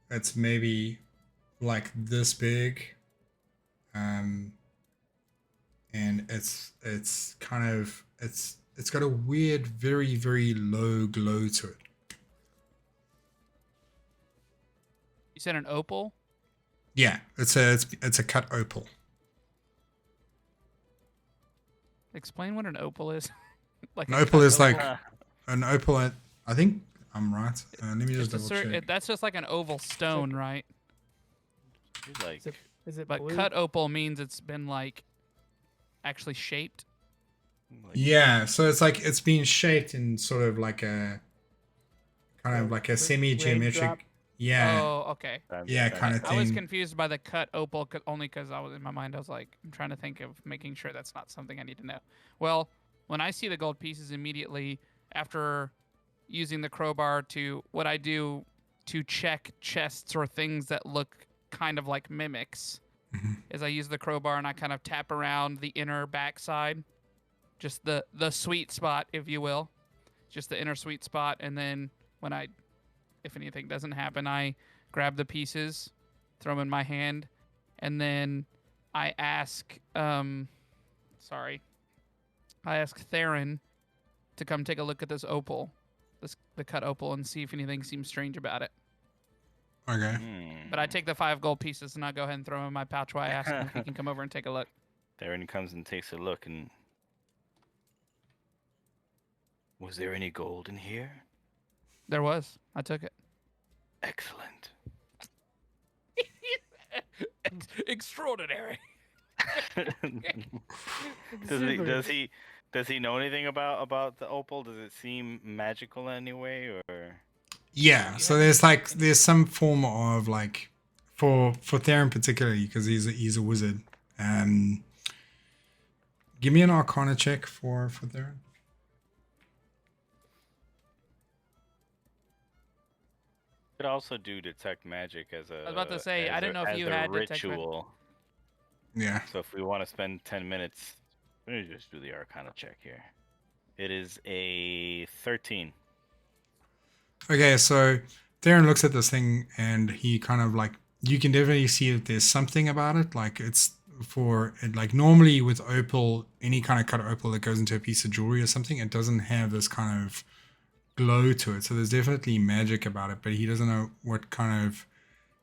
It's maybe like this big, and it's kind of it's got a weird, very, very low glow to it. You said an opal? Yeah, it's a cut opal. Explain what an opal is. Like An a opal cut is like Uh, an opal. I think I'm right. Let me just It's a double check. that's just like an oval stone, right? he's like, Is it But blue? cut opal means it's been like actually shaped. Yeah, so it's like it's been shaped in sort of like a kind of like a semi-geometric. raindrop? Yeah, Oh, okay. yeah, kind of I was thing. confused by the cut opal only because I was in my mind. I was like, I'm trying to think of making sure that's not something I need to know. Well, when I see the gold pieces immediately after using the crowbar to what I do to check chests or things that look kind of like mimics, is I use the crowbar and I kind of tap around the inner backside, just the sweet spot, if you will, just the inner sweet spot, and then when if anything doesn't happen, I grab the pieces, throw them in my hand, and then I ask, I ask Theron to come take a look at this opal, the cut opal, and see if anything seems strange about it. Okay. But I take the 5 gold pieces and I go ahead and throw them in my pouch while I ask him if he can come over and take a look. Theron comes and takes a look, and was there any gold in here? There was. I took it. Excellent. Extraordinary. Does he know anything about the opal? Does it seem magical in any way, or? Yeah, so there's some form of like for Theron particularly, because he's a wizard. Give me an Arcana check for Theron. Could also do detect magic as a. I was about to say, I didn't know if you as a had detect magic. ritual. Yeah. So if we want to spend 10 minutes, let me just do the Arcana check here. It is a 13. Okay, so Theron looks at this thing and he kind of like, you can definitely see that there's something about it. Like it's like normally with opal, any kind of cut opal that goes into a piece of jewelry or something, it doesn't have this kind of glow to it. So there's definitely magic about it, but he doesn't know what kind of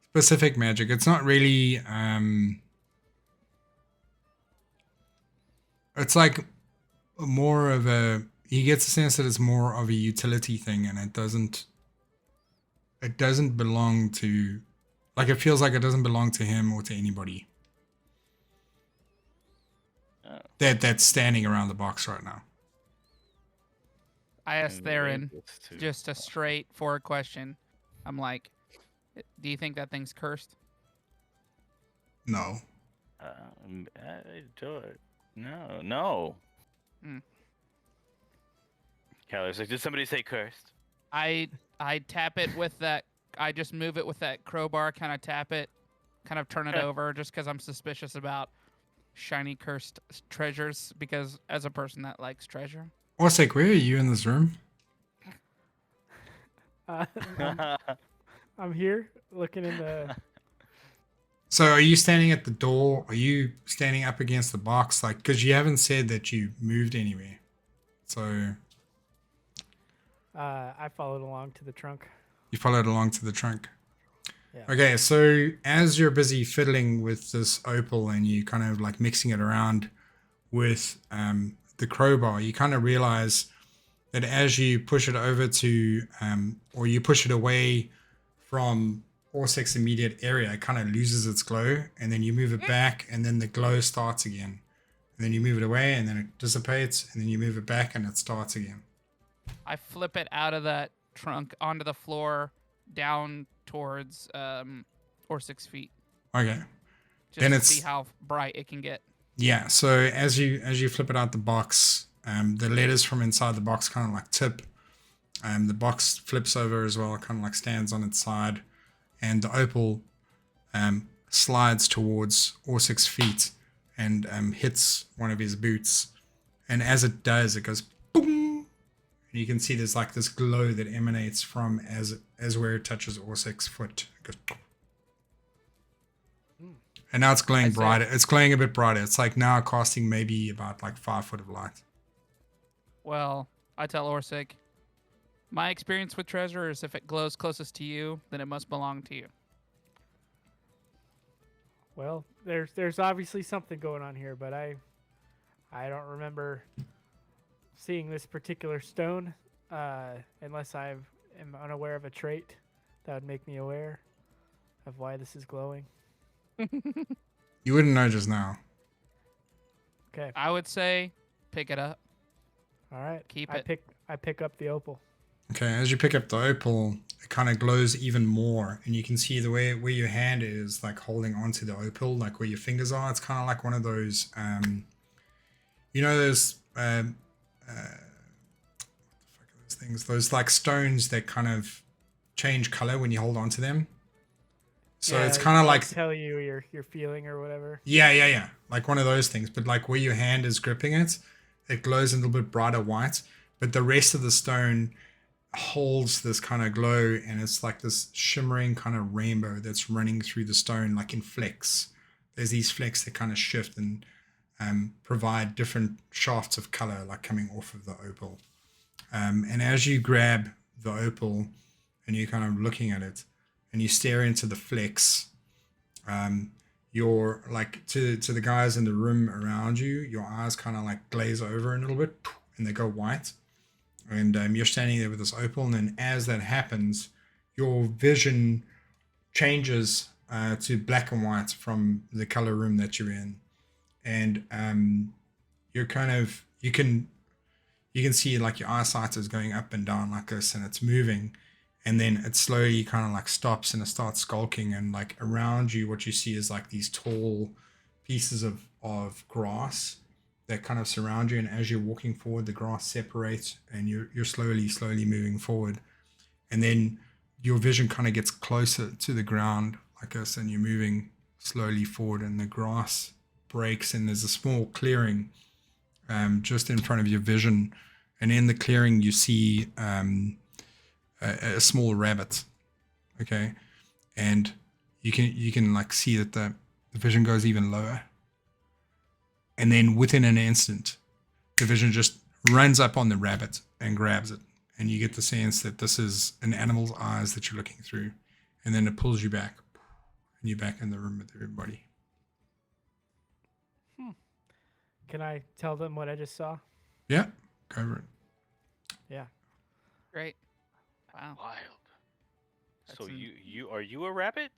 specific magic. It's not really, it's like more of he gets a sense that it's more of a utility thing, and it doesn't belong to, like, it feels like it doesn't belong to him or to anybody that's standing around the box right now. I asked Theron To- just a straightforward question. I'm like, do you think that thing's cursed? No. I do it. No. Hmm. Keller's like, did somebody say cursed? I tap it with that. I just move it with that crowbar, kind of tap it, kind of turn it over, just because I'm suspicious about shiny cursed treasures. Because as a person that likes treasure, Dorsik, where are you in this room? I'm here looking in the. So are you standing at the door? Are you standing up against the box? Like, because you haven't said that you moved anywhere. So I followed along to the trunk. you followed along to the trunk. Yeah. Okay, so as you're busy fiddling with this opal and you kind of like mixing it around with the crowbar, you kind of realize that as you push it over to, or you push it away from Orsek's immediate area, it kind of loses its glow, and then you move it back, and then the glow starts again. And then you move it away, and then it dissipates, and then you move it back, and it starts again. I flip it out of that trunk onto the floor, down towards Orsik's feet, Okay. just Then to it's- see how bright it can get. Yeah, so as you flip it out the box, the letters from inside the box kind of like tip. The box flips over as well, kind of like stands on its side, and the opal slides towards Orsik's feet and hits one of his boots. And as it does, it goes boom, and you can see there's like this glow that emanates from as where it touches Orsek's foot. It goes boom. And now it's glowing brighter. It's glowing a bit brighter. It's like now casting maybe about like 5 foot of light. Well, I tell Orsik, my experience with treasure is if it glows closest to you, then it must belong to you. Well, there's obviously something going on here, but I don't remember seeing this particular stone unless I am unaware of a trait that would make me aware of why this is glowing. You wouldn't know just now. Okay, I would say pick it up. all right. Keep I it. pick up the opal. Okay, as you pick up the opal, it kind of glows even more, and you can see the way where your hand is like holding onto the opal, like where your fingers are. It's kind of like one of those, you know, those what the fuck are those things? Those like stones that kind of change color when you hold onto them. So Yeah, it's kind of like tell you your feeling or whatever. yeah, like one of those things. But like where your hand is gripping it, it glows a little bit brighter white, but the rest of the stone holds this kind of glow, and it's like this shimmering kind of rainbow that's running through the stone, like in flecks. There's these flecks that kind of shift and provide different shafts of color, like coming off of the opal. And as you grab the opal and you're kind of looking at it and you stare into the flecks, you're like to the guys in the room around you, your eyes kind of like glaze over a little bit and they go white. And you're standing there with this opal, and then as that happens, your vision changes to black and white from the color room that you're in, and you're kind of you can see like your eyesight is going up and down like this, and it's moving, and then it slowly kind of like stops and it starts skulking, and like around you, what you see is like these tall pieces of grass that kind of surround you, and as you're walking forward, the grass separates and you're slowly moving forward, and then your vision kind of gets closer to the ground like this, and you're moving slowly forward, and the grass breaks and there's a small clearing just in front of your vision, and in the clearing you see a small rabbit. Okay, and you can like see that the vision goes even lower. And then within an instant, the vision just runs up on the rabbit and grabs it. And you get the sense that this is an animal's eyes that you're looking through. And then it pulls you back. And you're back in the room with everybody. Can I tell them what I just saw? Yeah, go over it. Yeah. Great. Wow. Wild. So That's are you a rabbit?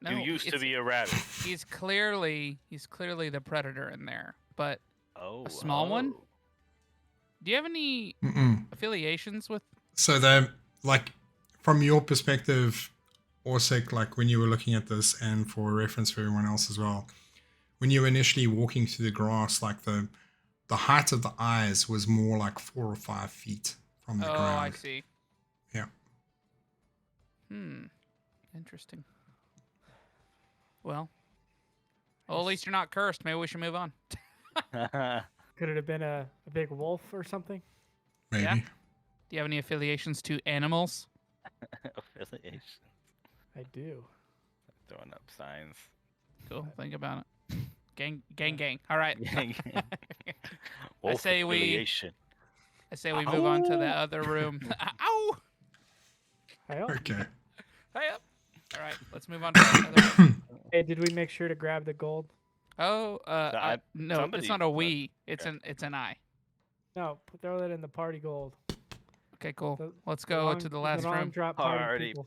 No, you used to it's- be a rabbit. He's clearly the predator in there. But Oh, a small one? oh. do you have any Mm-mm. affiliations with? So they're like, from your perspective, Orsik, like when you were looking at this, and for reference for everyone else as well, when you were initially walking through the grass, like the height of the eyes was more like 4 or 5 feet from the Oh, ground. I see. Yeah. Interesting. Well, at least you're not cursed. Maybe we should move on. Could it have been a big wolf or something? Maybe. Yeah. Do you have any affiliations to animals? Affiliation. I do. Throwing up signs. Cool. Think about it. Gang. All right. Wolf say we- affiliation. I say we move on to the other room. Ow! I hope. Okay. Hey up. All right. Let's move on to the other room. Hey, did we make sure to grab the gold? Oh, no, somebody it's not a must- we. It's okay. an I. No, throw that in the party gold. Okay, cool. The- Let's go to the last room. Longdrop Party people.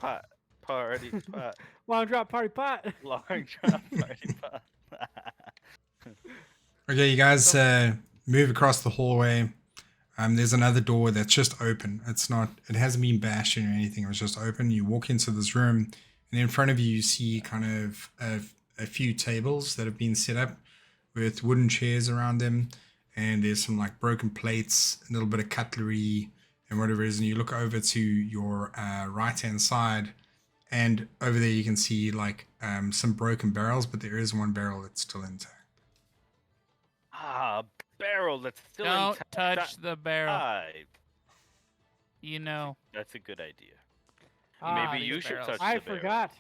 party pot. Long drop party pot. Long drop party pot. Okay, you guys move across the hallway. There's another door that's just open. It hasn't been bashed in or anything. It was just open. You walk into this room, and in front of you, you see kind of a few tables that have been set up with wooden chairs around them. And there's some like broken plates, a little bit of cutlery, and whatever it is. And you look over to your right-hand side, and over there you can see like some broken barrels, but there is one barrel that's still intact. Ah, barrel that's still Don't intact. touch the barrel. Right. You know. That's a good idea. Ah, Maybe you these should barrels. touch I the barrel. forgot.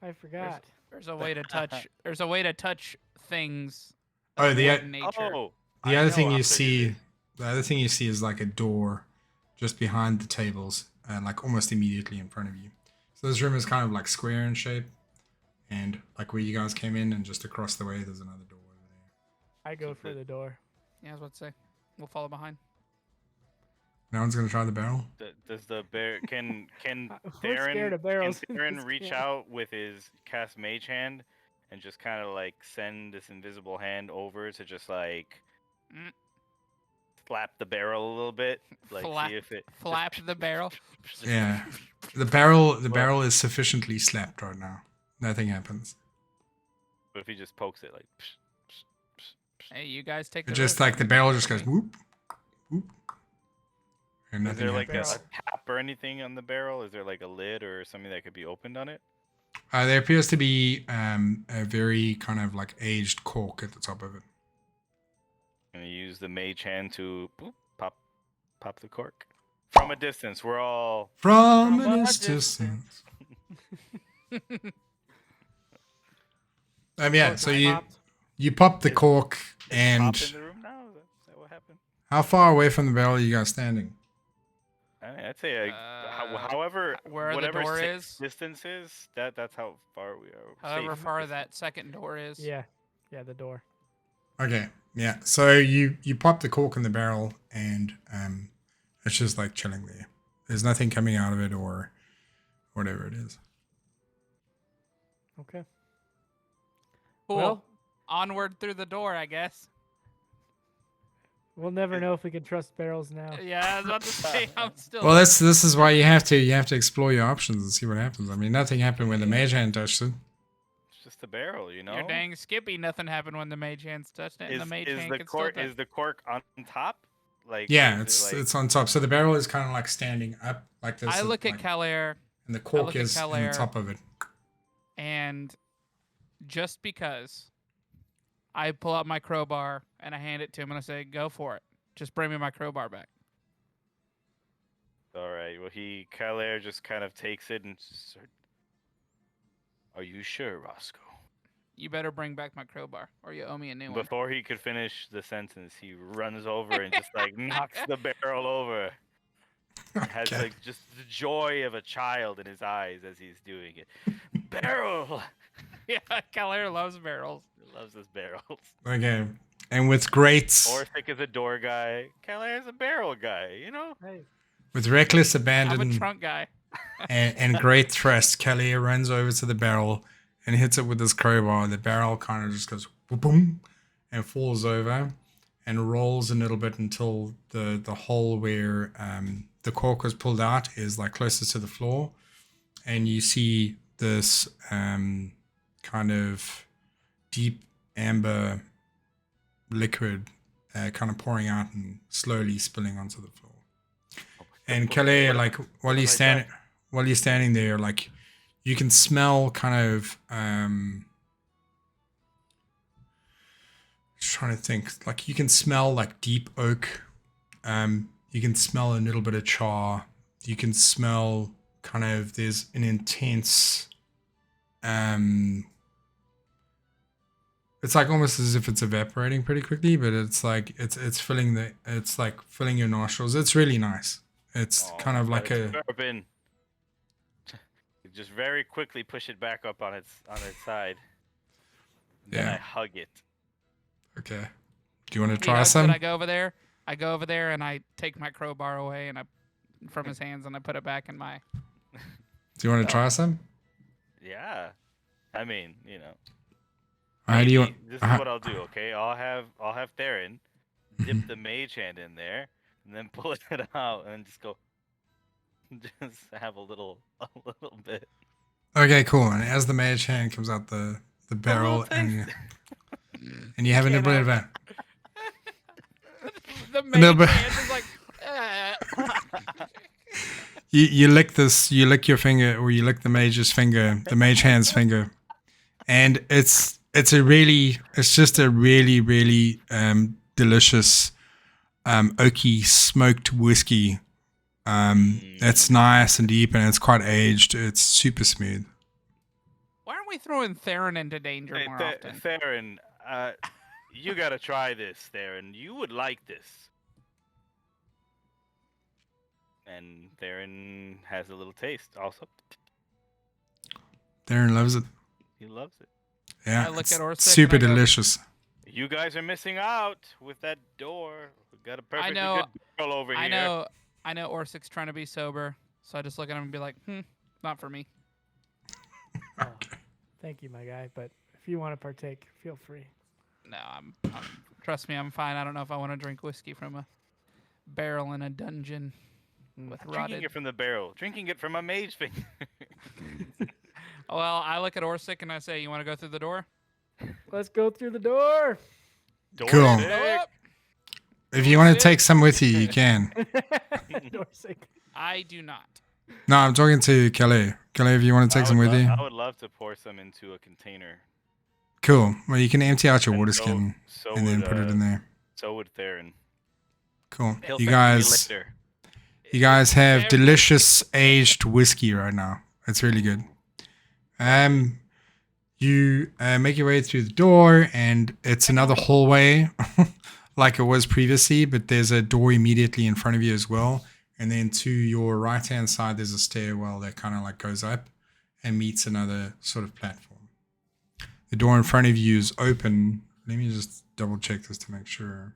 I forgot. There's a way to touch. There's a way to touch things. Oh, of the wood nature. Oh, The I other know thing how you big it see, is. the other thing you see is like a door just behind the tables, like almost immediately in front of you. So this room is kind of like square in shape, and like where you guys came in, and just across the way there's another door over there. I go So for the- the door. Yeah, I was about to say. We'll follow behind. No one's gonna try the barrel. Does the bear can We're scared of barrels in Darren this reach camp. out with his cast mage hand and just kind of like send this invisible hand over to just like Mm. slap the barrel a little bit, like Flap- see if it Flap the barrel. Yeah, the barrel is sufficiently slapped right now. Nothing happens. But if he just pokes it like, Hey, you guys take It the just risk. like the barrel just goes whoop, whoop, and is nothing there like a happens. tap or anything on the barrel? Is there like a lid or something that could be opened on it? There appears to be a very kind of like aged cork at the top of it. And you use the mage hand to boop, pop the cork from a distance. We're all From From a a distance. Cork Yeah, is so you popped. you pop the Is- cork, is and Pop in the room now. Is that what happened? how far away from the barrel are you guys standing? I'd say however where the whatever door safe is? distance is, that's how far we are. However safe far distance. that second door is. Yeah, the door. Okay, yeah. So you pop the cork in the barrel, and it's just like chilling there. There's nothing coming out of it or whatever it is. Okay. Cool. Well, Onward through the door, I guess. we'll never know if we can trust barrels now. Yeah, I was about to say, I'm still. Well, this is why you have to explore your options and see what happens. I mean, nothing happened when the mage hand touched it. It's just a barrel, you know. You're dang skippy. Nothing happened when the mage hands touched it, and the mage hand the can still cork touch. is the cork on top? Like Yeah, is it, like, it's on top. So the barrel is kind of like standing up like this. I look at like, Calair, and the cork look at is on the Calair. top of it. and just because, I pull out my crowbar and I hand it to him and I say, "Go for it. Just bring me my crowbar back." all right. Well, Calair just kind of takes it and just are you sure, Roscoe? You better bring back my crowbar, or you owe me a new one. Before he could finish the sentence, he runs over and just like knocks the barrel over. Has Okay. like just the joy of a child in his eyes as he's doing it. Barrel. Yeah, Calair loves barrels. He loves his barrels. Okay, and with great Dorsik is a door guy. Calair's a barrel guy. You know. Hey, with reckless I'm a abandon trunk guy. and great thrust, Kelly runs over to the barrel and hits it with his crowbar. The barrel kind of just goes boom and falls over and rolls a little bit until the hole where the cork was pulled out is like closest to the floor, and you see this kind of deep amber liquid kind of pouring out and slowly spilling onto the floor. And Kelly, like while you're standing there, like you can smell kind of just trying to think, like you can smell like deep oak. You can smell a little bit of char. You can smell kind of there's an intense it's like almost as if it's evaporating pretty quickly, but it's like it's filling your nostrils. It's really nice. It's kind of like a bourbon. You just very quickly push it back up on its side. Then I Yeah. hug it. okay. Do you want to He try hugs it, some? I go over there. And I take my crowbar away and from his hands and I put it back in my. Do you want to try some? I mean, you know. How do you Maybe want? this is what I'll do, okay? I'll have Theron dip the mage hand in there and then pull it out and just go just have a little bit. Okay, cool. And as the mage hand comes out the barrel, taste. and you have a Can't nibble of help that. The No, main but- hand is like, You lick this, you lick your finger, or you lick the mage's finger, the mage hand's finger, and it's just a really delicious oaky smoked whiskey. It's nice and deep, and it's quite aged. It's super smooth. why aren't we throwing Theron into danger Hey, more often? Theron, you gotta try this, Theron. You would like this. And Theron has a little taste also. Darren loves it. He loves it. Yeah, I look it's at Dorsik super and I go, delicious. You guys are missing out with that door. We got a perfectly know- good girl over I here. know Orsik's trying to be sober, so I just look at him and be like, not for me. Oh, thank you, my guy. But if you want to partake, feel free. No, I'm trust me, I'm fine. I don't know if I want to drink whiskey from a barrel in a dungeon with Drinking rotted. it from the barrel. Drinking it from a mage finger. Well, I look at Orsik and I say, "You want to go through the door?" Let's go through the door. Cool. Dorsik. Nope. If you want to take some with you, you can. Dorsik. I do not. No, I'm talking to Kelly. Kelly, if you want to take some with you, I would love to pour some into a container. cool. Well, you can empty out your And water so- skin so and then would, put it in there. So would Theron. Cool. He'll You thank me guys, later. you guys have Very- delicious aged whiskey right now. It's really good. You make your way through the door, and it's another hallway, like it was previously. But there's a door immediately in front of you as well. And then to your right hand side, there's a stairwell that kind of like goes up and meets another sort of platform. The door in front of you is open. Let me just double check this to make sure.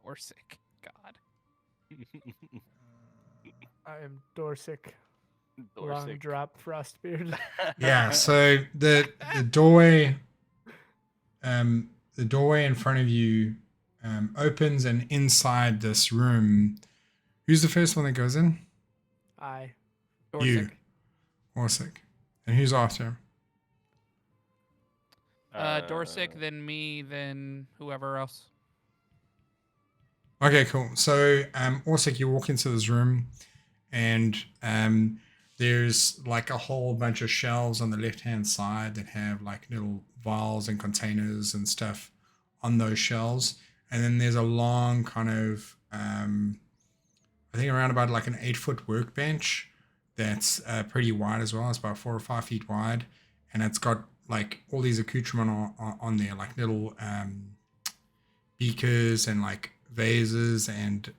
Orsik. God. I am Dorsik. Dorsik. Longdrop Frostbeard. Yeah, so the doorway in front of you opens, and inside this room, who's the first one that goes in? I. You. Dorsik. Dorsik. And who's after him? Dorsik, then me, then whoever else. Okay, cool. So Dorsik, you walk into this room, and there's like a whole bunch of shelves on the left hand side that have like little vials and containers and stuff on those shelves. And then there's a long kind of I think around about like an 8-foot workbench that's pretty wide as well. It's about 4 or 5 feet wide, and it's got like all these accoutrements on there, like little beakers and like vases and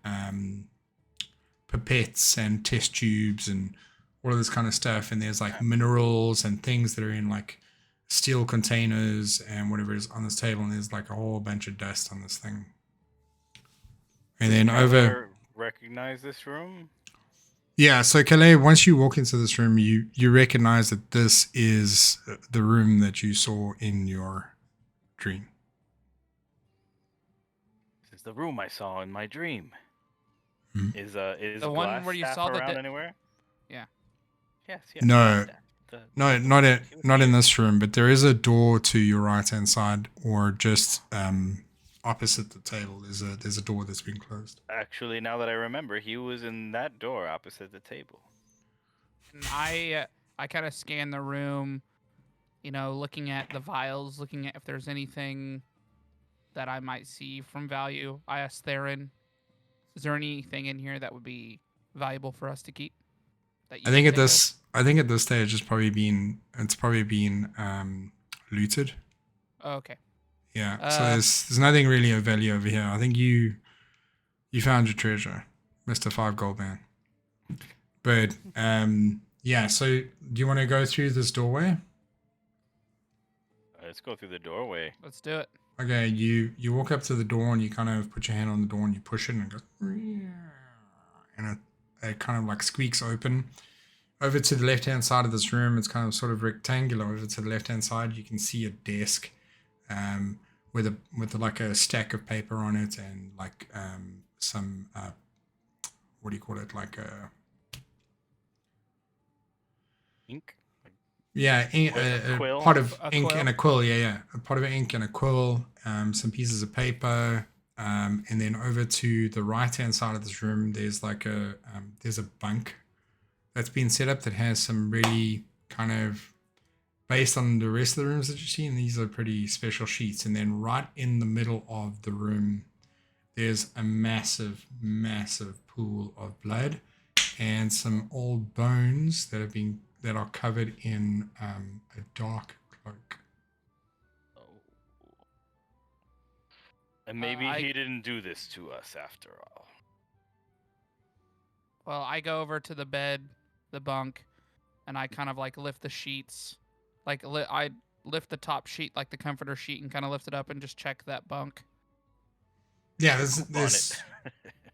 pipettes and test tubes and all of this kind of stuff. And there's like minerals and things that are in like steel containers and whatever is on this table. And there's like a whole bunch of dust on this thing. And then over. Recognize this room? Yeah, so Calais, once you walk into this room, you recognize that this is the room that you saw in your dream. This is the room I saw in my dream. Hmm. Is The one glass where you staff saw the around de- anywhere? Yeah. Yes. No. The- No, not in this room, but there is a door to your right hand side, or just opposite the table. There's a door that's been closed. Actually, now that I remember, he was in that door opposite the table. And I kind of scan the room, you know, looking at the vials, looking at if there's anything that I might see from value. I asked Theron, is there anything in here that would be valuable for us to keep? That you I think can at of? this stage it's probably been looted. Oh, okay. Yeah. So there's nothing really of value over here. I think you found your treasure, Mr. 5 Gold Man. But yeah, so do you want to go through this doorway? Let's go through the doorway. Let's do it. Okay, you walk up to the door and you kind of put your hand on the door and you push it and it goes, and it kind of like squeaks open. over to the left-hand side of this room, it's kind of sort of rectangular. Over to the left-hand side, you can see a desk with like a stack of paper on it and like some what do you call it? Like a Ink. yeah, a Quill? pot of A ink quill? and a quill. Yeah, a pot of ink and a quill. Some pieces of paper. And then over to the right-hand side of this room, there's like there's a bunk that's been set up that has some really kind of based on the rest of the rooms that you see, and these are pretty special sheets. And then right in the middle of the room, there's a massive, massive pool of blood and some old bones that are covered in a dark cloak. Oh. And maybe he didn't do this to us after all. Well, I go over to the bed, the bunk, and I kind of like lift the sheets. Like I lift the top sheet, like the comforter sheet, and kind of lift it up and just check that bunk. Yeah, Poop on it.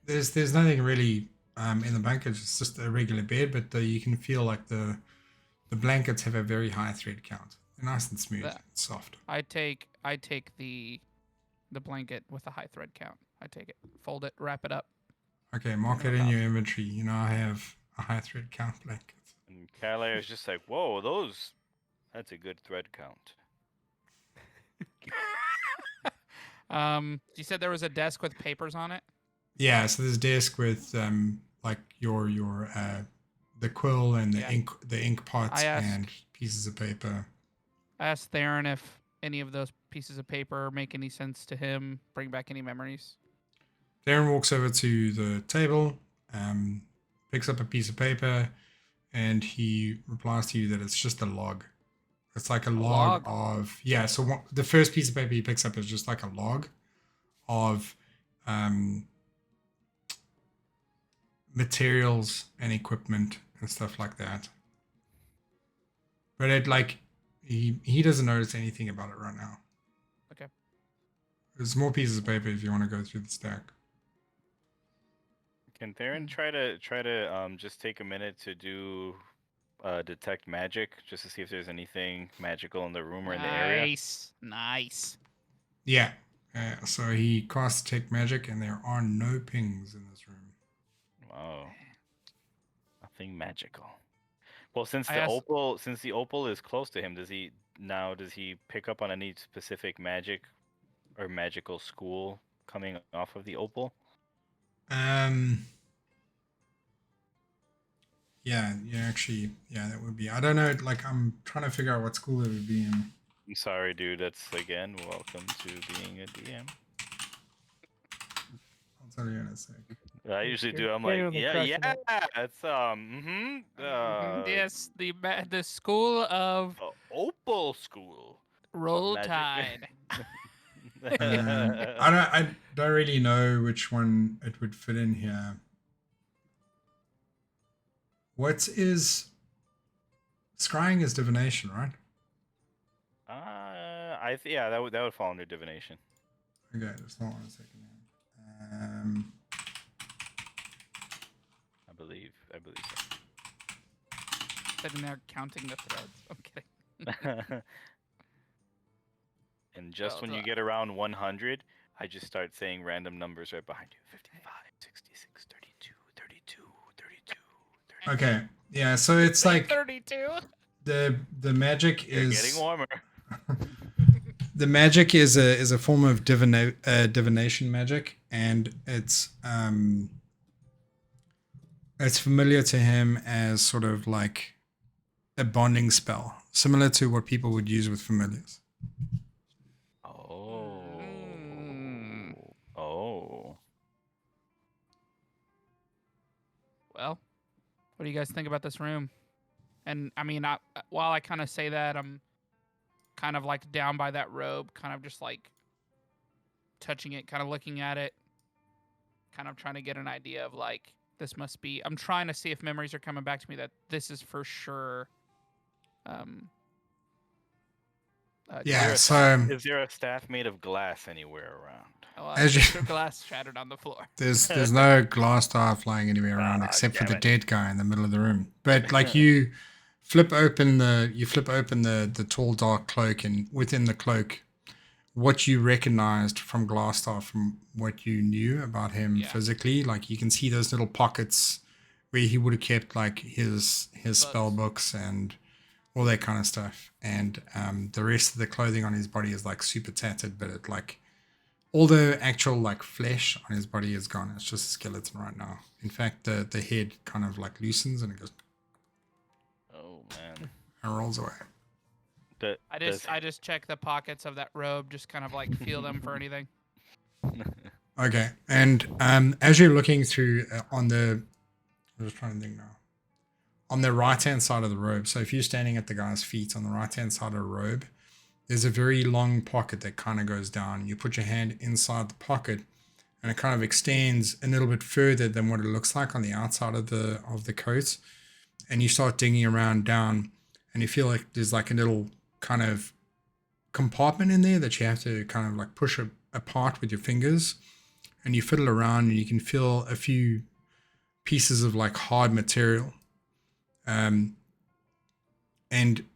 there's nothing really in the blanket. It's just a regular bed, but you can feel like the blankets have a very high thread count. They're nice and smooth, and soft. I take the blanket with a high thread count. I take it, fold it, wrap it up. Okay, mark it in your inventory. You know I have a high thread count blanket. And Calais is just like, whoa, that's a good thread count. You said there was a desk with papers on it? Yeah, so there's a desk with like your the quill and the ink pots and pieces of paper. I asked Theron if any of those pieces of paper make any sense to him, bring back any memories. Theron walks over to the table, picks up a piece of paper, and he replies to you that it's just a log. It's like a log of so the first piece of paper he picks up is just like a log of materials and equipment and stuff like that. But it like he doesn't notice anything about it right now. Okay. There's more pieces of paper if you want to go through the stack. Can Theron try to just take a minute to do detect magic just to see if there's anything magical in the room or in the area? Nice. Yeah. So he casts detect magic, and there are no pings in this room. Wow. Nothing magical. Well, since the opal is close to him, does he pick up on any specific magic or magical school coming off of the opal? That would be. I don't know. Like, I'm trying to figure out what school it would be in. I'm sorry, dude. That's again. Welcome to being a DM. I'll tell you in a sec. I usually do. I'm like, that's Yes, the school of opal school. Roll Tide. I don't really know which one it would fit in here. What is scrying is divination, right? That would fall under divination. Okay, just hold on a second. I believe so. Sitting there counting the threads. I'm kidding. And just when you get around 100, I just start saying random numbers right behind you. 55, 66, 32, 32, 32, 32. Okay, yeah, so it's like 32. The magic You're is getting warmer. The magic is a form of divination magic, and it's familiar to him as sort of like a bonding spell, similar to what people would use with familiars. Well, what do you guys think about this room? And I mean, while I kind of say that, I'm kind of like down by that robe, kind of just like touching it, kind of looking at it, kind of trying to get an idea of like, this must be, I'm trying to see if memories are coming back to me that this is for sure. Yeah, is there a staff made of glass anywhere around? As you- Extra glass shattered on the floor. There's no glass star flying anywhere around Ah, except for damn the it. dead guy in the middle of the room. But like you flip open the tall dark cloak, and within the cloak, what you recognized from Glasstar, from what you knew about him Yeah. physically, like you can see those little pockets where he would have kept like his spell books and all that kind of stuff. And the rest of the clothing on his body is like super tattered, but it like all the actual like flesh on his body is gone. It's just a skeleton right now. In fact, the head kind of like loosens and it goes Oh man. and rolls away. I just check the pockets of that robe, just kind of like feel them for anything. Okay, and as you're looking through I'm just trying to think now. On the right-hand side of the robe, so if you're standing at the guy's feet on the right-hand side of the robe, there's a very long pocket that kind of goes down. You put your hand inside the pocket, and it kind of extends a little bit further than what it looks like on the outside of the coat. And you start digging around down, and you feel like there's like a little kind of compartment in there that you have to kind of like push apart with your fingers, and you fiddle around, and you can feel a few pieces of like hard material. And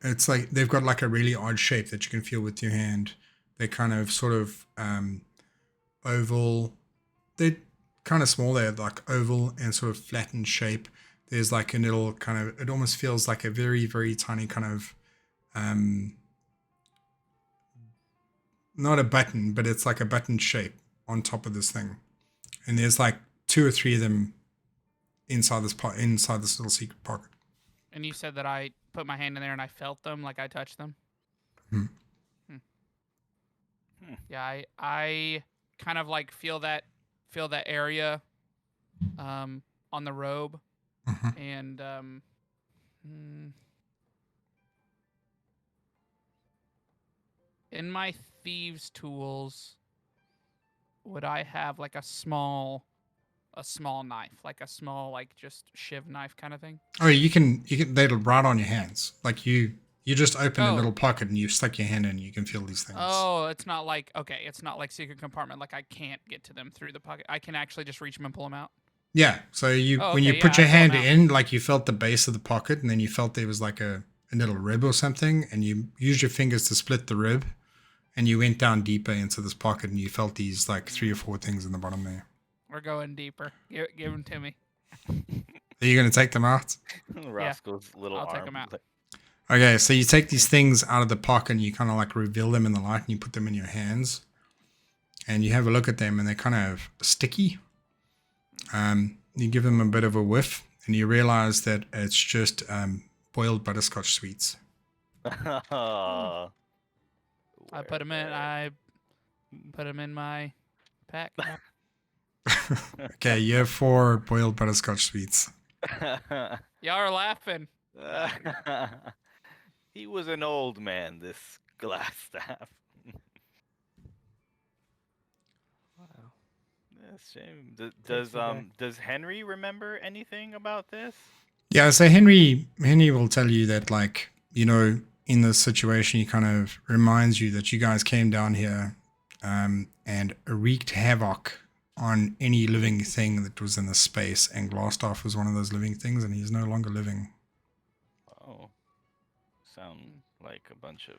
it's like they've got like a really odd shape that you can feel with your hand. They're kind of sort of oval. They're kind of small. They're like oval and sort of flattened shape. There's like a little kind of, it almost feels like a very, very tiny kind of, not a button, but it's like a button shape on top of this thing. And there's like 2 or 3 of them inside this little secret pocket. And you said that I put my hand in there and I felt them, like I touched them. Yeah, I kind of like feel that area, on the robe, and in my thieves' tools, would I have like a small knife, like a small, like just shiv knife kind of thing? Oh, you can they'll right on your hands. Like you just open a Oh. little pocket and you stick your hand in and you can feel these things. Oh, it's not like secret compartment. Like I can't get to them through the pocket. I can actually just reach them and pull them out. Yeah. So when you okay, put yeah, your I pull 'em hand out. in, like you felt the base of the pocket, and then you felt there was like a little rib or something, and you used your fingers to split the rib, and you went down deeper into this pocket, and you felt these like 3 or 4 things in the bottom there. We're going deeper. Give them to me. Are you going to take them out? Roscoe's little I'll arm. take 'em out. like, Okay, so you take these things out of the pocket and you kind of like reveal them in the light and you put them in your hands and you have a look at them and they're kind of sticky. You give them a bit of a whiff and you realize that it's just boiled butterscotch sweets. oh, I put them in. I put them in my pack. Okay, you have 4 boiled butterscotch sweets. Y'all are laughing. He was an old man, this glass staff. Wow. That's a shame. Takes me back. Does Henry remember anything about this? Yeah, so Henry will tell you that, like, you know, in this situation, he kind of reminds you that you guys came down here and wreaked havoc on any living thing that was in the space, and Glassstaff was one of those living things, and he's no longer living. Oh, sound like a bunch of.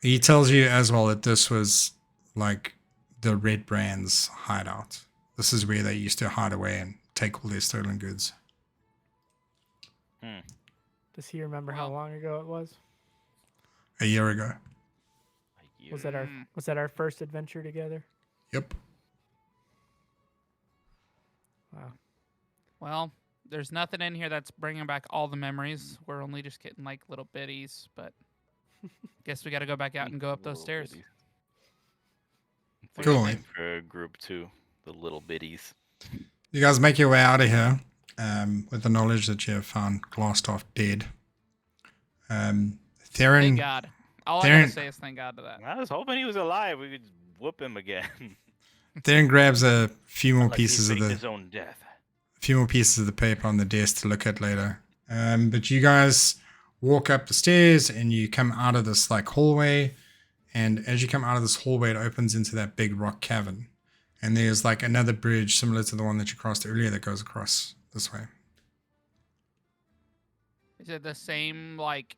He tells you as well that this was like the Red Brand's hideout. This is where they used to hide away and take all their stolen goods. Does he remember how Well- long ago it was? A year ago. Was that our first adventure together? Yep. Wow. Well, there's nothing in here that's bringing back all the memories. We're only just getting like little bitties, but guess we got to go back out and go up those stairs. It's a Cool. good name for group 2, the little bitties. You guys make your way out of here with the knowledge that you have found Glassstaff dead. Thank Theron, God. All I Darren- gotta say is thank God to that. I was hoping he was alive. We could whoop him again. Theron grabs a few more Unless he pieces of faked the his own death. paper on the desk to look at later. But you guys walk up the stairs and you come out of this like hallway. And as you come out of this hallway, it opens into that big rock cavern. And there's like another bridge similar to the one that you crossed earlier that goes across this way. Is it the same like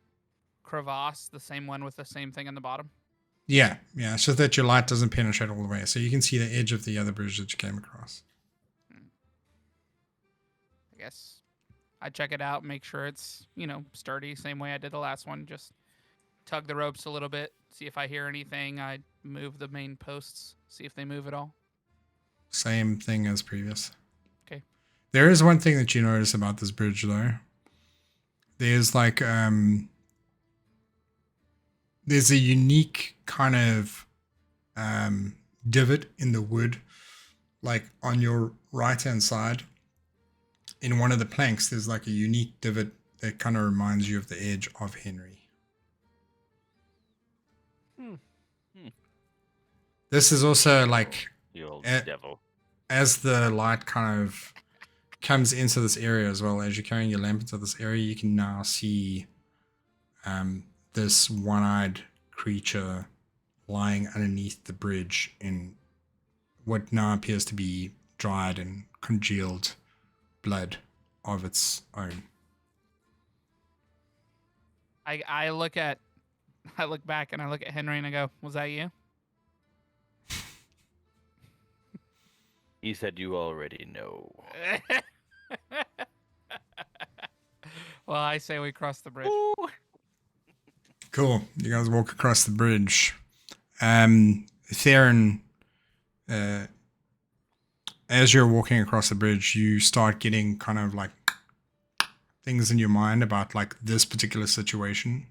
crevasse, the same one with the same thing on the bottom? Yeah. It's just that your light doesn't penetrate all the way. So you can see the edge of the other bridge that you came across. I guess I check it out, make sure it's, sturdy, same way I did the last one. Just tug the ropes a little bit, see if I hear anything. I move the main posts, see if they move at all. Same thing as previous. Okay. There is one thing that you notice about this bridge, though. There's like there's a unique kind of divot in the wood, like on your right hand side. In one of the planks, there's like a unique divot that kind of reminds you of the edge of Henry. This is also like You old devil. as the light kind of comes into this area as well, as you're carrying your lamp into this area, you can now see this one-eyed creature lying underneath the bridge in what now appears to be dried and congealed blood of its own. I look back and I look at Henry and I go, "Was that you?" He said you already know. Oh. Well, I say we cross the bridge. Ooh. Cool. You guys walk across the bridge. Theron, as you're walking across the bridge, you start getting kind of like things in your mind about like this particular situation.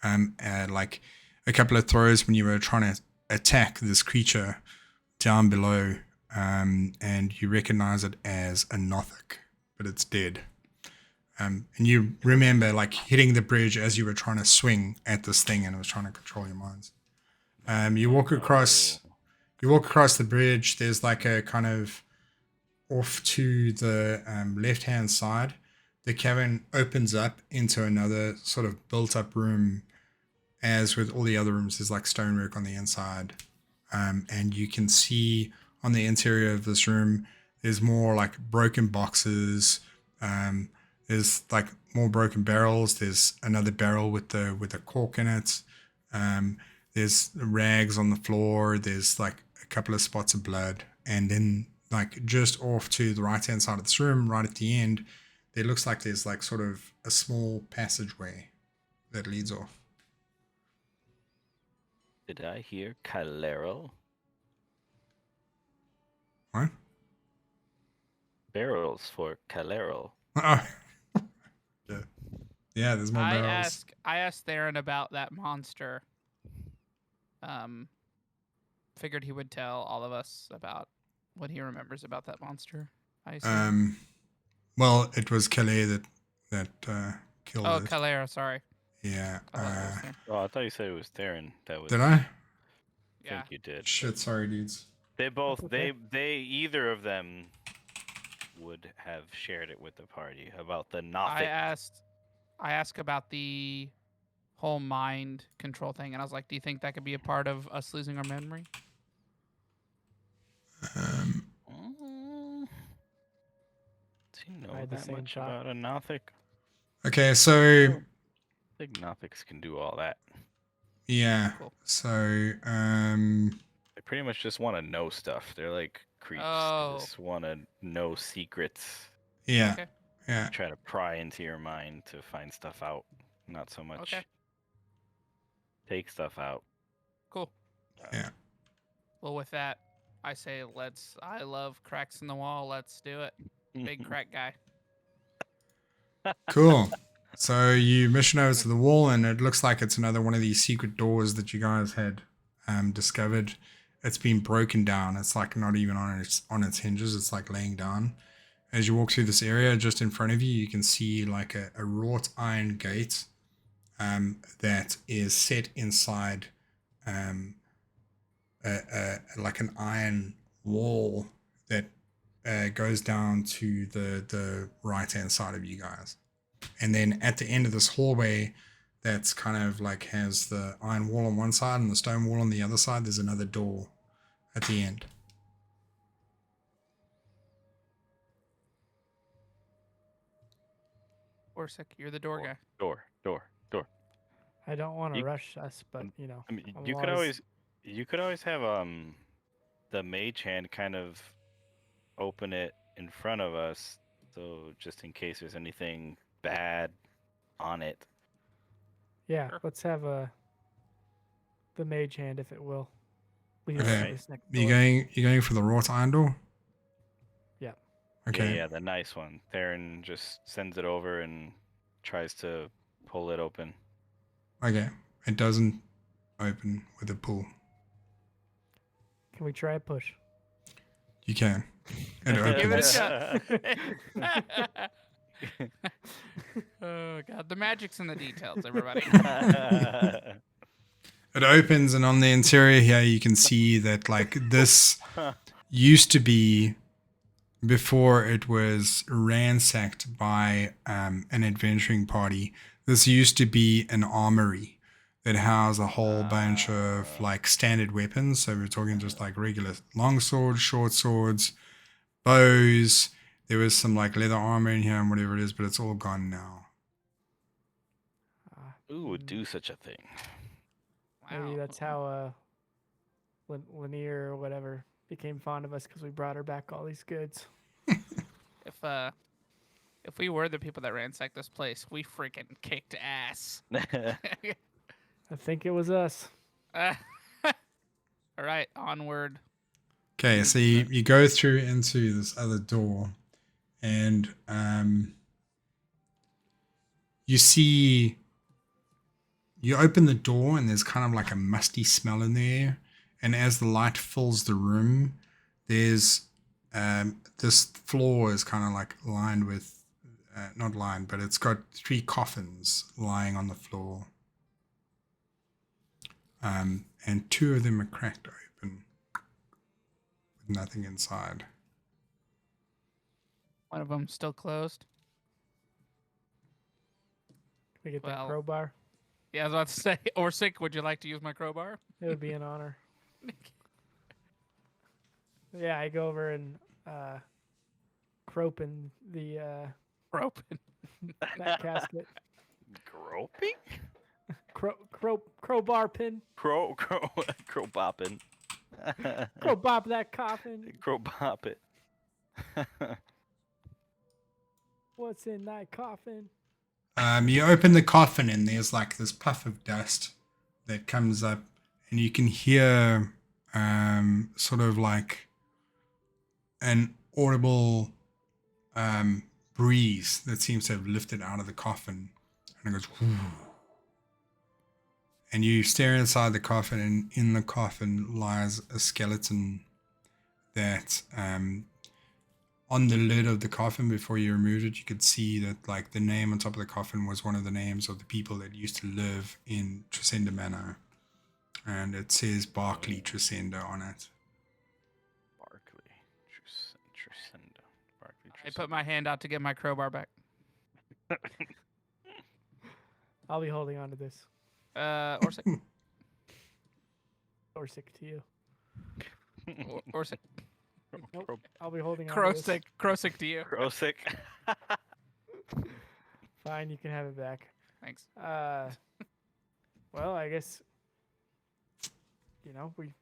Like a couple of throws when you were trying to attack this creature down below, and you recognize it as a Nothic, but it's dead. And you remember like hitting the bridge as you were trying to swing at this thing and it was trying to control your minds. You walk across the bridge. There's like a kind of off to the left-hand side. The cavern opens up into another sort of built-up room. As with all the other rooms, there's like stonework on the inside. And you can see on the interior of this room, there's more like broken boxes. There's like more broken barrels. There's another barrel with a cork in it. There's rags on the floor. There's like a couple of spots of blood. And then like just off to the right-hand side of this room, right at the end, there looks like there's like sort of a small passageway that leads off. Did I hear Calero? What? Barrels for Calero. Oh. Yeah, there's more barrels. I asked Theron about that monster. Figured he would tell all of us about what he remembers about that monster. I assume. Well, it was Calais that killed Oh, it. Calero, sorry. Yeah. Oh, I thought you said it was Theron. That was. Did I? I Yeah. think you did. Shit, sorry, dudes. They both. That's okay. They. Either of them would have shared it with the party about the Nothic. I asked about the whole mind control thing, and I was like, "Do you think that could be a part of us losing our memory?" Do you know I had the that same much thought. about a Nothic? Okay, so I think Nothics can do all that. yeah, Cool. so They pretty much just want to know stuff. They're like creeps. Oh. They just want to know secrets. yeah, Okay. yeah. Try to pry into your mind to find stuff out. Not so much Okay. take stuff out. Cool. Yeah. Well, with that, I say I love cracks in the wall. Let's do it. Big crack guy. Cool. So you mission over to the wall, and it looks like it's another one of these secret doors that you guys had discovered. It's been broken down. It's like not even on its hinges. It's like laying down. As you walk through this area, just in front of you, you can see like a wrought iron gate that is set inside like an iron wall that goes down to the right-hand side of you guys. And then at the end of this hallway, that's kind of like has the iron wall on one side and the stone wall on the other side, there's another door at the end. Dorsik, you're the door guy. Door. I don't want to You- rush us, but you know, I mean, I'm you could always have the mage hand kind of open it in front of us, so just in case there's anything bad on it. Yeah, Sure. let's have the mage hand, if it will. Lead Okay. us to this next You door. going for the wrought iron door? Yeah. Okay. Yeah, the nice one. Theron just sends it over and tries to pull it open. Okay. It doesn't open with a pull. Can we try a push? You can. It Give it opens. a shot. Oh god, the magic's in the details, everybody. It opens, and on the interior here, you can see that like this used to be, before it was ransacked by an adventuring party. This used to be an armory that housed a whole bunch of like standard weapons. So we're talking just like regular long swords, short swords, bows. There was some like leather armor in here and whatever it is, but it's all gone now. Who would do such a thing? Maybe Wow. that's how Lanier or whatever became fond of us, because we brought her back all these goods. If we were the people that ransacked this place, we freaking kicked ass. I think it was us. All right, onward. Okay, so you go through into this other door, and you see, you open the door, and there's kind of like a musty smell in the air. And as the light fills the room, there's this floor is kind of like lined with, not lined, but it's got 3 coffins lying on the floor. And 2 of them are cracked open with nothing inside. One of them still closed. Can we get that Well- crowbar? Yeah, I was about to say, Dorsik, would you like to use my crowbar? It would be an honor. Yeah, I go over and cropen the Open. that casket. Groping? Crowbar pin. Crow bopping. Crowbar that coffin. Crow bop it. What's in that coffin? You open the coffin, and there's like this puff of dust that comes up, and you can hear sort of like an audible breeze that seems to have lifted out of the coffin, and it goes whoo. And you stare inside the coffin, and in the coffin lies a skeleton that on the lid of the coffin, before you removed it, you could see that like the name on top of the coffin was one of the names of the people that used to live in Tresenda Manor. And it says Barclay Tresenda on it. Barclay. Tresenda. Barclay I put my hand out to get my crowbar back. I'll be holding on to this. Dorsik. Dorsik to you. Dorsik. Nope. I'll be holding on to this. Krosik to you. Grosick. Fine, you can have it back. Thanks. Well, I guess, you know, we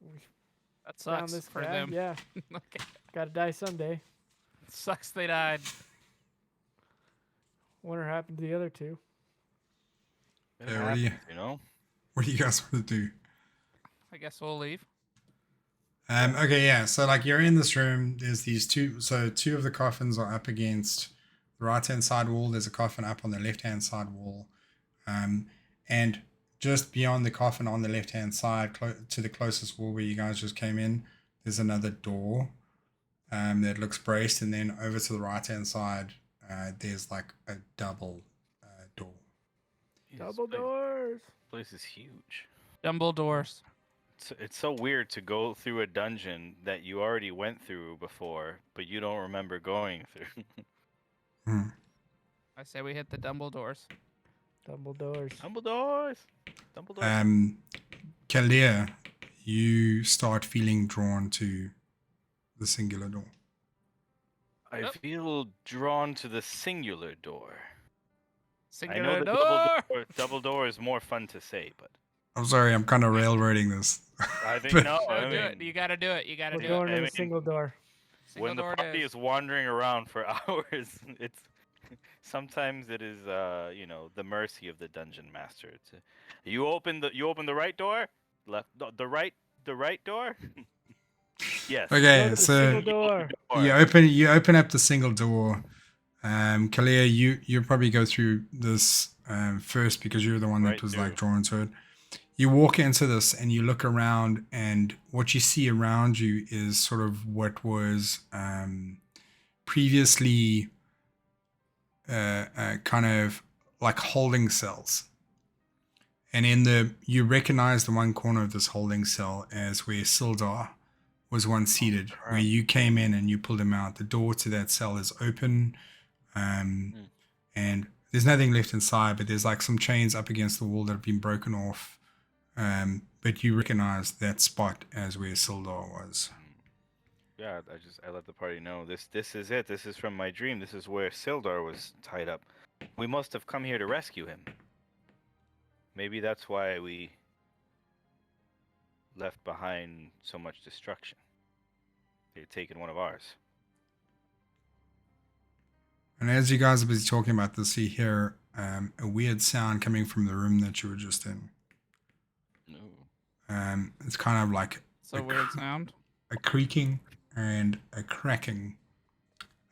That found sucks this for guy. them. Yeah, Okay. gotta die someday. Sucks they died. Wonder what happened to the other 2. It Yeah, what do you- happens, you know? What do you guys want to do? I guess we'll leave. Okay, yeah. So like you're in this room. There's these 2. So 2 of the coffins are up against the right-hand side wall. There's a coffin up on the left-hand side wall, and just beyond the coffin on the left-hand side, to the closest wall where you guys just came in, there's another door that looks braced, and then over to the right-hand side, there's like a double door. Double doors. Place is huge. Dumbledore's. It's so weird to go through a dungeon that you already went through before, but you don't remember going through. Hmm. I say we hit the Dumbledore's. Double doors. Dumbledore's. Dumbledore. Kalia, you start feeling drawn to the singular door. I feel drawn to the singular door. I know Singular the door. double door is more fun to say, but I'm sorry, I'm kind of railroading this. I think But- no. No, I do mean, it. You gotta do it. You gotta We're do going it. to I the mean, single door. Single when the door it party is. is wandering around for hours, it's sometimes it is the mercy of the dungeon master. You open the right door, the right door. Yes. Go Okay, to the so single door. you open up the single door. Kalia, you probably go through this first because you're the one that Right was like through. drawn to it. You walk into this and you look around, and what you see around you is sort of what was previously kind of like holding cells. And you recognize the one corner of this holding cell as where Sildar was once seated, where you came in and you pulled him out. The door to that cell is open, and there's nothing left inside, but there's like some chains up against the wall that have been broken off. But you recognize that spot as where Sildar was. Yeah, I let the party know this is it. This is from my dream. This is where Sildar was tied up. We must have come here to rescue him. Maybe that's why we left behind so much destruction. They'd taken one of ours. And as you guys are busy talking about this, you hear a weird sound coming from the room that you were just in. No. It's kind of like It's a weird sound. a creaking and a cracking.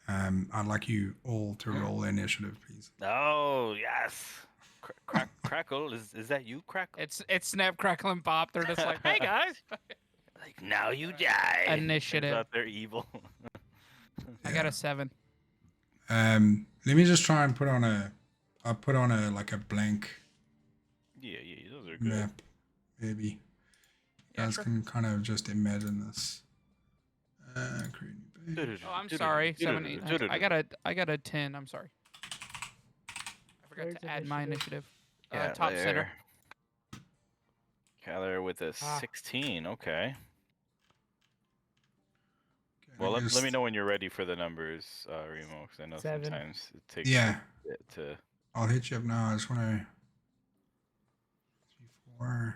I'd like you all to roll initiative, please. Oh yes. Crackle, is that you, Crackle? It's snap, crackle, and pop. They're just like, hey guys. Like now you die. Initiative. Turns out they're evil. I got a 7. Let me just try and put on a like a blank yeah, those are good. map, maybe. You Yeah, guys sure. can kind of just imagine this. Create new page. Oh, I'm sorry. 7, 8. I got a 10. I'm sorry. I forgot Where's to add my initiative? initiative. Top center. Kyler with a Ah. 16. Okay. Okay, Well, let me just- know when you're ready for the numbers, Remo, because I know 7. sometimes it takes Yeah. a bit to. I'll hit you up now. I just want to. 3, 4,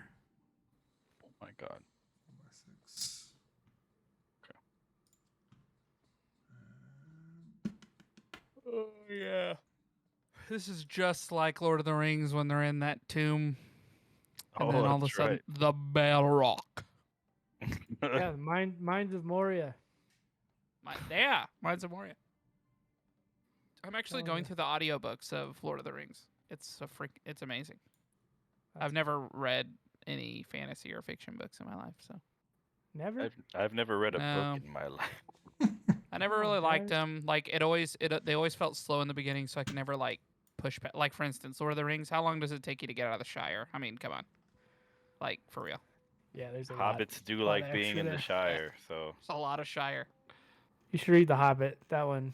Oh my God. 6. Oh yeah. This is just like Lord of the Rings when they're in that tomb, and then all of a that's sudden the Balrog. Yeah, Minds of Moria. Mine's of Moria. I'm actually Oh, going yeah. through the audiobooks of Lord of the Rings. It's amazing. That's I've never read any fantasy or fiction books in my life, so Never. I've never read a No. book in my life. I never Come on, really liked guys. them. Like they always felt slow in the beginning, so I could never like push back. Like for instance, Lord of the Rings. How long does it take you to get out of the Shire? I mean, come on, like for real. Yeah, there's a lot. Hobbits do lot like of being extra in the there. Shire, so It's a lot of Shire. You should read The Hobbit. That one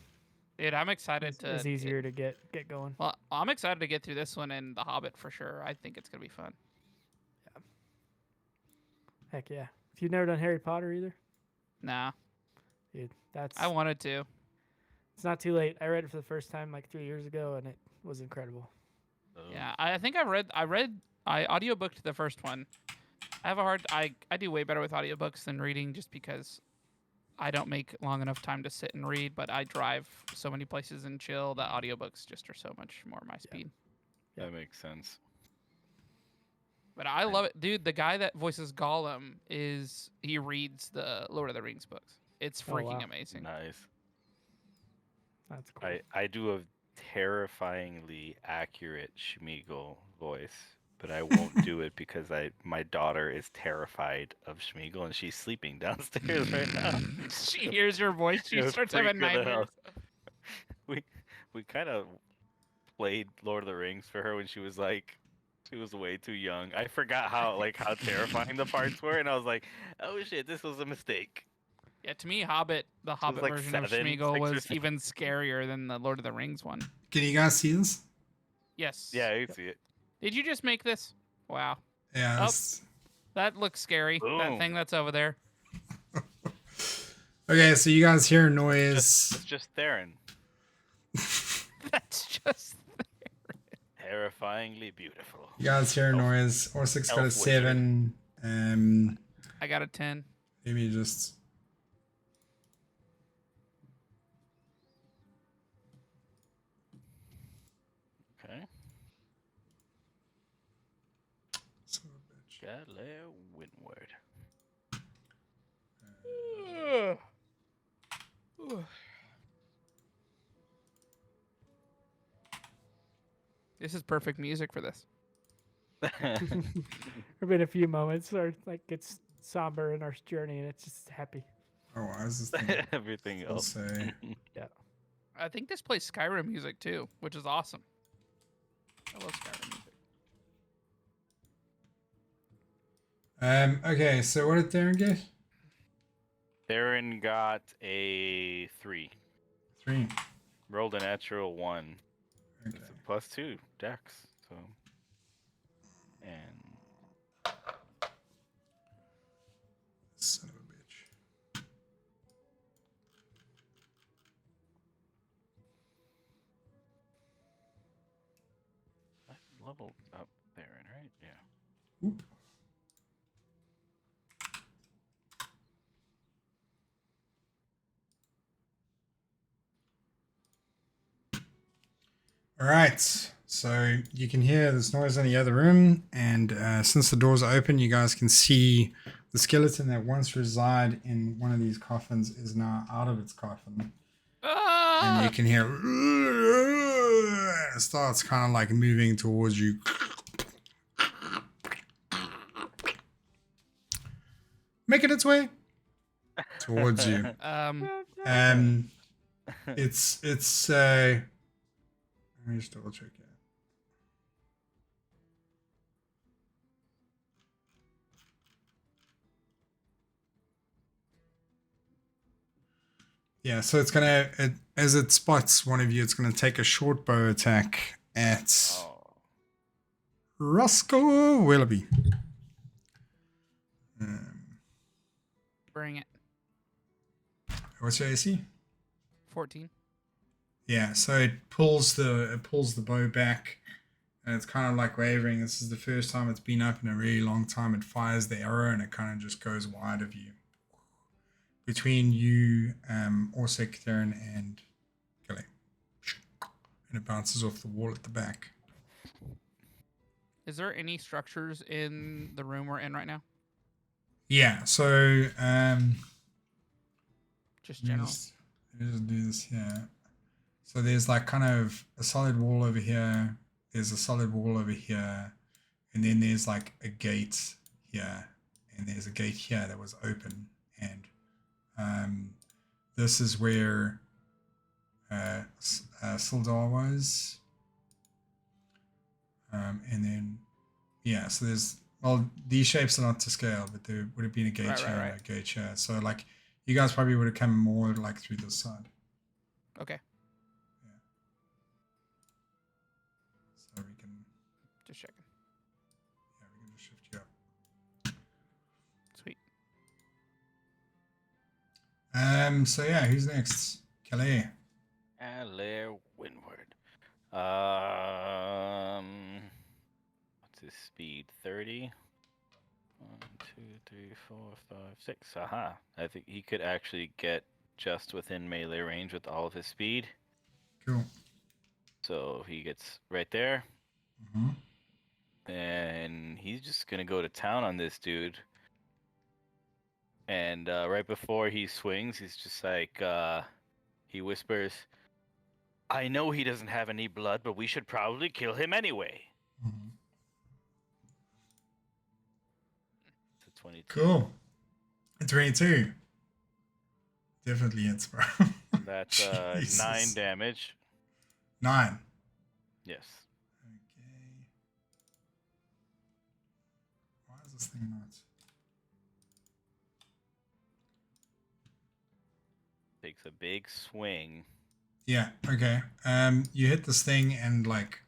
Dude, I'm excited is, to. is easier to get going. Well, I'm excited to get through this one and The Hobbit for sure. I think it's gonna be fun. Heck yeah. If you've never done Harry Potter either, Nah, dude, that's I wanted to. it's not too late. I read it for the first time like 3 years ago, and it was incredible. Yeah, I think I audiobooked the first one. I do way better with audiobooks than reading just because I don't make long enough time to sit and read, but I drive so many places and chill that audiobooks just are so much more my speed. that makes sense. But I love it. Dude, the guy that voices Gollum he reads the Lord of the Rings books. It's Oh, freaking wow. amazing. Nice. That's cool. I do a terrifyingly accurate Schmeagol voice, but I won't do it because my daughter is terrified of Schmeagol and she's sleeping downstairs right now. She hears your voice, she It starts having freaked her the hell nightmares. We kind of played Lord of the Rings for her when she was way too young. I forgot how terrifying the parts were, and I was like, oh shit, this was a mistake. Yeah, to me, the Hobbit like version of 7, Schmeagol 6 or was 7. even scarier than the Lord of the Rings one. Can you guys see this? Yes. Yeah, you see it. Did you just make this? Wow. Yeah. Oh. it's- That looks scary. That Boom. thing that's over there. Okay, so you guys hear a It's noise. just Theron. That's just. Terrifyingly beautiful. You guys hear a Elf- noise. Orsik's got a elf wizard. 7. I got a 10. Maybe just. Okay. Son of a bitch. Galileo Windward. This is perfect music for this. There've been a few moments where like it's somber in our journey, and it's just happy. Oh, why is this thing? Everything I'll else. say. I think this plays Skyrim music too, which is awesome. I love Skyrim music. Okay, so what did Darren get? Darren got a 3. 3. Rolled a natural 1. Okay. It's a +2 dex. So. And Son of a bitch. I leveled up Darren, right? Yeah. Oop. All right, so you can hear this noise in the other room, and since the doors are open, you guys can see the skeleton that once resided in one of these coffins is now out of its coffin, and you can hear it starts kind of like moving towards you. Making its way towards you. It's let me just double check it. Yeah, so it's gonna as it spots one of you, it's gonna take a short bow attack at Roscoe Willoughby. Bring it. What's your AC? 14. Yeah, so it pulls the bow back, and it's kind of like wavering. This is the first time it's been up in a really long time. It fires the arrow, and it kind of just goes wide of you. Between you, Dorsik, Darren, and Kelly. And it bounces off the wall at the back. Is there any structures in the room we're in right now? Yeah, so Just let me general. just do this here. So there's like kind of a solid wall over here. There's a solid wall over here. And then there's like a gate here. And there's a gate here that was open. And this is where Sildar was. And then, yeah, so there's, well, these shapes are not to scale, but there would have been a gate here and a gate here. So like, you guys probably would have come more like through this side. Okay. So we can, Just checking. yeah, we can just shift you up. Sweet. So yeah, who's next? Kelly. Alair Windward. What's his speed? 30. 1, 2, 3, 4, 5, 6. Aha. I think he could actually get just within melee range with all of his speed. Cool. So he gets right there. Mm-hmm. And he's just gonna go to town on this dude. And right before he swings, he's just like, he whispers, "I know he doesn't have any blood, but we should probably kill him anyway." Mm-hmm. It's a 22. Cool. A 22. Definitely hits, bro. That's 9 Jesus. damage. 9. Yes. Okay. Why is this thing not? Takes a big swing. Yeah, okay. You hit this thing and like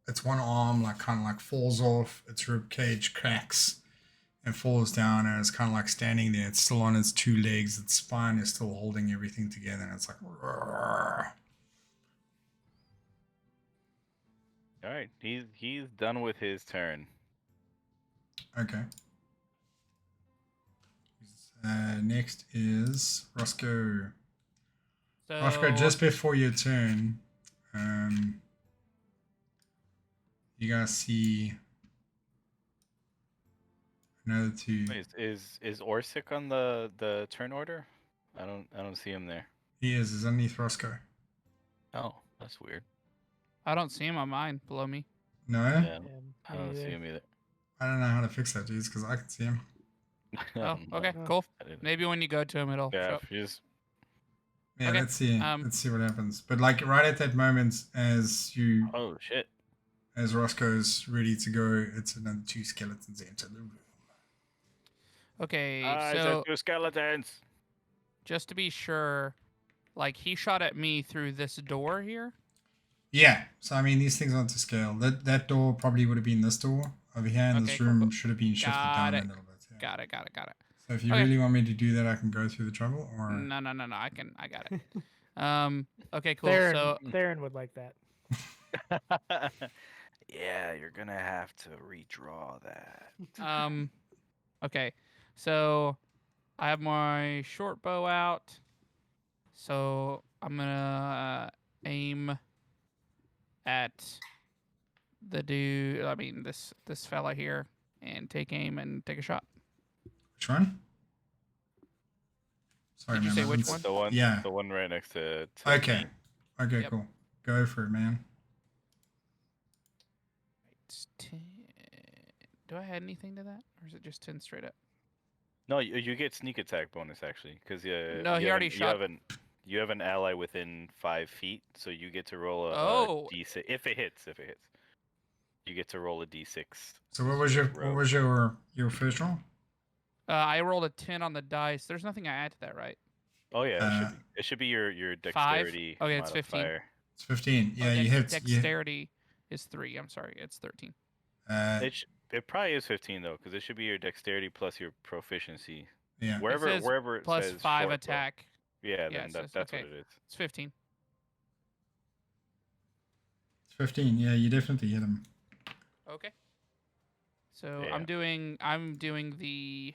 its one arm like kind of like falls off, its rib cage cracks and falls down, and it's kind of like standing there. It's still on its 2 legs, its spine is still holding everything together, and it's like All right, he's done with his turn. Okay. Next is Roscoe. So Roscoe, just before your turn, you guys see another two. Wait, is Orsic on the turn order? I don't see him there. He is underneath Roscoe. Oh, that's weird. I don't see him on mine below me. No? Yeah, Yeah, I me don't see neither. him either. I don't know how to fix that, dudes, because I can see him. Oh, No, okay, No. cool. I didn't. Maybe when you go to him, it'll show Yeah, up. if you just Yeah, Okay, let's see. um, Let's see what happens. But like right at that moment, as oh shit. Roscoe's ready to go, it's another two skeletons enter the room. Okay, It's so two skeletons. just to be sure, like he shot at me through this door here. Yeah. So I mean, these things aren't to scale. That door probably would have been this door over here, and this Okay, cool, room cool. should have been shifted Got down a it. little bit. Yeah. Got it. So if you Okay. really want me to do that, I can go through the trouble, or No. I got it. Okay, cool. Theron, So Theron would like that. Yeah, you're gonna have to redraw that. okay, so I have my short bow out. So I'm gonna aim at the dude. I mean this fella here, and take aim and take a shot. which one? Sorry, Did you man, say I which didn't one? s- The one, Yeah. the one right next to. Okay. me. Okay, Yep. cool. Go for it, man. It's 10. Do I add anything to that, or is it just 10 straight up? No, you get sneak attack bonus actually, because No, he already shot. You have an ally within 5 feet, so you get to roll a Oh. d6 if it hits. You get to roll a d6. So what was your first roll? I rolled a 10 on the dice. There's nothing I add to that, right? Oh yeah, Uh, it should be your 5? dexterity. Okay, it's 15. modifier. It's 15. Yeah, Oh, you hit. Dexterity is 3. I'm sorry, it's 13. It probably is 15 though, because it should be your dexterity plus your proficiency. Yeah. Wherever it Plus says 5 short bow. attack. Yeah, Yeah, then it says- that's okay. what it is. It's 15. It's 15. Yeah, you definitely hit him. Okay. So Yeah. I'm doing the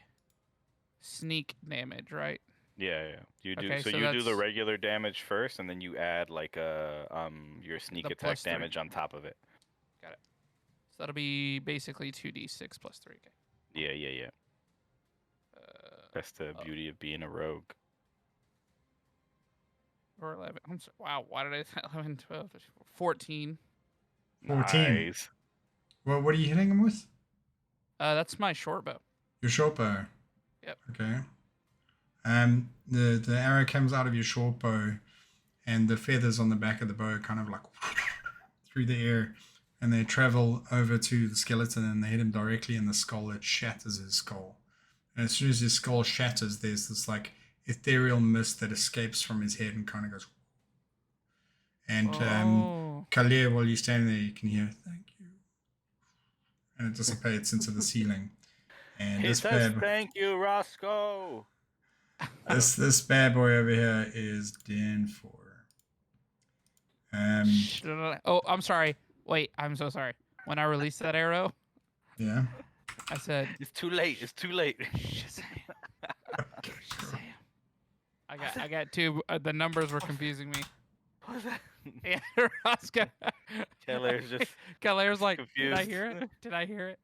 sneak damage, right? Yeah. You do Okay, so so you do the that's- regular damage first, and then you add like your sneak The attack +3. damage on top of it. So that'll be basically 2d6 plus 3. Okay. Yeah. That's the Oh. beauty of being a rogue. Or 11. I'm sorry. Wow, why did I say 11, 12, 14? 14. Nice. Well, what are you hitting him with? That's my short bow. Your short bow. Yep. Okay. The arrow comes out of your short bow, and the feathers on the back of the bow kind of like through the air, and they travel over to the skeleton, and they hit him directly in the skull. It shatters his skull, and as soon as his skull shatters, there's this like ethereal mist that escapes from his head and kind of goes. And Oh. Kalir, while you're standing there, you can hear "thank you," and it dissipates into the ceiling. And He this says, bad, "Thank you, Roscoe." this bad boy over here is done for. Oh, I'm sorry. Wait, I'm so sorry. When I released that arrow, Yeah. I said, It's too late. It's too late. Shazam. Shazam. I got two. The numbers were confusing me. What was that? Yeah, Roscoe. Keller's just Kaller's like, did I confused. hear it? Did I hear it?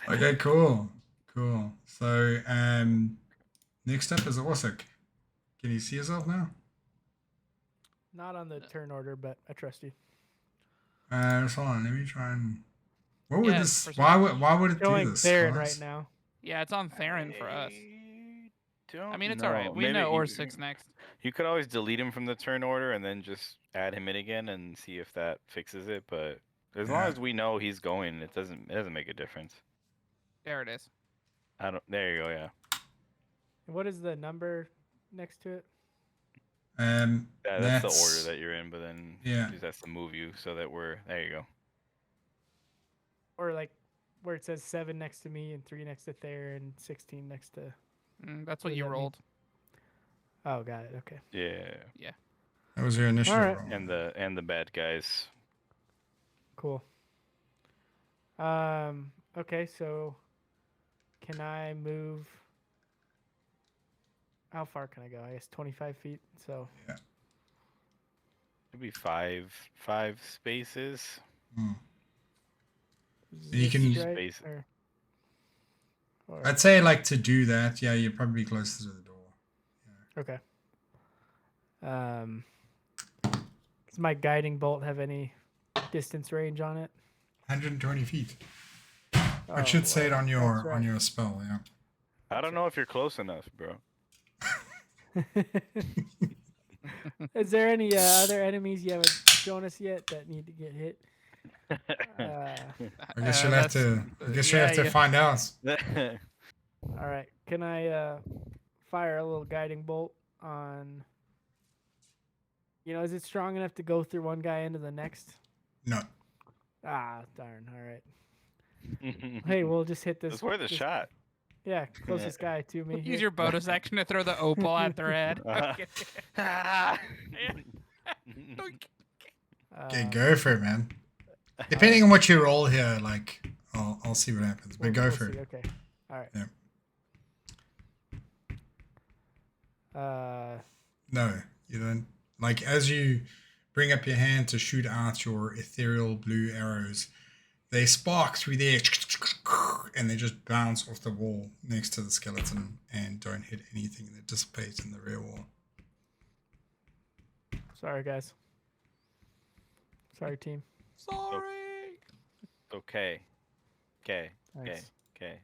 Okay, cool. So, next up is Dorsik. Can you see yourself now? Not on the turn order, but I trust you. So hold on, let me try and. What would Yeah, this? for Why would it do Showing this? Theron guys? right now. Yeah, it's on Theron for us. I mean, it's all right. We Maybe know Orsik's next. You could always delete him from the turn order and then just add him in again and see if that fixes it. But as long Yeah. as we know he's going, it doesn't make a difference. There it is. There you go. Yeah. And what is the number next to it? That's the order that you're in, but then Yeah. just has to move you so that there you go. Or like where it says 7 next to me and 3 next to Theron, 16 next to. That's What what does you that mean? rolled. Oh, got it. Okay. Yeah. That was your initial Alright. roll. And the bad guys. Cool. Okay, so can I move? How far can I go? I guess 25 feet. So Maybe five spaces. Hmm. is You this can- straight, Space. or I'd say like to do that. Yeah, you're probably closer to the door. okay. Does my guiding bolt have any distance range on it? 120 feet. Oh, It should say it well, on that's your right. spell. Yeah. I don't know if you're close enough, bro. Is there any other enemies you haven't shown us yet that need to get hit? I guess you'll have to. I guess you have to yeah. find out. All right. Can I fire a little guiding bolt on? Is it strong enough to go through one guy into the next? No. Ah, darn. All right. Hey, we'll just hit this. It's worth a this- shot. Yeah, closest guy to me. Use here. your bonus action to throw the opal at their head. Uh-huh. Okay. Okay, Um, go for it, man. Depending on what you roll here, like I'll see what happens. But we'll- go we'll for see. it. Okay. All right. Yeah. No, you don't. Like as you bring up your hand to shoot out your ethereal blue arrows, they spark through there and they just bounce off the wall next to the skeleton and don't hit anything that dissipates in the rear wall. Sorry, guys. Sorry, team. Sorry. Okay. Okay. Okay. Thanks. Okay.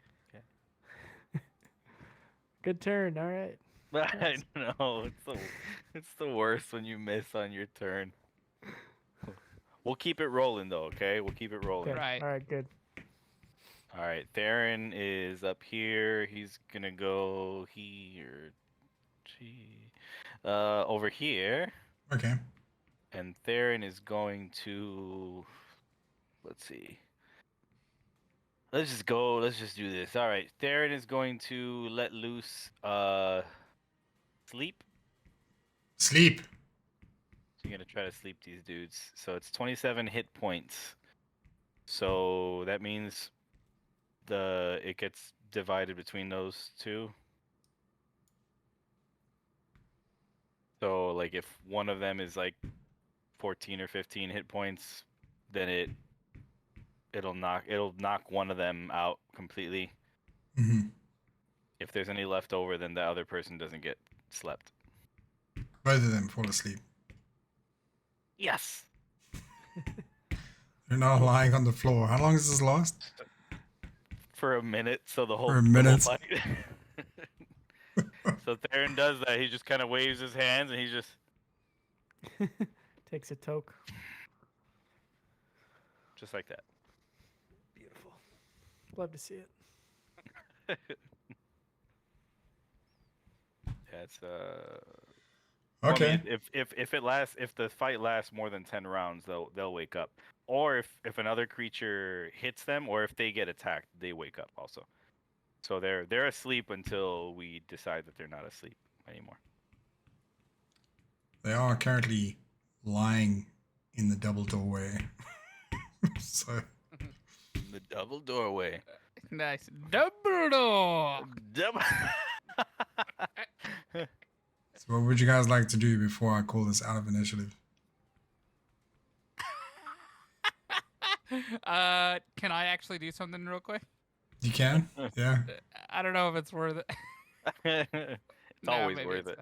Good turn. All right. I know it's the worst when you miss on your turn. We'll keep it rolling though, okay? We'll keep it rolling. Okay. Right. All right. Good. All right, Theron is up here. He's gonna go here, over here, Okay. and Theron is going to. Let's see. Let's just go. Let's just do this. All right, Theron is going to let loose. Sleep. Sleep. So you're gonna try to sleep these dudes. So it's 27 hit points. So that means it gets divided between those two. So like if one of them is like 14 or 15 hit points, then it'll knock one of them out completely. Mm-hmm. If there's any left over, then the other person doesn't get slept. Both of them fall asleep. Yes. They're now lying on the floor. How long does this last? For a minute, so the whole For a the whole minute. fight. So Theron does that. He just kind of waves his hands and he just Takes a toke. like that. Beautiful. Love to see it. That's well, I Okay. mean, if the fight lasts more than 10 rounds, they'll wake up. Or if another creature hits them, or if they get attacked, they wake up also. So they're asleep until we decide that they're not asleep anymore. They are currently lying in the double doorway. So The double doorway. Nice. Double door. Double. So what would you guys like to do before I call this out of initiative? Can I actually do something real quick? You can? Yeah. I don't know if it's worth it. It's No, always maybe worth it's it.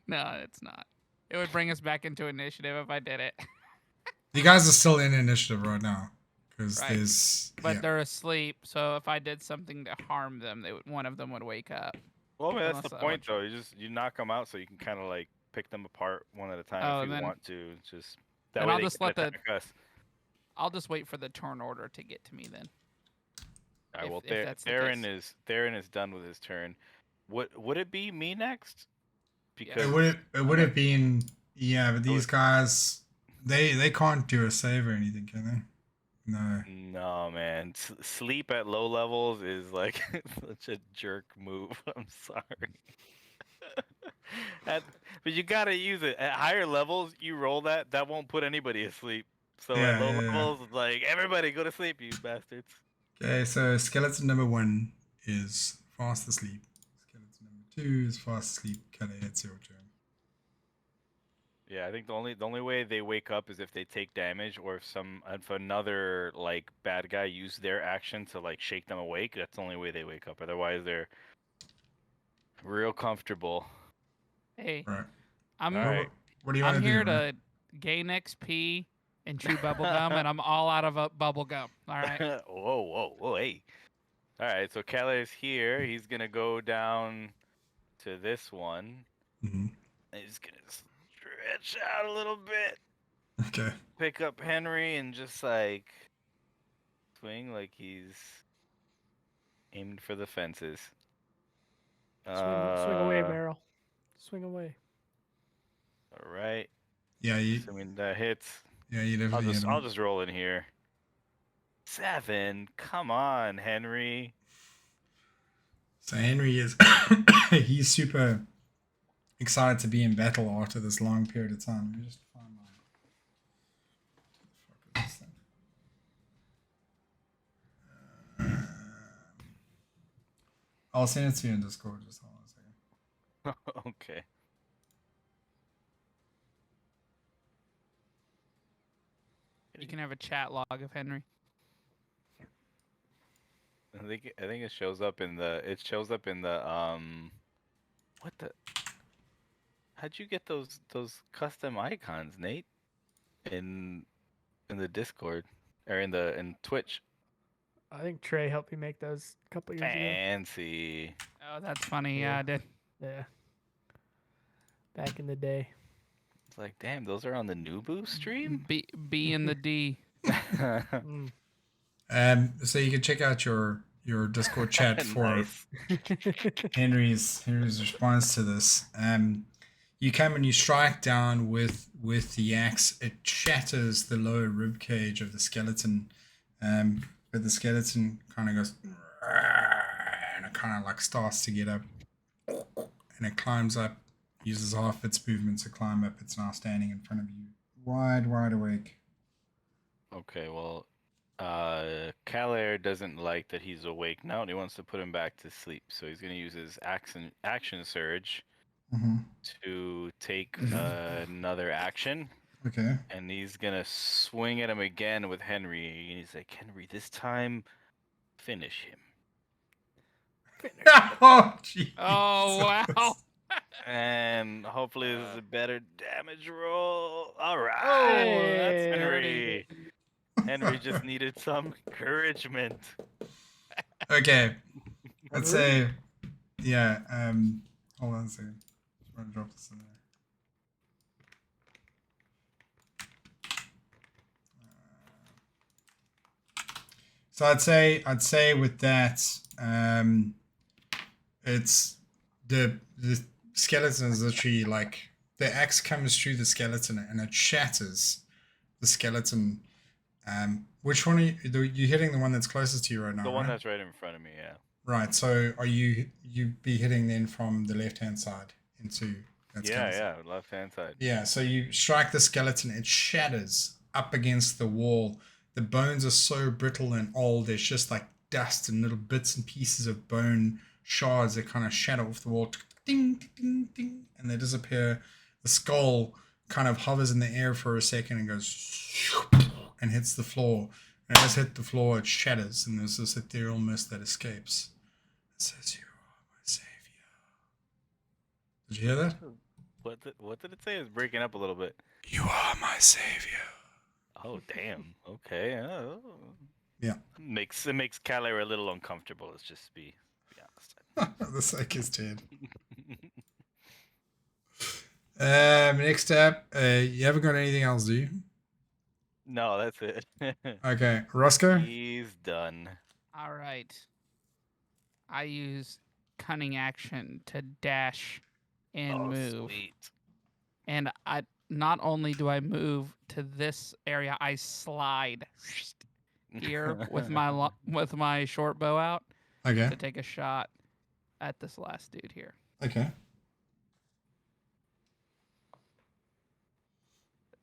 not. No, it's not. It would bring us back into initiative if I did it. You guys are still in initiative right now. Because Right. there's... But yeah. they're asleep, so if I did something to harm them, one of them would wake up. Well, I mean, that's Unless the I point, want though. You knock them out so you can kind of like pick them apart one at a time Oh, if you then- want to. Just that then way I'll they just can let the- attack us. I'll just wait for the turn order to get to me then. All right. if- Well, if that's the Theron case. is done with his turn. Would it be me next? Yeah. Because It would have been... Yeah, but these would- guys... They can't do a save or anything, can they? No. no, man. Sleep at low levels is like such a jerk move. I'm sorry. But you gotta use it at higher levels. You roll that won't put anybody asleep. So Yeah, at low yeah, yeah. levels, it's like everybody go to sleep, you bastards. Okay, so skeleton number 1 is fast asleep. Skeleton number 2 is fast asleep. Kelly, it's your turn. Yeah, I think the only way they wake up is if they take damage, or if another like bad guy used their action to like shake them awake. That's the only way they wake up. Otherwise, they're real comfortable. Hey, Right. I'm All right. What do you want I'm to do? here Right? to gain XP and chew bubble gum, and I'm all out of bubble gum. All right. Whoa, hey. All right, so Keller is here. He's gonna go down to this one. Mm-hmm. And he's gonna stretch out a little bit, Okay. pick up Henry, and just like swing like he's aimed for the fences. Swing away, Meryl. Swing away. All right. Yeah, you Assuming that hits, definitely hit I'll him. just roll in here. 7. Come on, Henry. So Henry is he's super excited to be in battle after this long period of time. Let me just find my what the fuck is this thing? I'll send it to you in Discord. Just hold on a second. Okay. You can have a chat log of Henry. I think it shows up in the what the how'd you get those custom icons, Nate? In the Discord or in Twitch. I think Trey helped me make those a couple years ago. Fancy. Oh, that's funny. Yeah, I did. Yeah. Back in the day. It's like, damn, those are on the Nubu stream? B and the D. Mm. So you can check out your Discord chat for Nice. Henry's response to this. You come and you strike down with the axe. It shatters the lower rib cage of the skeleton, but the skeleton kind of goes and it kind of like starts to get up, and it climbs up, uses half its movement to climb up. It's now standing in front of you, wide awake. Okay, well, Calair doesn't like that he's awake now, and he wants to put him back to sleep. So he's going to use his action surge Mm-hmm. to take another action. Okay. And he's going to swing at him again with Henry. And he's like, Henry, this time, finish him. Oh, jeez. Oh wow. And hopefully this is a better damage roll. All right. Oh, that's Henry. Henry just needed some encouragement. Okay. Let's say, yeah. Hold on a second. Just want to drop this in there. So I'd say with that, it's the skeleton is literally like the axe comes through the skeleton and it shatters the skeleton. Which one are you hitting? The one that's closest to you right now? The one right? that's right in front of me, yeah. Right. So are you be hitting then from the left hand side into that skeleton? Yeah, left hand side. Yeah, so you strike the skeleton, it shatters up against the wall. The bones are so brittle and old, there's just like dust and little bits and pieces of bone shards that kind of shatter off the wall. Ding, ding, ding, and they disappear. The skull kind of hovers in the air for a second and goes and hits the floor. And as it hits the floor, it shatters, and there's this ethereal mist that escapes. It says, "You are my savior." Did you hear that? What did it say? It's breaking up a little bit. You are my savior. Oh damn. Okay. Oh. Yeah. It makes Calair a little uncomfortable. Let's just be honest. The psych is dead. Next up, you haven't got anything else, do you? No, that's it. Okay, Roscoe. He's done. All right. I use cunning action to dash and move. Sweet. And I not only do I move to this area, I slide here with my short bow out Okay. to take a shot at this last dude here. Okay.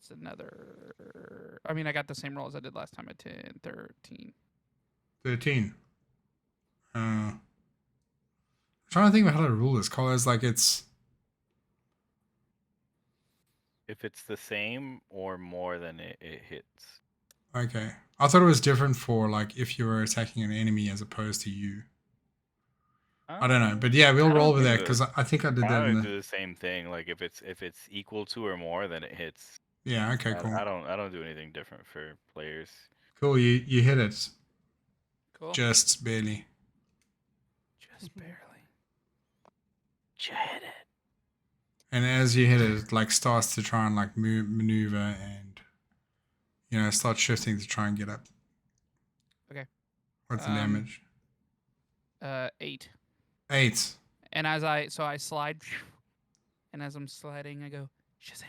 That's another. I mean, I got the same roll as I did last time at 10, 13. 13. I'm trying to think of how to rule this. Colors like it's. If it's the same or more than it hits. Okay. I thought it was different for like if you were attacking an enemy as opposed to you. I don't know, but yeah, we'll I don't roll with think that because I think I did that. I In would the... do the same thing. Like if it's equal to or more, then it hits. Yeah. Okay. Cool. I don't do anything different for players. Cool. You hit it Cool. just barely. Just barely. Hit it. And as you hit it, it like starts to try and like maneuver and start shifting to try and get up. Okay. What's the damage? 8. 8. And as I slide, and as I'm sliding, I go Shazam.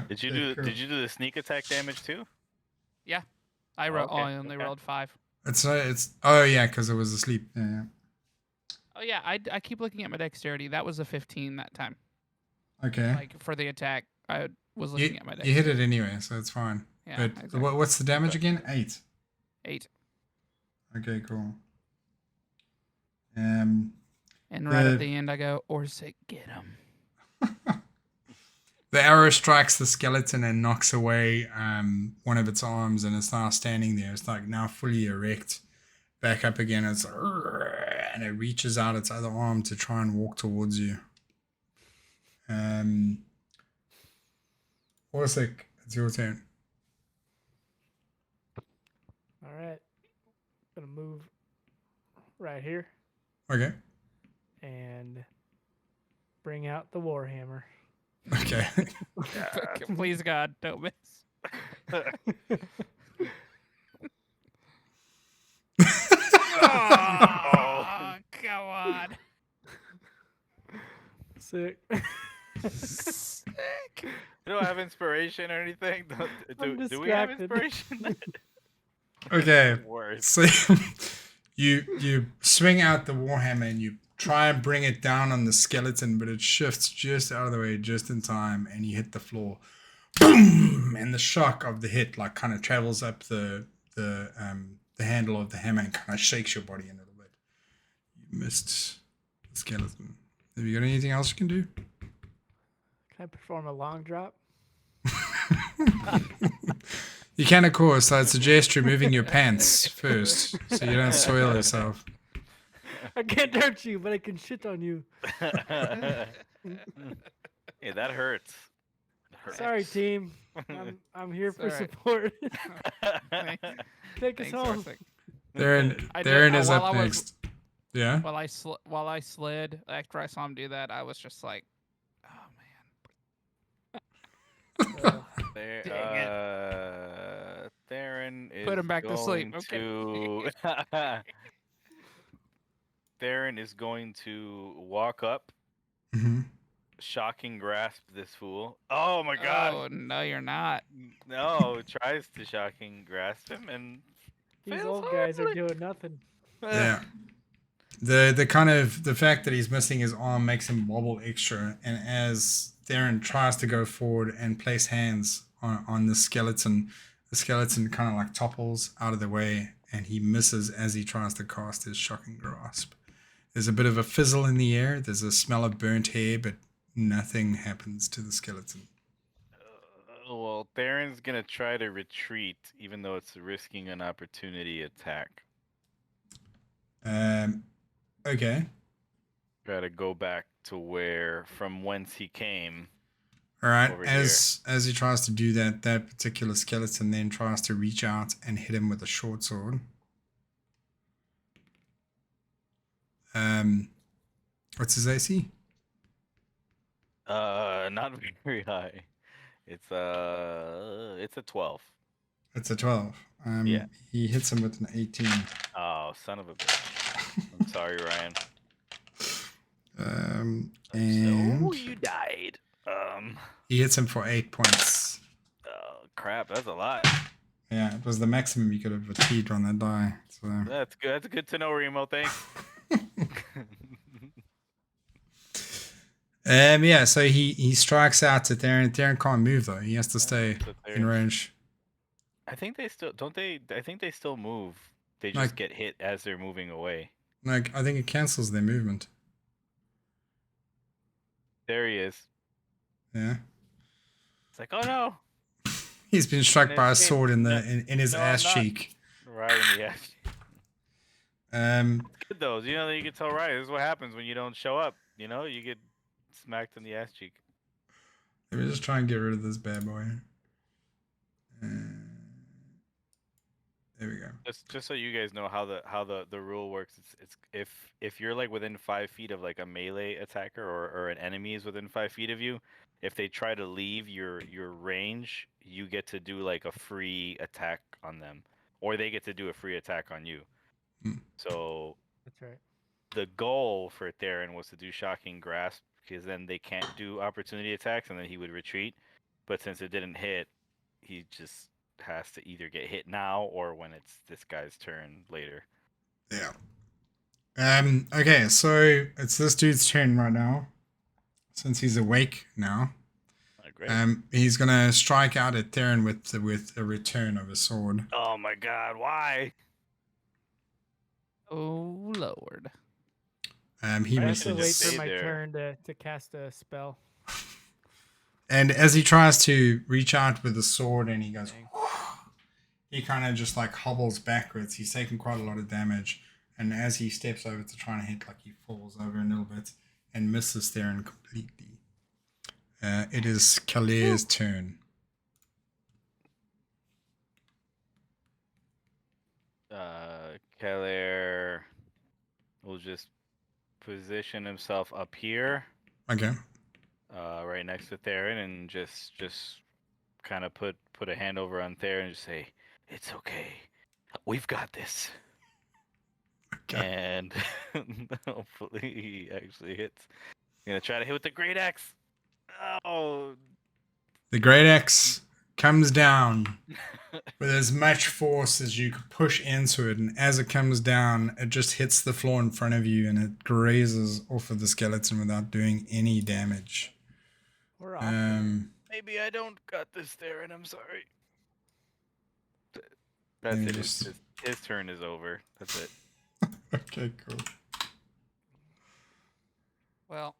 Did you Okay, do cool. the sneak attack damage too? I Oh, rolled. okay, I only okay. rolled 5. It's oh yeah, because it was asleep. Yeah. Oh yeah, I keep looking at my dexterity. That was a 15 that time. Okay. Like for the attack, I was You, looking at my you dexterity. hit it anyway, so it's fine. Yeah, But exactly. what's the damage again? 8. 8. Okay, cool. And right at the end, I go Dorsik, get him. The arrow strikes the skeleton and knocks away one of its arms, and it's now standing there. It's like now fully erect, back up again. It's and it reaches out its other arm to try and walk towards you. Dorsik, it's your turn. All right. Gonna move right here Okay. and bring out the warhammer. Okay. Please God, don't miss. Oh, come on. Sick. Sick. You don't have inspiration or anything? I'm Do we have distracted. inspiration? Okay. Worse. So you swing out the warhammer and you try and bring it down on the skeleton, but it shifts just out of the way just in time, and you hit the floor. Boom! And the shock of the hit like kind of travels up the handle of the hammer and kind of shakes your body a little bit. You missed the skeleton. Have you got anything else you can do? Can I perform a long drop? You can, of course. I'd suggest removing your pants first so you don't soil yourself. I can't hurt you, but I can shit on you. Yeah, that hurts. Sorry, team. I'm here for It's all support. Thanks, Take us home. Dorsik. Darren is while up I was- next. Yeah? While I slid after I saw him do that, I was just like, oh man. There, Dang it. Theron is Put him back to sleep, going Theron is going to walk up, Mm-hmm. shocking grasp this fool. Oh my god! Oh no, you're not. No, tries to shocking grasp him and These fails old guys are horribly. doing nothing. Yeah. The fact that he's missing his arm makes him wobble extra, and as Theron tries to go forward and place hands on the skeleton kind of like topples out of the way, and he misses as he tries to cast his shocking grasp. There's a bit of a fizzle in the air. There's a smell of burnt hair, but nothing happens to the skeleton. Well, Theron's gonna try to retreat, even though it's risking an opportunity attack. Okay. Try to go back to from whence he came. All right. Over As he tries to do that, that particular skeleton then tries to reach out and hit him with a short sword. What's his AC? Not very high. It's a 12. It's a 12. Yeah. He hits him with an 18. Oh, son of a bitch. I'm sorry, Ryan. And So you died. he hits him for 8 points. Oh crap, that's a lot. Yeah, it was the maximum you could have achieved on that die. So That's good. That's good to know, Remo. Thanks. Yeah, so he strikes out at Theron. Theron can't move though. He has to stay So in range. I think they still don't they. I think they still move. They just Like- get hit as they're moving away. Like I think it cancels their movement. There he is. Yeah. It's like, oh no, He's been struck And by a escape. sword in No- in his no, ass I'm not. cheek. right in the ass. Um, Good though. You know, you can tell Ryan. This is what happens when you don't show up. You know, you get smacked in the ass cheek. let me just try and get rid of this bad boy. There we go. Just so you guys know how the rule works, it's if you're like within 5 feet of like a melee attacker or an enemy is within 5 feet of you, if they try to leave your range, you get to do like a free attack on them, or they get to do a free attack on you. Hmm. So That's right. the goal for Theron was to do shocking grasp, because then they can't do opportunity attacks and then he would retreat. But since it didn't hit, he just has to either get hit now or when it's this guy's turn later. Yeah. Okay, so it's this dude's turn right now. Since he's awake now. Great. He's gonna strike out at Theron with a return of a sword. Oh my god, why? Oh lord. He I I have to misses. wait just for stay my there. turn to cast a spell. And as he tries to reach out with the sword and he goes, he kind of just like hobbles backwards. He's taking quite a lot of damage. And as he steps over to try and hit, like he falls over a little bit and misses Theron completely. It is Kale's turn. Keller will just position himself up here, Okay. right next to Theron, and just kind of put a hand over on Theron and just say, "It's okay, we've got this." Okay. And hopefully he actually hits. Gonna try to hit with the great axe. Oh, The great axe comes down with as much force as you could push into it, and as it comes down, it just hits the floor in front of you and it grazes off of the skeleton without doing any damage. We're off. maybe I don't got this, Theron. I'm sorry. That's Yeah, it. just- His turn is over. That's it. Okay, cool. Well,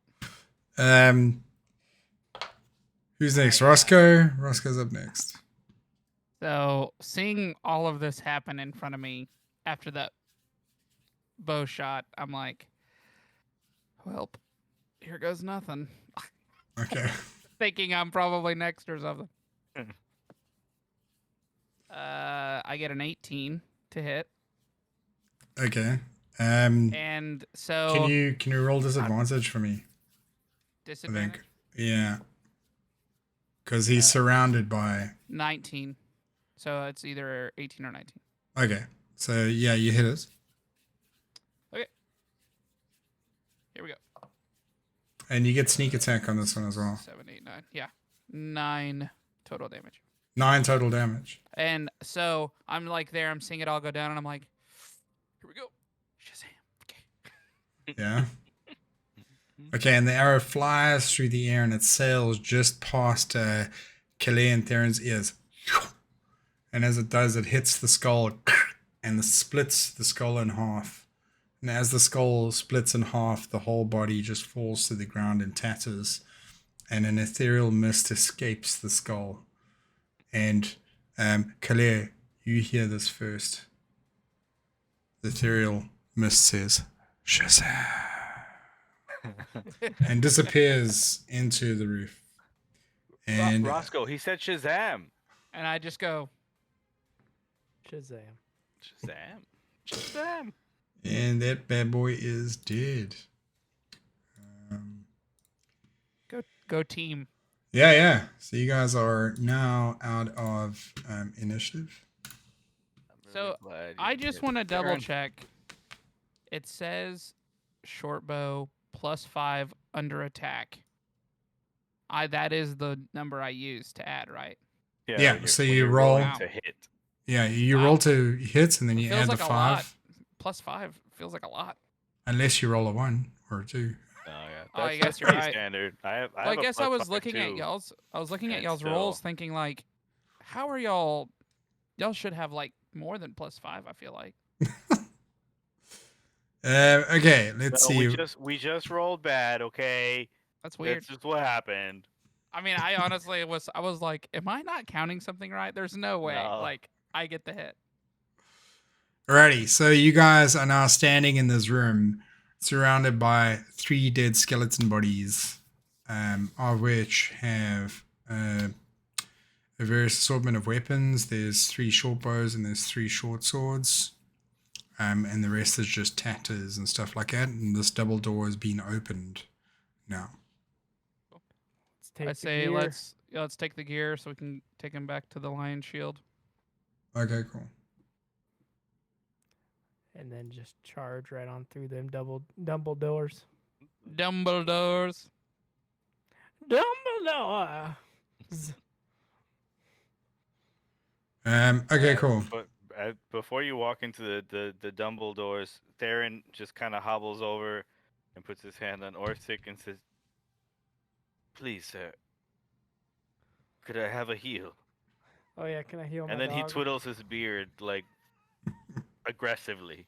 Who's next? Roscoe? Roscoe's up next. so seeing all of this happen in front of me after that bow shot, I'm like, well, here goes nothing. Okay. Thinking I'm probably next or something. I get an 18 to hit, Okay. and so Can you roll disadvantage for me? I disadvantage think. Yeah. Because he's surrounded by. 19. So it's either 18 or 19. Okay. So yeah, you hit it, Here we go. and you get sneak attack on this one as well. 7, 8, 9. Yeah, 9 total damage. 9 total damage. And so I'm like there, I'm seeing it all go down, and I'm like, here we go. Shazam. Okay. Yeah. Okay, and the arrow flies through the air and it sails just past Calais and Theron's ears. And as it does, it hits the skull and it splits the skull in half. And as the skull splits in half, the whole body just falls to the ground in tatters. And an ethereal mist escapes the skull. And Calais, you hear this first. The ethereal mist says, Shazam. And disappears into the roof. And Roscoe, he said Shazam. And I just go, Shazam. Shazam. Shazam. and that bad boy is dead. go team. Yeah. So you guys are now out of initiative. So, glad you I just hit want to double Theron. check. It says short bow +5 under attack. That is the number I use to add, right? Yeah, when you're- so when you you're roll- rolling to hit. Yeah, you Wow. roll to hits and then you Feels add like the a 5. lot. +5 feels like a lot. Unless you roll a 1 or a 2. Oh yeah. Oh, I That's guess you're pretty right. standard. I have Well, I a guess I was +5 looking at too, y'all's. I was looking at and y'all's still. rolls, thinking like, how are y'all? Y'all should have like more than +5. I feel like. Okay, let's No, see. we just rolled bad. Okay, That's weird. that's just what happened. I mean, I honestly was. I was like, am I not counting something right? There's no way. No. Like, I get the hit. Alrighty, so you guys are now standing in this room, surrounded by 3 dead skeleton bodies, of which have a various assortment of weapons. There's 3 short bows and there's 3 short swords, and the rest is just tatters and stuff like that. And this double door has been opened now. Let's take I the say gear. let's take the gear so we can take him back to the lion shield. Okay, cool. And then just charge right on through them double doors. Dumbledore's. Dumbledore. Okay, cool. But before you walk into the Dumbledores, Theron just kind of hobbles over and puts his hand on Dorsik and says, "Please, sir, could I have a heal?" Oh yeah, can I heal my And then he dog? twiddles his beard like aggressively,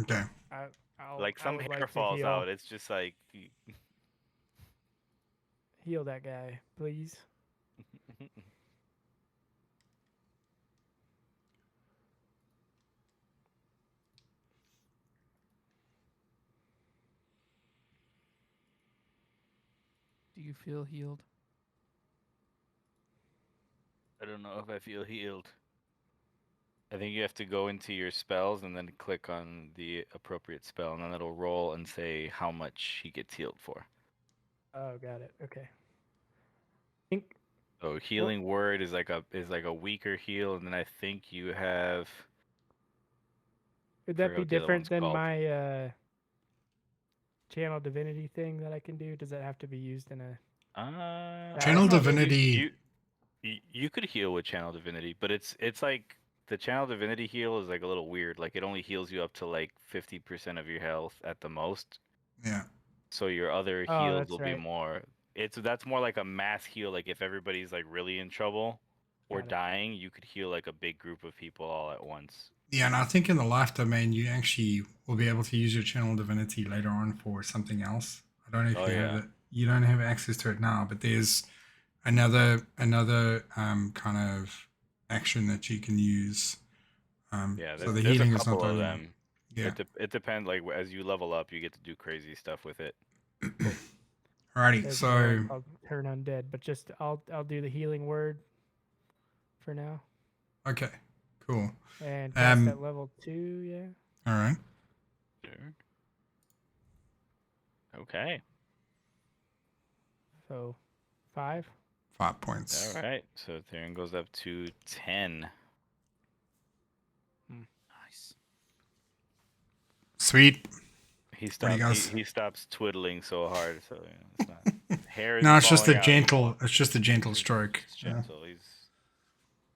Okay. like some I would hair like to falls heal, out. It's just like. Heal that guy, please. Do you feel healed? I don't know if I feel healed. I think you have to go into your spells and then click on the appropriate spell, and then it'll roll and say how much he gets healed for. Oh, got it. Okay. Think So healing word is like a weaker heal, and then I think you have. would that forget be what the other different one's than called. my channel divinity thing that I can do? Does that have to be used in a? Channel That's not- divinity. You could heal with channel divinity, but it's like the channel divinity heal is like a little weird. Like it only heals you up to like 50% of your health at the most. Yeah. So your other Oh, heals that's will be right. more. That's more like a mass heal. Like if everybody's like really in trouble or Got it. dying, you could heal like a big group of people all at once. Yeah, and I think in the life domain you actually will be able to use your channel divinity later on for something else. I don't know if Oh, you have yeah. it. You don't have access to it now, but there's another kind of action that you can use. Yeah, so the there's a healing is not couple the of only them. one. Yeah. It depends. Like as you level up, you get to do crazy stuff with it. Alrighty, There's so one called turn undead, but just I'll do the healing word for now okay, cool. and cast Um, at level 2. Yeah. All right. Sure. Okay. So 5. 5 points. All right. So Theron goes up to 10. Nice. Sweet. He What do you stops. guys- He stops twiddling so hard. So it's not hair. No, isn't it's just a falling out. gentle. It's just a gentle stroke. It's gentle. He's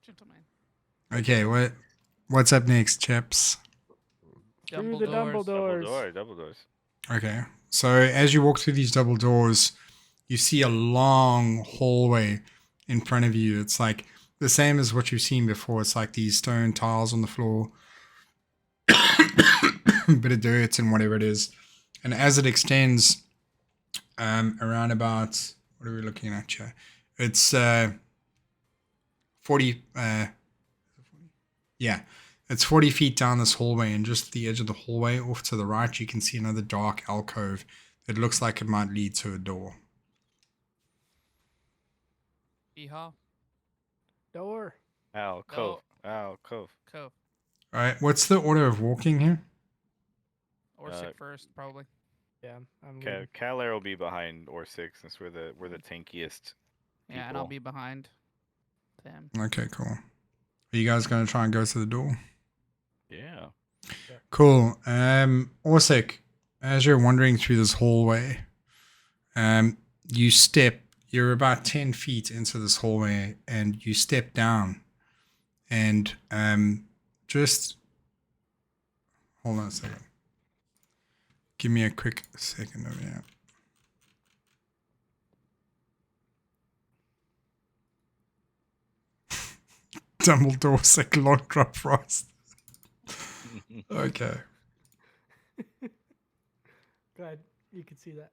Gentleman. Okay, what's up next, chaps? Through the Dumbledore's. Dumbledores. double doors. Okay, so as you walk through these double doors, you see a long hallway in front of you. It's like the same as what you've seen before. It's like these stone tiles on the floor, bit of dirt and whatever it is. And as it extends around about, what are we looking at here? It's 40, yeah, it's 40 feet down this hallway, and just at the edge of the hallway off to the right, you can see another dark alcove that looks like it might lead to a door. Yeehaw. Door. Alcove. Alcove. Cove. All right, what's the order of walking here? Or sick first, probably. Yeah, I'm Okay, leading. Calair will be behind Dorsik since we're the tankiest. Yeah, and I'll people. be behind them. Okay, cool. Are you guys going to try and go to the door? Yeah. Cool. Orsik, as you're wandering through this hallway, you're about 10 feet into this hallway, and you step down, and just hold on a second. Give me a quick second over here. Dumbledore sick Longdrop Frost. Okay. Glad you could see that.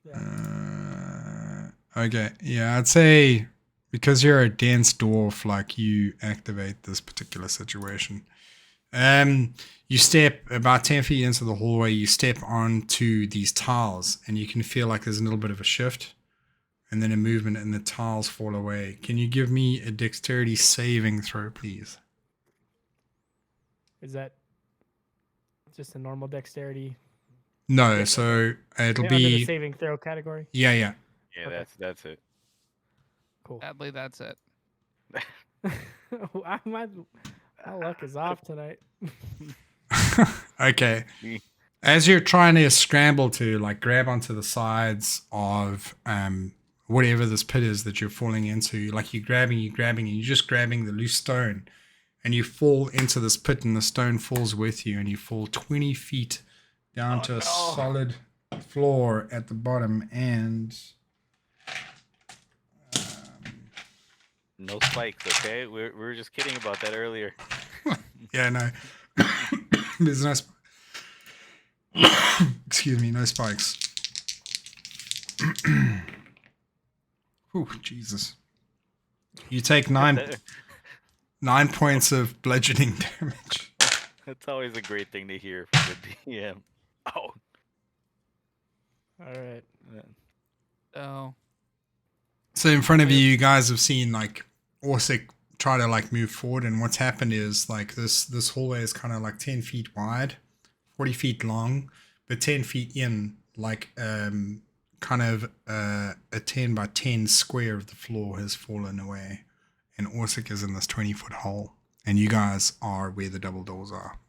Yeah. Okay. Yeah, I'd say because you're a dense dwarf, like you activate this particular situation. You step about 10 feet into the hallway, you step onto these tiles, and you can feel like there's a little bit of a shift and then a movement, and the tiles fall away. Can you give me a dexterity saving throw, please? Is that just a normal dexterity? No, so it'll Under the be. saving throw category? Yeah. Yeah, Okay. that's it. Cool. Sadly, that's it. my luck is off tonight. Okay. As you're trying to scramble to like grab onto the sides of whatever this pit is that you're falling into, like you're grabbing, and you're just grabbing the loose stone, and you fall into this pit, and the stone falls with you, and you fall 20 feet down to a solid floor at the bottom, and No spikes, okay? We were just kidding about that earlier. yeah, no, there's no. Excuse me, no spikes. Oh, Jesus. You take 9 points of bludgeoning damage. That's always a great thing to hear from the DM. Oh. All right. So So in front of you, you guys have seen like Dorsik try to like move forward, and what's happened is like this hallway is kind of like 10 feet wide, 40 feet long, but 10 feet in, like kind of a 10 by 10 square of the floor has fallen away, and Dorsik is in this 20-foot hole, and you guys are where the double doors are.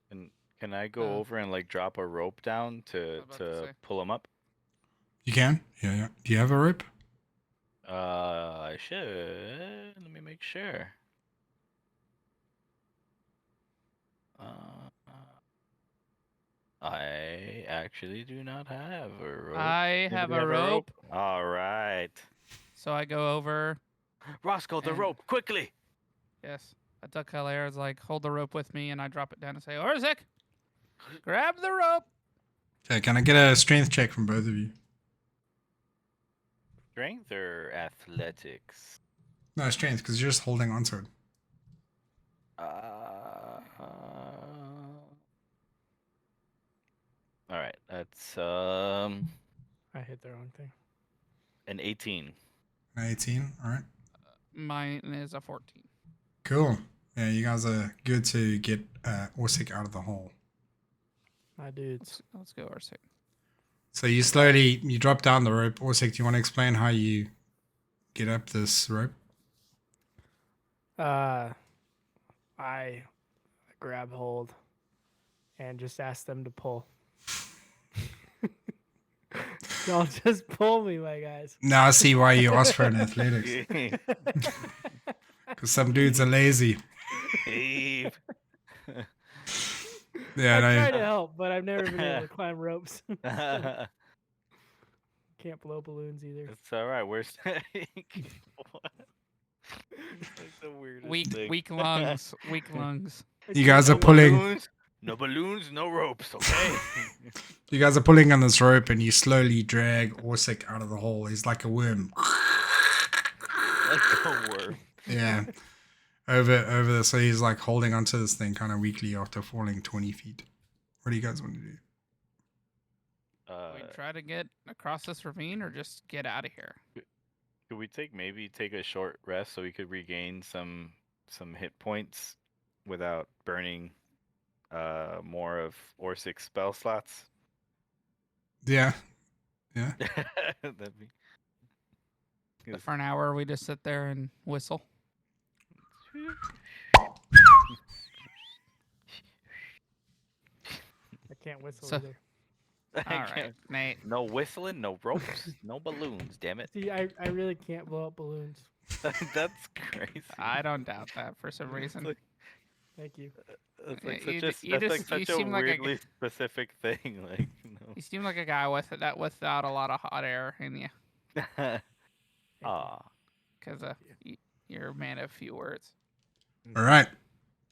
And can I go over and like drop a rope down I was about to say. pull him up? You can? Yeah. Do you have a rope? I should. Let me make sure. I actually do not have a rope. I have a rope. All right. So I go over. Roscoe, the And- rope, quickly. Yes. I duck Hilaire is like, hold the rope with me, and I drop it down and say, Dorsik, grab the rope. Okay, can I get a strength check from both of you? Strength or athletics? No, strength, because you're just holding onto it. All right, that's I hit the wrong thing. an 18. 18, all right. Mine is a 14. Cool. Yeah, you guys are good to get Dorsik out of the hole. My dudes. Let's go, Dorsik. So you drop down the rope. Dorsik, do you want to explain how you get up this rope? I grab hold and just ask them to pull. Y'all just pull me, my guys. Now I see why you asked for an athletics. Because some dudes are lazy. Dave. Yeah, I no. try to help, but I've never been able to climb ropes. Can't blow balloons either. It's all right. We're what? That's the weirdest thing. Weak lungs. Weak lungs. You guys are No pulling. balloons, no balloons, no ropes. Okay. You guys are pulling on this rope, and you slowly drag Dorsik out of the hole. He's like a worm. Like a worm. Yeah. Over the, so he's like holding onto this thing kind of weakly after falling 20 feet. What do you guys want to do? We try to get across this ravine or just get out of here? Could we maybe take a short rest so we could regain some hit points without burning more of Dorsik's spell slots? Yeah. Yeah. That'd be. But for an hour, we just sit there and whistle. I can't whistle So- either. All right, Nate. No whistling, no ropes, no balloons. Damn it. See, I really can't blow up balloons. That's crazy. I don't doubt that for some reason. Like, Thank you. That's Yeah, like you such a d- you that's like just- you such a seem like a g- weirdly specific thing. Like, You seem like a guy without a lot of hot air in you, Thank you. Aw. because you. you're a man of few words. All right.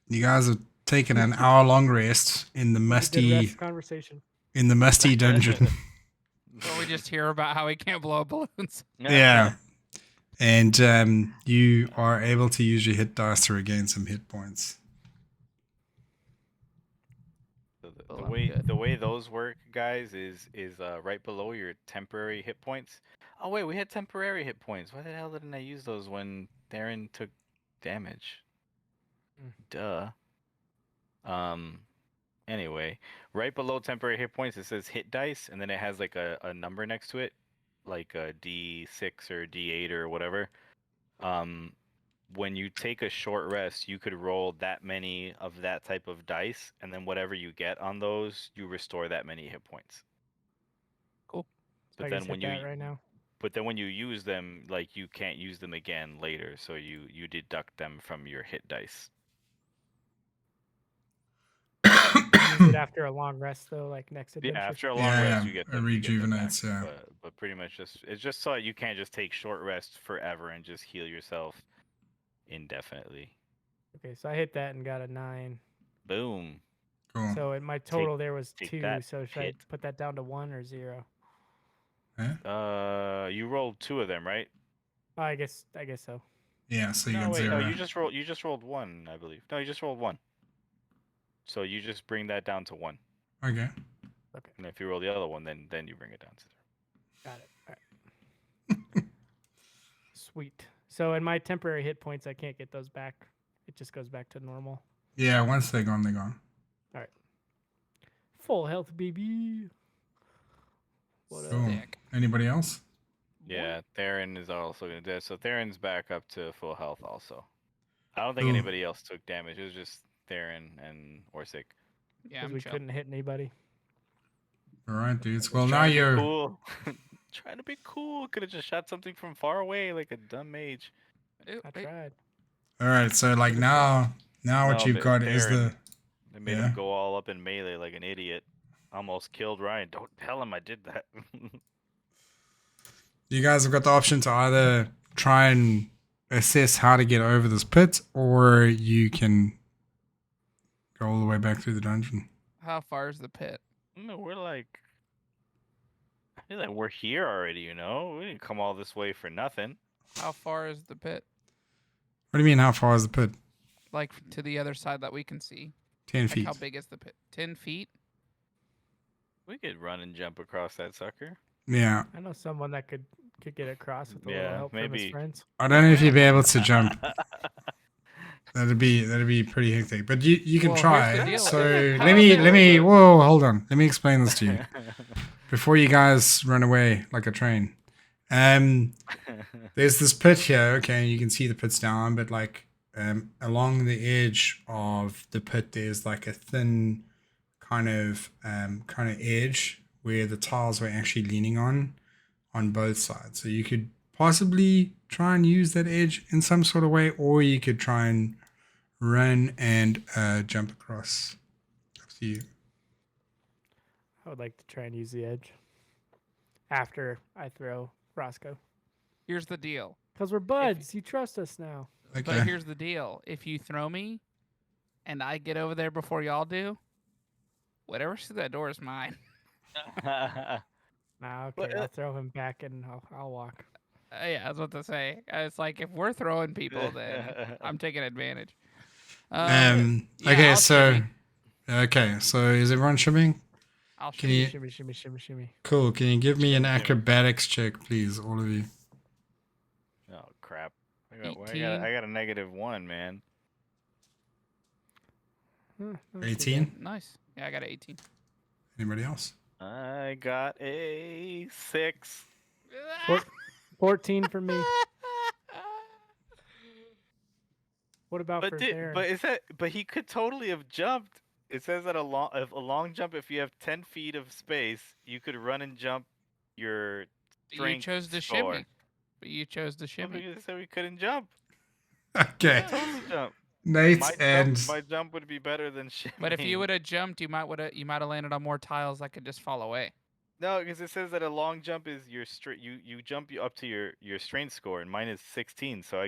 You guys have taken an hour-long rest in the It was a good musty rest conversation. dungeon. Where we just hear about how he can't blow up balloons. Yeah. And you are able to use your hit dice to regain some hit points. So Well, the I'm way good. the way those work, guys, is right below your temporary hit points. Oh wait, we had temporary hit points. Why the hell didn't I use those when Theron took damage? Mm. Duh. Anyway, right below temporary hit points, it says hit dice, and then it has like a number next to it, like a D6 or D8 or whatever. When you take a short rest, you could roll that many of that type of dice, and then whatever you get on those, you restore that many hit points. Cool. So But I then just when hit you that right now. but then when you use them, like you can't use them again later, so you deduct them from your hit dice. Use it after a long rest though, like next Yeah, adventure. after a long Yeah, rest, yeah, you get it them. You get them back. rejuvenates, yeah. But pretty much it's just so you can't just take short rests forever and just heal yourself indefinitely. Okay, so I hit that and got a 9. Boom. Cool. So my total there was take 2. that, So should hit. I put that down to 1 or 0? You rolled 2 of them, right? Oh, I guess so. Yeah, so you No, got wait, 0. no, you just rolled 1, I believe. No, you just rolled 1. So you just bring that down to 1. Okay. Okay, And if you roll the other one, then you bring it down to 0. got it. All right. Sweet. So in my temporary hit points, I can't get those back. It just goes back to normal. Yeah, once they're gone, they're gone. Full health, baby. What up? Cool. Sick. Anybody else? Yeah, Theron is also gonna do. So Theron's back up to full health also. I don't think Cool. anybody else took damage. It was just Theron and Dorsik. Yeah, Because I'm we chill. couldn't hit anybody. All right, dudes. Was Well, now trying to be you're cool. Trying to be cool. Could have just shot something from far away like a dumb mage. Ew, I wait. tried. all right. So like now what No, you've but got is the Theron, They made Yeah. him go all up in melee like an idiot. Almost killed Ryan. Don't tell him I did that. you guys have got the option to either try and assess how to get over this pit, or you can go all the way back through the dungeon. How far is the pit? No, we're like, I feel like we're here already. You know, we didn't come all this way for nothing. How far is the pit? What do you mean? How far is the pit? Like to the other side that we can see. 10 Like feet. how big is the pit? 10 feet? We could run and jump across that sucker. Yeah. I know someone that could get across with a little Yeah, help from his maybe. friends. I don't know if you'd be able to jump. That'd be pretty hectic. But you can Well, here's try. the deal. So How let me about- whoa, hold on. Let me explain this to you before you guys run away like a train. There's this pit here, okay, you can see the pit's down, but like along the edge of the pit there's like a thin kind of edge where the tiles were actually leaning on both sides. So you could possibly try and use that edge in some sort of way, or you could try and run and jump across. Up to you. I would like to try and use the edge after I throw Roscoe. Here's the deal. Because we're buds. You trust us now. Okay. But here's the deal. If you throw me and I get over there before y'all do, whatever's through that door is mine. Nah, okay. But, I'll throw him back and I'll walk. Yeah, I was about to say. It's like if we're throwing people, then I'm taking advantage. Yeah, Okay, I'll so shimmy. Is everyone shimming? I'll Can shimmy. you- Shimmy, shimmy, shimmy, shimmy. Cool. Can you give me an Shimmy, shimmy. acrobatics check, please, all of you? Oh crap! I got 18. I got a -1, man. Huh, not too 18. bad. Nice. Yeah, I got an 18. Anybody else? I got a 6. 14 for me. What about for Theron? But he could totally have jumped. It says that a long jump, if you have 10 feet of space, you could run and jump your You strength chose to score. shimmy. But you chose to Oh, shimmy. because it said we couldn't jump. Okay. Totally jump. Nate My and jump, my jump would be better than shimmying. But if you would have jumped, you might have landed on more tiles that could just fall away. No, because it says that a long jump is your straight. You jump up to your strength score, and mine is 16. So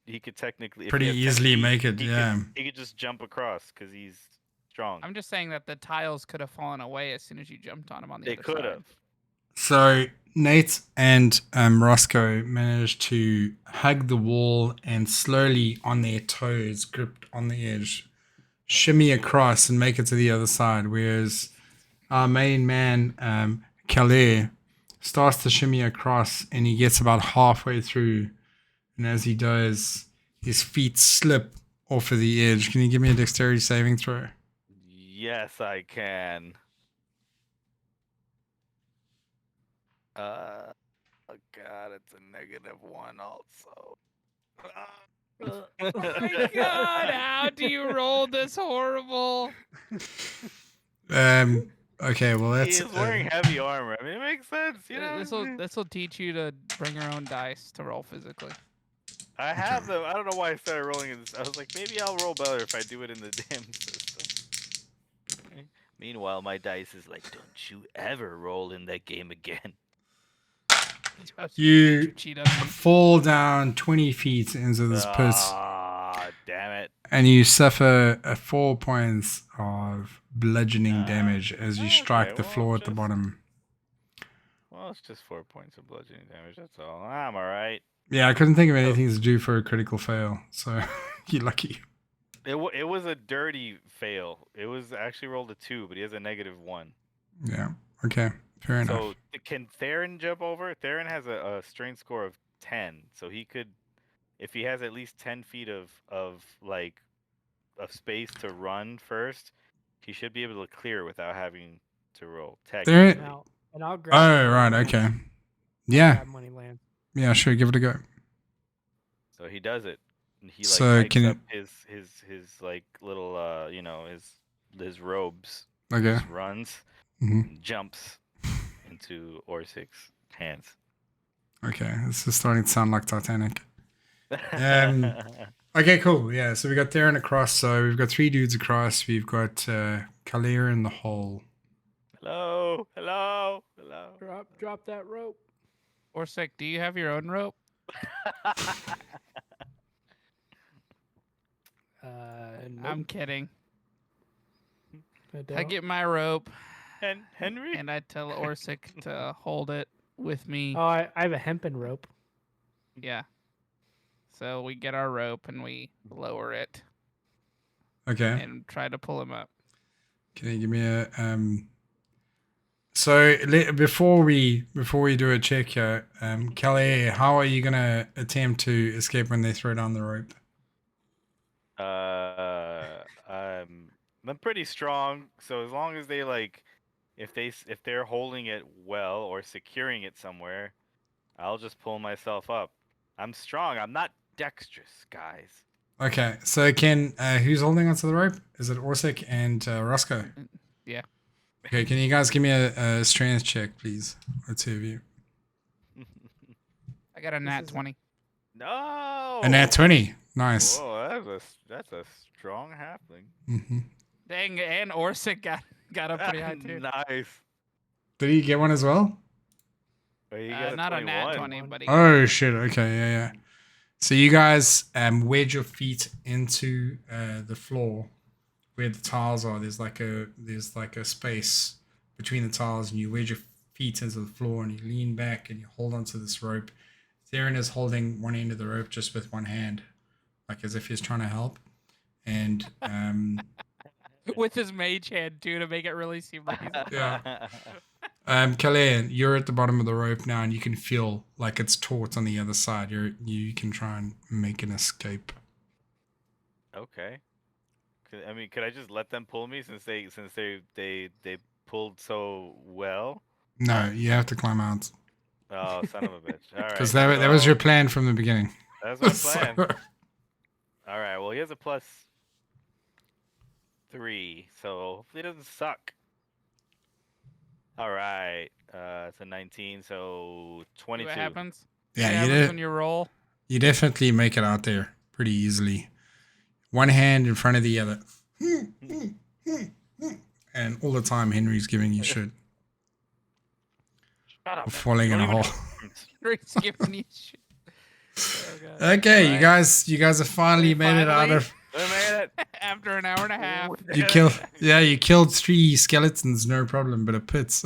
he could technically if he pretty has 10 easily feet, make it. Yeah. he could just jump across because he's strong. I'm just saying that the tiles could have fallen away as soon as you jumped on them on the They other could side. have. So Nate and Roscoe managed to hug the wall and slowly on their toes, gripped on the edge, shimmy across and make it to the other side. Whereas our main man, Calais, starts to shimmy across and he gets about halfway through. And as he does, his feet slip off of the edge. Can you give me a dexterity saving throw? Yes, I can. Oh God, it's a -1 also. Oh my god, how do you roll this horrible? Okay, well that's He is wearing heavy armor. I mean, it makes sense, you know. This will teach you to bring your own dice to roll physically. I have them. I don't know why I started rolling in this. I was like, maybe I'll roll better if I do it in the damn system. Meanwhile, my dice is like, don't you ever roll in that game again. you Cheat on me. fall down 20 feet into this pit Ah, damn it. and you suffer 4 points of bludgeoning damage as you strike okay, the well, floor at the just- bottom. Well, it's just 4 points of bludgeoning damage. That's all. I'm all right. Yeah, I couldn't think of anything to do for a critical fail, so you're lucky. It was a dirty fail. It was actually rolled a 2, but he has a -1. Yeah, okay, fair enough. So can Theron jump over? Theron has a strength score of 10, so he could, if he has at least 10 feet of space to run first, he should be able to clear without having to roll. Technically. And I'll grab. Oh, him right, when he- okay. I'll Yeah, grab him when he lands. yeah, sure, give it a go. So he does it. And he So hikes can up his like little his robes. Okay. Just runs, hmm and jumps into Orsik's hands. Okay, this is starting to sound like Titanic. Okay, cool. Yeah, so we got Theron across. So we've got 3 dudes across. We've got Kalir in the hole. Hello. Drop that rope. Dorsik, do you have your own rope? Nope, I'm kidding. I I don't. get my rope Henry. and I tell Dorsik to hold it with me. Oh, I have a hempen rope. Yeah. So we get our rope and we lower it Okay. and try to pull him up. Can you give me a So before we do a check here, Calais, how are you gonna attempt to escape when they throw down the rope? I'm pretty strong, so as long as they if they're holding it well or securing it somewhere, I'll just pull myself up. I'm strong. I'm not dexterous, guys. Okay, so can who's holding onto the rope? Is it Dorsik and Roscoe? Yeah. Okay, can you guys give me a strength check, please? The 2 of you. I got a nat 20. No. A nat 20. Nice. Whoa, that's a strong halfling. hmm Dang, and Dorsik got up pretty high too. Nice. Did he get one as well? Well, you got Not a nat 21. 20, but he Oh shit! Okay, yeah. So you guys wedge your feet into the floor where the tiles are. There's like a space between the tiles, and you wedge your feet into the floor, and you lean back and you hold onto this rope. Theron is holding one end of the rope just with one hand, like as if he's trying to help, and with his mage hand too to make it really seem like he's yeah. Calais, you're at the bottom of the rope now, and you can feel like it's taut on the other side. You can try and make an escape. Okay. Could I just let them pull me since they pulled so well? No, you have to climb out Oh, son of a bitch! All right. because that was your plan from the beginning. That's my plan. All right. Well, he has a +3, so hopefully it doesn't suck. All right. It's a 19, so See 22. what happens. Yeah, What you happens when you roll. you definitely make it out there pretty easily. one hand in front of the other. And all the time Henry's giving you shit. Shut up, Or man. falling You in a don't even hole. have arms. Rick's giving you shit. Oh, God. Okay, Right. you guys have finally made it out of. We made it. After an hour and a half. You killed 3 skeletons, no problem, but a pits.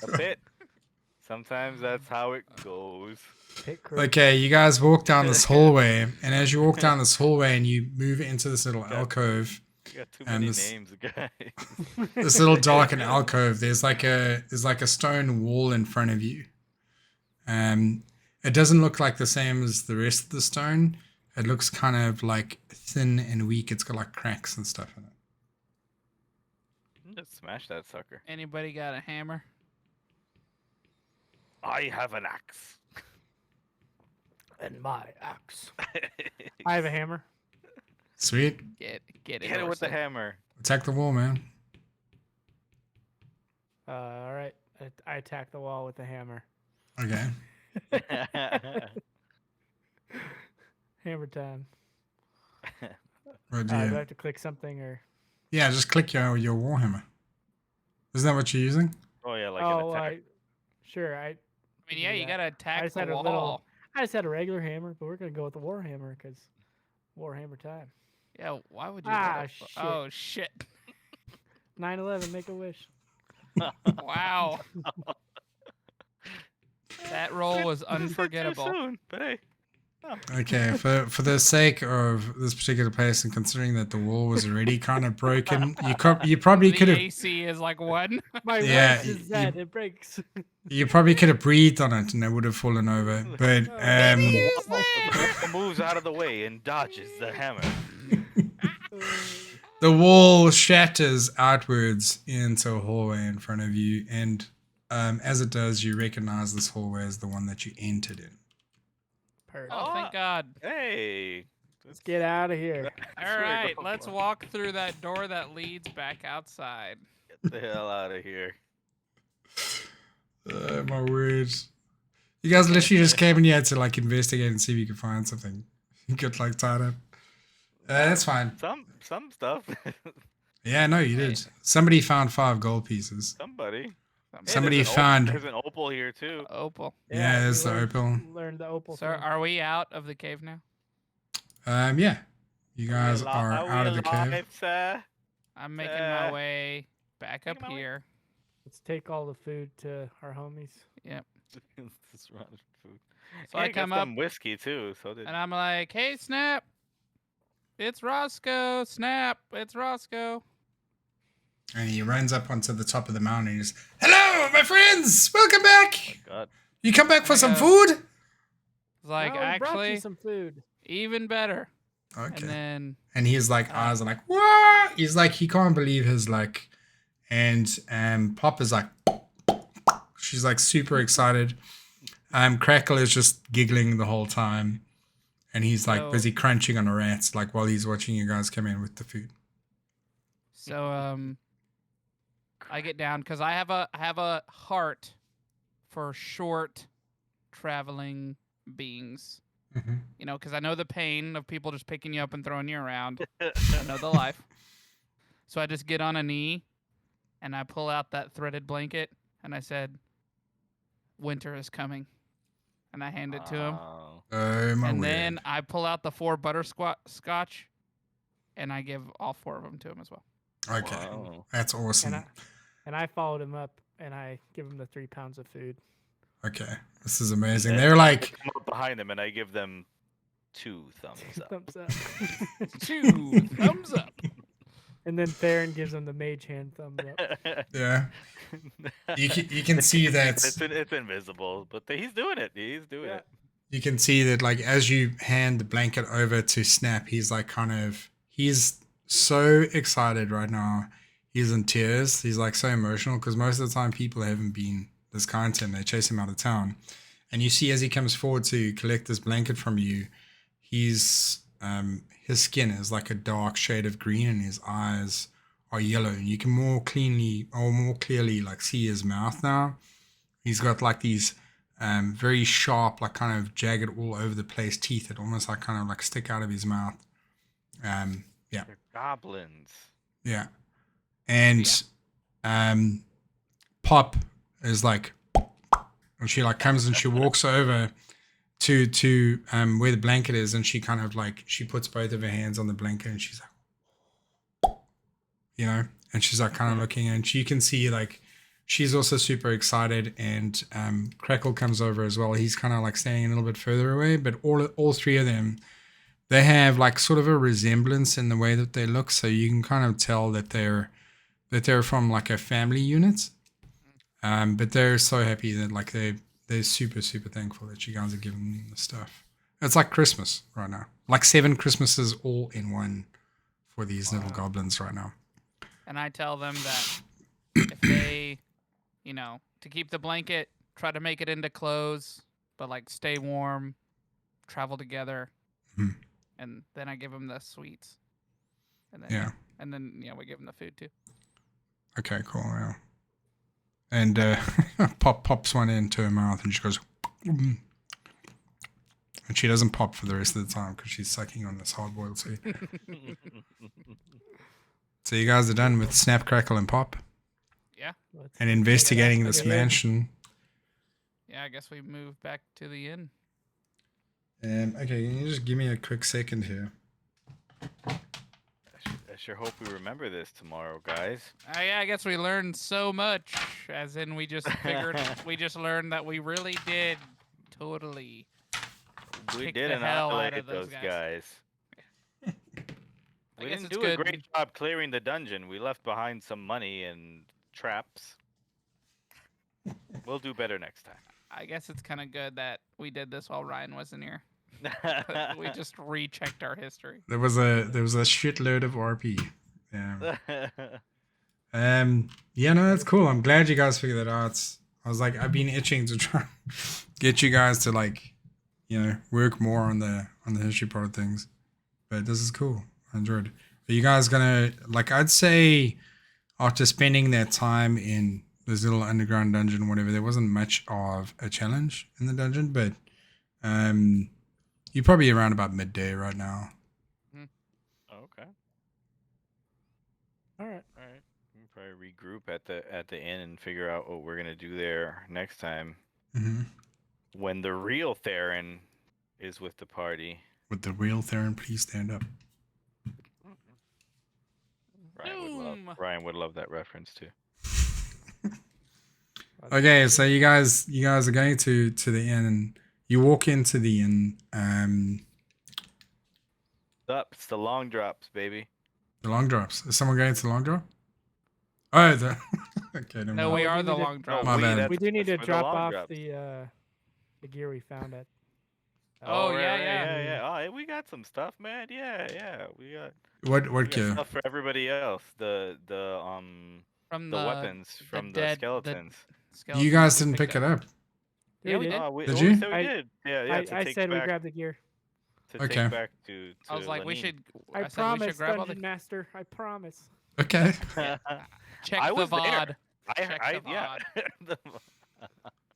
A pit. Sometimes that's how it goes. Pit crew. Okay, you guys walk down this hallway, and as you walk down this hallway and you move into this little alcove, You got too And many this- names, guys. this little darkened alcove, there's like a stone wall in front of you. It doesn't look like the same as the rest of the stone. It looks kind of like thin and weak. It's got like cracks and stuff in it. Just smash that sucker. Anybody got a hammer? I have an axe. And my axe. I have a hammer. Sweet. Get it. Hit it with the Dorsik. hammer. Attack the wall, man. All right. I attack the wall with the hammer. Okay. Hammer time. What do Do I you? have to click something or? Yeah, just click your warhammer. Isn't that what you're using? Oh yeah, like Oh, an attack. sure. I mean, do yeah, you that. gotta attack just the had a wall. little- I just had a regular hammer, but we're gonna go with the warhammer because warhammer time. Yeah, why would you? Ah, let it- shit. Oh shit! 9/11, make a wish. Wow. That roll was Too unforgettable. soon, but hey. Okay, for the sake of this particular place and considering that the wall was already kind of broken, you probably The could have AC is like 1. My Yeah, wish is that it breaks. breathed on it and it would have fallen over. But The moves out of the way and dodges the hammer. the wall shatters outwards into a hallway in front of you, and as it does, you recognize this hallway as the one that you entered in. Perfect. Oh, thank God. Hey. Let's get out of here. All right, let's walk through that door that leads back outside. Get the hell out of here. My words. You guys literally just came in here to like investigate and see if you could find something. You get like tied up. That's fine. Some stuff. Yeah, no, you did. Somebody found 5 gold pieces. Somebody. Somebody there's an found- There's an opal here too. Opal. Yeah, there's we the learned- opal. Learned the opal. So, thing. are we out of the cave now? Yeah. You guys are out of the cave. Sir? I'm making my Uh, way back up making my way- here. Let's take all the food to our homies. Yep. This rotten food. So Yeah, I got come up some whiskey too. So did and I'm like, "Hey, Snap! It's Roscoe. Snap! It's Roscoe." And he runs up onto the top of the mountain and he's, "Hello, my friends! Welcome back! God. You come back for I some go- food?" It's like, No, we brought you actually, some food. even better. Okay. And then And he's like, eyes are like, what? He's like, he can't believe his like, and Pop is like, she's like super excited. Crackle is just giggling the whole time, and he's like So- busy crunching on a rat, like while he's watching you guys come in with the food. So I get down because I have a heart for short traveling beings. You know, because I know the pain of people just picking you up and throwing you around. I know the life. So I just get on a knee and I pull out that threaded blanket and I said, "Winter is coming," and I hand it to him. Oh. Oh my And word. then I pull out the 4 butterscotch and I give all 4 of them to him as well. Okay, Wow. that's awesome. And I followed him up and I give him the 3 pounds of food. Okay, this is amazing. And They're I like, come up behind them and I give them 2 thumbs up. Thumbs up. 2 thumbs up. And then Theron gives him the mage hand thumbs up. yeah, you can see that. It's invisible, but he's doing it. He's doing Yeah. it. You can see that, like, as you hand the blanket over to Snap, he's like he's so excited right now. He's in tears. He's like so emotional because most of the time people haven't been this kind to him. They chase him out of town. And you see as he comes forward to collect this blanket from you, his skin is like a dark shade of green and his eyes are yellow. And you can more clearly like see his mouth now. He's got like these very sharp, like kind of jagged all over the place teeth that almost like kind of like stick out of his mouth. Yeah, They're goblins. yeah, and Pop is like, and she like comes and she walks over to where the blanket is, and she kind of like she puts both of her hands on the blanket, and she's like, and she's like kind of looking, and you can see like she's also super excited, and Crackle comes over as well. He's kind of like standing a little bit further away, but all three of them, they have like sort of a resemblance in the way that they look, so you can kind of tell that they're from like a family unit. But they're so happy that like they're super super thankful that you guys are giving them the stuff. It's like Christmas right now, like 7 Christmases all in one for these little goblins right now. And I tell them that if they, to keep the blanket, try to make it into clothes, but like stay warm, travel together, and then I give them the sweets, and then we give them the food too. Okay, cool. Yeah. And Pop pops one into her mouth, and she goes, and she doesn't pop for the rest of the time because she's sucking on this hard-boiled sweet. So you guys are done with Snap, Crackle, and Pop, Yeah. and investigating this mansion. Yeah, I guess we move back to the inn. Okay, can you just give me a quick second here? I sure hope we remember this tomorrow, guys. Yeah, I guess we learned so much, as in we just learned that we really did totally We kick the did hell out annihilate of those guys. We guess didn't it's do a good. great job clearing the dungeon. We left behind some money and traps. We'll do better next time. I guess it's kind of good that we did this while Ryan wasn't here. We just rechecked our history. There was a shitload of RP. Yeah. Yeah, no, that's cool. I'm glad you guys figured that out. I was like, I've been itching to try get you guys to like, work more on the history part of things. But this is cool. I enjoyed it. Are you guys gonna like? I'd say after spending that time in this little underground dungeon, whatever, there wasn't much of a challenge in the dungeon, but you're probably around about midday right now. Okay. All right. We'll probably regroup at the inn and figure out what we're gonna do there next time. Mm-hmm. When the real Theron is with the party. With the real Theron, please stand up. Ryan would love that reference too. Okay, so you guys are going to the inn, and you walk into the inn. It's the Longdrops, baby. The Longdrops. Is someone going to the Longdrop? Oh, okay. Never No, mind. we we are the need to- Longdrops. My bad. We do need to That's for the drop long off drops. the gear we found at. Oh, right, yeah. yeah. Oh, we got some stuff, man. Yeah. We got What gear? stuff for everybody else. The From weapons from the skeletons. You guys didn't pick it up. Yeah, we did. did. Did We you? said we did. Yeah. I said we grabbed the gear. To Okay. take back to I was like, we Lenine. should. I said we should promise, grab all Dungeon Master. I promise. Okay. check I the was there. VOD. I the yeah.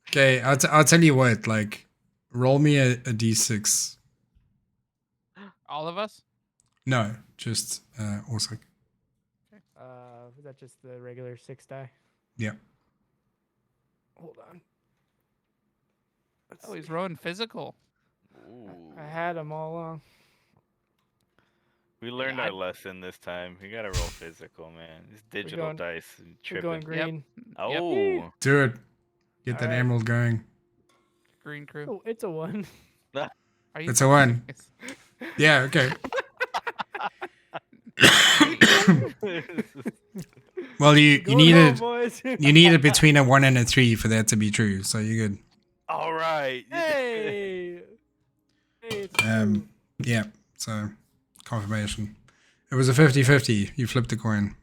Okay. I'll tell you what. Like, roll me a d6. All of us. No, just Dorsik. Was that just the regular 6 die? Yeah. Hold on. Oh, he's rolling physical. Ooh. I had them all along. We learned Yeah, our lesson this time. We gotta roll physical, man. These digital going- dice and We're going tripping. green. Oh, Do it. Get that Alright. emerald going. Green crew. Oh, it's a 1. Are you It's a 1. serious? Yeah. Okay. Well, you Going needed home, boys. you needed between a 1 and a 3 for that to be true. So you're good. all right. Hey. It's Um, true. Yeah. So confirmation. It was a 50-50. You flipped the coin.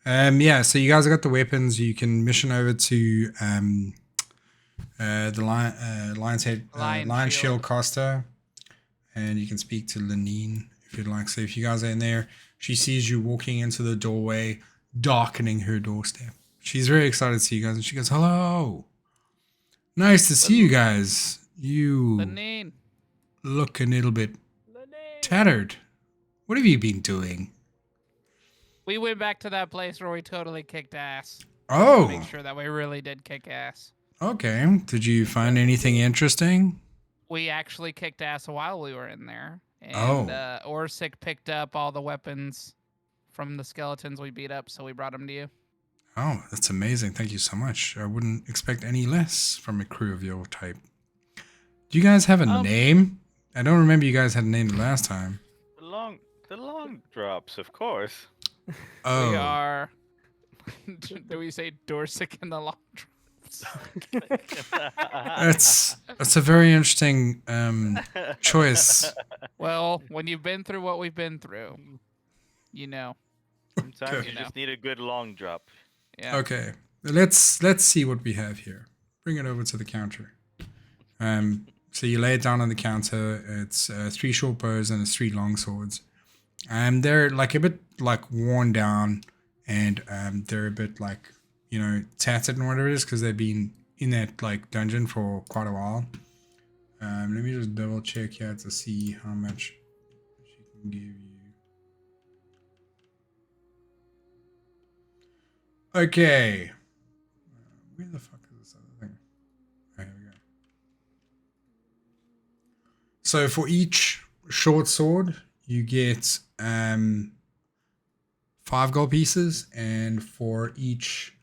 Yeah. So you guys got the weapons. You can mission over to the Lion's Head Lion Shield Costa, and you can speak to Lenine if you'd like. So if you guys are in there, she sees you walking into the doorway, darkening her doorstep. She's very excited to see you guys, and she goes, "Hello, nice to see you guys. You Lenine. look a little bit Lenine. tattered. What have you been doing? We went back to that place where we totally kicked ass. Oh, Make sure that we really did kick ass. okay. Did you find anything interesting? We actually kicked ass while we were in there. Oh. And Dorsik picked up all the weapons from the skeletons we beat up, so we brought them to you. Oh, that's amazing. Thank you so much. I wouldn't expect any less from a crew of your type. Do you guys have a name? I don't remember you guys had a name the last time. The Longdrops, of course. Oh. We are... Do we say Dorsik and the Longdrops? That's a very interesting choice. Well, when you've been through what we've been through, you know. Sometimes you just need a good long drop. Yeah. Okay. Let's see what we have here. Bring it over to the counter. So you lay it down on the counter. It's 3 short bows and it's 3 long swords. They're like a bit like worn down, and they're a bit like, you know, tattered and whatever it is, because they've been in that like dungeon for quite a while. Let me just double check here to see how much she can give you. Okay. Where the fuck is this other thing? Oh, here we go. So for each short sword, you get 5 gold pieces, and for each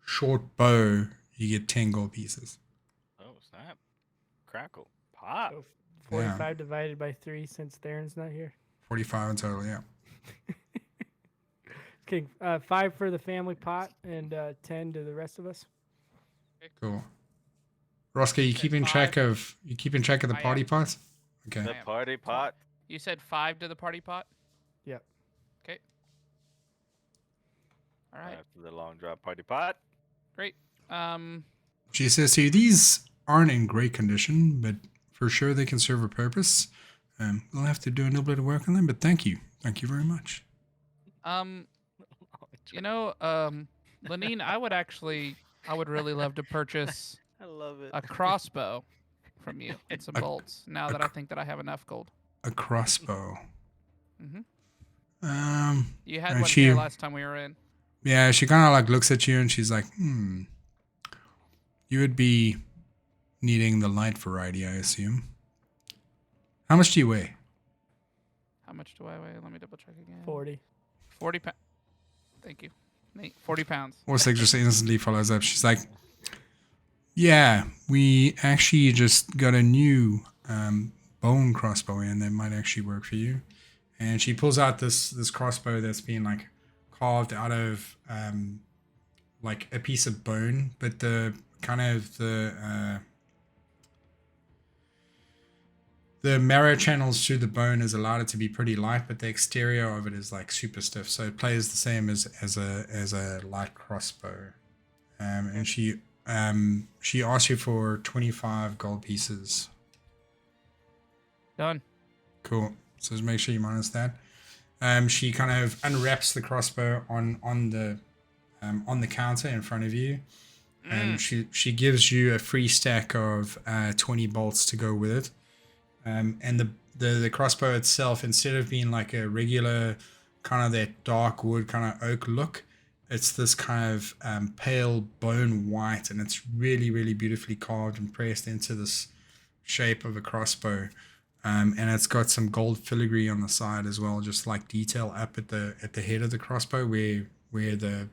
short bow, you get 10 gold pieces. Oh, snap. Crackle. Pop. So 45 divided by 3 since Theron's not here. 45 in total, yeah. Okay, 5 for the family pot and 10 to the rest of us. Cool. Roscoe, you keeping track of the I party am. pots? Okay. The party pot. You said 5 to the party pot? Yep. Okay. All right. After the long drop party pot. Great. She says to you, these aren't in great condition, but for sure they can serve a purpose. We'll have to do a little bit of work on them, but thank you. Thank you very much. You know, Lenine, I would really love to purchase I love it. a crossbow from you and some bolts. Now that I think that I have enough gold. A crossbow. Mm-hmm. You had and one she- here last time we were in. Yeah, she kind of like looks at you and she's like, you would be needing the light variety, I assume. How much do you weigh? How much do I weigh? Let me double check again. 40. 40 pounds. Thank you. Nate, 40 pounds. Orsic just instantly follows up. She's like, yeah, we actually just got a new bone crossbow in that might actually work for you. And she pulls out this crossbow that's been like carved out of like a piece of bone, but the kind of the marrow channels through the bone has allowed it to be pretty light, but the exterior of it is like super stiff, so it plays the same as a light crossbow. And she asks you for 25 gold pieces. Done. Cool. So just make sure you minus that. She kind of unwraps the crossbow on the counter in front of you. And she gives you a free stack of 20 bolts to go with it. And the crossbow itself, instead of being like a regular kind of that dark wood kind of oak look, it's this kind of pale bone white, and it's really, really beautifully carved and pressed into this shape of a crossbow. And it's got some gold filigree on the side as well, just like detail up at the head of the crossbow where the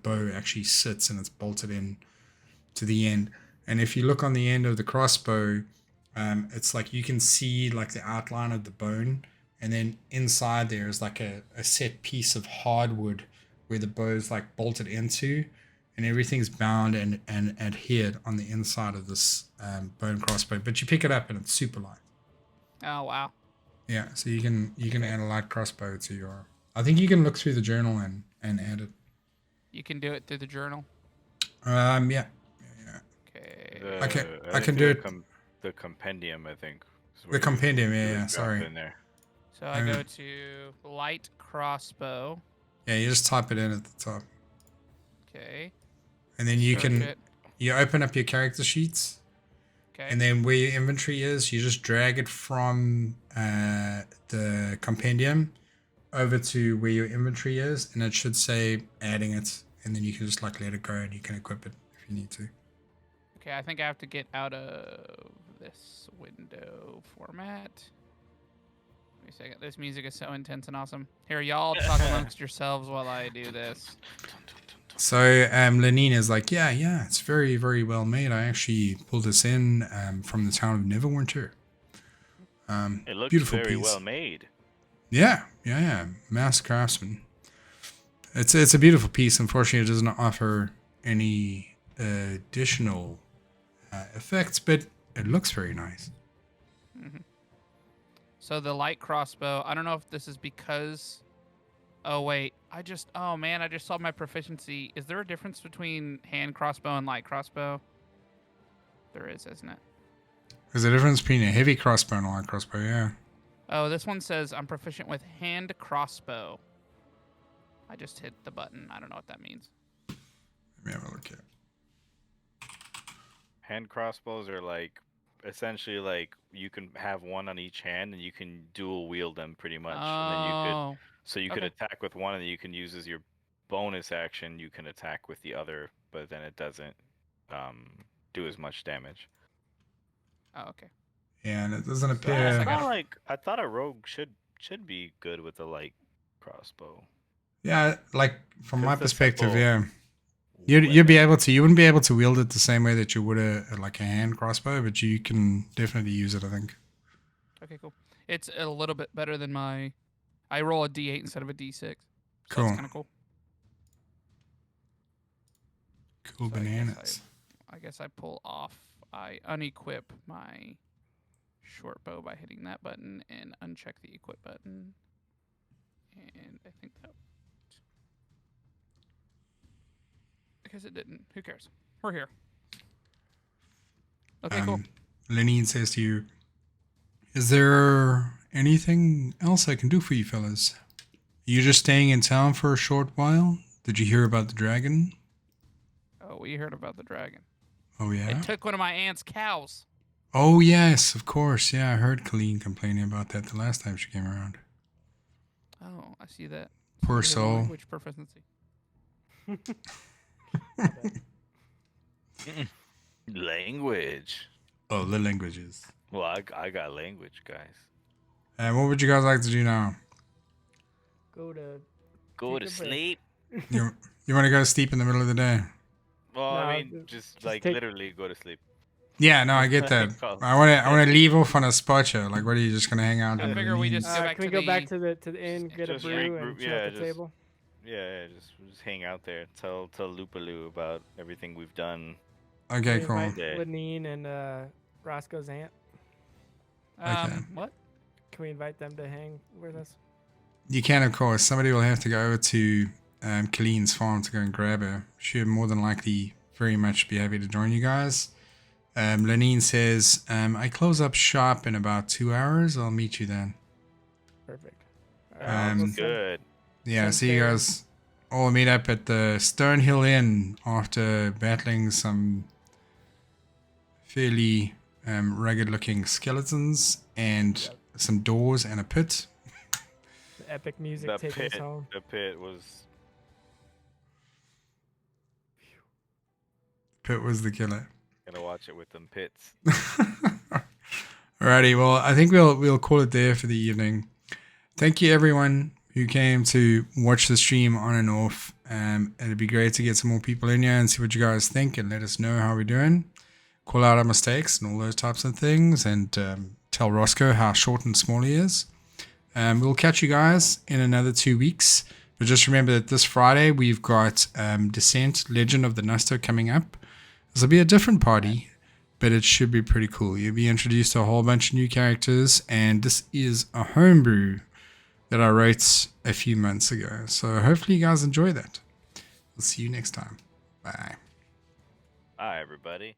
bow actually sits, and it's bolted in to the end. And if you look on the end of the crossbow, it's like you can see like the outline of the bone, and then inside there is like a set piece of hardwood where the bow is like bolted into, and everything's bound and adhered on the inside of this bone crossbow. But you pick it up and it's super light. Oh, wow. Yeah, so you can add a light crossbow to your. I think you can look through the journal and add it. You can do it through the journal. Yeah. Okay. I can do it. The compendium, I think. is The where compendium, you yeah, drop sorry. In there. So I go to light crossbow. Yeah, you just type it in at the top, Okay. and then you Search can it. you open up your character sheets, Okay. And then where your inventory is, you just drag it from the compendium over to where your inventory is, and it should say adding it, and then you can just like let it go and you can equip it if you need to. Okay, I think I have to get out of this window format. Wait a second. This music is so intense and awesome. Here, y'all talk amongst yourselves while I do this. So Lenine is like, yeah, it's very, very well made. I actually pulled this in from the town of Neverwinter. It looks Beautiful very piece. well made. Yeah. Master craftsman. It's a beautiful piece. Unfortunately, it doesn't offer any additional effects, but it looks very nice. So the light crossbow, I don't know if this is because... Oh, wait. Oh, man, I just saw my proficiency. Is there a difference between hand crossbow and light crossbow? There is, isn't it? There's a difference between a heavy crossbow and a light crossbow, yeah. Oh, this one says I'm proficient with hand crossbow. I just hit the button. I don't know what that means. Let me have a look here. Hand crossbows are like essentially like you can have one on each hand and you can dual wield them pretty much. And then you could attack with one and then you can use as your bonus action. You can attack with the other, but then it doesn't do as much damage. Oh, okay. Yeah, and it doesn't I appear. I thought a rogue should be good with a light crossbow. Yeah, like from my 'Cause the perspective, simple yeah. You'd be able to. You wouldn't be able to wield it the same way that you would like a hand crossbow, but you can definitely use it, I think. Okay, cool. It's a little bit better than my... I roll a D8 instead of a D6. So Cool. That's kind of cool. Cool So bananas. I guess I pull off. I unequip my short bow by hitting that button and uncheck the equip button. And I think that... Because it didn't. Who cares? We're here. Okay, cool. Lenine says to you, "Is there anything else I can do for you fellas? You just staying in town for a short while? Did you hear about the dragon?" Oh, we heard about the dragon. Oh, yeah? It took one of my aunt's cows. Oh, yes, of course. Yeah, I heard Colleen complaining about that the last time she came around. Oh, I see that. Poor Somebody has a soul. Language proficiency. Language. Oh, the languages. Well, I got language, guys. And what would you guys like to do now? Go to. Go Take to a break. sleep. You want to go to sleep in the middle of the day? Well, I No, mean, just take- literally go to sleep. Yeah, no, I get that. Oh. I want to leave off on a spot here. Like, what are you just gonna hang out? I in figure we Lenine's? just go back can we to go back the- to the inn, get a Just brew, regroup, and chill yeah, at the just- table? Yeah, just hang out there. Tell Lupaloo about everything we've done. Okay, We cool. invite Yeah. Lenine and Roscoe's aunt. Okay. What? Can we invite them to hang with us? You can, of course. Somebody will have to go over to Colleen's farm to go and grab her. She'll more than likely very much be happy to join you guys. Lenine says, I close up shop in about 2 hours. I'll meet you then. Perfect. Good. Yeah, Sounds see you fair. guys all meet up at the Stonehill Inn after battling some fairly rugged-looking skeletons and some doors and a pit. The epic music The taking us pit. home. The pit was. Pit was the killer. Gonna watch it with them pits. Alrighty, well, I think we'll call it there for the evening. Thank you everyone who came to watch the stream on and off. It'd be great to get some more people in here and see what you guys think and let us know how we're doing. Call out our mistakes and all those types of things, and tell Roscoe how short and small he is. We'll catch you guys in another 2 weeks. But just remember that this Friday we've got Descent Legend of the Nusto coming up. This will be a different party, but it should be pretty cool. You'll be introduced to a whole bunch of new characters, and this is a homebrew that I wrote a few months ago. So hopefully you guys enjoy that. We'll see you next time. Bye. Hi, everybody.